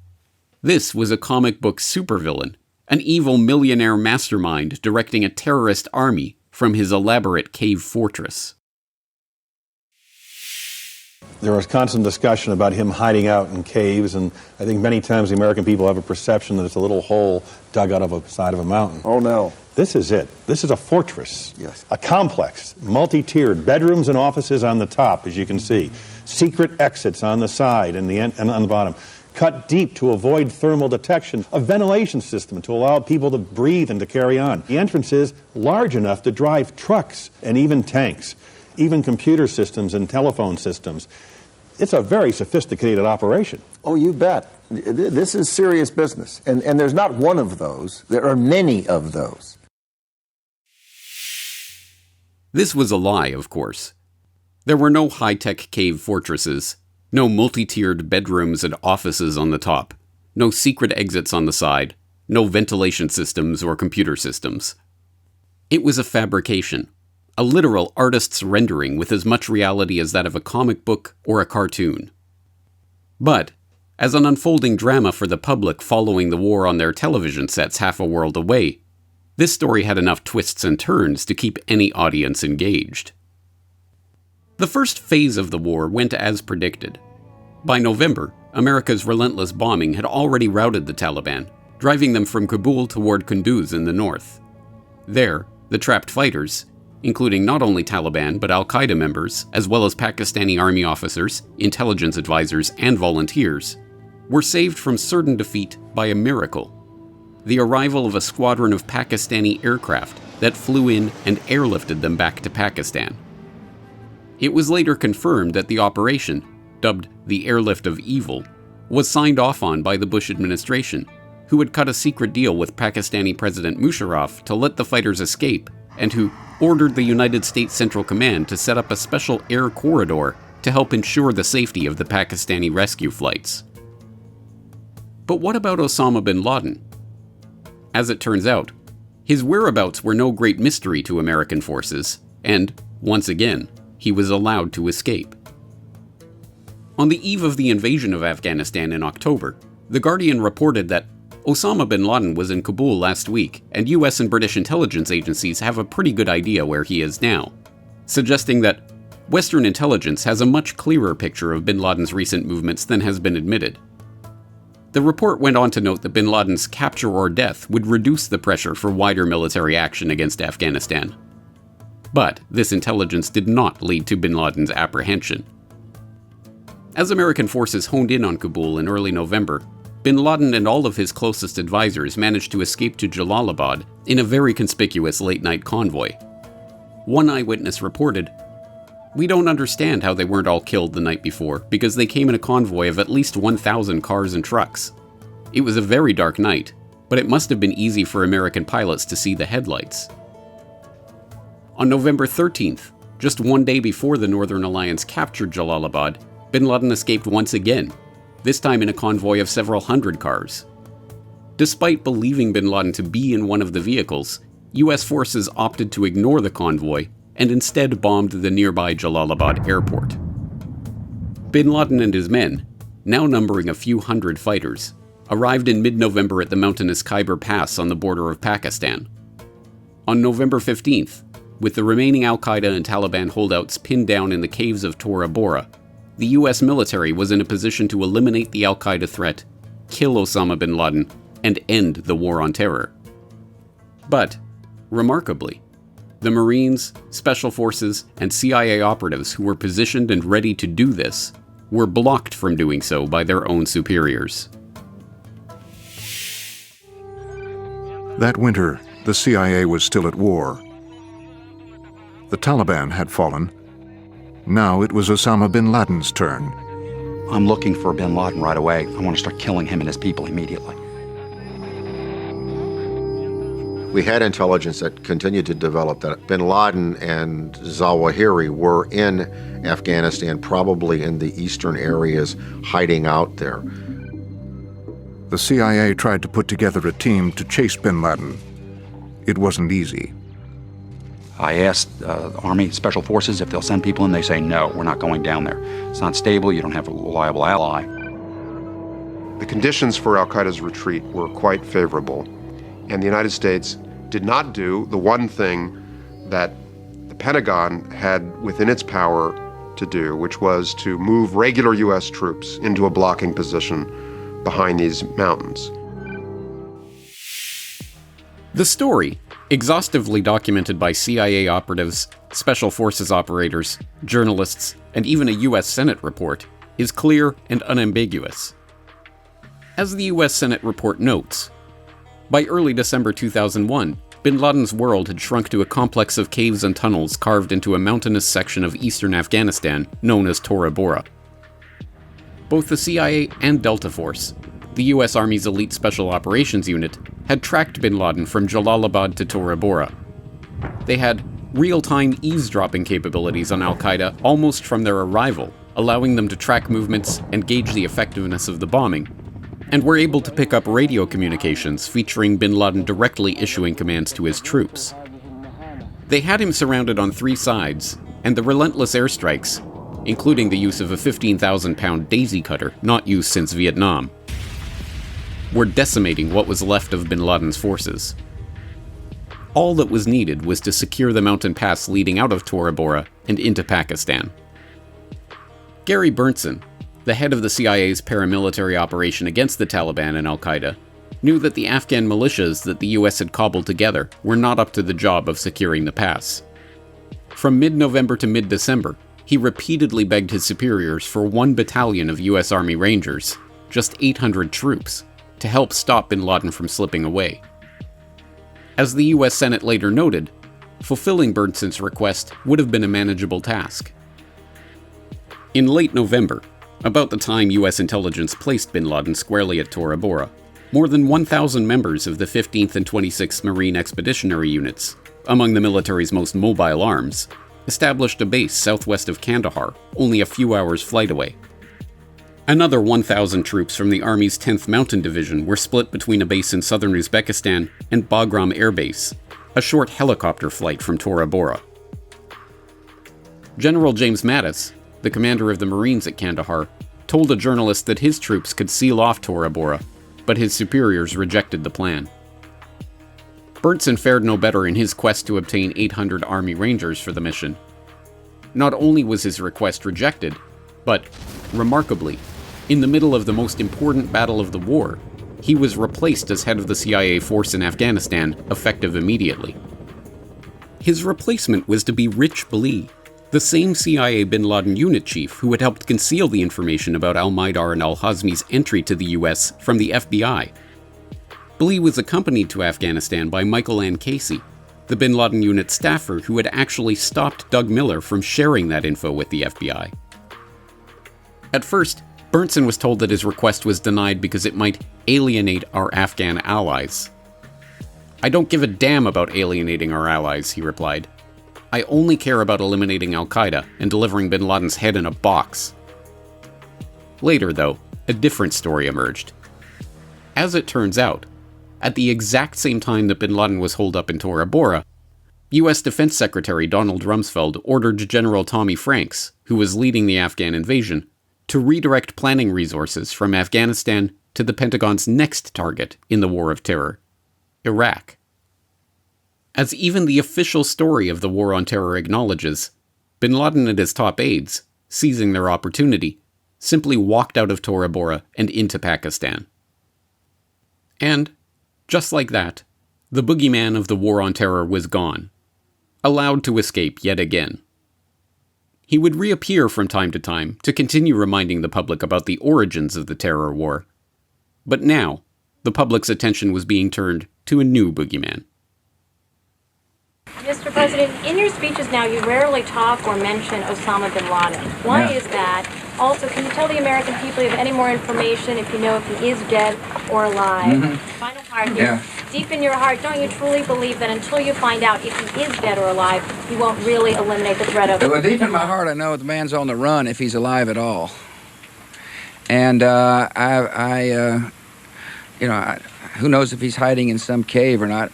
This was a comic book supervillain, an evil millionaire mastermind directing a terrorist army from his elaborate cave fortress. There was constant discussion about him hiding out in caves, and I think many times the American people have a perception that it's a little hole dug out of a side of a mountain. Oh, no. This is it. This is a fortress. Yes. A complex, multi-tiered, bedrooms and offices on the top, as you can see. Secret exits on the side and on the bottom. Cut deep to avoid thermal detection. A ventilation system to allow people to breathe and to carry on. The entrance is large enough to drive trucks and even tanks, even computer systems and telephone systems. It's a very sophisticated operation. Oh, you bet. This is serious business. And there's not one of those. There are many of those. This was a lie, of course. There were no high-tech cave fortresses, no multi-tiered bedrooms and offices on the top, no secret exits on the side, no ventilation systems or computer systems. It was a fabrication, a literal artist's rendering with as much reality as that of a comic book or a cartoon. But, as an unfolding drama for the public following the war on their television sets half a world away, this story had enough twists and turns to keep any audience engaged. The first phase of the war went as predicted. By November, America's relentless bombing had already routed the Taliban, driving them from Kabul toward Kunduz in the north. There, the trapped fighters, including not only Taliban but Al Qaeda members, as well as Pakistani army officers, intelligence advisors, and volunteers, were saved from certain defeat by a miracle: the arrival of a squadron of Pakistani aircraft that flew in and airlifted them back to Pakistan. It was later confirmed that the operation, dubbed the Airlift of Evil, was signed off on by the Bush administration, who had cut a secret deal with Pakistani President Musharraf to let the fighters escape, and who ordered the United States Central Command to set up a special air corridor to help ensure the safety of the Pakistani rescue flights. But what about Osama bin Laden? As it turns out, his whereabouts were no great mystery to American forces, and, once again, he was allowed to escape. On the eve of the invasion of Afghanistan in October, The Guardian reported that Osama bin Laden was in Kabul last week, and US and British intelligence agencies have a pretty good idea where he is now, suggesting that Western intelligence has a much clearer picture of bin Laden's recent movements than has been admitted. The report went on to note that bin Laden's capture or death would reduce the pressure for wider military action against Afghanistan. But this intelligence did not lead to bin Laden's apprehension. As American forces honed in on Kabul in early November, bin Laden and all of his closest advisors managed to escape to Jalalabad in a very conspicuous late-night convoy. One eyewitness reported, "We don't understand how they weren't all killed the night before, because they came in a convoy of at least 1,000 cars and trucks. It was a very dark night, but it must have been easy for American pilots to see the headlights." On November 13th, just one day before the Northern Alliance captured Jalalabad, bin Laden escaped once again, this time in a convoy of several hundred cars. Despite believing bin Laden to be in one of the vehicles, US forces opted to ignore the convoy and instead bombed the nearby Jalalabad airport. Bin Laden and his men, now numbering a few hundred fighters, arrived in mid-November at the mountainous Khyber Pass on the border of Pakistan. On November 15th, with the remaining Al Qaeda and Taliban holdouts pinned down in the caves of Tora Bora, the US military was in a position to eliminate the Al Qaeda threat, kill Osama bin Laden, and end the war on terror. But, remarkably, the Marines, Special Forces, and CIA operatives who were positioned and ready to do this were blocked from doing so by their own superiors. That winter, the CIA was still at war. The Taliban had fallen. Now it was Osama bin Laden's turn. I'm looking for bin Laden right away. I want to start killing him and his people immediately. We had intelligence that continued to develop that bin Laden and Zawahiri were in Afghanistan, probably in the eastern areas, hiding out there. The CIA tried to put together a team to chase bin Laden. It wasn't easy. I asked Army Special Forces if they'll send people in. They say, no, we're not going down there. It's not stable. You don't have a reliable ally. The conditions for Al Qaeda's retreat were quite favorable, and the United States did not do the one thing that the Pentagon had within its power to do, which was to move regular U.S. troops into a blocking position behind these mountains. The story, exhaustively documented by CIA operatives, Special Forces operators, journalists, and even a US Senate report, is clear and unambiguous. As the US Senate report notes, by early December 2001, bin Laden's world had shrunk to a complex of caves and tunnels carved into a mountainous section of eastern Afghanistan known as Tora Bora. Both the CIA and Delta Force, the US Army's elite Special Operations Unit, had tracked bin Laden from Jalalabad to Tora Bora. They had real-time eavesdropping capabilities on Al Qaeda almost from their arrival, allowing them to track movements and gauge the effectiveness of the bombing, and were able to pick up radio communications featuring bin Laden directly issuing commands to his troops. They had him surrounded on three sides, and the relentless airstrikes, including the use of a 15,000-pound daisy cutter not used since Vietnam, were decimating what was left of bin Laden's forces. All that was needed was to secure the mountain pass leading out of Tora Bora and into Pakistan. Gary Berntsen, the head of the CIA's paramilitary operation against the Taliban and Al Qaeda, knew that the Afghan militias that the US had cobbled together were not up to the job of securing the pass. From mid-November to mid-December, he repeatedly begged his superiors for 1 battalion of US Army Rangers, just 800 troops, to help stop bin Laden from slipping away. As the US Senate later noted, fulfilling Berntsen's request would have been a manageable task. In late November, about the time US intelligence placed bin Laden squarely at Tora Bora, more than 1,000 members of the 15th and 26th Marine Expeditionary Units, among the military's most mobile arms, established a base southwest of Kandahar, only a few hours' flight away. Another 1,000 troops from the Army's 10th Mountain Division were split between a base in southern Uzbekistan and Bagram Air Base, a short helicopter flight from Tora Bora. General James Mattis, the commander of the Marines at Kandahar, told a journalist that his troops could seal off Tora Bora, but his superiors rejected the plan. Berntsen fared no better in his quest to obtain 800 Army Rangers for the mission. Not only was his request rejected, but, remarkably, in the middle of the most important battle of the war, he was replaced as head of the CIA force in Afghanistan, effective immediately. His replacement was to be Rich Blee, the same CIA bin Laden unit chief who had helped conceal the information about al-Maidar and al-Hazmi's entry to the US from the FBI. Blee was accompanied to Afghanistan by Michael Ann Casey, the bin Laden unit staffer who had actually stopped Doug Miller from sharing that info with the FBI. At first, Berntsen was told that his request was denied because it might alienate our Afghan allies. "I don't give a damn about alienating our allies," he replied. "I only care about eliminating Al Qaeda and delivering bin Laden's head in a box." Later, though, a different story emerged. As it turns out, at the exact same time that bin Laden was holed up in Tora Bora, US Defense Secretary Donald Rumsfeld ordered General Tommy Franks, who was leading the Afghan invasion, to redirect planning resources from Afghanistan to the Pentagon's next target in the War of Terror, Iraq. As even the official story of the War on Terror acknowledges, bin Laden and his top aides, seizing their opportunity, simply walked out of Tora Bora and into Pakistan. And, just like that, the boogeyman of the War on Terror was gone, allowed to escape yet again. He would reappear from time to continue reminding the public about the origins of the terror war. But now, the public's attention was being turned to a new boogeyman. Mr. President, in your speeches now, you rarely talk or mention Osama bin Laden. Why is that? Also, can you tell the American people if you have any more information, if you know if he is dead or alive? Final part here. Deep in your heart, don't you truly believe that until you find out if he is dead or alive, you won't really eliminate the threat of it? Well, deep in my heart, I know the man's on the run if he's alive at all. And who knows if he's hiding in some cave or not.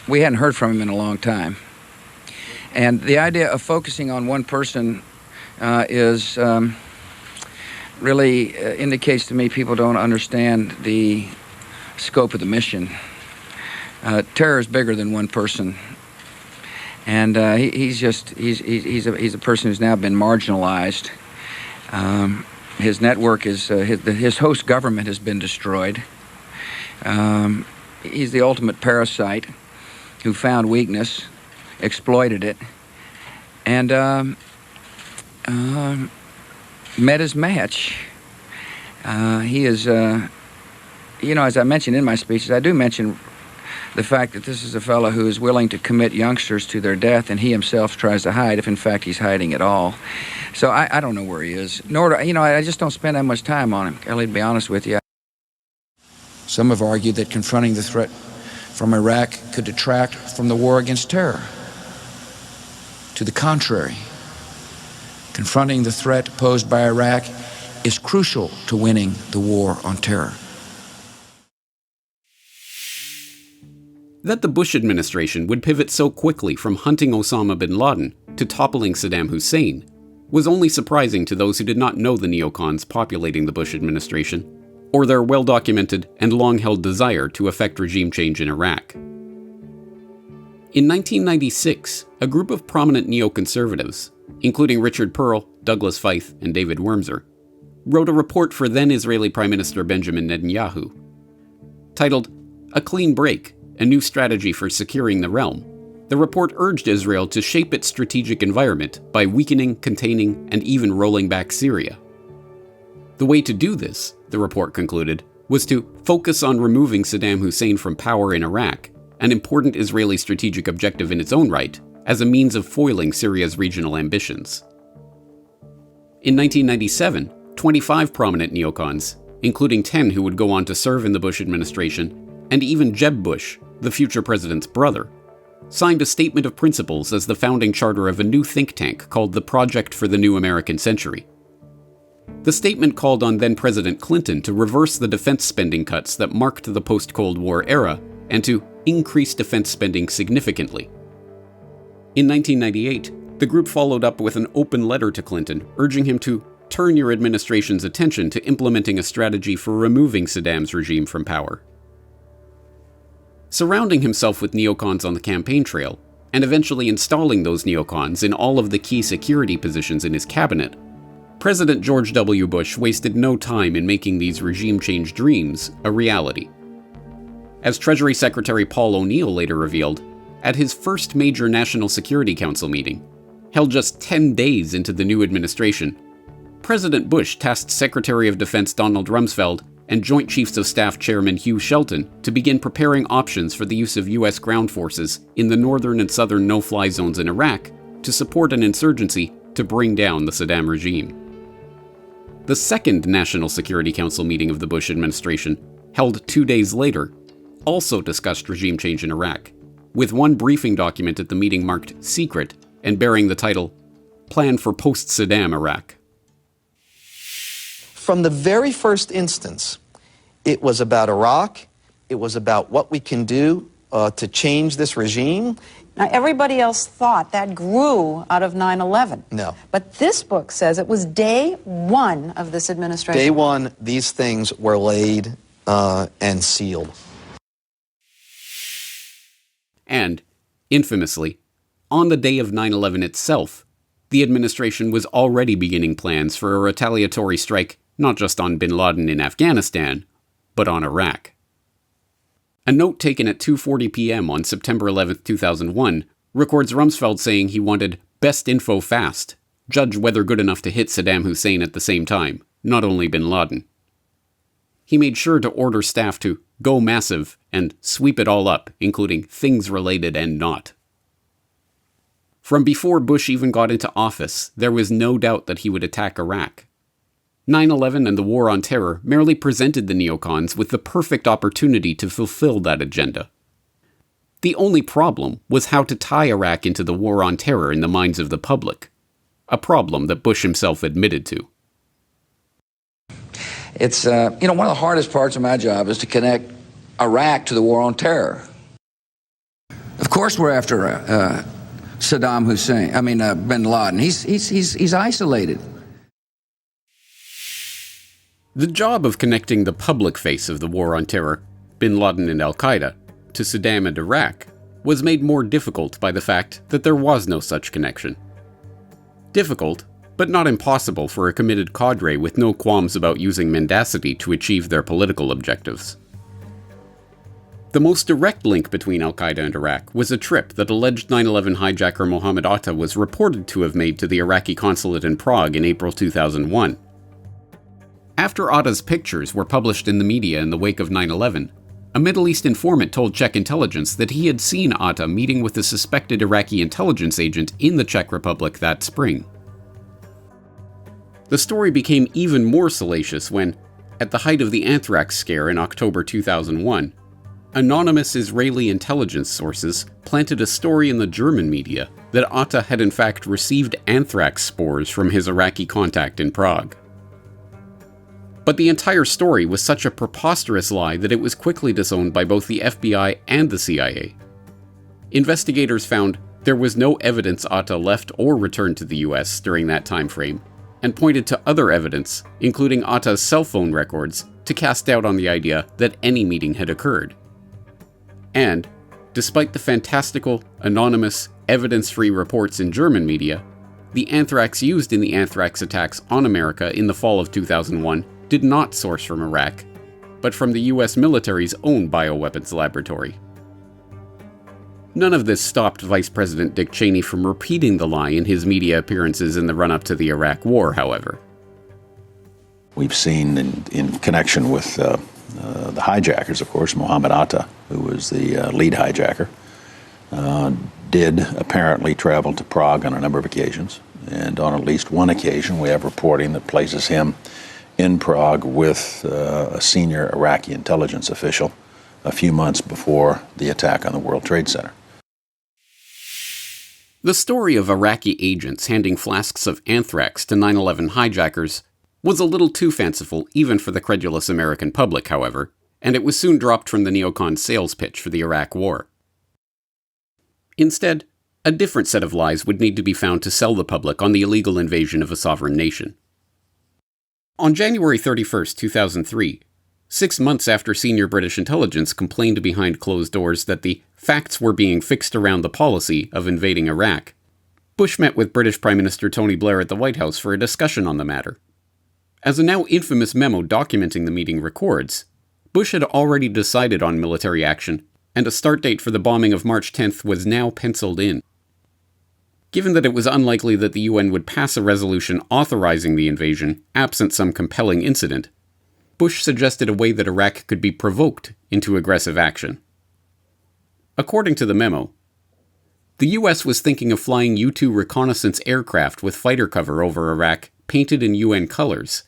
We hadn't heard from him in a long time. And the idea of focusing on one person is really indicates to me people don't understand the scope of the mission. Terror is bigger than one person. And he's a person who's now been marginalized. His network is, his host government has been destroyed. He's the ultimate parasite who found weakness, exploited it, and met his match. He is, as I mentioned in my speeches, I do mention the fact that this is a fellow who is willing to commit youngsters to their death, and he himself tries to hide, if in fact he's hiding at all. So I don't know where he is, nor do I just don't spend that much time on him, Kelly, to be honest with you. Some have argued that confronting the threat from Iraq could detract from the war against terror. To the contrary, confronting the threat posed by Iraq is crucial to winning the war on terror. That the Bush administration would pivot so quickly from hunting Osama bin Laden to toppling Saddam Hussein was only surprising to those who did not know the neocons populating the Bush administration, or their well-documented and long-held desire to effect regime change in Iraq. In 1996, a group of prominent neoconservatives, including Richard Pearl, Douglas Feith, and David Wurmser, wrote a report for then Israeli Prime Minister Benjamin Netanyahu. Titled, "A Clean Break, A New Strategy for Securing the Realm," the report urged Israel to shape its strategic environment by weakening, containing, and even rolling back Syria. The way to do this, the report concluded, was to focus on removing Saddam Hussein from power in Iraq, an important Israeli strategic objective in its own right, as a means of foiling Syria's regional ambitions. In 1997, 25 prominent neocons, including 10 who would go on to serve in the Bush administration, and even Jeb Bush, the future president's brother, signed a statement of principles as the founding charter of a new think tank called the Project for the New American Century. The statement called on then-President Clinton to reverse the defense spending cuts that marked the post-Cold War era and to increase defense spending significantly. In 1998, the group followed up with an open letter to Clinton urging him to turn your administration's attention to implementing a strategy for removing Saddam's regime from power. Surrounding himself with neocons on the campaign trail, and eventually installing those neocons in all of the key security positions in his cabinet, President George W. Bush wasted no time in making these regime change dreams a reality. As Treasury Secretary Paul O'Neill later revealed, at his first major National Security Council meeting, held just 10 days into the new administration, President Bush tasked Secretary of Defense Donald Rumsfeld and Joint Chiefs of Staff Chairman Hugh Shelton to begin preparing options for the use of U.S. ground forces in the northern and southern no-fly zones in Iraq to support an insurgency to bring down the Saddam regime. The second National Security Council meeting of the Bush administration, held 2 days later, also discussed regime change in Iraq, with one briefing document at the meeting marked secret and bearing the title, Plan for Post-Saddam Iraq. From the very first instance, it was about Iraq, it was about what we can do to change this regime. Now, everybody else thought that grew out of 9/11. No. But this book says it was day one of this administration. Day one, these things were laid and sealed. And, infamously, on the day of 9/11 itself, the administration was already beginning plans for a retaliatory strike not just on bin Laden in Afghanistan, but on Iraq. A note taken at 2:40 p.m. on September 11, 2001, records Rumsfeld saying he wanted best info fast, judge whether good enough to hit Saddam Hussein at the same time, not only bin Laden. He made sure to order staff to go massive and sweep it all up, including things related and not. From before Bush even got into office, there was no doubt that he would attack Iraq. 9/11 and the War on Terror merely presented the neocons with the perfect opportunity to fulfill that agenda. The only problem was how to tie Iraq into the War on Terror in the minds of the public, a problem that Bush himself admitted to. It's, one of the hardest parts of my job is to connect Iraq to the War on Terror. Of course we're after Saddam Hussein, bin Laden. He's isolated. The job of connecting the public face of the War on Terror, bin Laden and Al Qaeda, to Saddam and Iraq was made more difficult by the fact that there was no such connection. Difficult, but not impossible for a committed cadre with no qualms about using mendacity to achieve their political objectives. The most direct link between Al Qaeda and Iraq was a trip that alleged 9/11 hijacker Mohammed Atta was reported to have made to the Iraqi consulate in Prague in April 2001. After Atta's pictures were published in the media in the wake of 9/11, a Middle East informant told Czech intelligence that he had seen Atta meeting with a suspected Iraqi intelligence agent in the Czech Republic that spring. The story became even more salacious when, at the height of the anthrax scare in October 2001, anonymous Israeli intelligence sources planted a story in the German media that Atta had in fact received anthrax spores from his Iraqi contact in Prague. But the entire story was such a preposterous lie that it was quickly disowned by both the FBI and the CIA. Investigators found There was no evidence Atta left or returned to the US during that time frame, and pointed to other evidence, including Atta's cell phone records, to cast doubt on the idea that any meeting had occurred. And, despite the fantastical, anonymous, evidence-free reports in German media, the anthrax used in the anthrax attacks on America in the fall of 2001 did not source from Iraq, but from the US military's own bioweapons laboratory. None of this stopped Vice President Dick Cheney from repeating the lie in his media appearances in the run-up to the Iraq War, however. We've seen in connection with the hijackers, of course, Mohammed Atta, who was the lead hijacker, did apparently travel to Prague on a number of occasions. And on at least one occasion, we have reporting that places him in Prague with a senior Iraqi intelligence official a few months before the attack on the World Trade Center. The story of Iraqi agents handing flasks of anthrax to 9/11 hijackers was a little too fanciful even for the credulous American public, however, and it was soon dropped from the neocon sales pitch for the Iraq War. Instead, a different set of lies would need to be found to sell the public on the illegal invasion of a sovereign nation. On January 31, 2003, 6 months after senior British intelligence complained behind closed doors that the facts were being fixed around the policy of invading Iraq, Bush met with British Prime Minister Tony Blair at the White House for a discussion on the matter. As a now infamous memo documenting the meeting records, Bush had already decided on military action, and a start date for the bombing of March 10th was now penciled in. Given that it was unlikely that the UN would pass a resolution authorizing the invasion, absent some compelling incident, Bush suggested a way that Iraq could be provoked into aggressive action. According to the memo, the US was thinking of flying U-2 reconnaissance aircraft with fighter cover over Iraq painted in UN colors.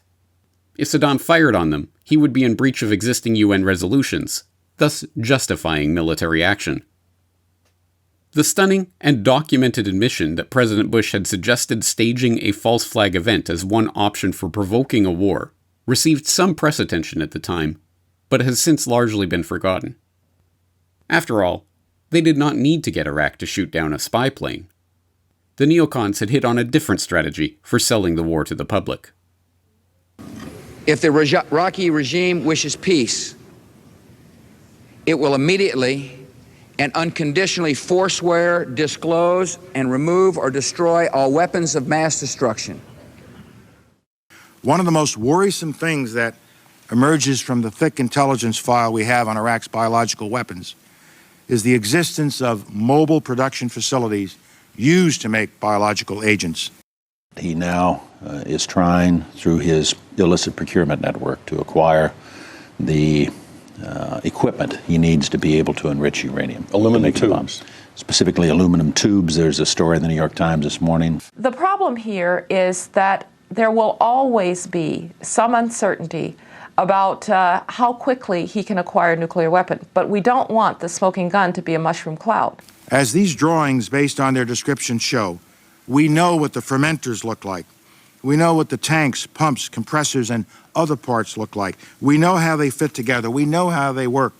If Saddam fired on them, he would be in breach of existing UN resolutions, thus justifying military action. The stunning and documented admission that President Bush had suggested staging a false flag event as one option for provoking a war received some press attention at the time, but has since largely been forgotten. After all, they did not need to get Iraq to shoot down a spy plane. The neocons had hit on a different strategy for selling the war to the public. If the Iraqi regime wishes peace, it will immediately and unconditionally forswear, disclose, and remove or destroy all weapons of mass destruction. One of the most worrisome things that emerges from the thick intelligence file we have on Iraq's biological weapons is the existence of mobile production facilities used to make biological agents. He now is trying, through his illicit procurement network, to acquire the equipment he needs to be able to enrich uranium. Aluminum tubes. Specifically aluminum tubes. There's a story in the New York Times this morning. The problem here is that there will always be some uncertainty about how quickly he can acquire a nuclear weapon, but we don't want the smoking gun to be a mushroom cloud. As these drawings, based on their description, show, we know what the fermenters look like. We know what the tanks, pumps, compressors, and other parts look like. We know how they fit together. We know how they work.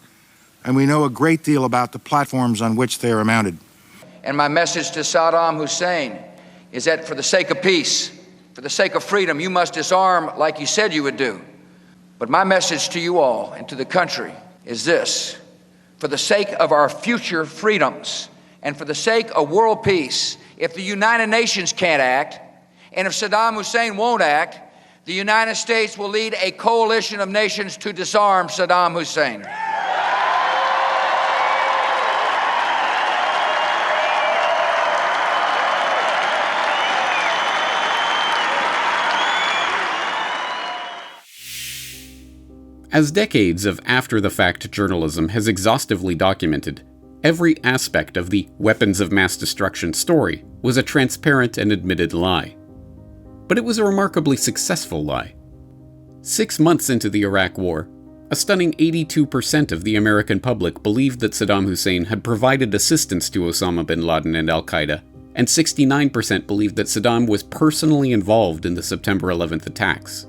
And we know a great deal about the platforms on which they are mounted. And my message to Saddam Hussein is that for the sake of peace, for the sake of freedom, you must disarm like you said you would do. But my message to you all and to the country is this: for the sake of our future freedoms and for the sake of world peace, if the United Nations can't act, and if Saddam Hussein won't act, the United States will lead a coalition of nations to disarm Saddam Hussein. As decades of after-the-fact journalism has exhaustively documented, every aspect of the weapons of mass destruction story was a transparent and admitted lie. But it was a remarkably successful lie. 6 months into the Iraq War, a stunning 82% of the American public believed that Saddam Hussein had provided assistance to Osama bin Laden and Al Qaeda, and 69% believed that Saddam was personally involved in the September 11th attacks.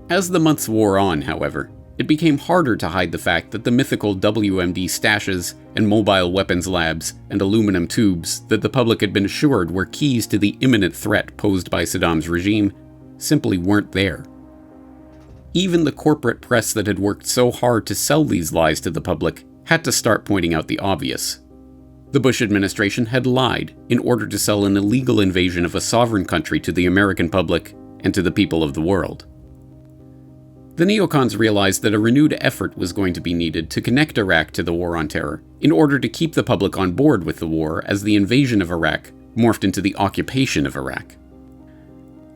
As the months wore on, however, it became harder to hide the fact that the mythical WMD stashes and mobile weapons labs and aluminum tubes that the public had been assured were keys to the imminent threat posed by Saddam's regime simply weren't there. Even the corporate press that had worked so hard to sell these lies to the public had to start pointing out the obvious. The Bush administration had lied in order to sell an illegal invasion of a sovereign country to the American public and to the people of the world. The neocons realized that a renewed effort was going to be needed to connect Iraq to the war on terror in order to keep the public on board with the war as the invasion of Iraq morphed into the occupation of Iraq.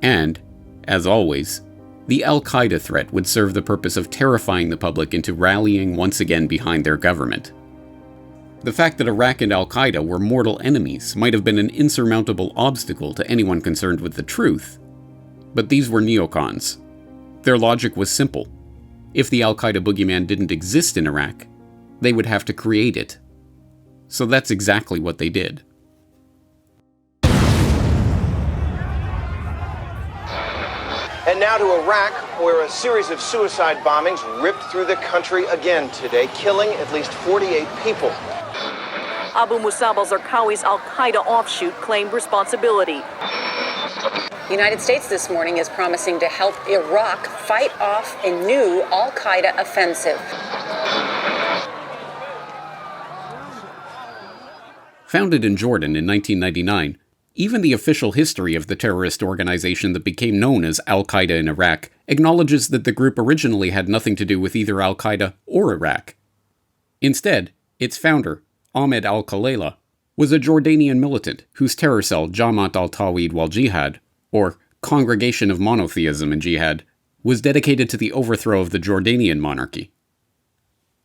And, as always, the Al Qaeda threat would serve the purpose of terrifying the public into rallying once again behind their government. The fact that Iraq and Al Qaeda were mortal enemies might have been an insurmountable obstacle to anyone concerned with the truth, but these were neocons. Their logic was simple. If the Al Qaeda boogeyman didn't exist in Iraq, they would have to create it. So that's exactly what they did. And now to Iraq, where a series of suicide bombings ripped through the country again today, killing at least 48 people. Abu Musab al-Zarqawi's Al Qaeda offshoot claimed responsibility. The United States this morning is promising to help Iraq fight off a new Al Qaeda offensive. Founded in Jordan in 1999, even the official history of the terrorist organization that became known as Al Qaeda in Iraq acknowledges that the group originally had nothing to do with either Al Qaeda or Iraq. Instead, its founder, Ahmed al-Khalayla, was a Jordanian militant whose terror cell Jamaat al-Tawhid wal-Jihad, or Congregation of Monotheism and Jihad, was dedicated to the overthrow of the Jordanian monarchy.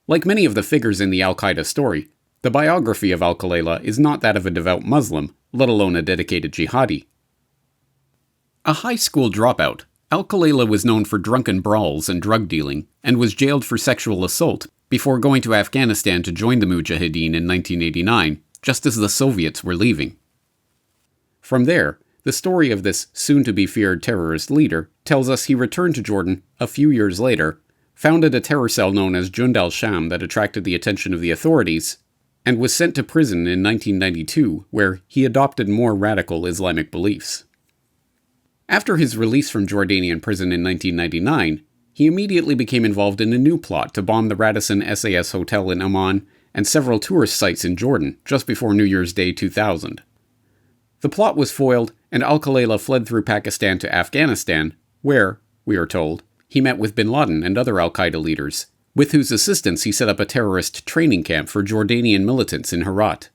Like many of the figures in the Al Qaeda story, the biography of al-Khalayla is not that of a devout Muslim, let alone a dedicated jihadi. A high school dropout, al-Khalayla was known for drunken brawls and drug dealing, and was jailed for sexual assault before going to Afghanistan to join the Mujahideen in 1989, just as the Soviets were leaving. From there, the story of this soon-to-be-feared terrorist leader tells us he returned to Jordan a few years later, founded a terror cell known as Jund al-Sham that attracted the attention of the authorities, and was sent to prison in 1992, where he adopted more radical Islamic beliefs. After his release from Jordanian prison in 1999, he immediately became involved in a new plot to bomb the Radisson SAS Hotel in Amman and several tourist sites in Jordan just before New Year's Day 2000. The plot was foiled, and al-Khalayla fled through Pakistan to Afghanistan, where, we are told, he met with bin Laden and other al-Qaeda leaders, with whose assistance he set up a terrorist training camp for Jordanian militants in Herat.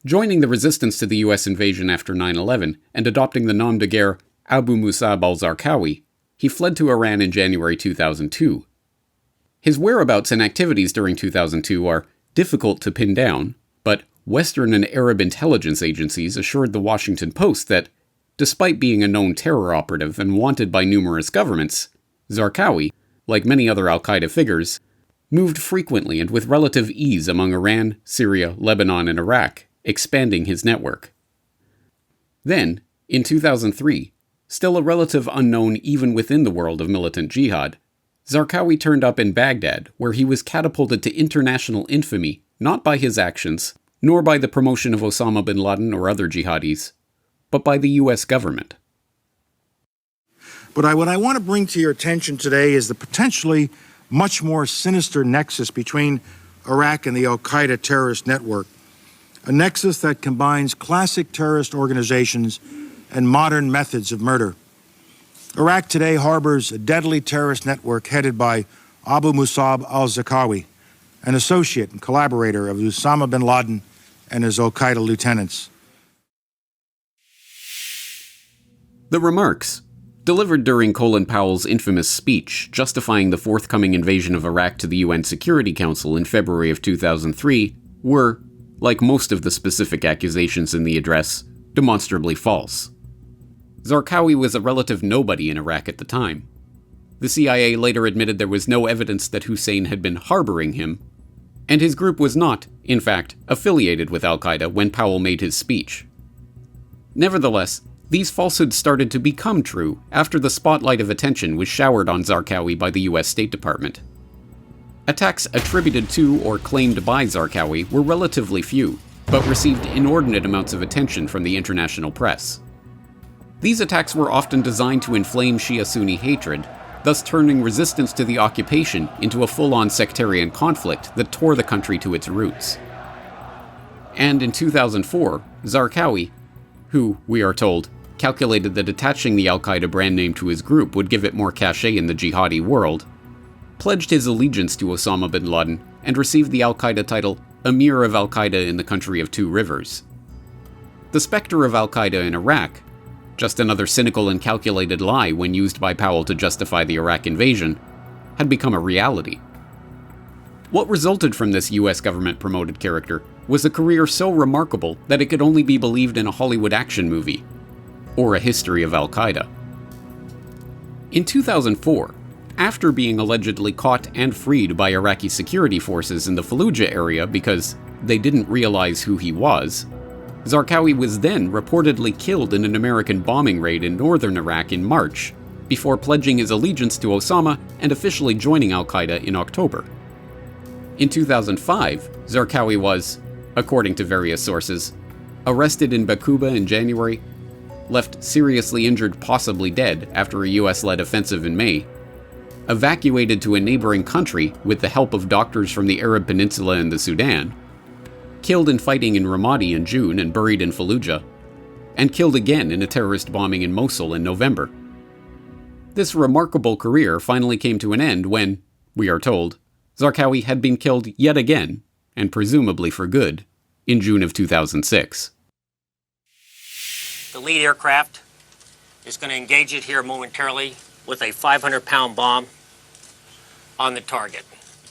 Joining the resistance to the US invasion after 9/11 and adopting the nom de guerre Abu Musab al-Zarqawi, he fled to Iran in January 2002. His whereabouts and activities during 2002 are difficult to pin down, but Western and Arab intelligence agencies assured the Washington Post that, despite being a known terror operative and wanted by numerous governments, Zarqawi, like many other al-Qaeda figures, moved frequently and with relative ease among Iran, Syria, Lebanon, and Iraq, expanding his network. Then, in 2003, still a relative unknown even within the world of militant jihad, Zarqawi turned up in Baghdad, where he was catapulted to international infamy not by his actions, nor by the promotion of Osama bin Laden or other jihadis, but by the US government. But what I want to bring to your attention today is the potentially much more sinister nexus between Iraq and the Al Qaeda terrorist network, a nexus that combines classic terrorist organizations and modern methods of murder. Iraq today harbors a deadly terrorist network headed by Abu Musab al-Zarqawi, an associate and collaborator of Osama bin Laden and his Al Qaeda lieutenants. The remarks, delivered during Colin Powell's infamous speech justifying the forthcoming invasion of Iraq to the UN Security Council in February of 2003, were, like most of the specific accusations in the address, demonstrably false. Zarqawi was a relative nobody in Iraq at the time. The CIA later admitted there was no evidence that Hussein had been harboring him, and his group was not, in fact, affiliated with al-Qaeda when Powell made his speech. Nevertheless, these falsehoods started to become true after the spotlight of attention was showered on Zarqawi by the US State Department. Attacks attributed to or claimed by Zarqawi were relatively few, but received inordinate amounts of attention from the international press. These attacks were often designed to inflame Shia-Sunni hatred, thus turning resistance to the occupation into a full-on sectarian conflict that tore the country to its roots. And in 2004, Zarqawi, who, we are told, calculated that attaching the Al Qaeda brand name to his group would give it more cachet in the jihadi world, pledged his allegiance to Osama bin Laden and received the Al Qaeda title Emir of Al Qaeda in the Country of Two Rivers. The specter of Al Qaeda in Iraq, just another cynical and calculated lie when used by Powell to justify the Iraq invasion, had become a reality. What resulted from this US government-promoted character was a career so remarkable that it could only be believed in a Hollywood action movie, or a history of Al Qaeda. In 2004, after being allegedly caught and freed by Iraqi security forces in the Fallujah area because they didn't realize who he was, Zarqawi was then reportedly killed in an American bombing raid in northern Iraq in March, before pledging his allegiance to Osama and officially joining Al Qaeda in October. In 2005, Zarqawi was, according to various sources, arrested in Baquba in January, left seriously injured, possibly dead, after a US-led offensive in May, evacuated to a neighboring country with the help of doctors from the Arab Peninsula and the Sudan, killed in fighting in Ramadi in June and buried in Fallujah, and killed again in a terrorist bombing in Mosul in November. This remarkable career finally came to an end when, we are told, Zarqawi had been killed yet again, and presumably for good, in June of 2006. The lead aircraft is going to engage it here momentarily with a 500-pound bomb on the target.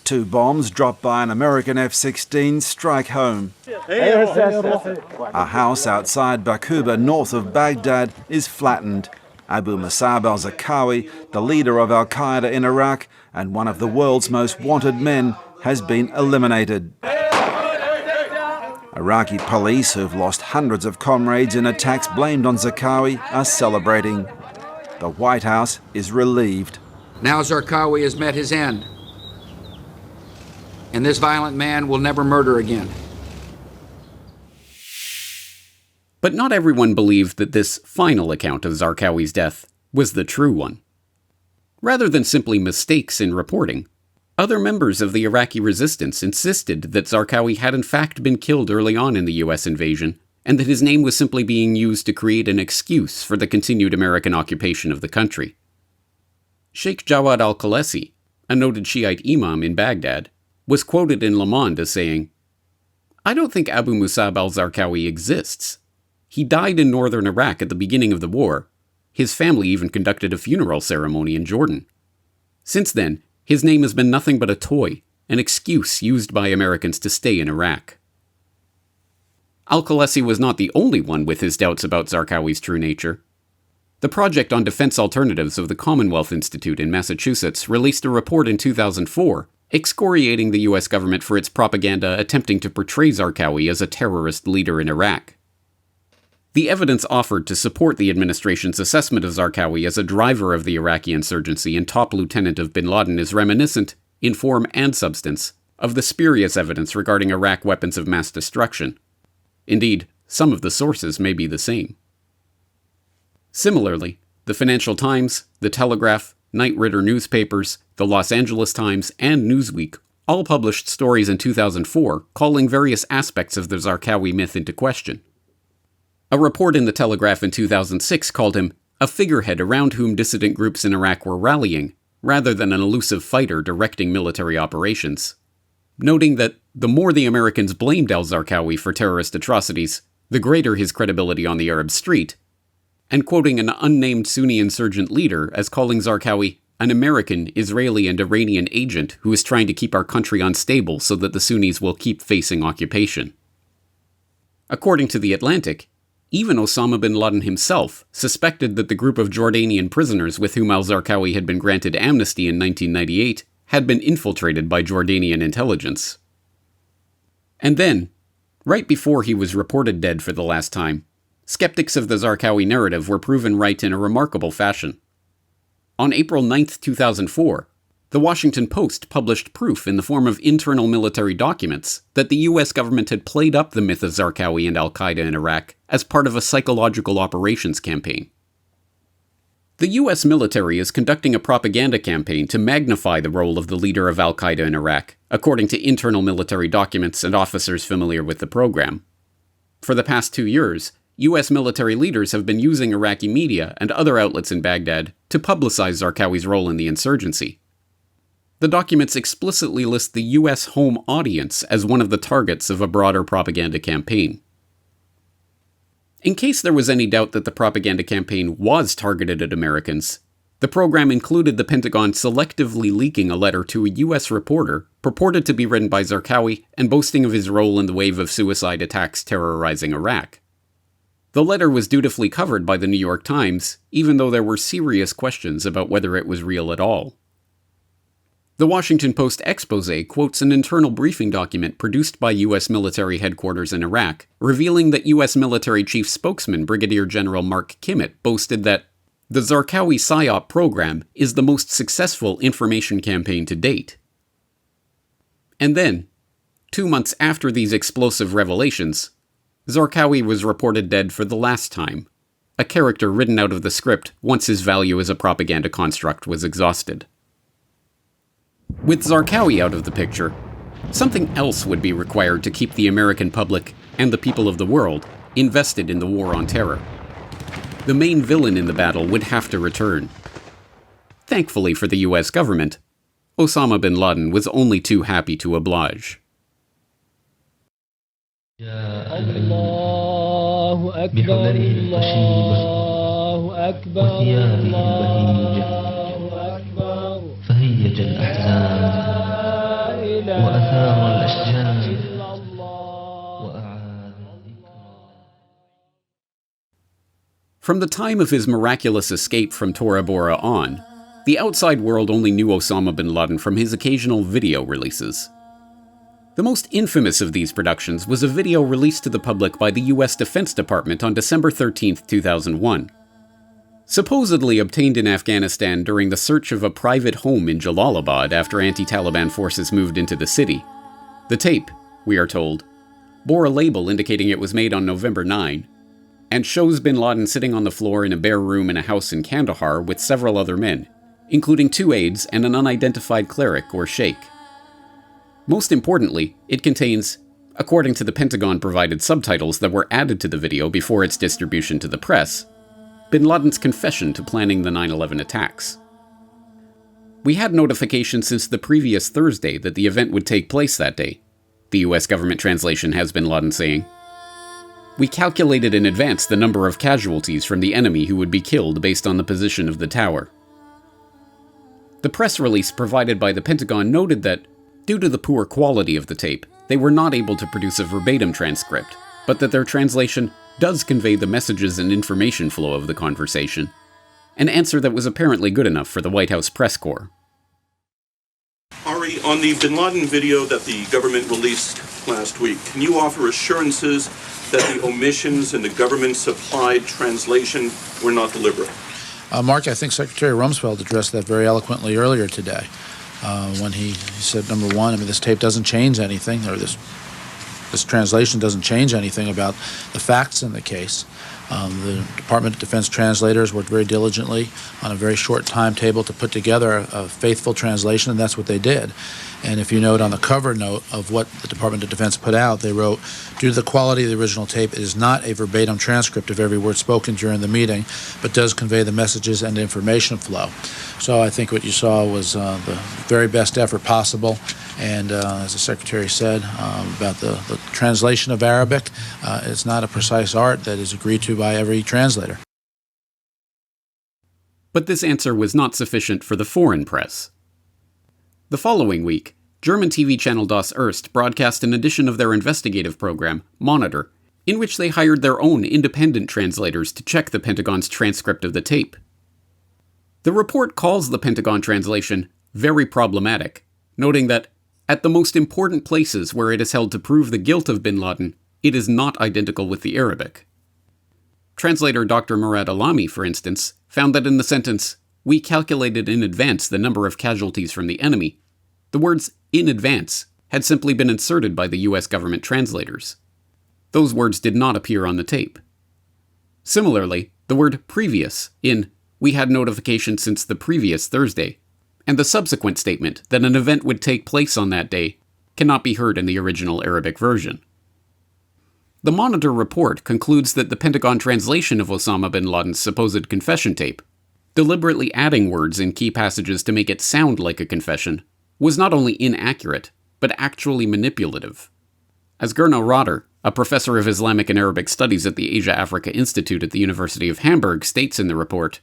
2 bombs dropped by an American F-16 strike home. A house outside Baquba, north of Baghdad, is flattened. Abu Musab al-Zarqawi, the leader of Al Qaeda in Iraq and one of the world's most wanted men, has been eliminated. Iraqi police, who've lost hundreds of comrades in attacks blamed on Zarqawi, are celebrating. The White House is relieved. Now Zarqawi has met his end, and this violent man will never murder again. But not everyone believed that this final account of Zarqawi's death was the true one. Rather than simply mistakes in reporting, other members of the Iraqi resistance insisted that Zarqawi had in fact been killed early on in the US invasion, and that his name was simply being used to create an excuse for the continued American occupation of the country. Sheikh Jawad al-Khalesi, a noted Shiite imam in Baghdad, was quoted in Le Monde as saying, "I don't think Abu Musab al-Zarqawi exists. He died in northern Iraq at the beginning of the war. His family even conducted a funeral ceremony in Jordan. Since then, his name has been nothing but a toy, an excuse used by Americans to stay in Iraq." Al-Khalesi was not the only one with his doubts about Zarqawi's true nature. The Project on Defense Alternatives of the Commonwealth Institute in Massachusetts released a report in 2004 excoriating the US government for its propaganda attempting to portray Zarqawi as a terrorist leader in Iraq. The evidence offered to support the administration's assessment of Zarqawi as a driver of the Iraqi insurgency and top lieutenant of bin Laden is reminiscent, in form and substance, of the spurious evidence regarding Iraq weapons of mass destruction. Indeed, some of the sources may be the same. Similarly, the Financial Times, the Telegraph, Knight Ridder newspapers, the Los Angeles Times, and Newsweek all published stories in 2004 calling various aspects of the Zarqawi myth into question. A report in the Telegraph in 2006 called him a figurehead around whom dissident groups in Iraq were rallying, rather than an elusive fighter directing military operations, noting that the more the Americans blamed al-Zarqawi for terrorist atrocities, the greater his credibility on the Arab street, and quoting an unnamed Sunni insurgent leader as calling Zarqawi an American, Israeli, and Iranian agent who is trying to keep our country unstable so that the Sunnis will keep facing occupation. According to The Atlantic, even Osama bin Laden himself suspected that the group of Jordanian prisoners with whom al-Zarqawi had been granted amnesty in 1998 had been infiltrated by Jordanian intelligence. And then, right before he was reported dead for the last time, skeptics of the Zarqawi narrative were proven right in a remarkable fashion. On April 9, 2004, The Washington Post published proof in the form of internal military documents that the U.S. government had played up the myth of Zarqawi and Al Qaeda in Iraq as part of a psychological operations campaign. The U.S. military is conducting a propaganda campaign to magnify the role of the leader of Al Qaeda in Iraq, according to internal military documents and officers familiar with the program. For the past 2 years, U.S. military leaders have been using Iraqi media and other outlets in Baghdad to publicize Zarqawi's role in the insurgency. The documents explicitly list the U.S. home audience as one of the targets of a broader propaganda campaign. In case there was any doubt that the propaganda campaign was targeted at Americans, the program included the Pentagon selectively leaking a letter to a U.S. reporter purported to be written by Zarqawi and boasting of his role in the wave of suicide attacks terrorizing Iraq. The letter was dutifully covered by the New York Times, even though there were serious questions about whether it was real at all. The Washington Post expose quotes an internal briefing document produced by U.S. military headquarters in Iraq, revealing that U.S. military chief spokesman Brigadier General Mark Kimmett boasted that the Zarqawi PSYOP program is the most successful information campaign to date. And then, 2 months after these explosive revelations, Zarqawi was reported dead for the last time, a character written out of the script once his value as a propaganda construct was exhausted. With Zarqawi out of the picture, something else would be required to keep the American public and the people of the world invested in the war on terror. The main villain in the battle would have to return. Thankfully for the US government, Osama bin Laden was only too happy to oblige. فهيج الأحزان وأثار الأشجار وأعاد From the time of his miraculous escape from Tora Bora on, the outside world only knew Osama bin Laden from his occasional video releases. The most infamous of these productions was a video released to the public by the US Defense Department on December 13, 2001. Supposedly obtained in Afghanistan during the search of a private home in Jalalabad after anti-Taliban forces moved into the city. The tape, we are told, bore a label indicating it was made on November 9, and shows bin Laden sitting on the floor in a bare room in a house in Kandahar with several other men, including 2 aides and an unidentified cleric or sheikh. Most importantly, it contains, according to the Pentagon-provided subtitles that were added to the video before its distribution to the press, bin Laden's confession to planning the 9/11 attacks. We had notification since the previous Thursday that the event would take place that day, the US government translation has bin Laden saying. We calculated in advance the number of casualties from the enemy who would be killed based on the position of the tower. The press release provided by the Pentagon noted that, due to the poor quality of the tape, they were not able to produce a verbatim transcript, but that their translation does convey the messages and information flow of the conversation, an answer that was apparently good enough for the White House press corps. Ari, on the bin Laden video that the government released last week, can you offer assurances that the omissions in the government-supplied translation were not deliberate? Mark, I think Secretary Rumsfeld addressed that very eloquently earlier today when he said, number one, this tape doesn't change anything, or this translation doesn't change anything about the facts in the case. The Department of Defense translators worked very diligently on a very short timetable to put together a faithful translation, and that's what they did. And if you note on the cover note of what the Department of Defense put out, they wrote, due to the quality of the original tape, it is not a verbatim transcript of every word spoken during the meeting, but does convey the messages and information flow. So I think what you saw was the very best effort possible. And as the Secretary said about the translation of Arabic, it's not a precise art that is agreed to by every translator. But this answer was not sufficient for the foreign press. The following week, German TV channel Das Erste broadcast an edition of their investigative program, Monitor, in which they hired their own independent translators to check the Pentagon's transcript of the tape. The report calls the Pentagon translation very problematic, noting that, at the most important places where it is held to prove the guilt of bin Laden, it is not identical with the Arabic. Translator Dr. Murad Alami, for instance, found that in the sentence, "We calculated in advance the number of casualties from the enemy," the words "in advance" had simply been inserted by the US government translators. Those words did not appear on the tape. Similarly, the word "previous" in "We had notification since the previous Thursday," and the subsequent statement that an event would take place on that day cannot be heard in the original Arabic version. The Monitor report concludes that the Pentagon translation of Osama bin Laden's supposed confession tape, deliberately adding words in key passages to make it sound like a confession, was not only inaccurate, but actually manipulative. As Gernot Rotter, a professor of Islamic and Arabic Studies at the Asia-Africa Institute at the University of Hamburg, states in the report,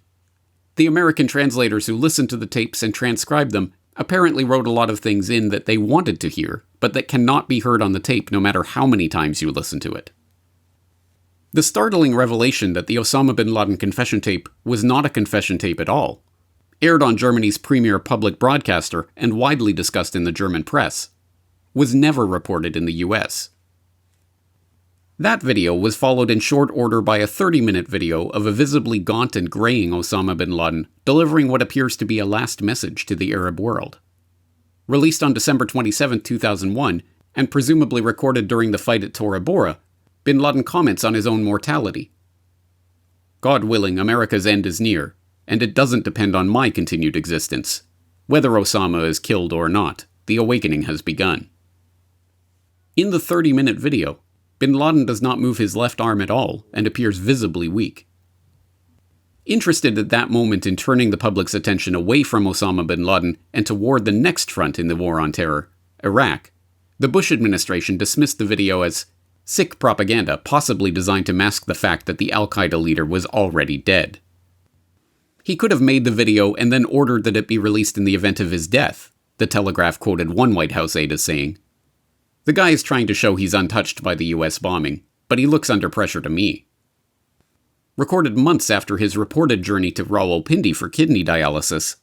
"The American translators who listened to the tapes and transcribed them apparently wrote a lot of things in that they wanted to hear, but that cannot be heard on the tape no matter how many times you listen to it." The startling revelation that the Osama bin Laden confession tape was not a confession tape at all, aired on Germany's premier public broadcaster and widely discussed in the German press, was never reported in the US. That video was followed in short order by a 30-minute video of a visibly gaunt and graying Osama bin Laden delivering what appears to be a last message to the Arab world. Released on December 27, 2001, and presumably recorded during the fight at Tora Bora, bin Laden comments on his own mortality. "God willing, America's end is near, and it doesn't depend on my continued existence. Whether Osama is killed or not, the awakening has begun." In the 30-minute video, bin Laden does not move his left arm at all and appears visibly weak. Interested at that moment in turning the public's attention away from Osama bin Laden and toward the next front in the War on Terror, Iraq, the Bush administration dismissed the video as sick propaganda possibly designed to mask the fact that the Al Qaeda leader was already dead. He could have made the video and then ordered that it be released in the event of his death, the Telegraph quoted one White House aide as saying. "The guy is trying to show he's untouched by the US bombing, but he looks under pressure to me." Recorded months after his reported journey to Rawalpindi for kidney dialysis,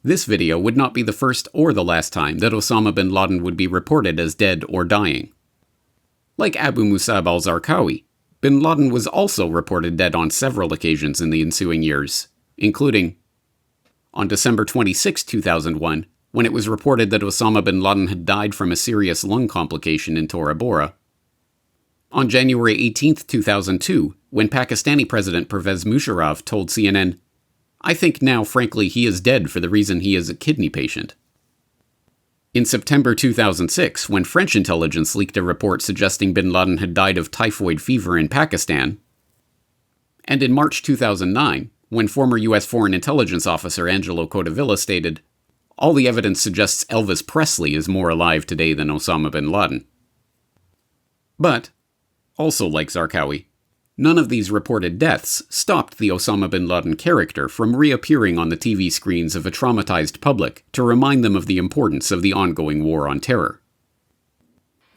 this video would not be the first or the last time that Osama bin Laden would be reported as dead or dying. Like Abu Musab al-Zarqawi, bin Laden was also reported dead on several occasions in the ensuing years, including on December 26, 2001, when it was reported that Osama bin Laden had died from a serious lung complication in Tora Bora. On January 18, 2002, when Pakistani President Pervez Musharraf told CNN, "I think now, frankly, he is dead for the reason he is a kidney patient." In September 2006, when French intelligence leaked a report suggesting bin Laden had died of typhoid fever in Pakistan, and in March 2009, when former US Foreign Intelligence Officer Angelo Codevilla stated, "All the evidence suggests Elvis Presley is more alive today than Osama bin Laden." But, also like Zarqawi, none of these reported deaths stopped the Osama bin Laden character from reappearing on the TV screens of a traumatized public to remind them of the importance of the ongoing war on terror.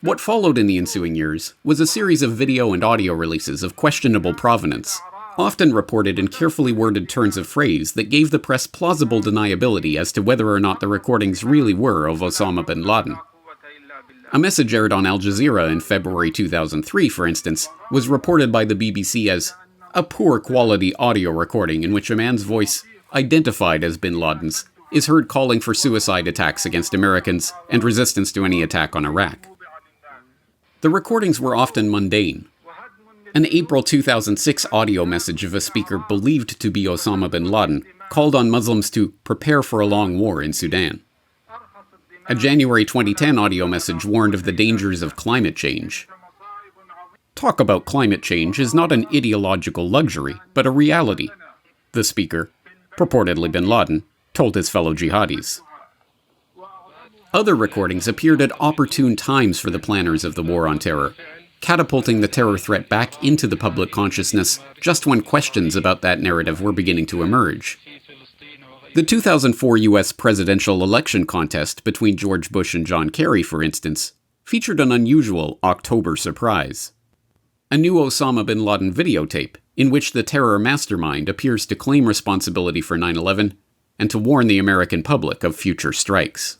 What followed in the ensuing years was a series of video and audio releases of questionable provenance, often reported in carefully worded turns of phrase that gave the press plausible deniability as to whether or not the recordings really were of Osama bin Laden. A message aired on Al Jazeera in February 2003, for instance, was reported by the BBC as a poor-quality audio recording in which a man's voice, identified as bin Laden's, is heard calling for suicide attacks against Americans and resistance to any attack on Iraq. The recordings were often mundane. An April 2006 audio message of a speaker believed to be Osama bin Laden called on Muslims to prepare for a long war in Sudan. A January 2010 audio message warned of the dangers of climate change. "Talk about climate change is not an ideological luxury, but a reality," the speaker, purportedly bin Laden, told his fellow jihadis. Other recordings appeared at opportune times for the planners of the war on terror, catapulting the terror threat back into the public consciousness just when questions about that narrative were beginning to emerge. The 2004 US presidential election contest between George Bush and John Kerry, for instance, featured an unusual October surprise. A new Osama bin Laden videotape, in which the terror mastermind appears to claim responsibility for 9/11 and to warn the American public of future strikes.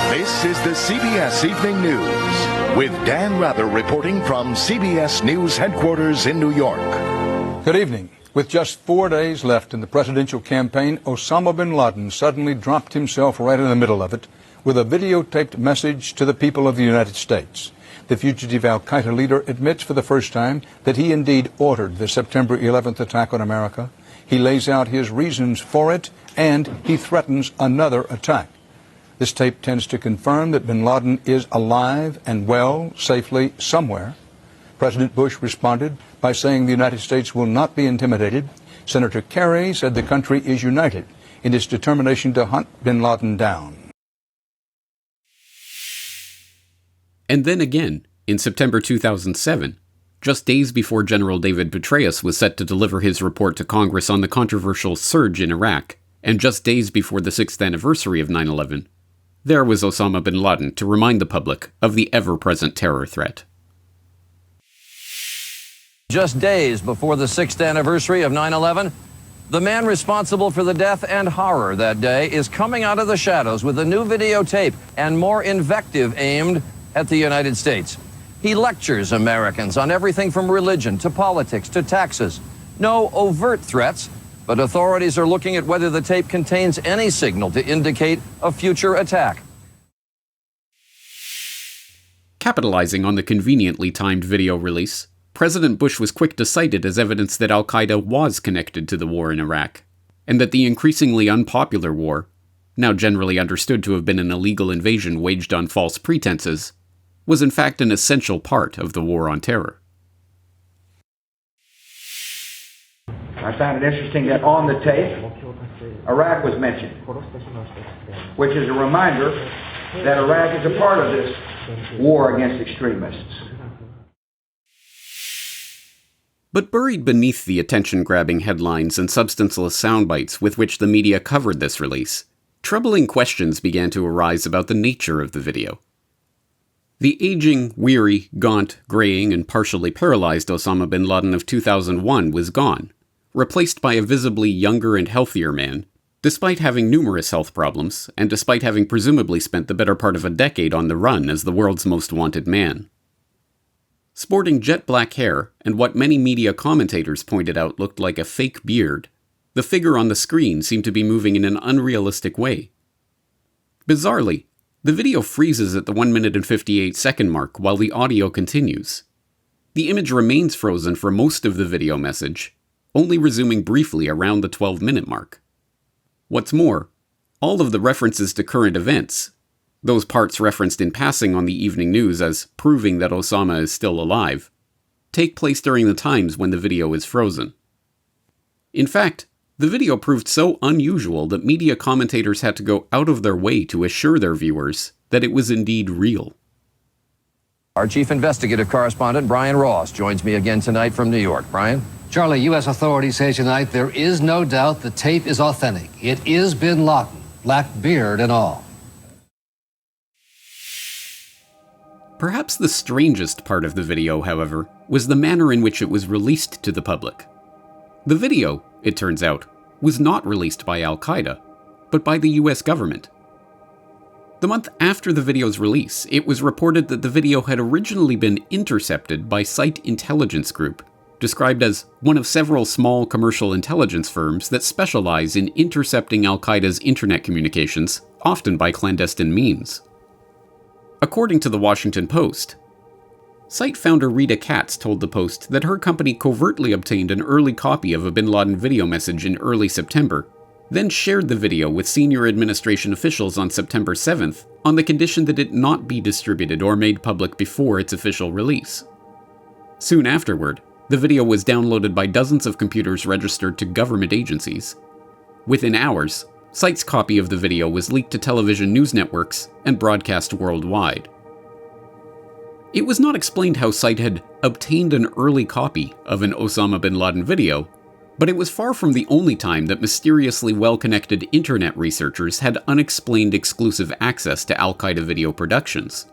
This is the CBS Evening News. with Dan Rather reporting from CBS News headquarters in New York. Good evening. With just 4 days left in the presidential campaign, Osama bin Laden suddenly dropped himself right in the middle of it with a videotaped message to the people of the United States. The fugitive Al Qaeda leader admits for the first time that he indeed ordered the September 11th attack on America. He lays out his reasons for it, and he threatens another attack. This tape tends to confirm that bin Laden is alive and well, safely somewhere. President Bush responded by saying the United States will not be intimidated. Senator Kerry said the country is united in its determination to hunt bin Laden down. And then again, in September 2007, just days before General David Petraeus was set to deliver his report to Congress on the controversial surge in Iraq, and just days before the 6th anniversary of 9/11, there was Osama bin Laden to remind the public of the ever-present terror threat. Just days before the 6th anniversary of 9/11, the man responsible for the death and horror that day is coming out of the shadows with a new videotape and more invective aimed at the United States. He lectures Americans on everything from religion to politics to taxes. No overt threats, but authorities are looking at whether the tape contains any signal to indicate a future attack. Capitalizing on the conveniently timed video release, President Bush was quick to cite it as evidence that Al Qaeda was connected to the war in Iraq, and that the increasingly unpopular war, now generally understood to have been an illegal invasion waged on false pretenses, was in fact an essential part of the war on terror. I found it interesting that on the tape, Iraq was mentioned, which is a reminder that Iraq is a part of this war against extremists. But buried beneath the attention-grabbing headlines and substanceless soundbites with which the media covered this release, troubling questions began to arise about the nature of the video. The aging, weary, gaunt, graying, and partially paralyzed Osama bin Laden of 2001 was gone, replaced by a visibly younger and healthier man, despite having numerous health problems, and despite having presumably spent the better part of a decade on the run as the world's most wanted man. Sporting jet black hair and what many media commentators pointed out looked like a fake beard, the figure on the screen seemed to be moving in an unrealistic way. Bizarrely, the video freezes at the 1 minute and 58-second mark while the audio continues. The image remains frozen for most of the video message, only resuming briefly around the 12-minute mark. What's more, all of the references to current events, those parts referenced in passing on the evening news as proving that Osama is still alive, take place during the times when the video is frozen. In fact, the video proved so unusual that media commentators had to go out of their way to assure their viewers that it was indeed real. Our chief investigative correspondent, Brian Ross, joins me again tonight from New York. Brian? Charlie, U.S. authorities say tonight there is no doubt the tape is authentic. It is bin Laden, black beard and all. Perhaps the strangest part of the video, however, was the manner in which it was released to the public. The video, it turns out, was not released by Al Qaeda, but by the US government. The month after the video's release, it was reported that the video had originally been intercepted by Site Intelligence Group, described as one of several small commercial intelligence firms that specialize in intercepting Al Qaeda's internet communications, often by clandestine means. According to the Washington Post, Site founder Rita Katz told the Post that her company covertly obtained an early copy of a bin Laden video message in early September, then shared the video with senior administration officials on September 7th on the condition that it not be distributed or made public before its official release. Soon afterward, the video was downloaded by dozens of computers registered to government agencies. Within hours, Site's copy of the video was leaked to television news networks and broadcast worldwide. It was not explained how Site had obtained an early copy of an Osama bin Laden video, but it was far from the only time that mysteriously well-connected internet researchers had unexplained exclusive access to Al Qaeda video productions.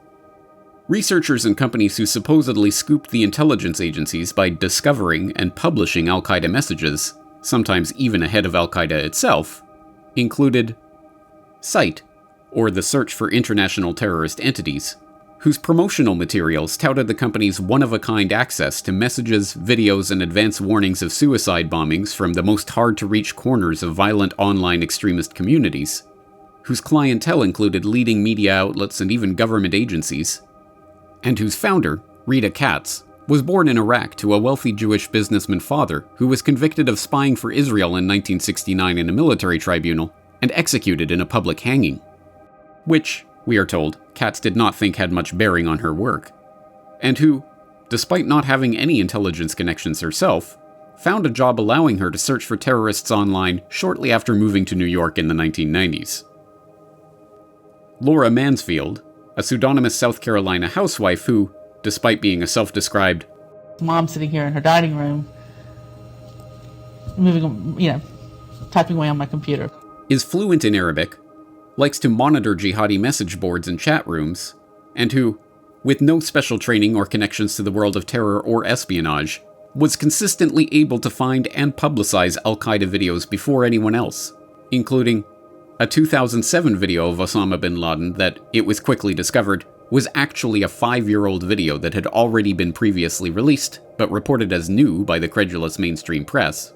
Researchers and companies who supposedly scooped the intelligence agencies by discovering and publishing Al Qaeda messages, sometimes even ahead of Al Qaeda itself, included Site, or the Search for International Terrorist Entities, whose promotional materials touted the company's one-of-a-kind access to messages, videos, and advance warnings of suicide bombings from the most hard-to-reach corners of violent online extremist communities, whose clientele included leading media outlets and even government agencies, and whose founder, Rita Katz, was born in Iraq to a wealthy Jewish businessman father who was convicted of spying for Israel in 1969 in a military tribunal and executed in a public hanging. Which, we are told, Katz did not think had much bearing on her work, and who, despite not having any intelligence connections herself, found a job allowing her to search for terrorists online shortly after moving to New York in the 1990s. Laura Mansfield, a pseudonymous South Carolina housewife who, despite being a self-described mom sitting here in her dining room, typing away on my computer, is fluent in Arabic, likes to monitor jihadi message boards and chat rooms, and who, with no special training or connections to the world of terror or espionage, was consistently able to find and publicize Al Qaeda videos before anyone else, including a 2007 video of Osama bin Laden that, it was quickly discovered, was actually a 5-year-old video that had already been previously released, but reported as new by the credulous mainstream press,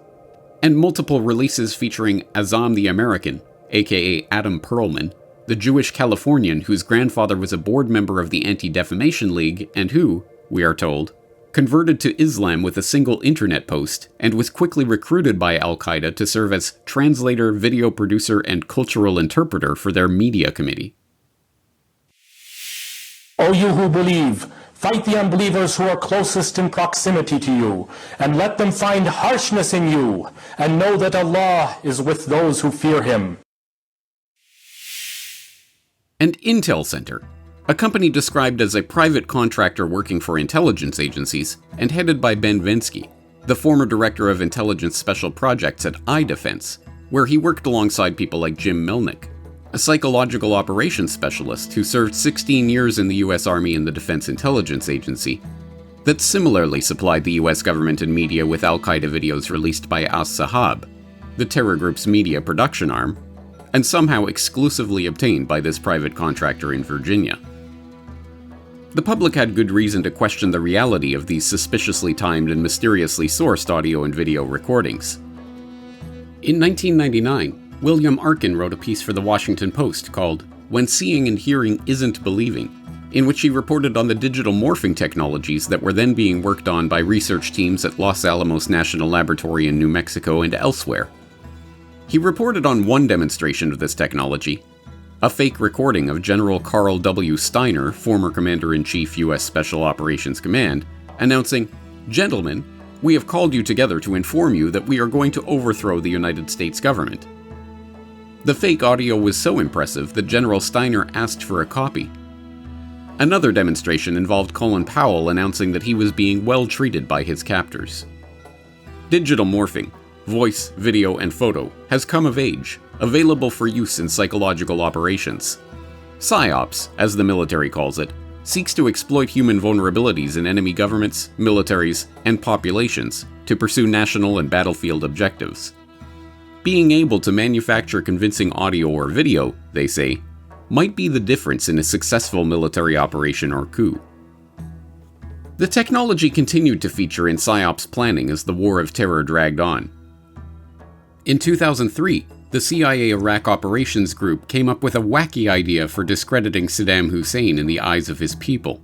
and multiple releases featuring Azam the American, aka Adam Perlman, the Jewish Californian whose grandfather was a board member of the Anti-Defamation League and who, we are told, converted to Islam with a single internet post and was quickly recruited by Al Qaeda to serve as translator, video producer, and cultural interpreter for their media committee. O you who believe, fight the unbelievers who are closest in proximity to you, and let them find harshness in you, and know that Allah is with those who fear Him. And Intel Center, a company described as a private contractor working for intelligence agencies and headed by Ben Vinsky, the former director of intelligence special projects at iDefense, where he worked alongside people like Jim Milnick, a psychological operations specialist who served 16 years in the US Army and the Defense Intelligence Agency, that similarly supplied the US government and media with Al Qaeda videos released by As-Sahab, the terror group's media production arm, and somehow exclusively obtained by this private contractor in Virginia. The public had good reason to question the reality of these suspiciously timed and mysteriously sourced audio and video recordings. In 1999, William Arkin wrote a piece for the Washington Post called "When Seeing and Hearing Isn't Believing," in which he reported on the digital morphing technologies that were then being worked on by research teams at Los Alamos National Laboratory in New Mexico and elsewhere. He reported on one demonstration of this technology, a fake recording of General Carl W. Steiner, former Commander-in-Chief, U.S. Special Operations Command, announcing, "Gentlemen, we have called you together to inform you that we are going to overthrow the United States government." The fake audio was so impressive that General Steiner asked for a copy. Another demonstration involved Colin Powell announcing that he was being well treated by his captors. Digital morphing, voice, video, and photo, has come of age, available for use in psychological operations. PSYOPs, as the military calls it, seeks to exploit human vulnerabilities in enemy governments, militaries, and populations to pursue national and battlefield objectives. Being able to manufacture convincing audio or video, they say, might be the difference in a successful military operation or coup. The technology continued to feature in PSYOPs planning as the War of Terror dragged on. In 2003, the CIA Iraq Operations Group came up with a wacky idea for discrediting Saddam Hussein in the eyes of his people.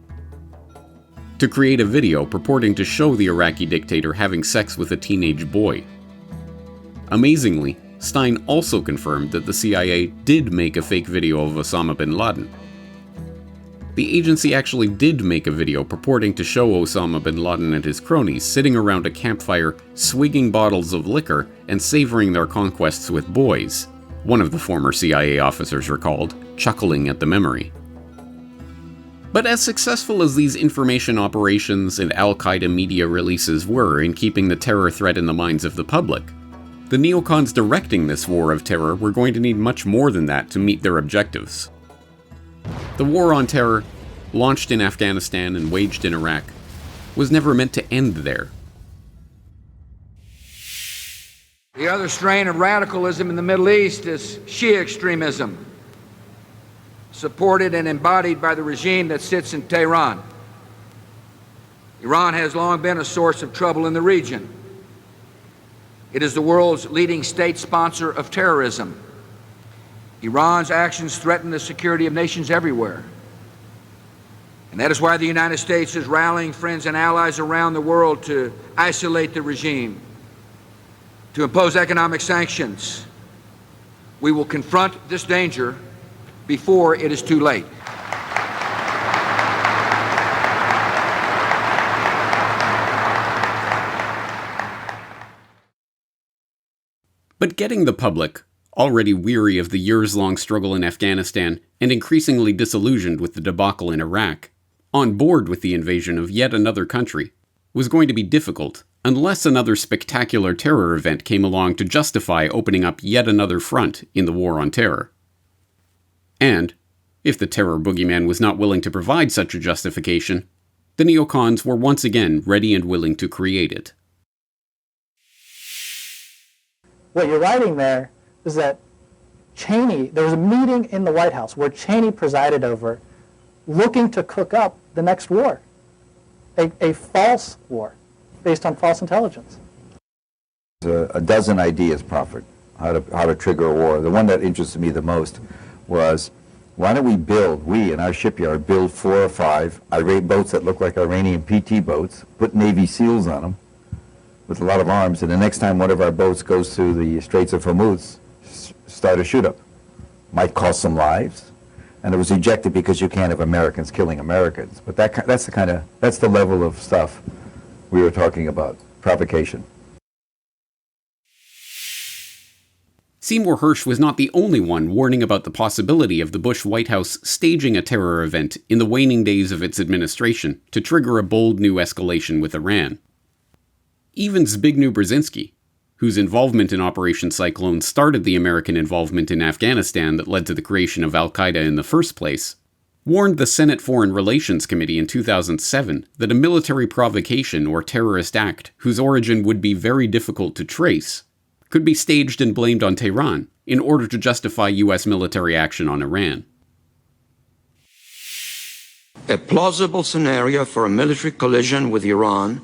To create a video purporting to show the Iraqi dictator having sex with a teenage boy. Amazingly, Stein also confirmed that the CIA did make a fake video of Osama bin Laden. The agency actually did make a video purporting to show Osama bin Laden and his cronies sitting around a campfire, swigging bottles of liquor and savoring their conquests with boys, one of the former CIA officers recalled, chuckling at the memory. But as successful as these information operations and Al Qaeda media releases were in keeping the terror threat in the minds of the public, the neocons directing this war of terror were going to need much more than that to meet their objectives. The war on terror, launched in Afghanistan and waged in Iraq, was never meant to end there. The other strain of radicalism in the Middle East is Shia extremism. supported and embodied by the regime that sits in Tehran. Iran has long been a source of trouble in the region. It is the world's leading state sponsor of terrorism. Iran's actions threaten the security of nations everywhere. And that is why the United States is rallying friends and allies around the world to isolate the regime, to impose economic sanctions. We will confront this danger before it is too late. But getting the public, already weary of the years-long struggle in Afghanistan and increasingly disillusioned with the debacle in Iraq, on board with the invasion of yet another country, was going to be difficult unless another spectacular terror event came along to justify opening up yet another front in the war on terror. And, if the terror boogeyman was not willing to provide such a justification, the neocons were once again ready and willing to create it. What you're writing there is that Cheney, there was a meeting in the White House where Cheney presided over, looking to cook up the next war, a false war based on false intelligence. A dozen ideas proffered how to trigger a war. The one that interested me the most was, why don't we in our shipyard build 4 or 5 irate boats that look like Iranian PT boats, put Navy SEALs on them with a lot of arms, and the next time one of our boats goes through the Straits of Hormuz, start a shoot-up. Might cost some lives, and it was ejected because you can't have Americans killing Americans. But that's the level of stuff we were talking about, provocation. Seymour Hersh was not the only one warning about the possibility of the Bush White House staging a terror event in the waning days of its administration to trigger a bold new escalation with Iran. Even Zbigniew Brzezinski, whose involvement in Operation Cyclone started the American involvement in Afghanistan that led to the creation of Al Qaeda in the first place, warned the Senate Foreign Relations Committee in 2007 that a military provocation or terrorist act whose origin would be very difficult to trace could be staged and blamed on Tehran in order to justify U.S. military action on Iran. A plausible scenario for a military collision with Iran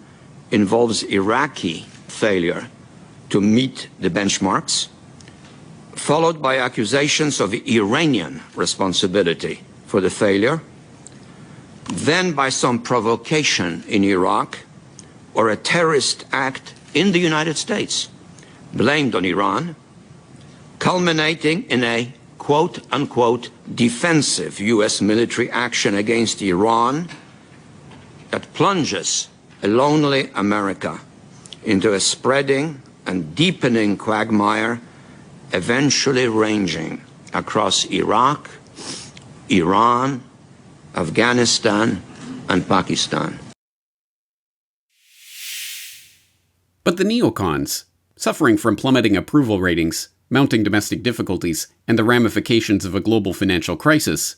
involves Iraqi failure to meet the benchmarks, followed by accusations of Iranian responsibility for the failure, then by some provocation in Iraq or a terrorist act in the United States blamed on Iran, culminating in a quote-unquote defensive U.S. military action against Iran that plunges a lonely America into a spreading and deepening quagmire, eventually ranging across Iraq, Iran, Afghanistan, and Pakistan. But the neocons, suffering from plummeting approval ratings, mounting domestic difficulties, and the ramifications of a global financial crisis,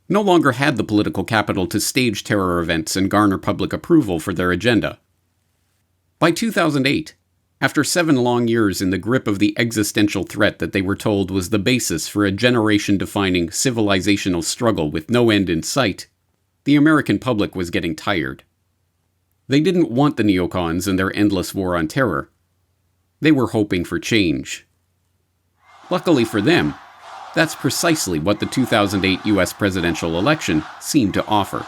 no longer had the political capital to stage terror events and garner public approval for their agenda. By 2008, after 7 long years in the grip of the existential threat that they were told was the basis for a generation-defining civilizational struggle with no end in sight, the American public was getting tired. They didn't want the neocons and their endless war on terror. They were hoping for change. Luckily for them, that's precisely what the 2008 U.S. presidential election seemed to offer.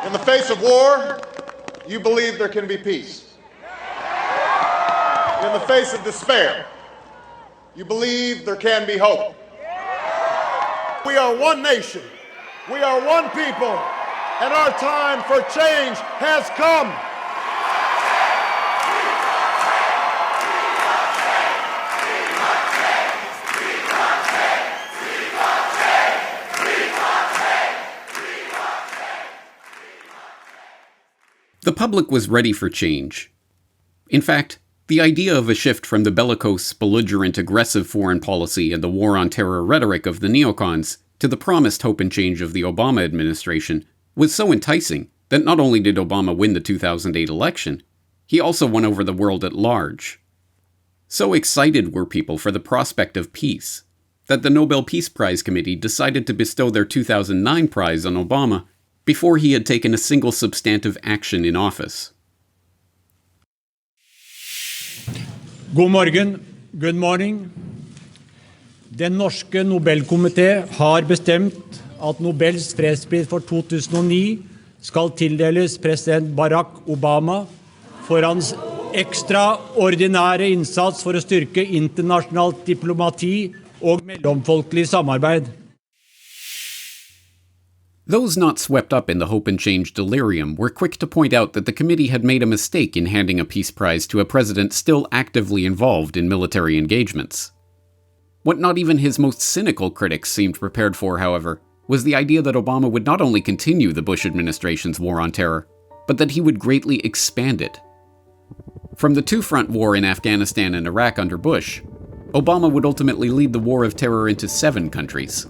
In the face of war, you believe there can be peace. In the face of despair, you believe there can be hope. We are one nation. We are one people. And our time for change has come. The public was ready for change. In fact, the idea of a shift from the bellicose, belligerent, aggressive foreign policy and the war on terror rhetoric of the neocons to the promised hope and change of the Obama administration was so enticing that not only did Obama win the 2008 election, he also won over the world at large. So excited were people for the prospect of peace that the Nobel Peace Prize Committee decided to bestow their 2009 prize on Obama before he had taken a single substantive action in office. God morgen, good morning. Den norske Nobelkomité har bestemt at Nobels fredspris for 2009 skal tildeles president Barack Obama for hans ekstraordinære innsats for å styrke internasjonalt diplomati og mellomfolkelig samarbeid. Those not swept up in the hope and change delirium were quick to point out that the committee had made a mistake in handing a peace prize to a president still actively involved in military engagements. What not even his most cynical critics seemed prepared for, however, was the idea that Obama would not only continue the Bush administration's war on terror, but that he would greatly expand it. From the two-front war in Afghanistan and Iraq under Bush, Obama would ultimately lead the war of terror into 7 countries.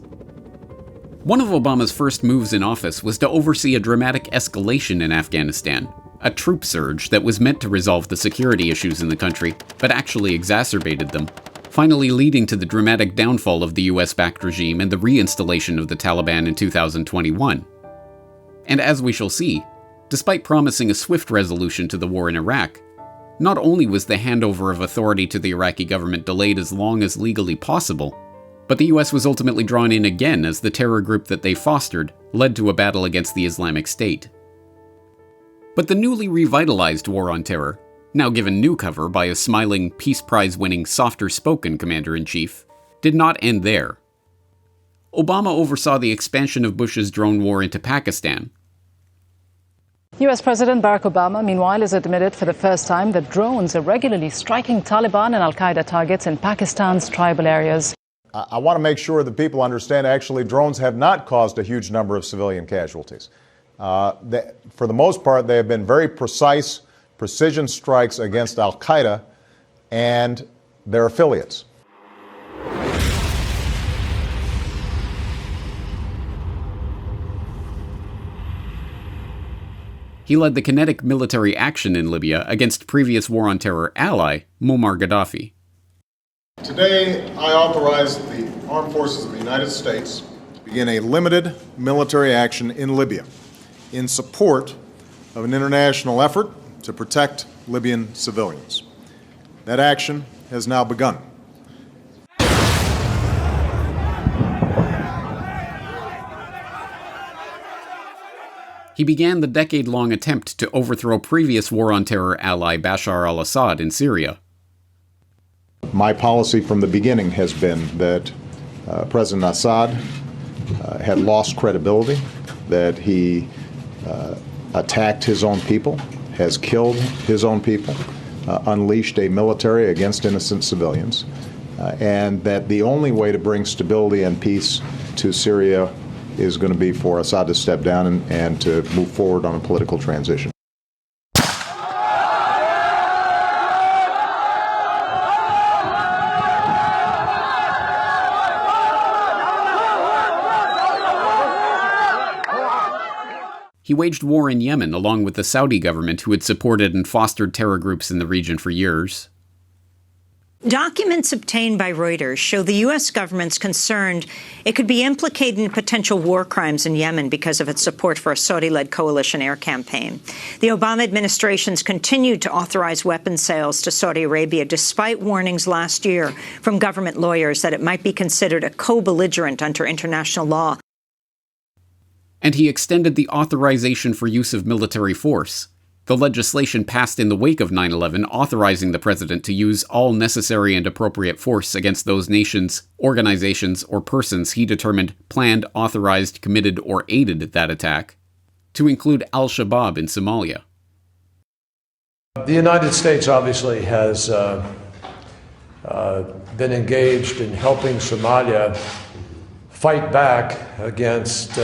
One of Obama's first moves in office was to oversee a dramatic escalation in Afghanistan, a troop surge that was meant to resolve the security issues in the country, but actually exacerbated them, finally leading to the dramatic downfall of the US-backed regime and the reinstallation of the Taliban in 2021. And as we shall see, despite promising a swift resolution to the war in Iraq, not only was the handover of authority to the Iraqi government delayed as long as legally possible, but the US was ultimately drawn in again as the terror group that they fostered led to a battle against the Islamic State. But the newly revitalized war on terror, now given new cover by a smiling, Peace Prize-winning, softer-spoken commander-in-chief, did not end there. Obama oversaw the expansion of Bush's drone war into Pakistan. US President Barack Obama, meanwhile, has admitted for the first time that drones are regularly striking Taliban and Al Qaeda targets in Pakistan's tribal areas. I want to make sure that people understand actually drones have not caused a huge number of civilian casualties. For the most part, they have been very precise, precision strikes against Al Qaeda and their affiliates. He led the kinetic military action in Libya against previous war on terror ally Muammar Gaddafi. Today, I authorize the Armed Forces of the United States to begin a limited military action in Libya in support of an international effort to protect Libyan civilians. That action has now begun. He began the decade-long attempt to overthrow previous war on terror ally Bashar al-Assad in Syria. My policy from the beginning has been that President Assad had lost credibility, that he attacked his own people, has killed his own people, unleashed a military against innocent civilians, and that the only way to bring stability and peace to Syria is going to be for Assad to step down and to move forward on a political transition. He waged war in Yemen along with the Saudi government, who had supported and fostered terror groups in the region for years. Documents obtained by Reuters show the U.S. government's concerned it could be implicated in potential war crimes in Yemen because of its support for a Saudi-led coalition air campaign. The Obama administration's continued to authorize weapons sales to Saudi Arabia despite warnings last year from government lawyers that it might be considered a co-belligerent under international law. And he extended the authorization for use of military force, the legislation passed in the wake of 9/11 authorizing the president to use all necessary and appropriate force against those nations, organizations, or persons he determined planned, authorized, committed, or aided that attack, to include al-Shabaab in Somalia. The United States obviously has been engaged in helping Somalia fight back against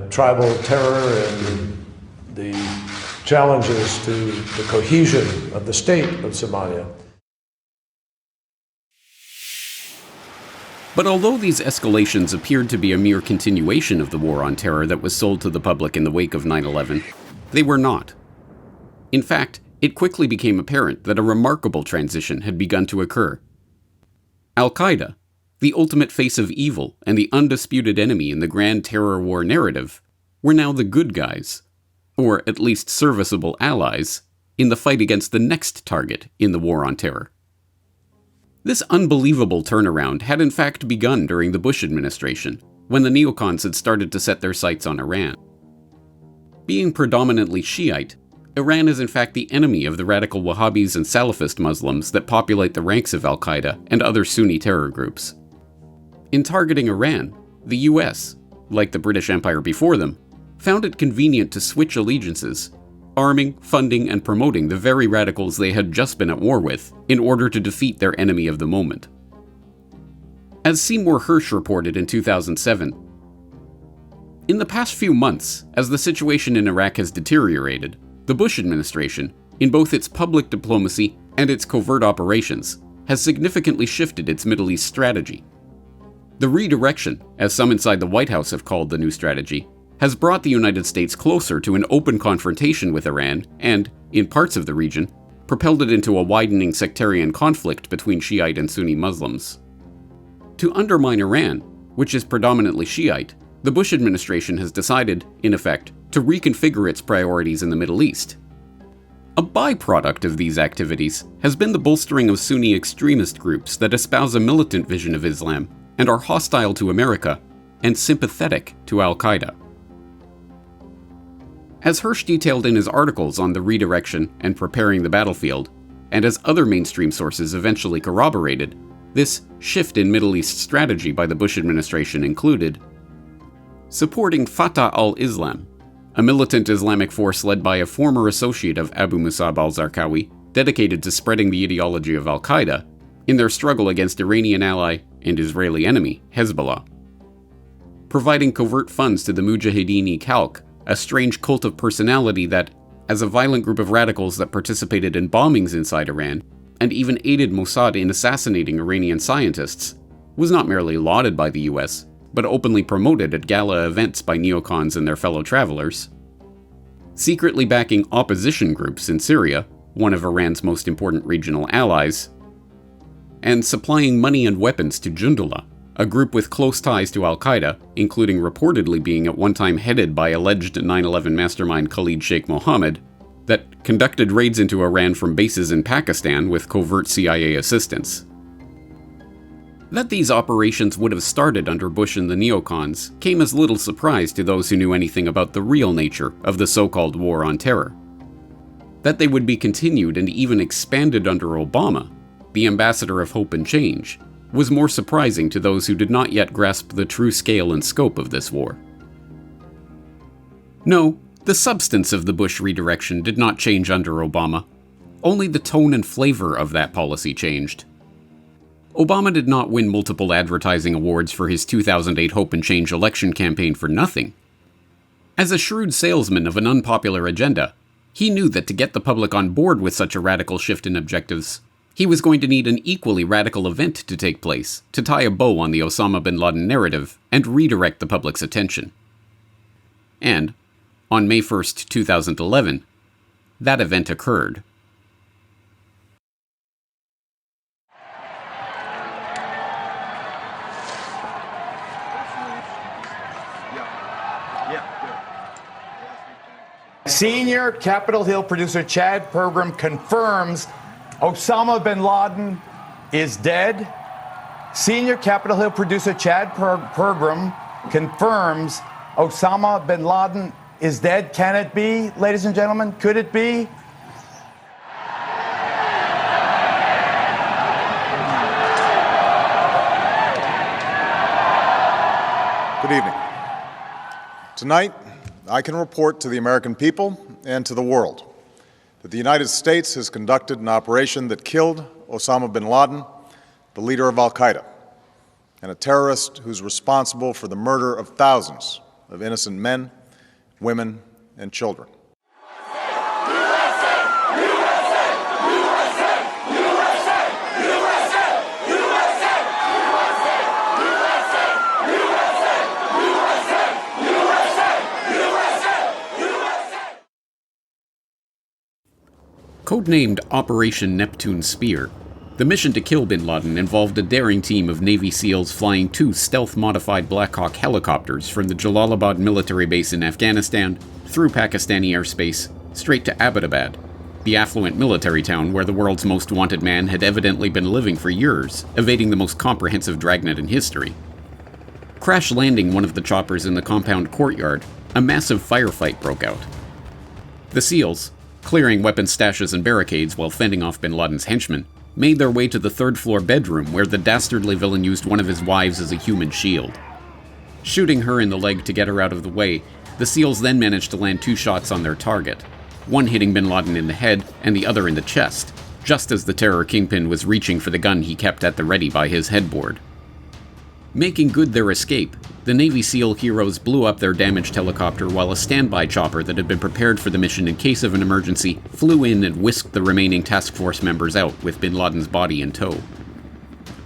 tribal terror and the challenges to the cohesion of the state of Somalia. But although these escalations appeared to be a mere continuation of the war on terror that was sold to the public in the wake of 9/11, they were not. In fact, it quickly became apparent that a remarkable transition had begun to occur. Al Qaeda, the ultimate face of evil and the undisputed enemy in the grand terror war narrative, were now the good guys, or at least serviceable allies, in the fight against the next target in the war on terror. This unbelievable turnaround had in fact begun during the Bush administration, when the neocons had started to set their sights on Iran. Being predominantly Shiite, Iran is in fact the enemy of the radical Wahhabis and Salafist Muslims that populate the ranks of Al Qaeda and other Sunni terror groups. In targeting Iran, the US, like the British Empire before them, found it convenient to switch allegiances, arming, funding, and promoting the very radicals they had just been at war with in order to defeat their enemy of the moment. As Seymour Hersh reported in 2007, in the past few months, as the situation in Iraq has deteriorated, the Bush administration, in both its public diplomacy and its covert operations, has significantly shifted its Middle East strategy. The redirection, as some inside the White House have called the new strategy, has brought the United States closer to an open confrontation with Iran and, in parts of the region, propelled it into a widening sectarian conflict between Shiite and Sunni Muslims. To undermine Iran, which is predominantly Shiite, the Bush administration has decided, in effect, to reconfigure its priorities in the Middle East. A byproduct of these activities has been the bolstering of Sunni extremist groups that espouse a militant vision of Islam and are hostile to America and sympathetic to Al Qaeda. As Hersh detailed in his articles on the redirection and preparing the battlefield, and as other mainstream sources eventually corroborated, this shift in Middle East strategy by the Bush administration included supporting Fatah al-Islam, a militant Islamic force led by a former associate of Abu Musab al-Zarqawi, dedicated to spreading the ideology of Al Qaeda in their struggle against Iranian ally and Israeli enemy, Hezbollah. Providing covert funds to the Mujahideen-e-Khalq, a strange cult of personality that, as a violent group of radicals that participated in bombings inside Iran, and even aided Mossad in assassinating Iranian scientists, was not merely lauded by the US, but openly promoted at gala events by neocons and their fellow travelers. Secretly backing opposition groups in Syria, one of Iran's most important regional allies, and supplying money and weapons to Jundullah, a group with close ties to Al Qaeda, including reportedly being at one time headed by alleged 9/11 mastermind Khalid Sheikh Mohammed, that conducted raids into Iran from bases in Pakistan with covert CIA assistance. That these operations would have started under Bush and the neocons came as little surprise to those who knew anything about the real nature of the so-called war on terror. That they would be continued and even expanded under Obama, the ambassador of hope and change, was more surprising to those who did not yet grasp the true scale and scope of this war. No, the substance of the Bush redirection did not change under Obama. Only the tone and flavor of that policy changed. Obama did not win multiple advertising awards for his 2008 Hope and Change election campaign for nothing. As a shrewd salesman of an unpopular agenda, he knew that to get the public on board with such a radical shift in objectives, he was going to need an equally radical event to take place to tie a bow on the Osama bin Laden narrative and redirect the public's attention. And, on May 1st, 2011, that event occurred. Senior Capitol Hill producer Chad Pergram confirms Osama bin Laden is dead. Senior Capitol Hill producer Chad Pergram confirms Osama bin Laden is dead. Can it be, ladies and gentlemen? Could it be? Good evening. Tonight, I can report to the American people and to the world that the United States has conducted an operation that killed Osama bin Laden, the leader of Al Qaeda, and a terrorist who's responsible for the murder of thousands of innocent men, women, and children. Codenamed Operation Neptune Spear, the mission to kill bin Laden involved a daring team of Navy SEALs flying 2 stealth-modified Black Hawk helicopters from the Jalalabad military base in Afghanistan, through Pakistani airspace, straight to Abbottabad, the affluent military town where the world's most wanted man had evidently been living for years, evading the most comprehensive dragnet in history. Crash landing one of the choppers in the compound courtyard, a massive firefight broke out. The SEALs, clearing weapon stashes and barricades while fending off bin Laden's henchmen, made their way to the third-floor bedroom where the dastardly villain used one of his wives as a human shield. Shooting her in the leg to get her out of the way, the SEALs then managed to land 2 shots on their target, one hitting bin Laden in the head and the other in the chest, just as the terror kingpin was reaching for the gun he kept at the ready by his headboard. Making good their escape, the Navy SEAL heroes blew up their damaged helicopter while a standby chopper that had been prepared for the mission in case of an emergency flew in and whisked the remaining task force members out with bin Laden's body in tow.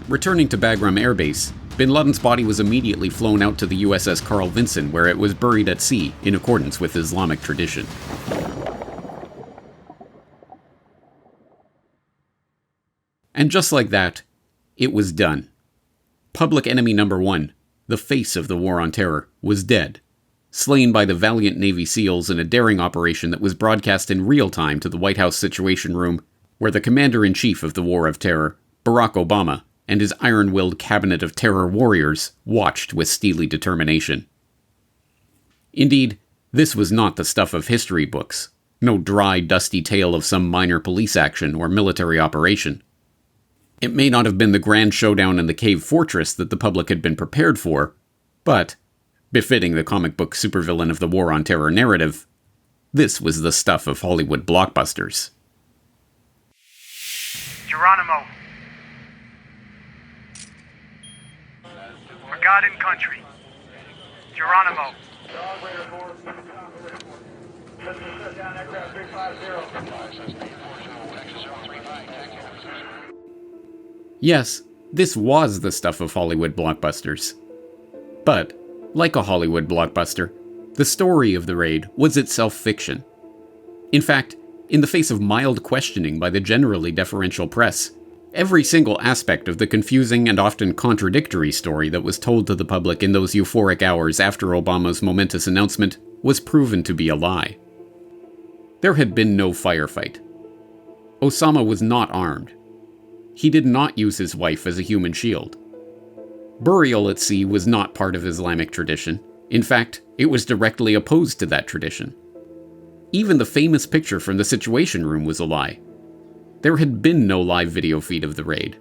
Returning to Bagram Air Base, bin Laden's body was immediately flown out to the USS Carl Vinson, where it was buried at sea in accordance with Islamic tradition. And just like that, it was done. Public enemy number 1, the face of the War on Terror, was dead, slain by the valiant Navy SEALs in a daring operation that was broadcast in real time to the White House Situation Room, where the Commander-in-Chief of the War of Terror, Barack Obama, and his iron-willed cabinet of terror warriors watched with steely determination. Indeed, this was not the stuff of history books, no dry, dusty tale of some minor police action or military operation. It may not have been the grand showdown in the cave fortress that the public had been prepared for, but, befitting the comic book supervillain of the War on Terror narrative, this was the stuff of Hollywood blockbusters. Geronimo. For God and country. Geronimo. Yes, this was the stuff of Hollywood blockbusters. But, like a Hollywood blockbuster, the story of the raid was itself fiction. In fact, in the face of mild questioning by the generally deferential press, every single aspect of the confusing and often contradictory story that was told to the public in those euphoric hours after Obama's momentous announcement was proven to be a lie. There had been no firefight. Osama was not armed. He did not use his wife as a human shield. Burial at sea was not part of Islamic tradition. In fact, it was directly opposed to that tradition. Even the famous picture from the Situation Room was a lie. There had been no live video feed of the raid.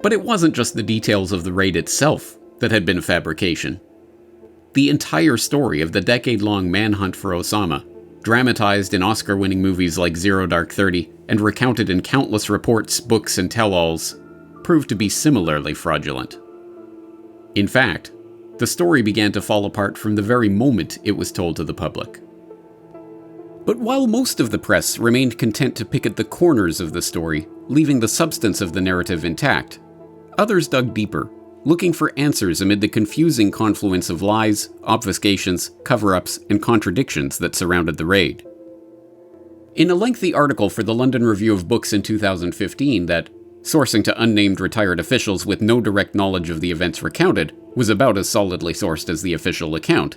But it wasn't just the details of the raid itself that had been a fabrication. The entire story of the decade-long manhunt for Osama, dramatized in Oscar-winning movies like Zero Dark 30 and recounted in countless reports, books, and tell-alls, proved to be similarly fraudulent. In fact, the story began to fall apart from the very moment it was told to the public. But while most of the press remained content to pick at the corners of the story, leaving the substance of the narrative intact, others dug deeper, looking for answers amid the confusing confluence of lies, obfuscations, cover-ups, and contradictions that surrounded the raid. In a lengthy article for the London Review of Books in 2015 that, sourcing to unnamed retired officials with no direct knowledge of the events recounted, was about as solidly sourced as the official account,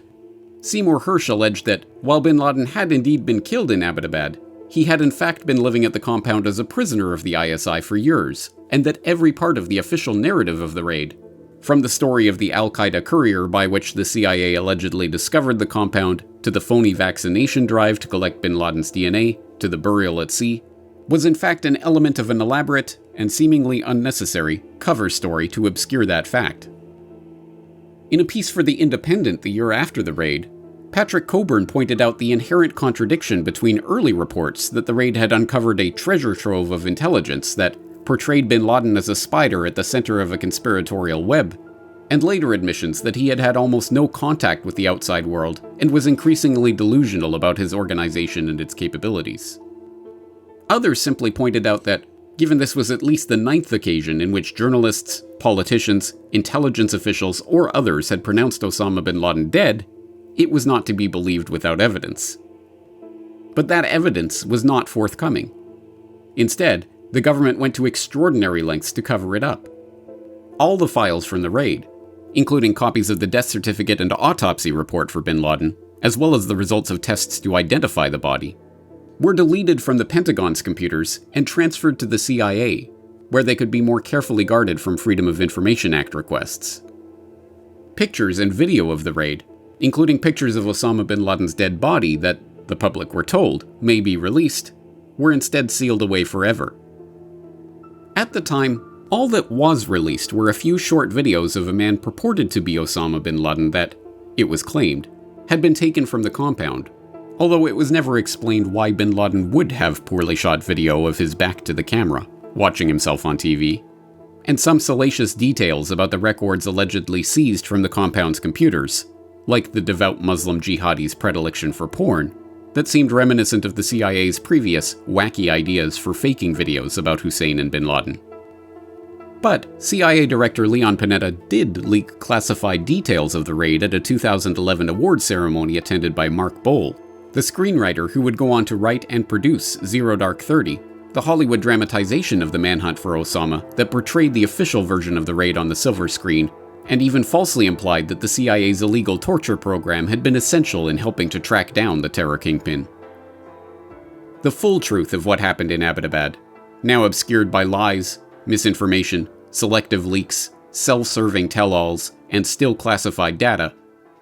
Seymour Hersh alleged that, while bin Laden had indeed been killed in Abbottabad, he had in fact been living at the compound as a prisoner of the ISI for years, and that every part of the official narrative of the raid, from the story of the Al Qaeda courier by which the CIA allegedly discovered the compound, to the phony vaccination drive to collect bin Laden's DNA, to the burial at sea, was in fact an element of an elaborate, and seemingly unnecessary, cover story to obscure that fact. In a piece for The Independent the year after the raid, Patrick Coburn pointed out the inherent contradiction between early reports that the raid had uncovered a treasure trove of intelligence that portrayed bin Laden as a spider at the center of a conspiratorial web, and later admissions that he had had almost no contact with the outside world and was increasingly delusional about his organization and its capabilities. Others simply pointed out that, given this was at least the 9th occasion in which journalists, politicians, intelligence officials, or others had pronounced Osama bin Laden dead, it was not to be believed without evidence. But that evidence was not forthcoming. Instead, the government went to extraordinary lengths to cover it up. All the files from the raid, including copies of the death certificate and autopsy report for bin Laden, as well as the results of tests to identify the body, were deleted from the Pentagon's computers and transferred to the CIA, where they could be more carefully guarded from Freedom of Information Act requests. Pictures and video of the raid, including pictures of Osama bin Laden's dead body that, the public were told, may be released, were instead sealed away forever. At the time, all that was released were a few short videos of a man purported to be Osama bin Laden that, it was claimed, had been taken from the compound, although it was never explained why bin Laden would have poorly shot video of his back to the camera, watching himself on TV, and some salacious details about the records allegedly seized from the compound's computers, like the devout Muslim jihadi's predilection for porn, that seemed reminiscent of the CIA's previous wacky ideas for faking videos about Hussein and bin Laden. But CIA Director Leon Panetta did leak classified details of the raid at a 2011 award ceremony attended by Mark Boal, the screenwriter who would go on to write and produce Zero Dark 30, the Hollywood dramatization of the manhunt for Osama that portrayed the official version of the raid on the silver screen, and even falsely implied that the CIA's illegal torture program had been essential in helping to track down the terror kingpin. The full truth of what happened in Abbottabad, now obscured by lies, misinformation, selective leaks, self-serving tell-alls, and still classified data,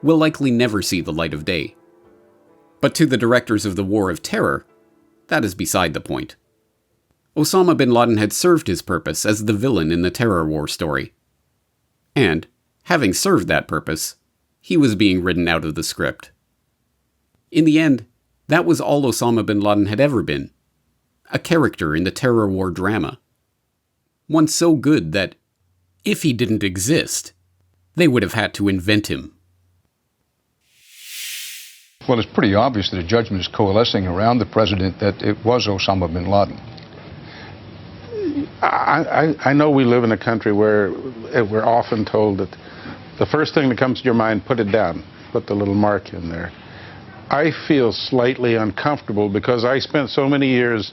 will likely never see the light of day. But to the directors of the War of Terror, that is beside the point. Osama bin Laden had served his purpose as the villain in the terror war story. And, having served that purpose, he was being written out of the script. In the end, that was all Osama bin Laden had ever been. A character in the terror war drama. One so good that, if he didn't exist, they would have had to invent him. Well, it's pretty obvious that a judgment is coalescing around the president that it was Osama bin Laden. I know we live in a country where we're often told that the first thing that comes to your mind, put it down, put the little mark in there. I feel slightly uncomfortable because I spent so many years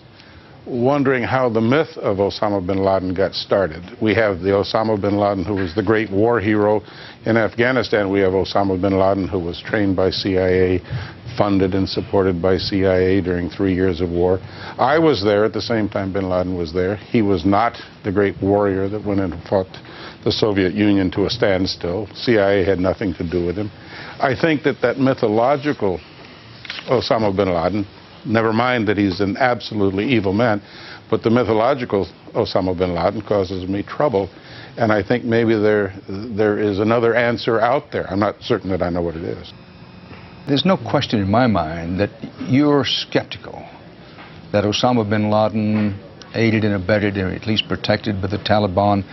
wondering how the myth of Osama bin Laden got started. We have the Osama bin Laden who was the great war hero in Afghanistan. We have Osama bin Laden who was trained by CIA, funded and supported by CIA during 3 years of war. I was there at the same time bin Laden was there. He was not the great warrior that went and fought the Soviet Union to a standstill. CIA had nothing to do with him. I think that mythological Osama bin Laden, never mind that he's an absolutely evil man, but the mythological Osama bin Laden causes me trouble, and I think maybe there is another answer out there. I'm not certain that I know what it is. There's no question in my mind that you're skeptical that Osama bin Laden, aided and abetted, or at least protected by the Taliban,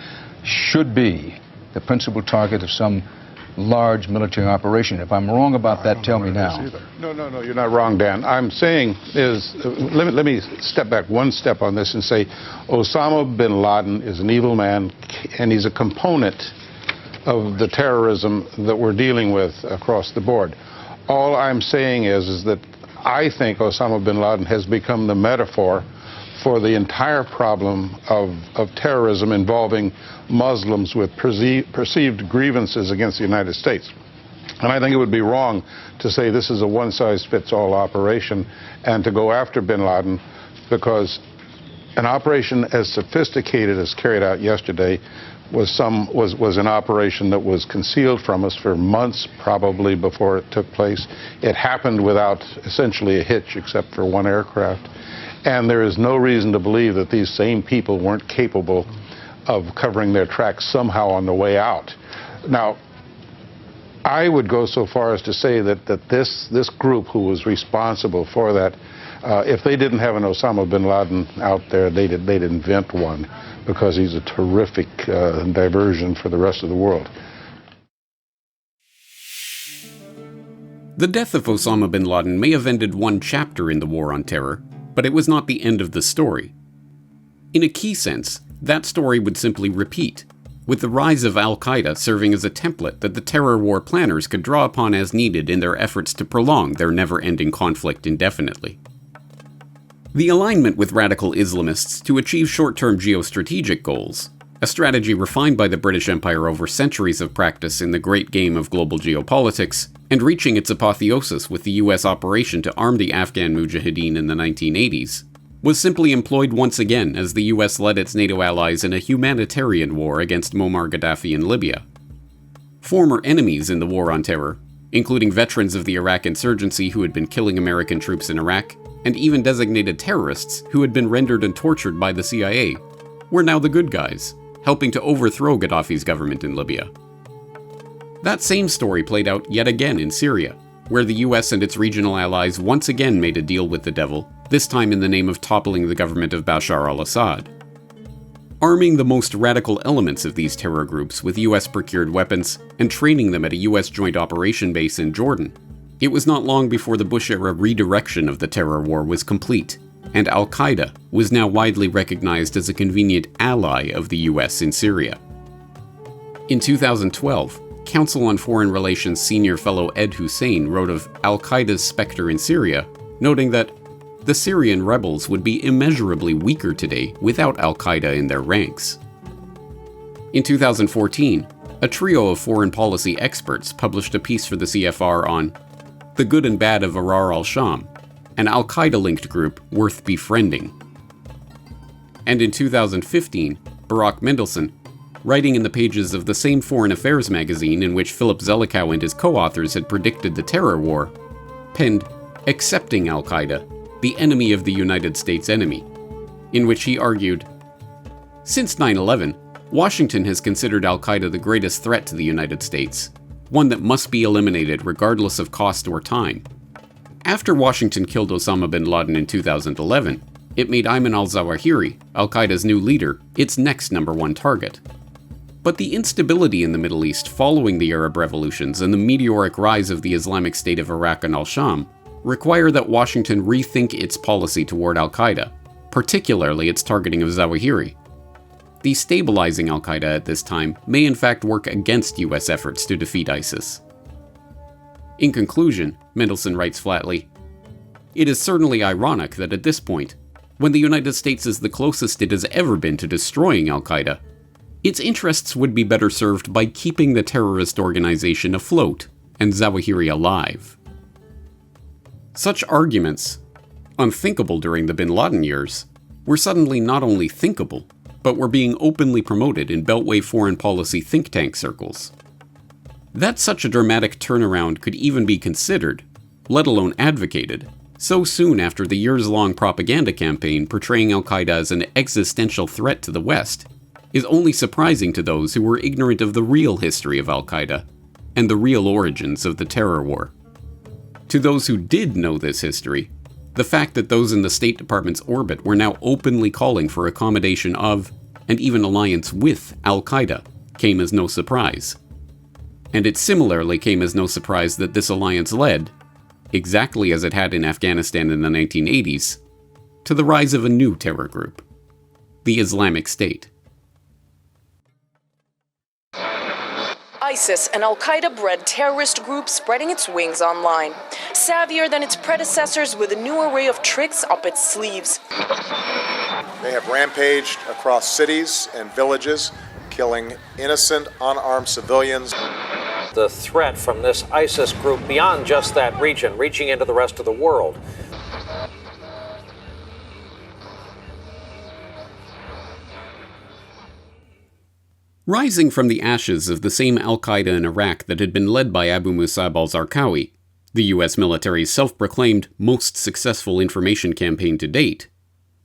should be the principal target of some large military operation. If I'm wrong about that, tell me now. No, you're not wrong, Dan. I'm saying is, let me step back one step on this and say Osama bin Laden is an evil man, and he's a component of the terrorism that we're dealing with across the board. All I'm saying is that I think Osama bin Laden has become the metaphor for the entire problem of terrorism involving Muslims with perceived grievances against the United States. And I think it would be wrong to say this is a one-size-fits-all operation and to go after bin Laden, because an operation as sophisticated as carried out yesterday was an operation that was concealed from us for months probably before it took place. It happened without essentially a hitch except for one aircraft. And there is no reason to believe that these same people weren't capable of covering their tracks somehow on the way out. Now, I would go so far as to say that this group who was responsible for that, if they didn't have an Osama bin Laden out there, they'd invent one, because he's a terrific diversion for the rest of the world. The death of Osama bin Laden may have ended one chapter in the War on Terror, but it was not the end of the story. In a key sense, that story would simply repeat, with the rise of Al Qaeda serving as a template that the terror war planners could draw upon as needed in their efforts to prolong their never-ending conflict indefinitely. The alignment with radical Islamists to achieve short-term geostrategic goals, a strategy refined by the British Empire over centuries of practice in the great game of global geopolitics, and reaching its apotheosis with the US operation to arm the Afghan Mujahideen in the 1980s, was simply employed once again as the US led its NATO allies in a humanitarian war against Muammar Gaddafi in Libya. Former enemies in the War on Terror, including veterans of the Iraq insurgency who had been killing American troops in Iraq, and even designated terrorists who had been rendered and tortured by the CIA, were now the good guys, helping to overthrow Gaddafi's government in Libya. That same story played out yet again in Syria, where the US and its regional allies once again made a deal with the devil, this time in the name of toppling the government of Bashar al-Assad. Arming the most radical elements of these terror groups with US-procured weapons and training them at a US joint operation base in Jordan, it was not long before the Bush-era redirection of the terror war was complete, and Al Qaeda was now widely recognized as a convenient ally of the US in Syria. In 2012, Council on Foreign Relations senior fellow Ed Hussein wrote of Al Qaeda's specter in Syria, noting that the Syrian rebels would be immeasurably weaker today without Al Qaeda in their ranks. In 2014, a trio of foreign policy experts published a piece for the CFR on The Good and Bad of Ahrar al-Sham, an Al Qaeda-linked group worth befriending. And in 2015, Barak Mendelsohn, writing in the pages of the same Foreign Affairs magazine in which Philip Zelikow and his co-authors had predicted the terror war, penned Accepting Al Qaeda, the Enemy of the United States Enemy, in which he argued, since 9/11, Washington has considered Al Qaeda the greatest threat to the United States, one that must be eliminated regardless of cost or time. After Washington killed Osama bin Laden in 2011, it made Ayman al-Zawahiri, Al Qaeda's new leader, its next #1 target. But the instability in the Middle East following the Arab revolutions and the meteoric rise of the Islamic State of Iraq and al-Sham require that Washington rethink its policy toward Al Qaeda, particularly its targeting of Zawahiri. Destabilizing Al Qaeda at this time may in fact work against US efforts to defeat ISIS. In conclusion, Mendelsohn writes flatly, it is certainly ironic that at this point, when the United States is the closest it has ever been to destroying Al Qaeda, its interests would be better served by keeping the terrorist organization afloat and Zawahiri alive. Such arguments, unthinkable during the bin Laden years, were suddenly not only thinkable, but were being openly promoted in Beltway foreign policy think tank circles. That such a dramatic turnaround could even be considered, let alone advocated, so soon after the years-long propaganda campaign portraying Al Qaeda as an existential threat to the West, is only surprising to those who were ignorant of the real history of Al Qaeda and the real origins of the terror war. To those who did know this history, the fact that those in the State Department's orbit were now openly calling for accommodation of, and even alliance with, Al Qaeda came as no surprise. And it similarly came as no surprise that this alliance led, exactly as it had in Afghanistan in the 1980s, to the rise of a new terror group, the Islamic State. ISIS, an Al Qaeda-bred terrorist group spreading its wings online. Savvier than its predecessors with a new array of tricks up its sleeves. They have rampaged across cities and villages, killing innocent, unarmed civilians. The threat from this ISIS group beyond just that region, reaching into the rest of the world. Rising from the ashes of the same Al Qaeda in Iraq that had been led by Abu Musab al-Zarqawi, the US military's self-proclaimed most successful information campaign to date,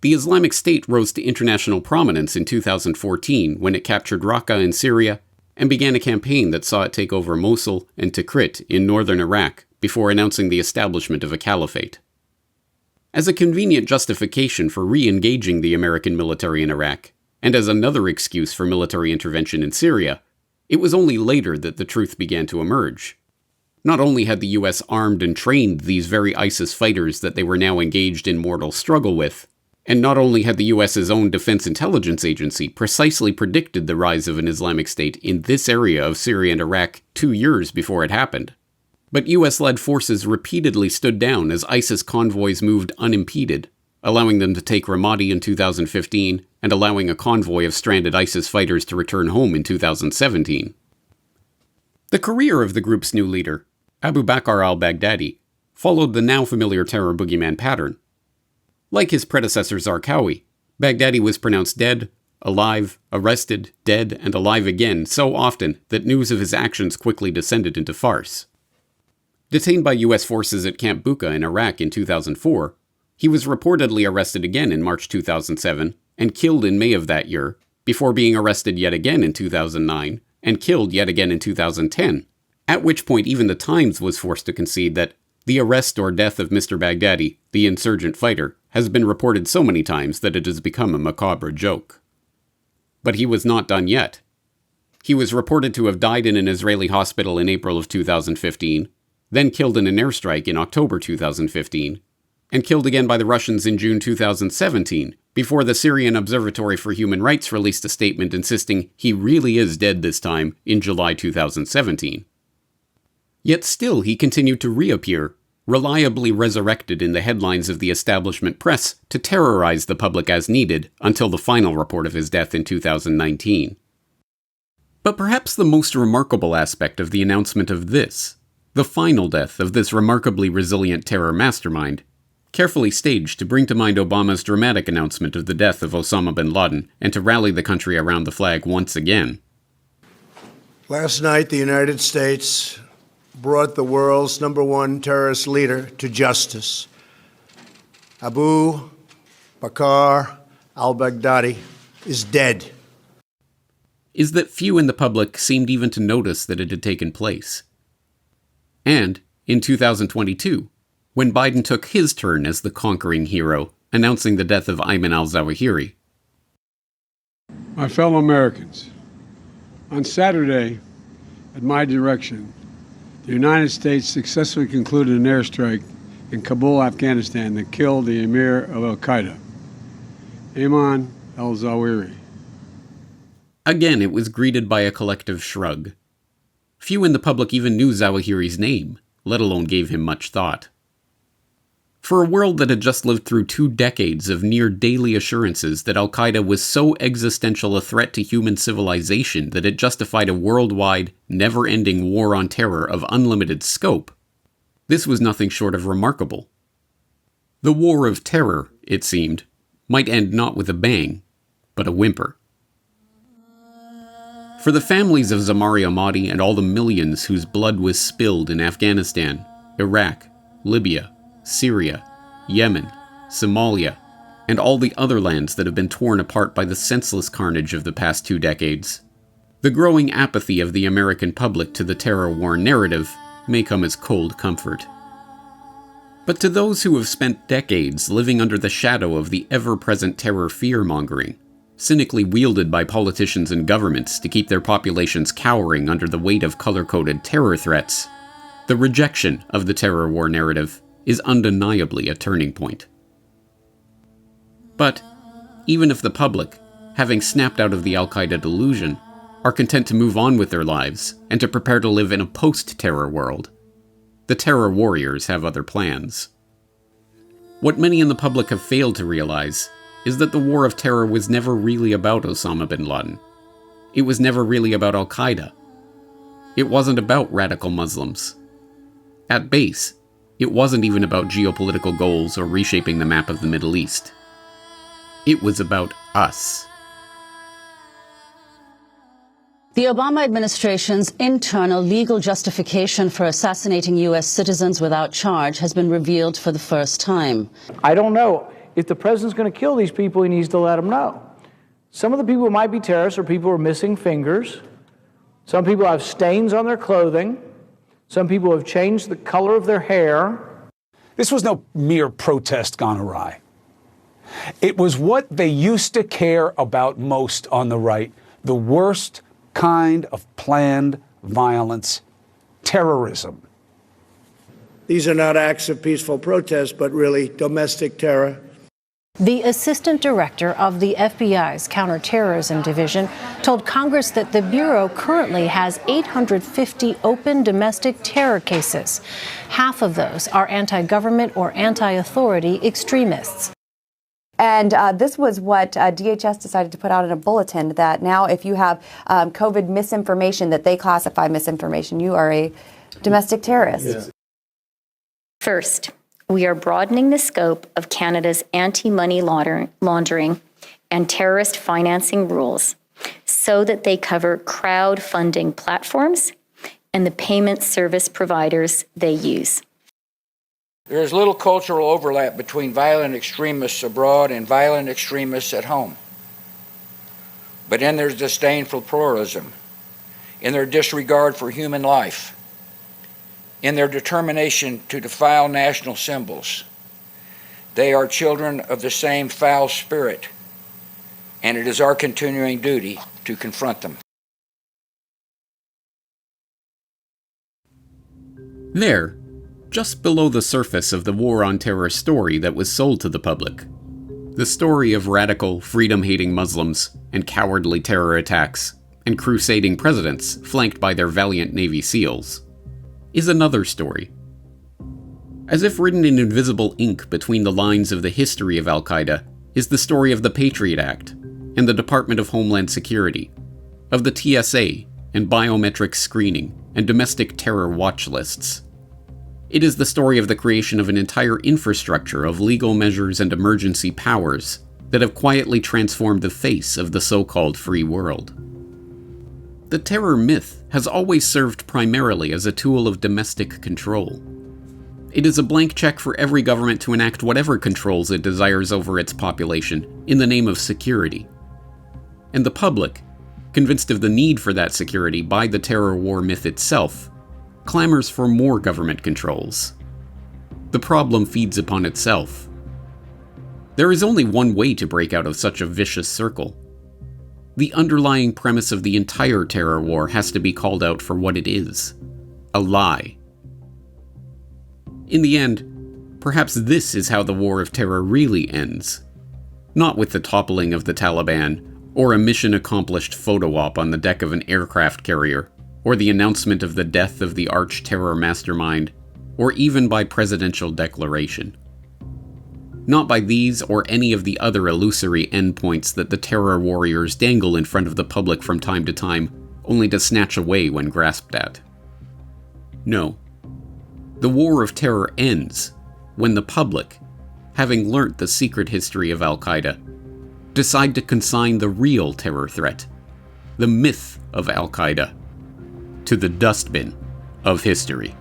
the Islamic State rose to international prominence in 2014 when it captured Raqqa in Syria and began a campaign that saw it take over Mosul and Tikrit in northern Iraq before announcing the establishment of a caliphate. As a convenient justification for re-engaging the American military in Iraq, and as another excuse for military intervention in Syria, it was only later that the truth began to emerge. Not only had the US armed and trained these very ISIS fighters that they were now engaged in mortal struggle with, and not only had the US's own Defense Intelligence Agency precisely predicted the rise of an Islamic State in this area of Syria and Iraq 2 years before it happened, but US-led forces repeatedly stood down as ISIS convoys moved unimpeded, allowing them to take Ramadi in 2015 and allowing a convoy of stranded ISIS fighters to return home in 2017. The career of the group's new leader, Abu Bakr al-Baghdadi, followed the now familiar terror boogeyman pattern. Like his predecessor Zarqawi, Baghdadi was pronounced dead, alive, arrested, dead, and alive again so often that news of his actions quickly descended into farce. Detained by US forces at Camp Bucca in Iraq in 2004, he was reportedly arrested again in March 2007 and killed in May of that year, before being arrested yet again in 2009 and killed yet again in 2010, at which point even the Times was forced to concede that the arrest or death of Mr. Baghdadi, the insurgent fighter, has been reported so many times that it has become a macabre joke. But he was not done yet. He was reported to have died in an Israeli hospital in April of 2015, then killed in an airstrike in October 2015, and killed again by the Russians in June 2017, before the Syrian Observatory for Human Rights released a statement insisting he really is dead this time in July 2017. Yet still he continued to reappear, reliably resurrected in the headlines of the establishment press to terrorize the public as needed until the final report of his death in 2019. But perhaps the most remarkable aspect of the announcement of this, the final death of this remarkably resilient terror mastermind, carefully staged to bring to mind Obama's dramatic announcement of the death of Osama bin Laden and to rally the country around the flag once again. Last night, the United States brought the world's #1 terrorist leader to justice. Abu Bakr al-Baghdadi is dead. Is that few in the public seemed even to notice that it had taken place. And, in 2022, when Biden took his turn as the conquering hero, announcing the death of Ayman al-Zawahiri. My fellow Americans, on Saturday, at my direction, the United States successfully concluded an airstrike in Kabul, Afghanistan that killed the emir of Al Qaeda, Ayman al-Zawahiri. Again, it was greeted by a collective shrug. Few in the public even knew Zawahiri's name, let alone gave him much thought. For a world that had just lived through 2 decades of near-daily assurances that Al Qaeda was so existential a threat to human civilization that it justified a worldwide, never-ending war on terror of unlimited scope, this was nothing short of remarkable. The war of terror, it seemed, might end not with a bang, but a whimper. For the families of Zamari Ahmadi and all the millions whose blood was spilled in Afghanistan, Iraq, Libya, Syria, Yemen, Somalia, and all the other lands that have been torn apart by the senseless carnage of the past 2 decades, the growing apathy of the American public to the terror war narrative may come as cold comfort. But to those who have spent decades living under the shadow of the ever-present terror fear-mongering, cynically wielded by politicians and governments to keep their populations cowering under the weight of color-coded terror threats, the rejection of the terror war narrative is undeniably a turning point. But, even if the public, having snapped out of the Al Qaeda delusion, are content to move on with their lives and to prepare to live in a post-terror world, the terror warriors have other plans. What many in the public have failed to realize is that the war of terror was never really about Osama bin Laden. It was never really about Al Qaeda. It wasn't about radical Muslims. At base, it wasn't even about geopolitical goals or reshaping the map of the Middle East. It was about us. The Obama administration's internal legal justification for assassinating U.S. citizens without charge has been revealed for the first time. I don't know. If the president's going to kill these people, he needs to let them know. Some of the people might be terrorists or people who are missing fingers. Some people have stains on their clothing. Some people have changed the color of their hair. This was no mere protest gone awry. It was what they used to care about most on the right, the worst kind of planned violence, terrorism. These are not acts of peaceful protest, but really domestic terror. The assistant director of the FBI's counterterrorism division told Congress that the Bureau currently has 850 open domestic terror cases. Half of those are anti-government or anti-authority extremists. And this was what DHS decided to put out in a bulletin, that now if you have COVID misinformation that they classify misinformation, you are a domestic terrorist. Yeah. First, we are broadening the scope of Canada's anti-money laundering and terrorist financing rules so that they cover crowdfunding platforms and the payment service providers they use. There is little cultural overlap between violent extremists abroad and violent extremists at home. But in their disdain for pluralism, in their disregard for human life, in their determination to defile national symbols, they are children of the same foul spirit, and it is our continuing duty to confront them. There, just below the surface of the War on Terror story that was sold to the public, the story of radical, freedom-hating Muslims and cowardly terror attacks and crusading presidents flanked by their valiant Navy SEALs, is another story. As if written in invisible ink between the lines of the history of Al Qaeda is the story of the Patriot Act and the Department of Homeland Security, of the TSA and biometric screening and domestic terror watch lists. It is the story of the creation of an entire infrastructure of legal measures and emergency powers that have quietly transformed the face of the so-called free world. The terror myth has always served primarily as a tool of domestic control. It is a blank check for every government to enact whatever controls it desires over its population in the name of security. And the public, convinced of the need for that security by the terror war myth itself, clamors for more government controls. The problem feeds upon itself. There is only one way to break out of such a vicious circle. The underlying premise of the entire terror war has to be called out for what it is: a lie. In the end, perhaps this is how the war of terror really ends. Not with the toppling of the Taliban, or a mission-accomplished photo op on the deck of an aircraft carrier, or the announcement of the death of the arch-terror mastermind, or even by presidential declaration. Not by these or any of the other illusory endpoints that the terror warriors dangle in front of the public from time to time, only to snatch away when grasped at. No. The war of terror ends when the public, having learnt the secret history of Al Qaeda, decide to consign the real terror threat, the myth of Al Qaeda, to the dustbin of history.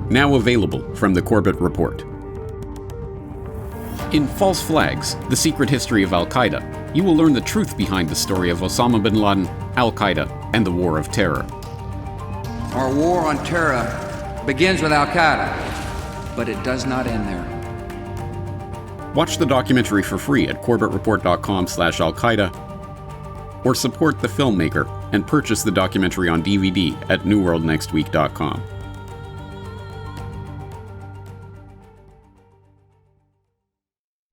Now available from the Corbett Report. In False Flags, The Secret History of Al Qaeda, you will learn the truth behind the story of Osama bin Laden, Al Qaeda, and the War of Terror. Our war on terror begins with Al Qaeda, but it does not end there. Watch the documentary for free at corbettreport.com/Al Qaeda, or support the filmmaker and purchase the documentary on DVD at newworldnextweek.com.